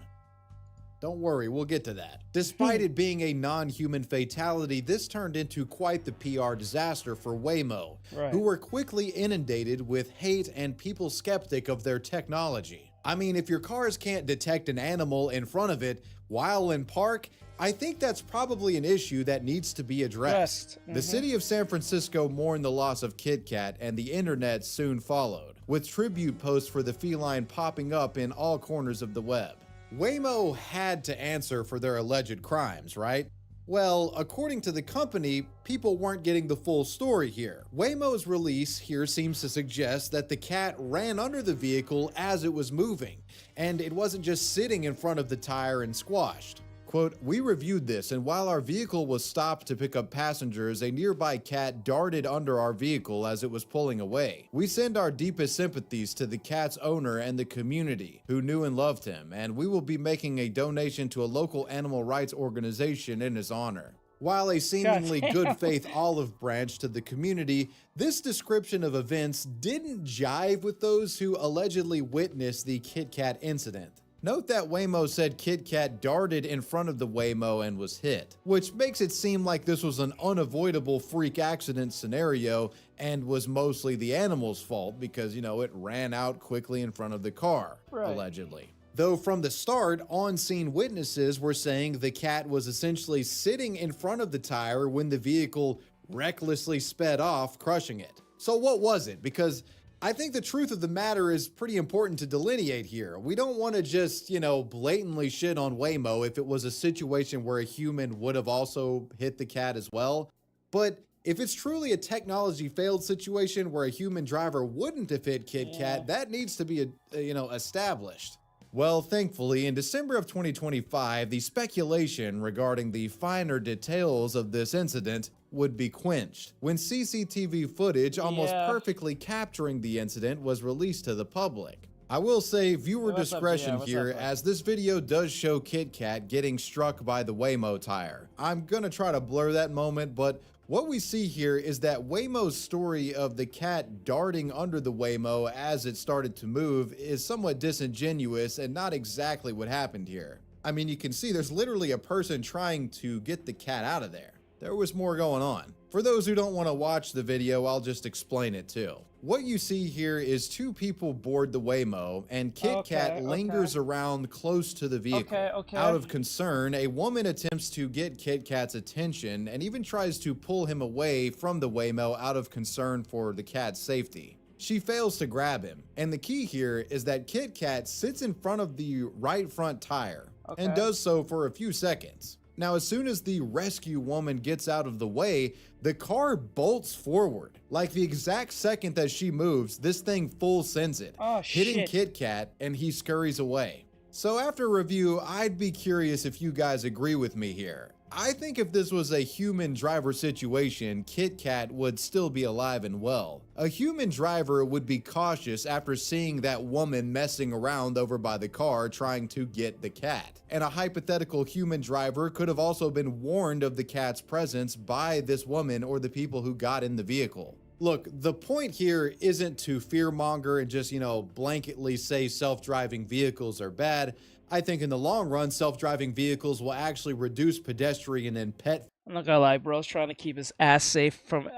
Don't worry, we'll get to that. Despite it being a non-human fatality, this turned into quite the PR disaster for Waymo, who were quickly inundated with hate and people skeptic of their technology. I mean, if your cars can't detect an animal in front of it while in park, I think that's probably an issue that needs to be addressed. The city of San Francisco mourned the loss of Kit Kat, and the internet soon followed, with tribute posts for the feline popping up in all corners of the web. Waymo had to answer for their alleged crimes, right? Well, according to the company, people weren't getting the full story here. Waymo's release here seems to suggest that the cat ran under the vehicle as it was moving, and it wasn't just sitting in front of the tire and squashed. Quote, "We reviewed this, and while our vehicle was stopped to pick up passengers, a nearby cat darted under our vehicle as it was pulling away. We send our deepest sympathies to the cat's owner and the community who knew and loved him, and we will be making a donation to a local animal rights organization in his honor." While a seemingly good faith olive branch to the community, this description of events didn't jive with those who allegedly witnessed the Kit Kat incident. Note that Waymo said Kit Kat darted in front of the Waymo and was hit, which makes it seem like this was an unavoidable freak accident scenario and was mostly the animal's fault because, it ran out quickly in front of the car, allegedly. Though from the start, on-scene witnesses were saying the cat was essentially sitting in front of the tire when the vehicle recklessly sped off, crushing it. So what was it? Because I think the truth of the matter is pretty important to delineate here. We don't want to just, blatantly shit on Waymo if it was a situation where a human would have also hit the cat as well. But if it's truly a technology failed situation where a human driver wouldn't have hit Kit Kat, that needs to be, established. Well, thankfully, in December of 2025, the speculation regarding the finer details of this incident would be quenched when CCTV footage almost perfectly capturing the incident was released to the public. I will say viewer discretion here, as this video does show Kit Kat getting struck by the Waymo tire. I'm gonna try to blur that moment, but what we see here is that Waymo's story of the cat darting under the Waymo as it started to move is somewhat disingenuous and not exactly what happened here. I mean, you can see there's literally a person trying to get the cat out of there. There was more going on. For those who don't want to watch the video, I'll just explain it too. What you see here is two people board the Waymo, and Kit Kat lingers around close to the vehicle. Out of concern, a woman attempts to get Kit Kat's attention and even tries to pull him away from the Waymo out of concern for the cat's safety. She fails to grab him, and the key here is that Kit Kat sits in front of the right front tire and does so for a few seconds. Now, as soon as the rescue woman gets out of the way, the car bolts forward. Like the exact second that she moves, this thing full sends it, hitting Kit Kat, and he scurries away. So after review, I'd be curious if you guys agree with me here. I think if this was a human driver situation, Kit Kat would still be alive and well. A human driver would be cautious after seeing that woman messing around over by the car trying to get the cat. And a hypothetical human driver could have also been warned of the cat's presence by this woman or the people who got in the vehicle. Look, the point here isn't to fearmonger and just, blanketly say self-driving vehicles are bad. I think in the long run, self-driving vehicles will actually reduce pedestrian and pet.
I'm not gonna lie, bro's trying to keep his ass safe from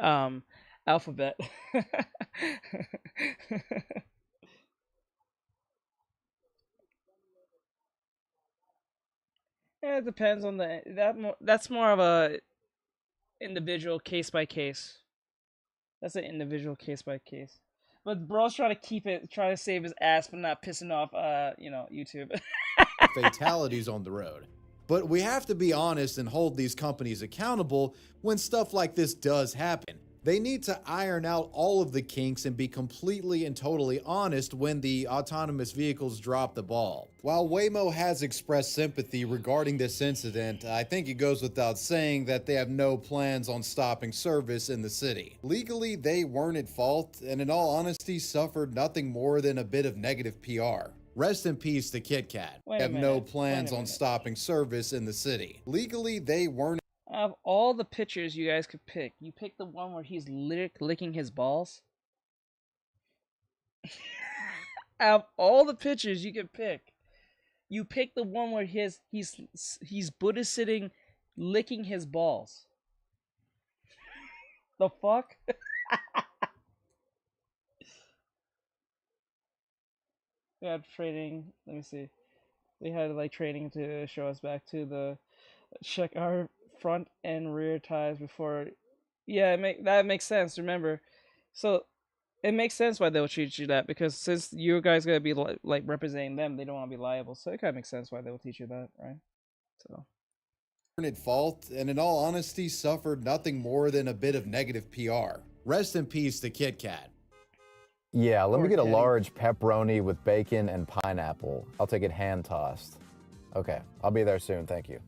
Alphabet. Yeah, it depends on that's more of a individual case by case. That's an individual case by case. But bro's trying to save his ass from not pissing off YouTube.
Fatalities on the road. But we have to be honest and hold these companies accountable when stuff like this does happen. They need to iron out all of the kinks and be completely and totally honest when the autonomous vehicles drop the ball. While Waymo has expressed sympathy regarding this incident, I think it goes without saying that they have no plans on stopping service in the city. Legally, they weren't at fault, and in all honesty, suffered nothing more than a bit of negative PR. Rest in peace to Kit Kat. They have no plans on stopping service in the city. Legally, they weren't.
Out of all the pictures you guys could pick, you pick the one where he's licking his balls? Out of all the pictures you could pick, you pick the one where he's Buddha sitting licking his balls. The fuck? We had training, let me see. We had training to show us back to the check our front and rear tires before. Yeah, that makes sense. Remember, so it makes sense why they'll treat you that, because since you guys gotta be representing them, they don't want to be liable. So it kind of makes sense why they'll teach you that, right? So.
At fault, and in all honesty, suffered nothing more than a bit of negative PR. Rest in peace to Kit Kat.
Yeah, let me get a large pepperoni with bacon and pineapple. I'll take it hand-tossed. Okay, I'll be there soon, thank you.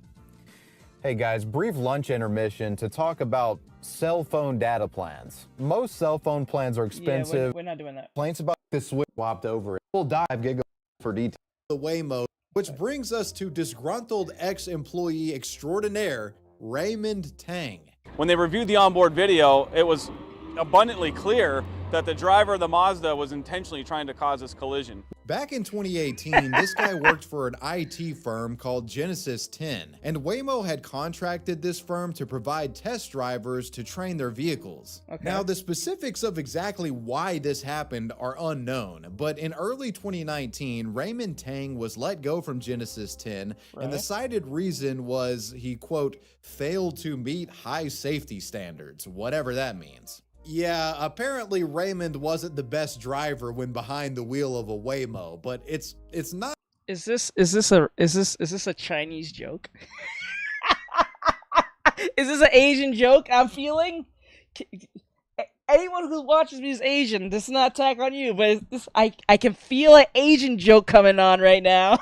Hey guys, brief lunch intermission to talk about cell phone data plans. Most cell phone plans are expensive.
Yeah, we're not doing that.
Complaints about this switch swapped over. We'll dive Giga for details.
The Waymo, which brings us to disgruntled ex-employee extraordinaire, Raymond Tang.
When they reviewed the onboard video, it was abundantly clear
that the driver of the Mazda was intentionally trying to cause this collision.
Back in 2018, this guy worked for an IT firm called Genesis 10, and Waymo had contracted this firm to provide test drivers to train their vehicles.
Okay.
Now, the specifics of exactly why this happened are unknown, but in early 2019, Raymond Tang was let go from Genesis 10, and the cited reason was he, quote, failed to meet high safety standards, whatever that means. Yeah, apparently Raymond wasn't the best driver when behind the wheel of a Waymo, but it's not.
Is this a Chinese joke? Is this an Asian joke I'm feeling? Anyone who watches me is Asian. This is not attack on you, but I can feel an Asian joke coming on right now.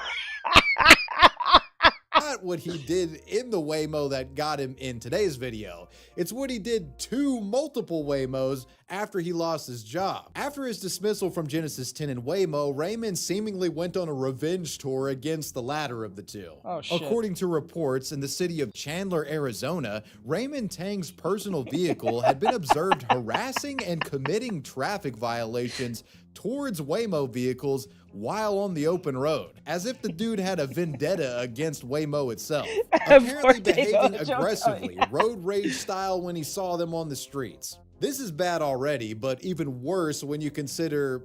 Not what he did in the Waymo that got him in today's video. It's what he did to multiple Waymos after he lost his job. After his dismissal from Genesis 10 and Waymo, Raymond seemingly went on a revenge tour against the latter of the two.
Oh, shit.
According to reports in the city of Chandler, Arizona, Raymond Tang's personal vehicle had been observed harassing and committing traffic violations towards Waymo vehicles while on the open road, as if the dude had a vendetta against Waymo itself. Apparently behaving aggressively, road rage style when he saw them on the streets. This is bad already, but even worse when you consider,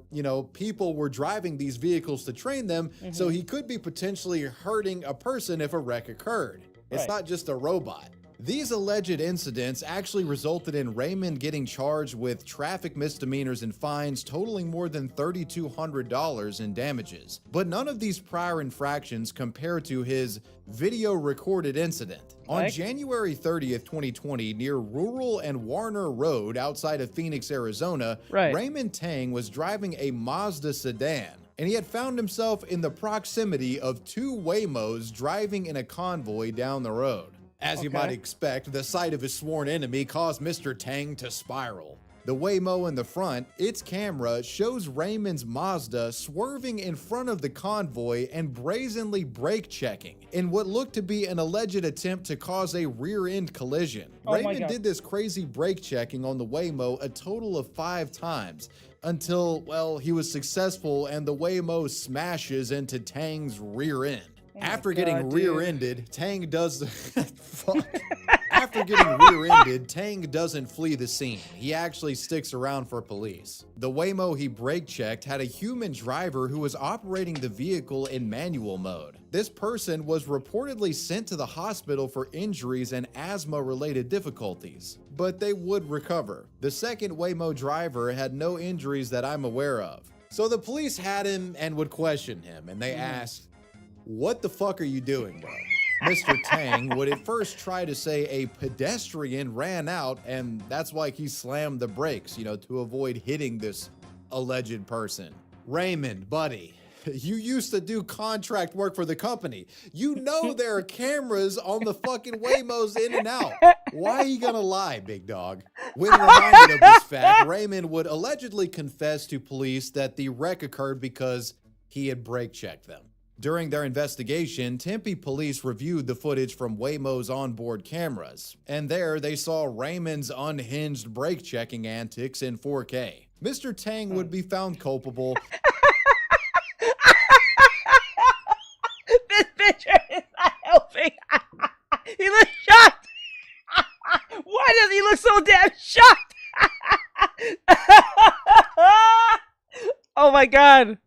people were driving these vehicles to train them, so he could be potentially hurting a person if a wreck occurred. It's not just a robot. These alleged incidents actually resulted in Raymond getting charged with traffic misdemeanors and fines totaling more than $3,200 in damages. But none of these prior infractions compare to his video recorded incident. On January 30th, 2020, near Rural and Warner Road outside of Phoenix, Arizona, Raymond Tang was driving a Mazda sedan, and he had found himself in the proximity of two Waymos driving in a convoy down the road. As you might expect, the sight of his sworn enemy caused Mr. Tang to spiral. The Waymo in the front, its camera shows Raymond's Mazda swerving in front of the convoy and brazenly brake checking in what looked to be an alleged attempt to cause a rear-end collision. Raymond did this crazy brake checking on the Waymo a total of 5 times until, well, he was successful and the Waymo smashes into Tang's rear end. After getting rear-ended, Tang does After getting rear-ended, Tang doesn't flee the scene. He actually sticks around for police. The Waymo he brake checked had a human driver who was operating the vehicle in manual mode. This person was reportedly sent to the hospital for injuries and asthma-related difficulties, but they would recover. The second Waymo driver had no injuries that I'm aware of. So the police had him and would question him, and they asked, "What the fuck are you doing, bro?" Mr. Tang would at first try to say a pedestrian ran out, and that's why he slammed the brakes, to avoid hitting this alleged person. Raymond, buddy, you used to do contract work for the company. You know there are cameras on the fucking Waymos in and out. Why are you gonna lie, big dog? When reminded of this fact, Raymond would allegedly confess to police that the wreck occurred because he had brake checked them. During their investigation, Tempe police reviewed the footage from Waymo's onboard cameras, and there they saw Raymond's unhinged brake checking antics in 4K. Mr. Tang would be found culpable.
This picture is not helping. He looks shocked. Why does he look so damn shocked? Oh my god.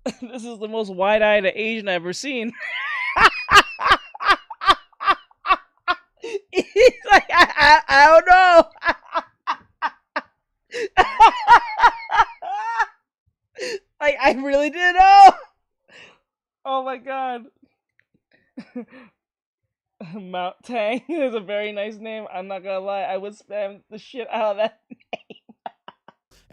This is the most wide-eyed Asian I've ever seen. He's like, I don't know. Like, I really didn't know. Oh my god. Mount Tang is a very nice name. I'm not gonna lie, I would spam the shit out of that name.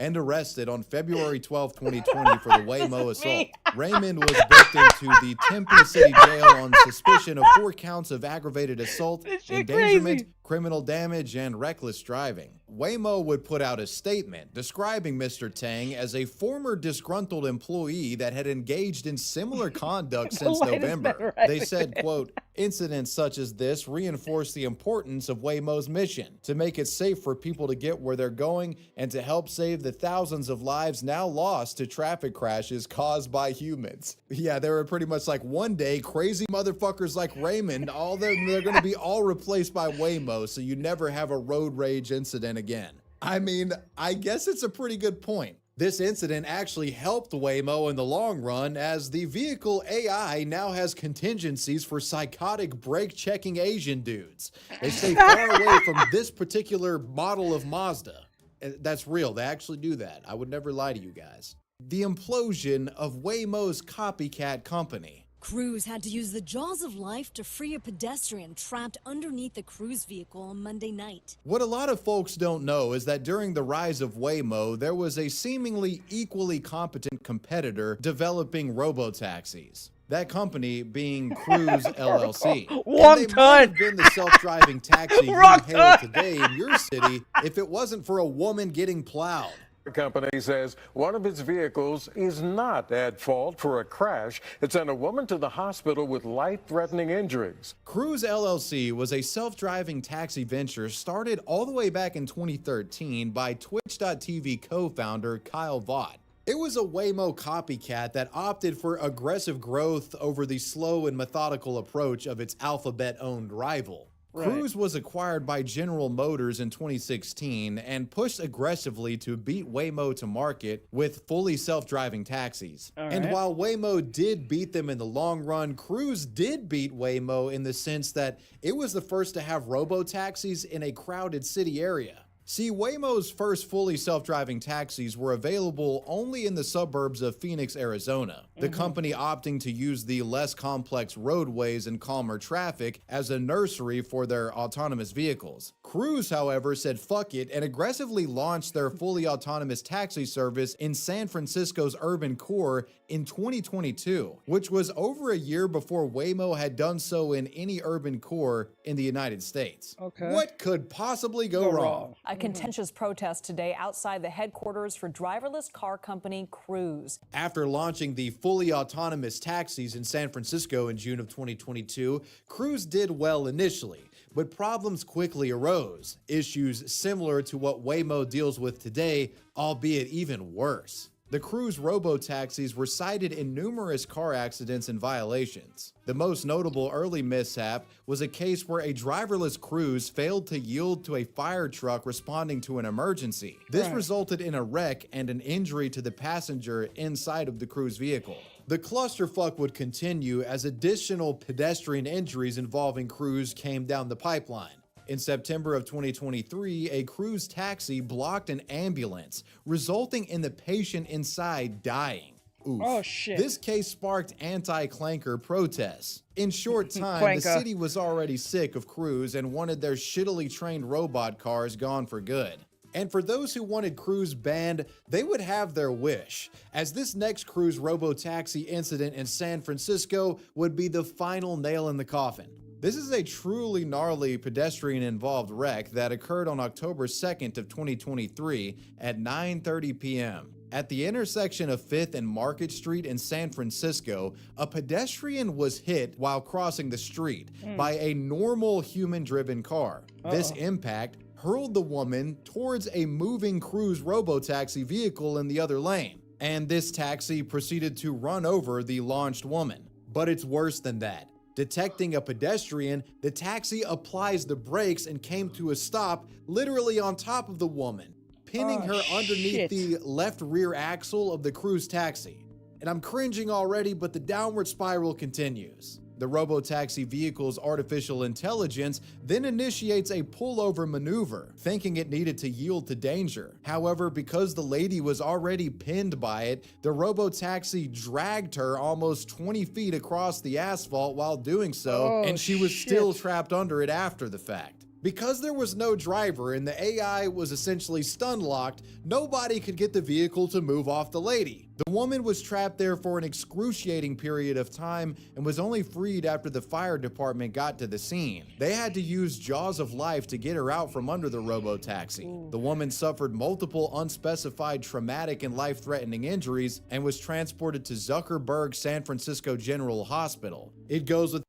And arrested on February 12, 2020 for the Waymo assault. Raymond was booked into the Tempe City Jail on suspicion of 4 counts of aggravated assault, endangerment, criminal damage, and reckless driving. Waymo would put out a statement describing Mr. Tang as a former disgruntled employee that had engaged in similar conduct since November. They said, quote, "Incidents such as this reinforce the importance of Waymo's mission to make it safe for people to get where they're going and to help save the thousands of lives now lost to traffic crashes caused by humans." Yeah, they were pretty much like, one day, crazy motherfuckers like Raymond, they're going to be all replaced by Waymo, so you never have a road rage incident again. I mean, I guess it's a pretty good point. This incident actually helped Waymo in the long run, as the vehicle AI now has contingencies for psychotic brake-checking Asian dudes. They stay far away from this particular model of Mazda. That's real. They actually do that. I would never lie to you guys. The implosion of Waymo's copycat company.
Crews had to use the jaws of life to free a pedestrian trapped underneath the Cruise vehicle on Monday night.
What a lot of folks don't know is that during the rise of Waymo, there was a seemingly equally competent competitor developing robotaxis. That company being Cruise LLC. And they might have been the self-driving taxi you hail today in your city if it wasn't for a woman getting plowed.
The company says one of its vehicles is not at fault for a crash. It sent a woman to the hospital with life-threatening injuries.
Cruise LLC was a self-driving taxi venture started all the way back in 2013 by Twitch.tv co-founder Kyle Vaught. It was a Waymo copycat that opted for aggressive growth over the slow and methodical approach of its Alphabet-owned rival. Cruise was acquired by General Motors in 2016 and pushed aggressively to beat Waymo to market with fully self-driving taxis. And while Waymo did beat them in the long run, Cruise did beat Waymo in the sense that it was the first to have robo-taxis in a crowded city area. See, Waymo's first fully self-driving taxis were available only in the suburbs of Phoenix, Arizona, the company opting to use the less complex roadways and calmer traffic as a nursery for their autonomous vehicles. Cruise, however, said fuck it and aggressively launched their fully autonomous taxi service in San Francisco's urban core in 2022, which was over a year before Waymo had done so in any urban core in the United States. What could possibly go wrong?
A contentious protest today outside the headquarters for driverless car company Cruise.
After launching the fully autonomous taxis in San Francisco in June of 2022, Cruise did well initially, but problems quickly arose, issues similar to what Waymo deals with today, albeit even worse. The Cruise robo-taxis were cited in numerous car accidents and violations. The most notable early mishap was a case where a driverless Cruise failed to yield to a fire truck responding to an emergency. This resulted in a wreck and an injury to the passenger inside of the Cruise vehicle. The clusterfuck would continue as additional pedestrian injuries involving Cruise came down the pipeline. In September of 2023, a Cruise taxi blocked an ambulance, resulting in the patient inside dying. Oof.
Oh, shit.
This case sparked anti-clanker protests. In short time, the city was already sick of Cruise and wanted their shittily trained robot cars gone for good. And for those who wanted Cruise banned, they would have their wish, as this next Cruise robo-taxi incident in San Francisco would be the final nail in the coffin. This is a truly gnarly pedestrian-involved wreck that occurred on October 2nd of 2023 at 9:30 p.m. At the intersection of 5th and Market Street in San Francisco, a pedestrian was hit while crossing the street by a normal human-driven car. This impact hurled the woman towards a moving Cruise robo-taxi vehicle in the other lane, and this taxi proceeded to run over the launched woman. But it's worse than that. Detecting a pedestrian, the taxi applies the brakes and came to a stop literally on top of the woman, pinning her underneath the left rear axle of the Cruise taxi. And I'm cringing already, but the downward spiral continues. The robo-taxi vehicle's artificial intelligence then initiates a pullover maneuver, thinking it needed to yield to danger. However, because the lady was already pinned by it, the robo-taxi dragged her almost 20 feet across the asphalt while doing so, and she was still trapped under it after the fact. Because there was no driver and the AI was essentially stun locked, nobody could get the vehicle to move off the lady. The woman was trapped there for an excruciating period of time and was only freed after the fire department got to the scene. They had to use jaws of life to get her out from under the robo-taxi. The woman suffered multiple unspecified traumatic and life-threatening injuries and was transported to Zuckerberg San Francisco General Hospital. It goes with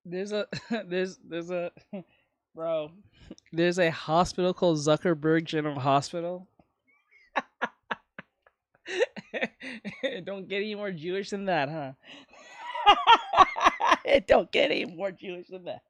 There's a bro, there's a hospital called Zuckerberg General Hospital. It don't get any more Jewish than that, huh? It don't get any more Jewish than that.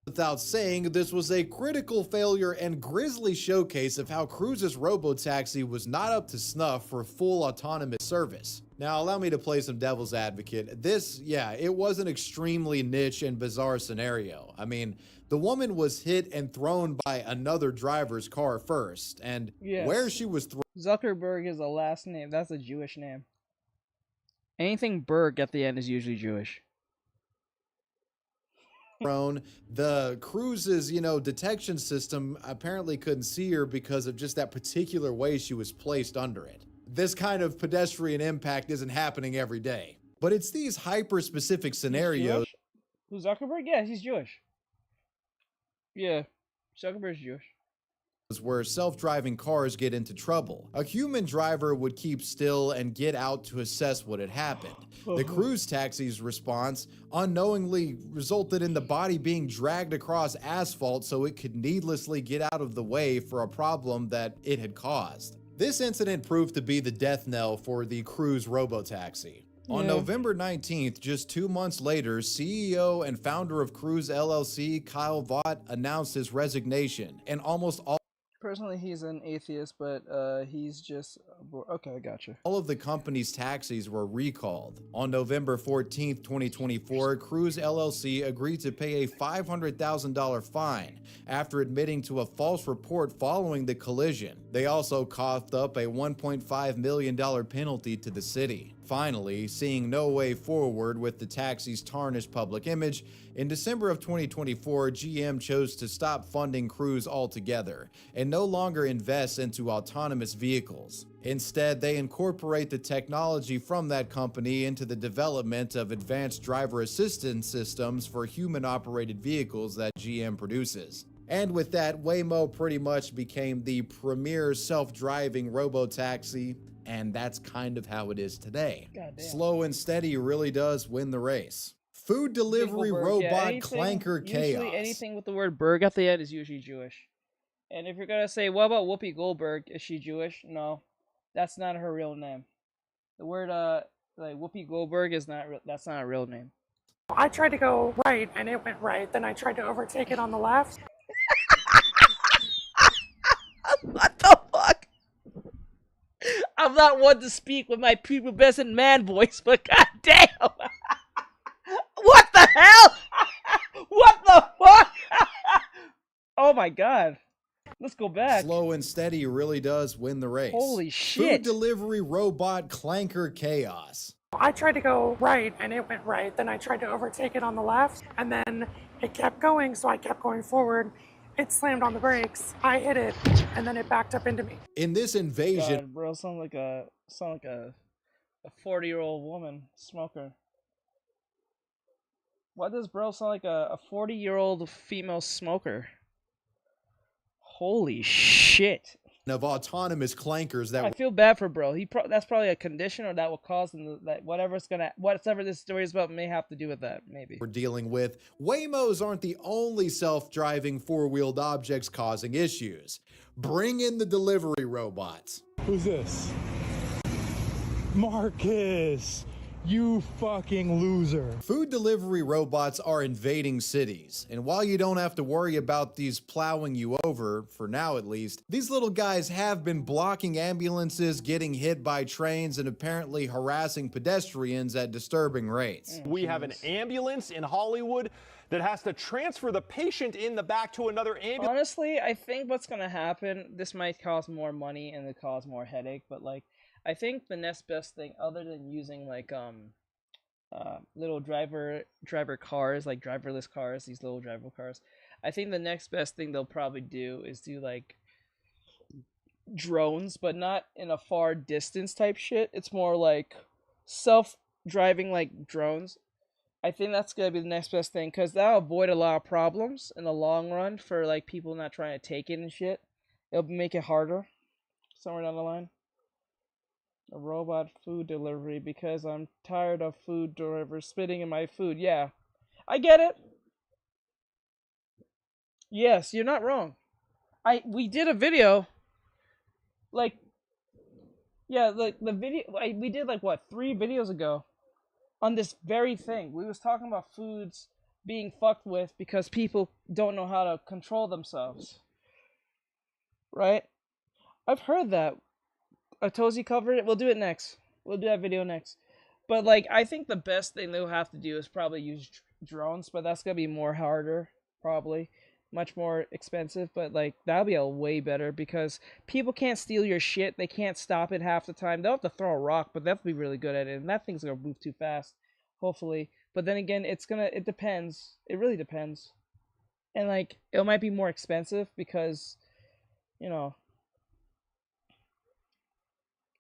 Without saying, this was a critical failure and grisly showcase of how Cruise's robotaxi was not up to snuff for full autonomous service. Now, allow me to play some devil's advocate. This, yeah, it was an extremely niche and bizarre scenario. I mean, the woman was hit and thrown by another driver's car first, and where she was thrown.
Zuckerberg is a last name. That's a Jewish name. Anything Berg at the end is usually Jewish.
The Cruise's, detection system apparently couldn't see her because of just that particular way she was placed under it. This kind of pedestrian impact isn't happening every day, but it's these hyper-specific scenarios.
Who's Zuckerberg? Yeah, he's Jewish. Yeah, Zuckerberg's Jewish.
Where self-driving cars get into trouble. A human driver would keep still and get out to assess what had happened. The Cruise taxi's response unknowingly resulted in the body being dragged across asphalt so it could needlessly get out of the way for a problem that it had caused. This incident proved to be the death knell for the Cruise robotaxi. On November 19th, just 2 months later, CEO and founder of Cruise LLC, Kyle Vaught, announced his resignation, and almost all
Personally, he's an atheist, but he's just... Okay, I gotcha.
All of the company's taxis were recalled. On November 14th, 2024, Cruise LLC agreed to pay a $500,000 fine after admitting to a false report following the collision. They also coughed up a $1.5 million penalty to the city. Finally, seeing no way forward with the taxi's tarnished public image, in December of 2024, GM chose to stop funding Cruise altogether and no longer invest into autonomous vehicles. Instead, they incorporate the technology from that company into the development of advanced driver assistance systems for human-operated vehicles that GM produces. And with that, Waymo pretty much became the premier self-driving robotaxi, and that's kind of how it is today. Slow and steady really does win the race. Food delivery robot clanker chaos.
Usually anything with the word Berg at the end is usually Jewish. And if you're gonna say, what about Whoopi Goldberg? Is she Jewish? No, that's not her real name. The word like Whoopi Goldberg is not. That's not a real name.
I tried to go right and it went right. Then I tried to overtake it on the left.
What the fuck? I'm not one to speak with my prepubescent man voice, but goddamn, what the hell? What the fuck? Oh my god. Let's go back.
Slow and steady really does win the race.
Holy shit.
Food delivery robot clanker chaos.
I tried to go right and it went right. Then I tried to overtake it on the left and then it kept going. So I kept going forward. It slammed on the brakes. I hit it and then it backed up into me.
In this invasion,
God, bro, sound like a 40-year-old woman smoker. Why does bro sound like a 40-year-old female smoker? Holy shit.
Of autonomous clankers that
I feel bad for bro. That's probably a condition, or that will cause them that whatever this story is about may have to do with that, maybe.
We're dealing with. Waymos aren't the only self-driving four-wheeled objects causing issues. Bring in the delivery robots.
Who's this? Marcus! You fucking loser.
Food delivery robots are invading cities, and while you don't have to worry about these plowing you over, for now at least, these little guys have been blocking ambulances, getting hit by trains, and apparently harassing pedestrians at disturbing rates.
We have an ambulance in Hollywood that has to transfer the patient in the back to another ambulance.
Honestly, I think what's gonna happen, this might cost more money and it cause more headache, but like, I think the next best thing, other than using like little driver cars, like driverless cars, these little driver cars, I think the next best thing they'll probably do is do like drones, but not in a far distance type shit. It's more like self-driving like drones. I think that's gonna be the next best thing because that'll avoid a lot of problems in the long run for like people not trying to take it and shit. It'll make it harder somewhere down the line. A robot food delivery because I'm tired of food drivers spitting in my food. Yeah, I get it. Yes, you're not wrong. We did a video, like, yeah, like the video we did like what 3 videos ago, on this very thing. We was talking about foods being fucked with because people don't know how to control themselves. Right? I've heard that. Tozy covered it. We'll do it next. We'll do that video next. But like, I think the best thing they'll have to do is probably use drones, but that's gonna be more harder, probably. Much more expensive, but like, that'll be a way better because people can't steal your shit. They can't stop it half the time. They'll have to throw a rock, but they'll have to be really good at it, and that thing's gonna move too fast, hopefully. But then again, it depends. It really depends. And like, it might be more expensive because, you know,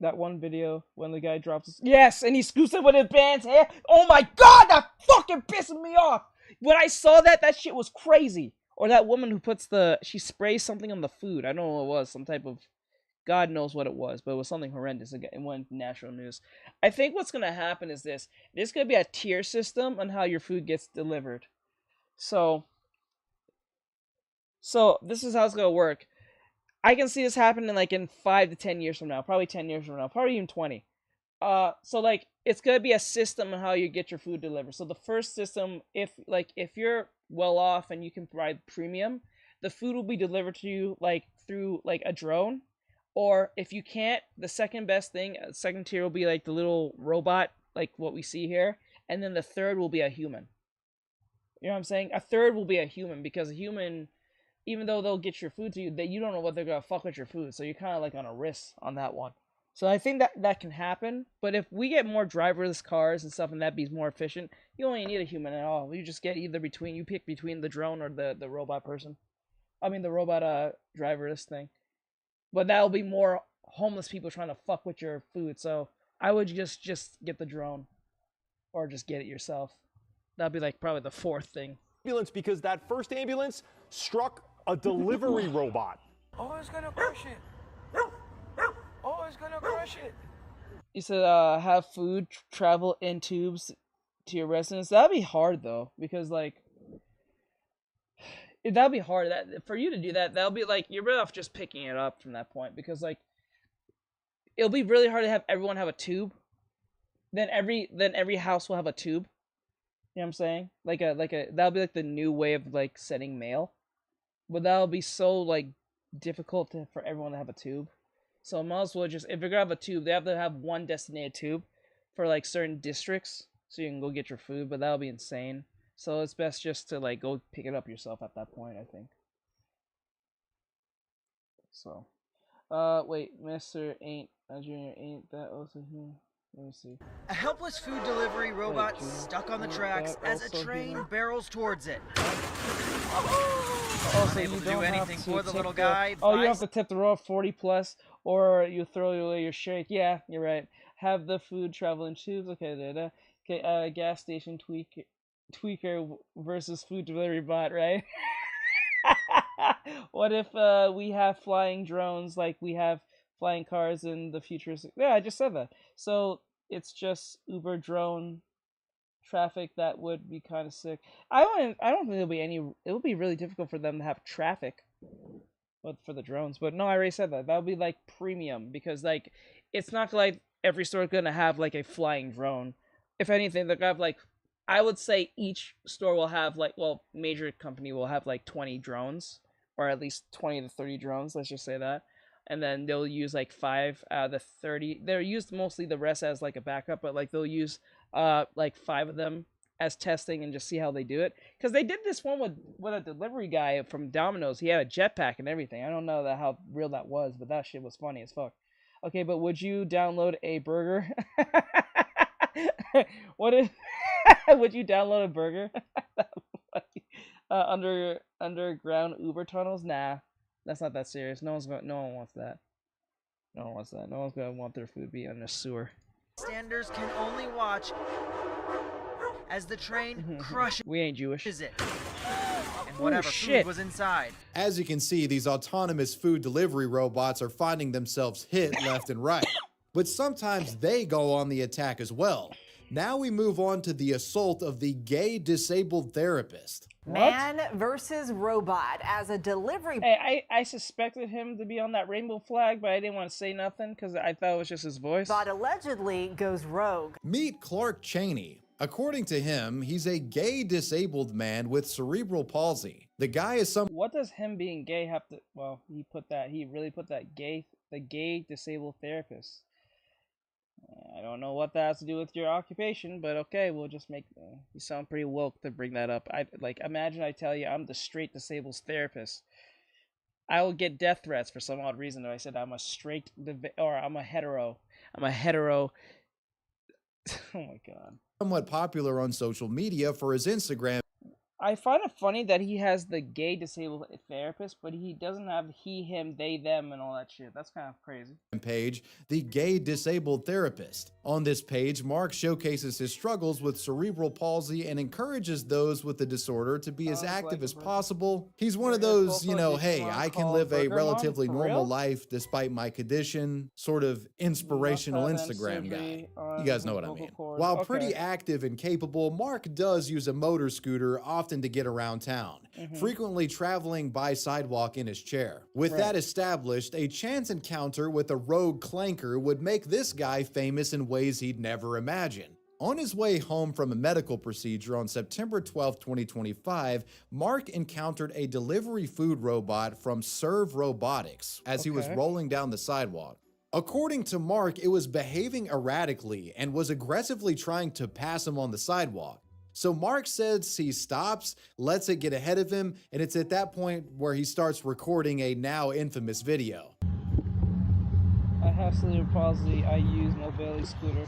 that one video when the guy drops his... Yes, and he scoops it with his band's hair. Oh my god, that fucking pissing me off! When I saw that, that shit was crazy. Or that woman who puts she sprays something on the food. I don't know what it was. Some type of... God knows what it was, but it was something horrendous. It went national news. I think what's going to happen is this. There's going to be a tier system on how your food gets delivered. So this is how it's going to work. I can see this happening like in 5 to 10 years from now. Probably 10 years from now. Probably even 20. So like, it's going to be a system on how you get your food delivered. So the first system, if you're well off and you can provide premium, the food will be delivered to you like through like a drone. Or if you can't, the second best thing, second tier will be like the little robot, like what we see here. And then the third will be a human. You know what I'm saying? A third will be a human because a human, even though they'll get your food to you, you don't know what they're going to fuck with your food. So you're kind of like on a risk on that one. So I think that can happen. But if we get more driverless cars and stuff and that be more efficient, you don't even need a human at all. You just get you pick between the drone or the robot person. I mean the robot driverless thing. But that'll be more homeless people trying to fuck with your food. So I would just get the drone. Or just get it yourself. That'd be like probably the fourth thing.
Ambulance because that first ambulance struck a delivery robot.
Oh, it's gonna crush it. Oh, it's gonna crush it.
You said have food travel in tubes to your residence. That'd be hard though, because like that'd be hard. That for you to do that, that'll be like you're better off just picking it up from that point, because like it'll be really hard to have everyone have a tube. Then every house will have a tube. You know what I'm saying? Like a that'll be like the new way of like sending mail. But that'll be so like difficult for everyone to have a tube. So might as well just, if you're gonna have a tube, they have to have one designated tube for like certain districts so you can go get your food, but that'll be insane. So it's best just to like go pick it up yourself at that point, I think. So wait, Mr. Junior ain't that also here? Let me see.
A helpless food delivery robot stuck on the tracks as a train barrels towards it.
Also, you don't
do anything
have to
for the
tip
little guy.
Oh, you have to tip the row 40 plus, or you throw away your shake. Yeah, you're right. Have the food travel in tubes. Okay, okay. Gas station tweaker versus food delivery bot, right? What if we have flying drones like we have flying cars in the futuristic? Yeah, I just said that. So it's just Uber drone traffic. That would be kind of sick. I don't think there'll be any. It will be really difficult for them to have traffic, but for the drones. But no, I already said that. That would be like premium, because like it's not like every store is gonna have like a flying drone. If anything, they're gonna have like, I would say each store will have like, well, major company will have like 20 drones, or at least 20 to 30 drones. Let's just say that. And then they'll use like 5 out of the 30. They're used mostly, the rest as like a backup, but like they'll use like 5 of them as testing and just see how they do it. Because they did this one with a delivery guy from Domino's. He had a jetpack and everything. I don't know how real that was, but that shit was funny as fuck. Okay, but would you download a burger? What if would you download a burger? Underground Uber tunnels? Nah, that's not that serious. No one wants that. No one wants that. No one's gonna want their food to be on a sewer.
Standers can only watch as the train crushes
We ain't Jewish.
it. And whatever
shit.
food was inside.
As you can see, these autonomous food delivery robots are finding themselves hit left and right. But sometimes they go on the attack as well. Now we move on to the assault of the gay disabled therapist.
Man versus robot as a delivery.
Hey, I suspected him to be on that rainbow flag, but I didn't want to say nothing because I thought it was just his voice.
Bot allegedly goes rogue.
Meet Clark Cheney. According to him, he's a gay disabled man with cerebral palsy. The guy is some.
What does him being gay have to? Well, he really put that the gay disabled therapist. I don't know what that has to do with your occupation, but okay, we'll just make. You sound pretty woke to bring that up. Imagine I tell you I'm the straight disabled therapist. I will get death threats for some odd reason. Though I said I'm a straight or I'm a hetero. I'm a hetero. Oh my god.
Somewhat popular on social media for his Instagram.
I find it funny that he has the gay disabled therapist, but he doesn't have he, him, they, them, and all that shit. That's kind of crazy.
Page, the gay disabled therapist. On this page, Mark showcases his struggles with cerebral palsy and encourages those with the disorder to be as active as possible. He's one of those, you know, hey, I can live a relatively normal life despite my condition, sort of inspirational Instagram guy. You guys know what I mean. While pretty active and capable, Mark does use a motor scooter often to get around town, frequently traveling by sidewalk in his chair. With that established, a chance encounter with a rogue clanker would make this guy famous in ways he'd never imagine. On his way home from a medical procedure on September 12, 2025, Mark encountered a delivery food robot from Serve Robotics as he was rolling down the sidewalk. According to Mark, it was behaving erratically and was aggressively trying to pass him on the sidewalk. So Mark says he stops, lets it get ahead of him, and it's at that point where he starts recording a now infamous video.
I have cerebral palsy. I use mobility scooter.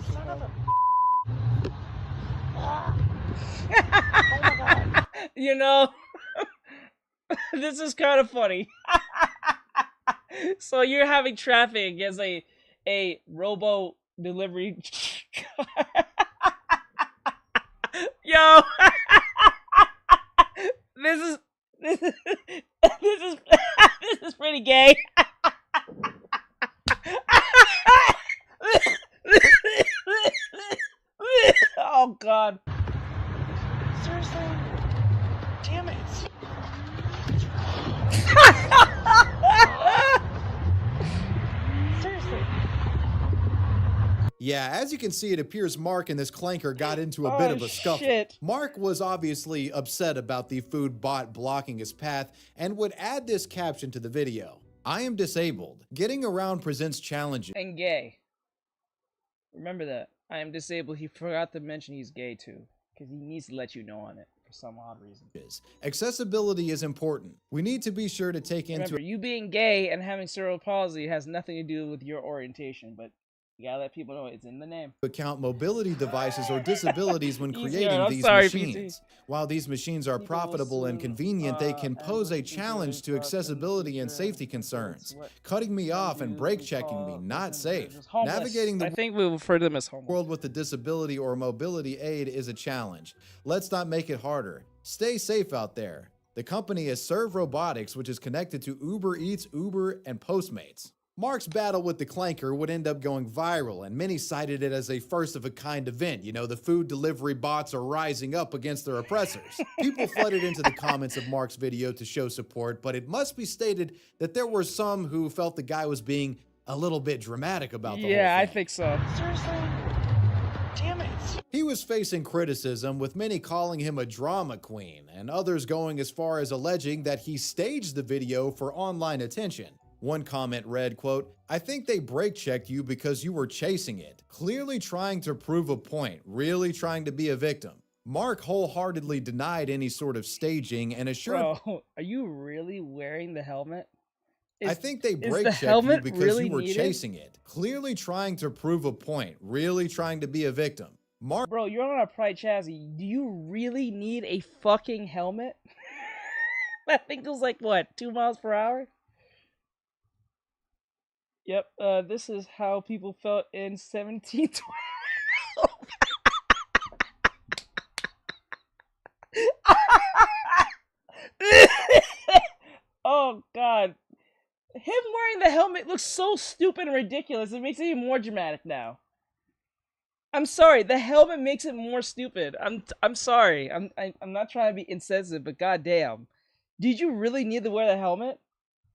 You know, this is kind of funny. So you're having traffic against a robo delivery car. Yo, this is pretty gay. Oh god. Seriously? Damn it. Seriously.
Yeah, as you can see, it appears Mark and this clanker got into a bit of a scuffle.
Shit.
Mark was obviously upset about the food bot blocking his path and would add this caption to the video. I am disabled. Getting around presents challenges.
And gay. Remember that. I am disabled. He forgot to mention he's gay too, because he needs to let you know on it for some odd reason.
Accessibility is important. We need to be sure to take into
Remember, you being gay and having cerebral palsy has nothing to do with your orientation, but you gotta let people know it's in the name.
Account mobility devices or disabilities when creating these machines. While these machines are profitable and convenient, they can pose a challenge to accessibility and safety concerns. Cutting me off and brake checking me, not safe. Navigating the
I think we refer to them as homeless.
world with a disability or mobility aid is a challenge. Let's not make it harder. Stay safe out there. The company is Serve Robotics, which is connected to Uber Eats, Uber, and Postmates. Mark's battle with the clanker would end up going viral, and many cited it as a first-of-a-kind event. You know, the food delivery bots are rising up against their oppressors. People flooded into the comments of Mark's video to show support, but it must be stated that there were some who felt the guy was being a little bit dramatic about the whole thing.
Yeah, I think so. Seriously? Damn it.
He was facing criticism, with many calling him a drama queen, and others going as far as alleging that he staged the video for online attention. One comment read, quote, I think they brake checked you because you were chasing it, clearly trying to prove a point, really trying to be a victim. Mark wholeheartedly denied any sort of staging and assured,
Bro, are you really wearing the helmet?
I think they brake checked you because you were chasing it, clearly trying to prove a point, really trying to be a victim.
Bro, you're on a Pride chassis. Do you really need a fucking helmet? That thing goes like what, 2 miles per hour? Yep. This is how people felt in 1712. Oh God. Him wearing the helmet looks so stupid and ridiculous. It makes it even more dramatic now. I'm sorry, the helmet makes it more stupid. I'm sorry. I'm not trying to be insensitive, but goddamn, did you really need to wear the helmet?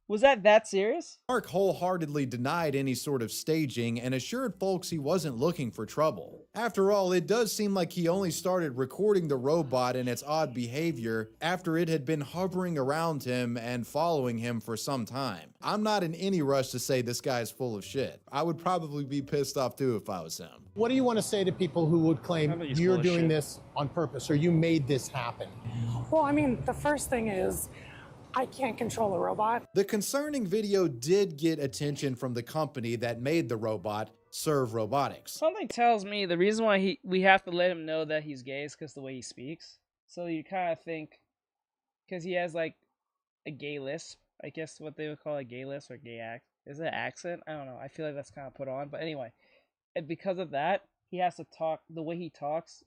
Was that serious?
Mark wholeheartedly denied any sort of staging and assured folks he wasn't looking for trouble. After all, it does seem like he only started recording the robot and its odd behavior after it had been hovering around him and following him for some time. I'm not in any rush to say this guy's full of shit. I would probably be pissed off too if I was him.
What do you want to say to people who would claim you're doing this on purpose or you made this happen?
Well, I mean, the first thing is, I can't control a robot.
The concerning video did get attention from the company that made the robot, Serve Robotics.
Something tells me the reason why we have to let him know that he's gay is because the way he speaks. So you kind of think, because he has like a gay lisp, I guess what they would call a gay lisp or gay act. Is it an accent? I don't know. I feel like that's kind of put on. But anyway, and because of that, he has to talk, the way he talks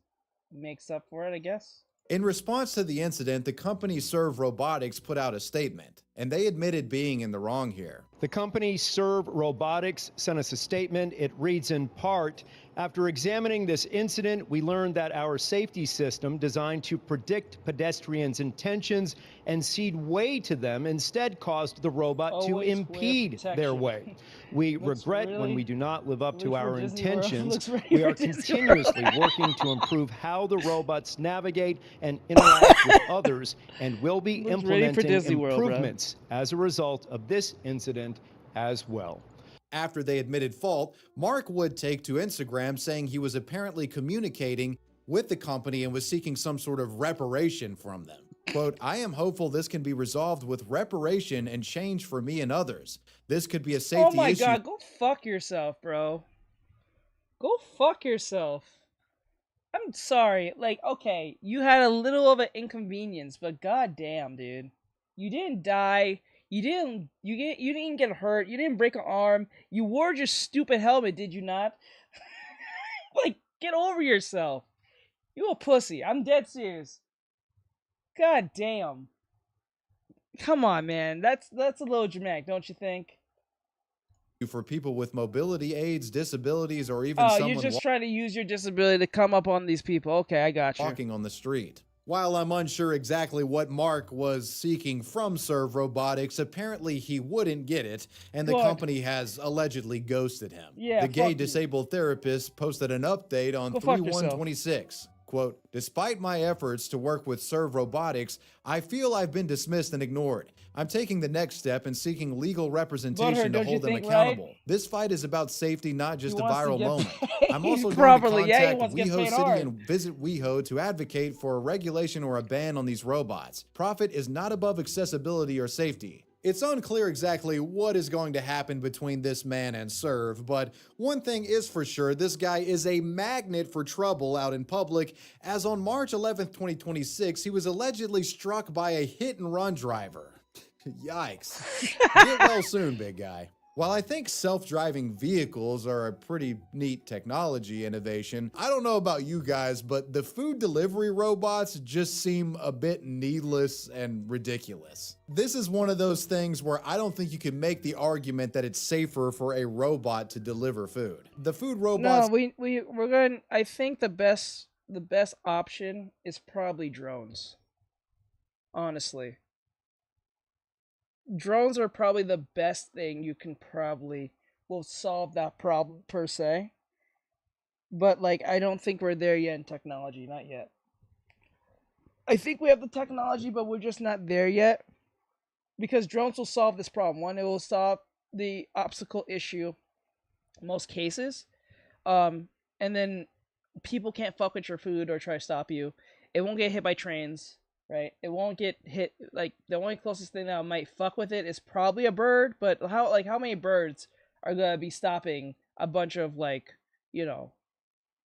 makes up for it, I guess.
In response to the incident, the company Serve Robotics put out a statement, and they admitted being in the wrong here.
The company Serve Robotics sent us a statement. It reads in part, after examining this incident, we learned that our safety system designed to predict pedestrians' intentions and cede way to them instead caused the robot to impede their way. We regret when we do not live up to our intentions. We are continuously working to improve how the robots navigate and interact with others and will be implementing improvements as a result of this incident as well.
After they admitted fault, Mark would take to Instagram saying he was apparently communicating with the company and was seeking some sort of reparation from them. Quote, I am hopeful this can be resolved with reparation and change for me and others. This could be a safety issue.
Oh my God, go fuck yourself, bro. Go fuck yourself. I'm sorry. Like, okay, you had a little of an inconvenience, but goddamn, dude. You didn't die. You didn't get hurt. You didn't break an arm. You wore your stupid helmet, did you not? Like, get over yourself. You a pussy. I'm dead serious. God damn. Come on, man. That's a little dramatic, don't you think?
For people with mobility aids, disabilities, or even someone
you're just trying to use your disability to come up on these people. Okay, I got you.
Walking on the street. While I'm unsure exactly what Mark was seeking from Serve Robotics, apparently he wouldn't get it, and the company has allegedly ghosted him.
Yeah,
the gay disabled therapist posted an update on 3/1/26. Quote, despite my efforts to work with Serve Robotics, I feel I've been dismissed and ignored. I'm taking the next step and seeking legal representation to hold them accountable. Right? This fight is about safety, not just a viral moment. I'm also going to contact WeHo City and visit WeHo to advocate for a regulation or a ban on these robots. Profit is not above accessibility or safety. It's unclear exactly what is going to happen between this man and Serve, but one thing is for sure, this guy is a magnet for trouble out in public, as on March 11th, 2026, he was allegedly struck by a hit-and-run driver. Yikes. Get well soon, big guy. While I think self-driving vehicles are a pretty neat technology innovation, I don't know about you guys, but the food delivery robots just seem a bit needless and ridiculous. This is one of those things where I don't think you can make the argument that it's safer for a robot to deliver food. The food robots—
No, we're going— I think the best option is probably drones. Honestly. Drones are probably the best thing you can will solve that problem per se. But like, I don't think we're there yet in technology, not yet. I think we have the technology, but we're just not there yet. Because drones will solve this problem. One, it will solve the obstacle issue in most cases. And then people can't fuck with your food or try to stop you. It won't get hit by trains. Right, it won't get hit. Like, the only closest thing that might fuck with it is probably a bird. But how many birds are gonna be stopping a bunch of, like, you know,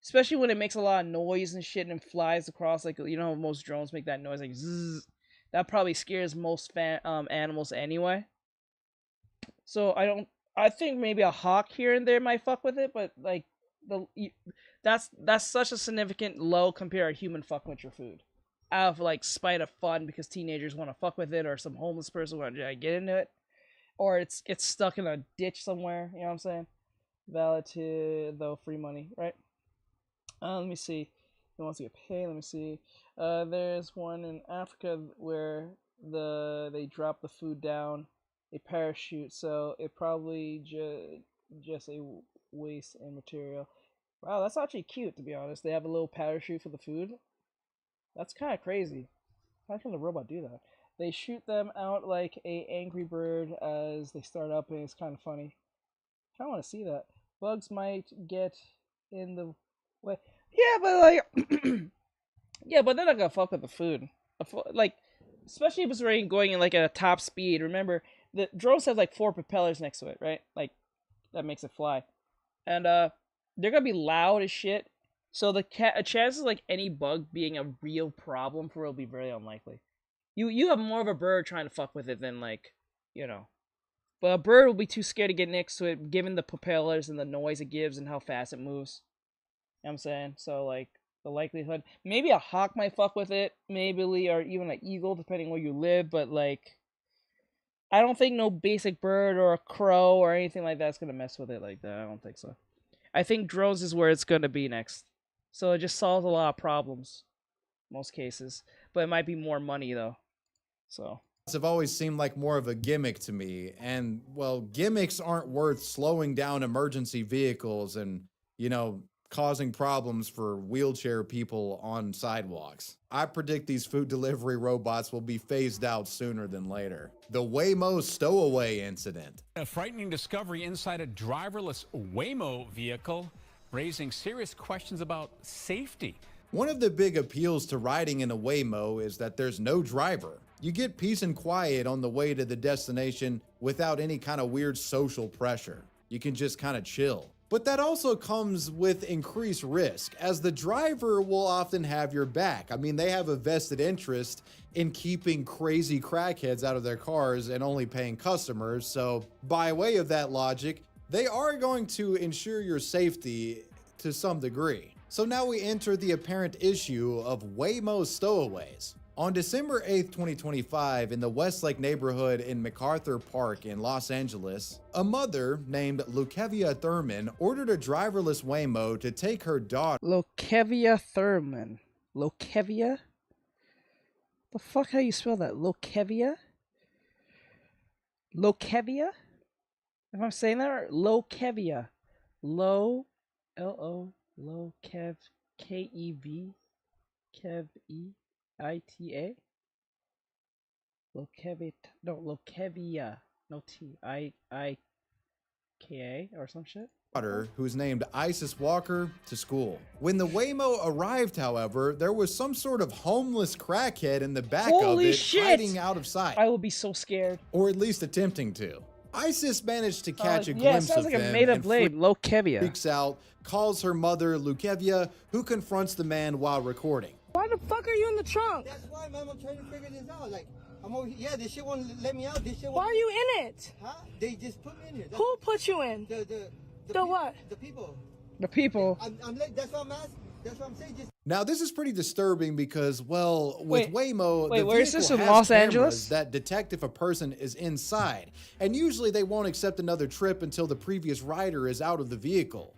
especially when it makes a lot of noise and shit and flies across, like, you know, most drones make that noise like zzz. That probably scares most animals anyway. So I think maybe a hawk here and there might fuck with it, but like that's such a significant low compared to human fucking with your food. Out of like spite of fun because teenagers want to fuck with it, or some homeless person want to get into it, or it's stuck in a ditch somewhere. You know what I'm saying? Valid to though free money, right? Let me see. He wants to get paid. Let me see. There's one in Africa where they drop the food down a parachute, so it probably just a waste in material. Wow, that's actually cute, to be honest. They have a little parachute for the food. That's kind of crazy. How can the robot do that? They shoot them out like a angry bird as they start up, and it's kind of funny. I want to see that. Bugs might get in the way. Yeah, but like, yeah, but they're not gonna fuck with the food. Like, especially if it's already going in like at a top speed. Remember, the drones have like 4 propellers next to it, right? Like, that makes it fly, and they're gonna be loud as shit. So the chances like any bug being a real problem for it will be very unlikely. You have more of a bird trying to fuck with it than like, you know. But a bird will be too scared to get next to it, given the propellers and the noise it gives and how fast it moves. You know what I'm saying? So like the likelihood, maybe a hawk might fuck with it, maybe, or even an eagle, depending where you live. But like, I don't think no basic bird or a crow or anything like that's gonna mess with it like that. I don't think so. I think drones is where it's gonna be next. So it just solves a lot of problems, most cases. But it might be more money though. So
have always seemed like more of a gimmick to me, and well, gimmicks aren't worth slowing down emergency vehicles and, you know, causing problems for wheelchair people on sidewalks. I predict these food delivery robots will be phased out sooner than later. The Waymo stowaway incident.
A frightening discovery inside a driverless Waymo vehicle, raising serious questions about safety.
One of the big appeals to riding in a Waymo is that there's no driver. You get peace and quiet on the way to the destination without any kind of weird social pressure. You can just kind of chill. But that also comes with increased risk, as the driver will often have your back. I mean, they have a vested interest in keeping crazy crackheads out of their cars and only paying customers. So by way of that logic, they are going to ensure your safety to some degree. So now we enter the apparent issue of Waymo stowaways. On December 8th, 2025, in the Westlake neighborhood in MacArthur Park in Los Angeles, a mother named Lukevia Thurman ordered a driverless Waymo to take her daughter.
Lukevia Thurman. Lukevia? The fuck, how you spell that? Lukevia? Lukevia? If I'm saying that right? Lukevia. Low, L-O, low, Kev, K-E-V, Kev, E-I-T-A? Lukevia, no, Lukevia, no T, I-I-K-A or some shit?
Daughter, who's named Isis Walker, to school. When the Waymo arrived, however, there was some sort of homeless crackhead in the back
Holy
of it,
shit!
hiding out of sight.
I will be so scared.
Or at least attempting to. Isis managed to catch a
yeah,
glimpse
sounds
of
like a
him
made-up
and
name, Lukevia.
freaks out, calls her mother Lukevia, who confronts the man while recording.
Why the fuck are you in the trunk?
That's why, man, I'm trying to figure this out. Like, I'm over here. Yeah, this shit won't let me out. This shit
Why are you in it?
Huh? They just put me in here.
Who put you in? The what?
The people.
The people.
That's what I'm asking. That's what I'm saying. Just
Now, this is pretty disturbing because, well, with Waymo,
wait,
the
where is
vehicle
this, in
has
Los
cameras
Angeles?
that detect if a person is inside, and usually they won't accept another trip until the previous rider is out of the vehicle.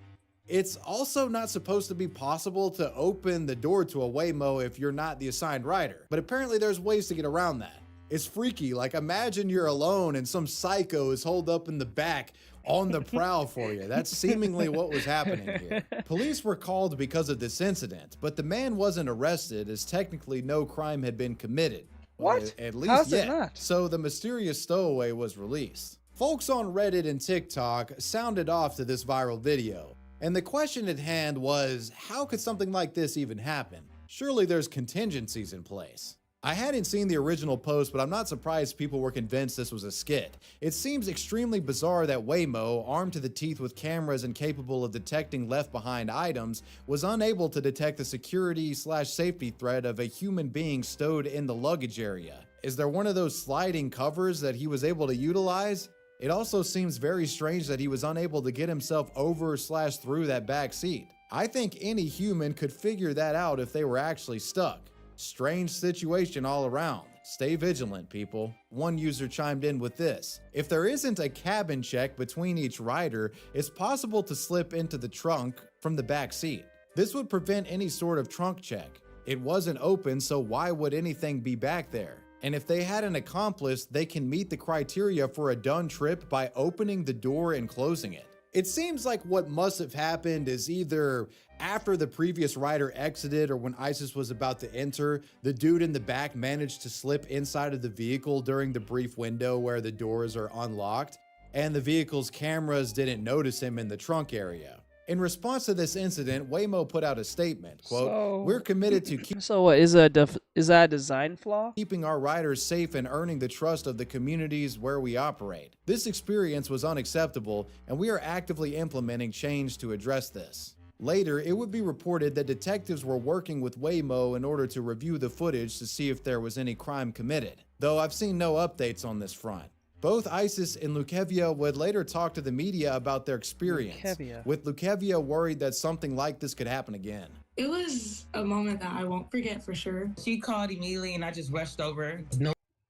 It's also not supposed to be possible to open the door to a Waymo if you're not the assigned rider, but apparently there's ways to get around that. It's freaky. Like, imagine you're alone and some psycho is holed up in the back on the prowl for you. That's seemingly what was happening here. Police were called because of this incident, but the man wasn't arrested as technically no crime had been committed.
What?
Well, at least
How's
yet.
it not?
So the mysterious stowaway was released. Folks on Reddit and TikTok sounded off to this viral video. And the question at hand was, how could something like this even happen? Surely there's contingencies in place. I hadn't seen the original post, but I'm not surprised people were convinced this was a skit. It seems extremely bizarre that Waymo, armed to the teeth with cameras and capable of detecting left-behind items, was unable to detect the security/safety threat of a human being stowed in the luggage area. Is there one of those sliding covers that he was able to utilize? It also seems very strange that he was unable to get himself over/through that back seat. I think any human could figure that out if they were actually stuck. Strange situation all around. Stay vigilant, people. One user chimed in with this: if there isn't a cabin check between each rider, it's possible to slip into the trunk from the back seat. This would prevent any sort of trunk check. It wasn't open, so why would anything be back there? And if they had an accomplice, they can meet the criteria for a done trip by opening the door and closing it. It seems like what must have happened is either after the previous rider exited or when ISIS was about to enter, the dude in the back managed to slip inside of the vehicle during the brief window where the doors are unlocked, and the vehicle's cameras didn't notice him in the trunk area. In response to this incident, Waymo put out a statement, quote, "We're committed to keep
So what is that a design flaw?
Keeping our riders safe and earning the trust of the communities where we operate. This experience was unacceptable, and we are actively implementing change to address this." Later, it would be reported that detectives were working with Waymo in order to review the footage to see if there was any crime committed, though I've seen no updates on this front. Both ISIS and Lukevia would later talk to the media about their experience, with Lukevia worried that something like this could happen again.
It was a moment that I won't forget for sure. She called immediately and I just rushed over.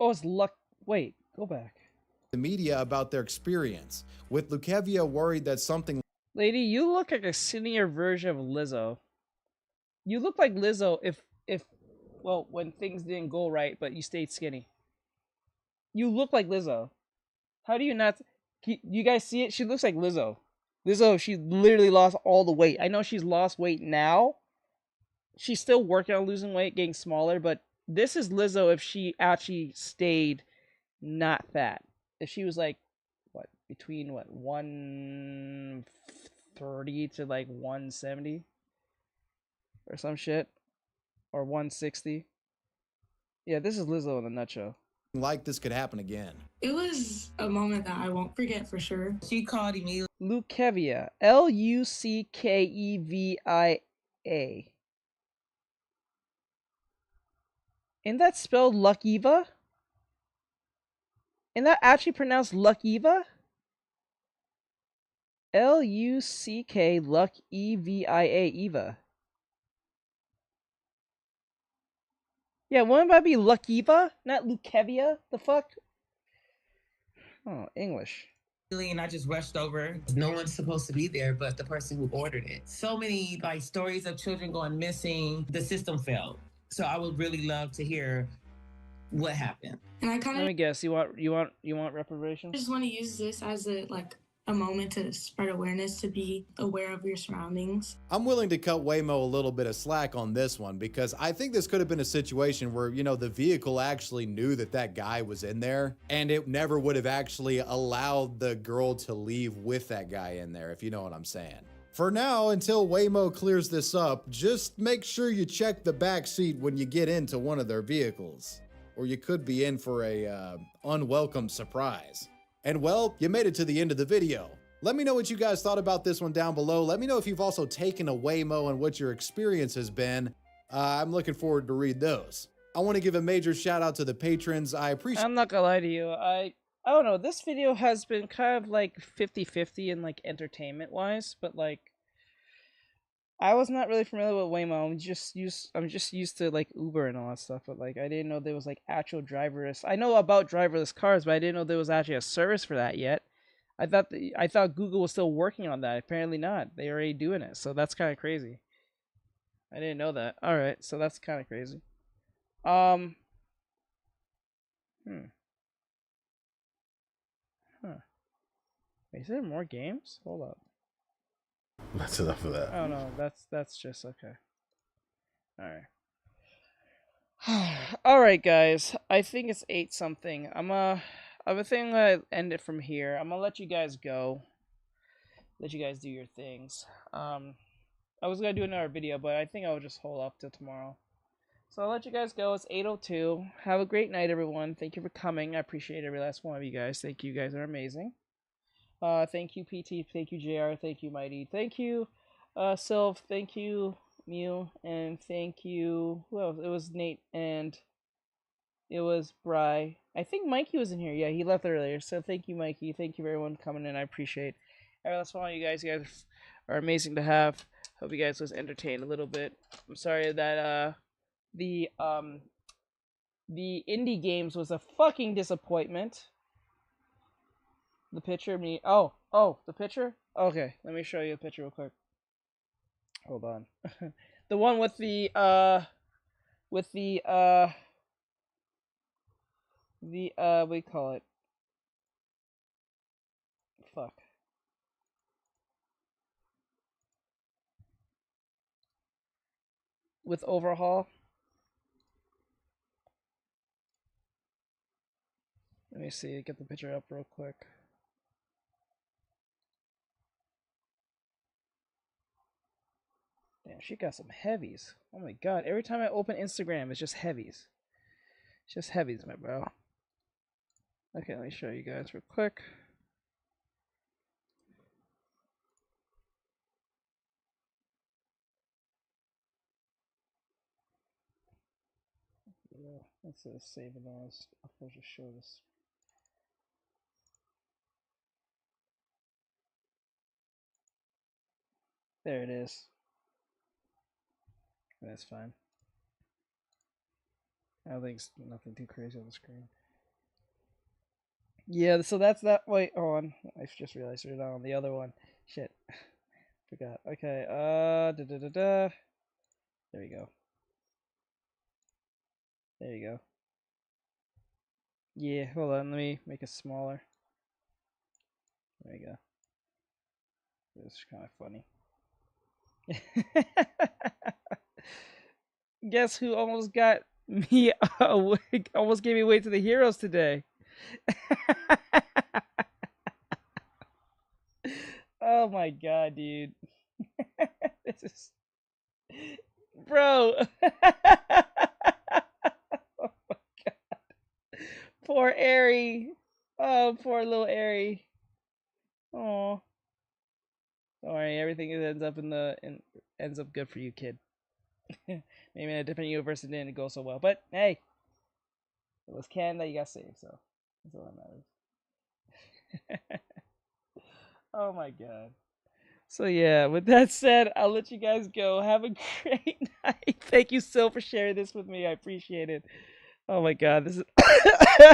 Oh, it's luck. Wait, go back.
The media about their experience, with Lukevia worried that something.
Lady, you look like a skinnier version of Lizzo. You look like Lizzo well, when things didn't go right, but you stayed skinny. You look like Lizzo. How do you not? You guys see it? She looks like Lizzo. Lizzo, she literally lost all the weight. I know she's lost weight now. She's still working on losing weight, getting smaller, but this is Lizzo if she actually stayed not fat. If she was like, what, between 130 to like 170 or some shit, or 160. Yeah, this is Lizzo in a nutshell.
Like this could happen again.
It was a moment that I won't forget for sure. She called immediately.
Lukevia. Luckevia. Isn't that spelled Luckiva? Isn't that actually pronounced Luckiva? Luck Luckevia. Eva. Yeah, wouldn't that be Luckiva, not Lukevia? The fuck? Oh, English.
And I just rushed over. No one's supposed to be there but the person who ordered it. So many like stories of children going missing. The system failed. So I would really love to hear what happened. And I kind of
Let me guess. You want reparation?
just want to use this as a moment to spread awareness, to be aware of your surroundings.
I'm willing to cut Waymo a little bit of slack on this one because I think this could have been a situation where, the vehicle actually knew that that guy was in there and it never would have actually allowed the girl to leave with that guy in there, if you know what I'm saying. For now, until Waymo clears this up, just make sure you check the back seat when you get into one of their vehicles, or you could be in for a unwelcome surprise. And well, you made it to the end of the video. Let me know what you guys thought about this one down below. Let me know if you've also taken a Waymo and what your experience has been. I'm looking forward to read those. I want to give a major shout out to the patrons. I appreciate.
I'm not gonna lie to you. I don't know. This video has been kind of like 50-50 in like entertainment wise, but like I was not really familiar with Waymo. I'm just used to like Uber and all that stuff, but like I didn't know there was like actual driverless. I know about driverless cars, but I didn't know there was actually a service for that yet. I thought Google was still working on that. Apparently not. They're already doing it. So that's kind of crazy. I didn't know that. All right, so that's kind of crazy. Wait, is there more games? Hold up.
That's enough of that.
Oh no, that's just okay. All right. All right, guys. I think it's 8 something. I'm gonna end it from here. I'm gonna let you guys go. Let you guys do your things. I was gonna do another video, but I think I'll just hold up till tomorrow. So I'll let you guys go. It's 8:02. Have a great night, everyone. Thank you for coming. I appreciate every last one of you guys. Thank you. You guys are amazing. Thank you, PT. Thank you, JR. Thank you, Mighty. Thank you, Sylv. Thank you, Mew. And thank you, who else? It was Nate and It was Bry. I think Mikey was in here. Yeah, he left earlier. So thank you, Mikey. Thank you for everyone coming in. I appreciate. All right, let's follow you guys. You guys are amazing to have. Hope you guys was entertained a little bit. I'm sorry that the indie games was a fucking disappointment. The picture me. Oh, the picture. Okay, let me show you the picture real quick. Hold on. The one with the what do you call it? Fuck. With overhaul. Let me see, get the picture up real quick. Damn, she got some heavies. Oh my god, every time I open Instagram, it's just heavies. It's just heavies, my bro. Okay, let me show you guys real quick. Yeah, let's save it as. I'll just show this. There it is. That's fine. I don't think it's nothing too crazy on the screen. Yeah, so that's that. Wait, hold on. I just realized it's not on the other one. Shit. Forgot. Okay, There we go. There you go. Yeah, hold on. Let me make it smaller. There you go. This is kind of funny. Guess who almost got me almost gave me away to the heroes today? Oh my god, dude. This is bro. Oh my god. Poor Airy. Oh, poor little Airy. Oh. Don't worry, everything ends up ends up good for you, kid. Maybe in a different universe it didn't go so well, but hey, it was Ken that you got saved, so that's all that matters. Oh my god. So yeah, with that said, I'll let you guys go. Have a great night. Thank you so for sharing this with me. I appreciate it. Oh my god, this is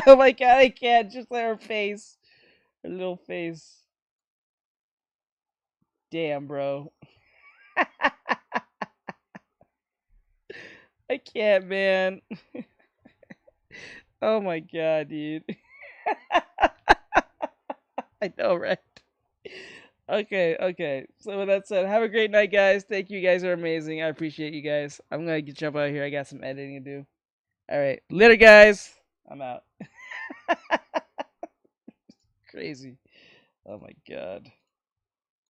oh my god, I can't just let her face. Her little face. Damn, bro. I can't, man. Oh my god, dude. I know, right? Okay. So with that said, have a great night, guys. Thank you. You guys are amazing. I appreciate you guys. I'm gonna jump out of here. I got some editing to do. All right, later, guys. I'm out. Crazy. Oh my god.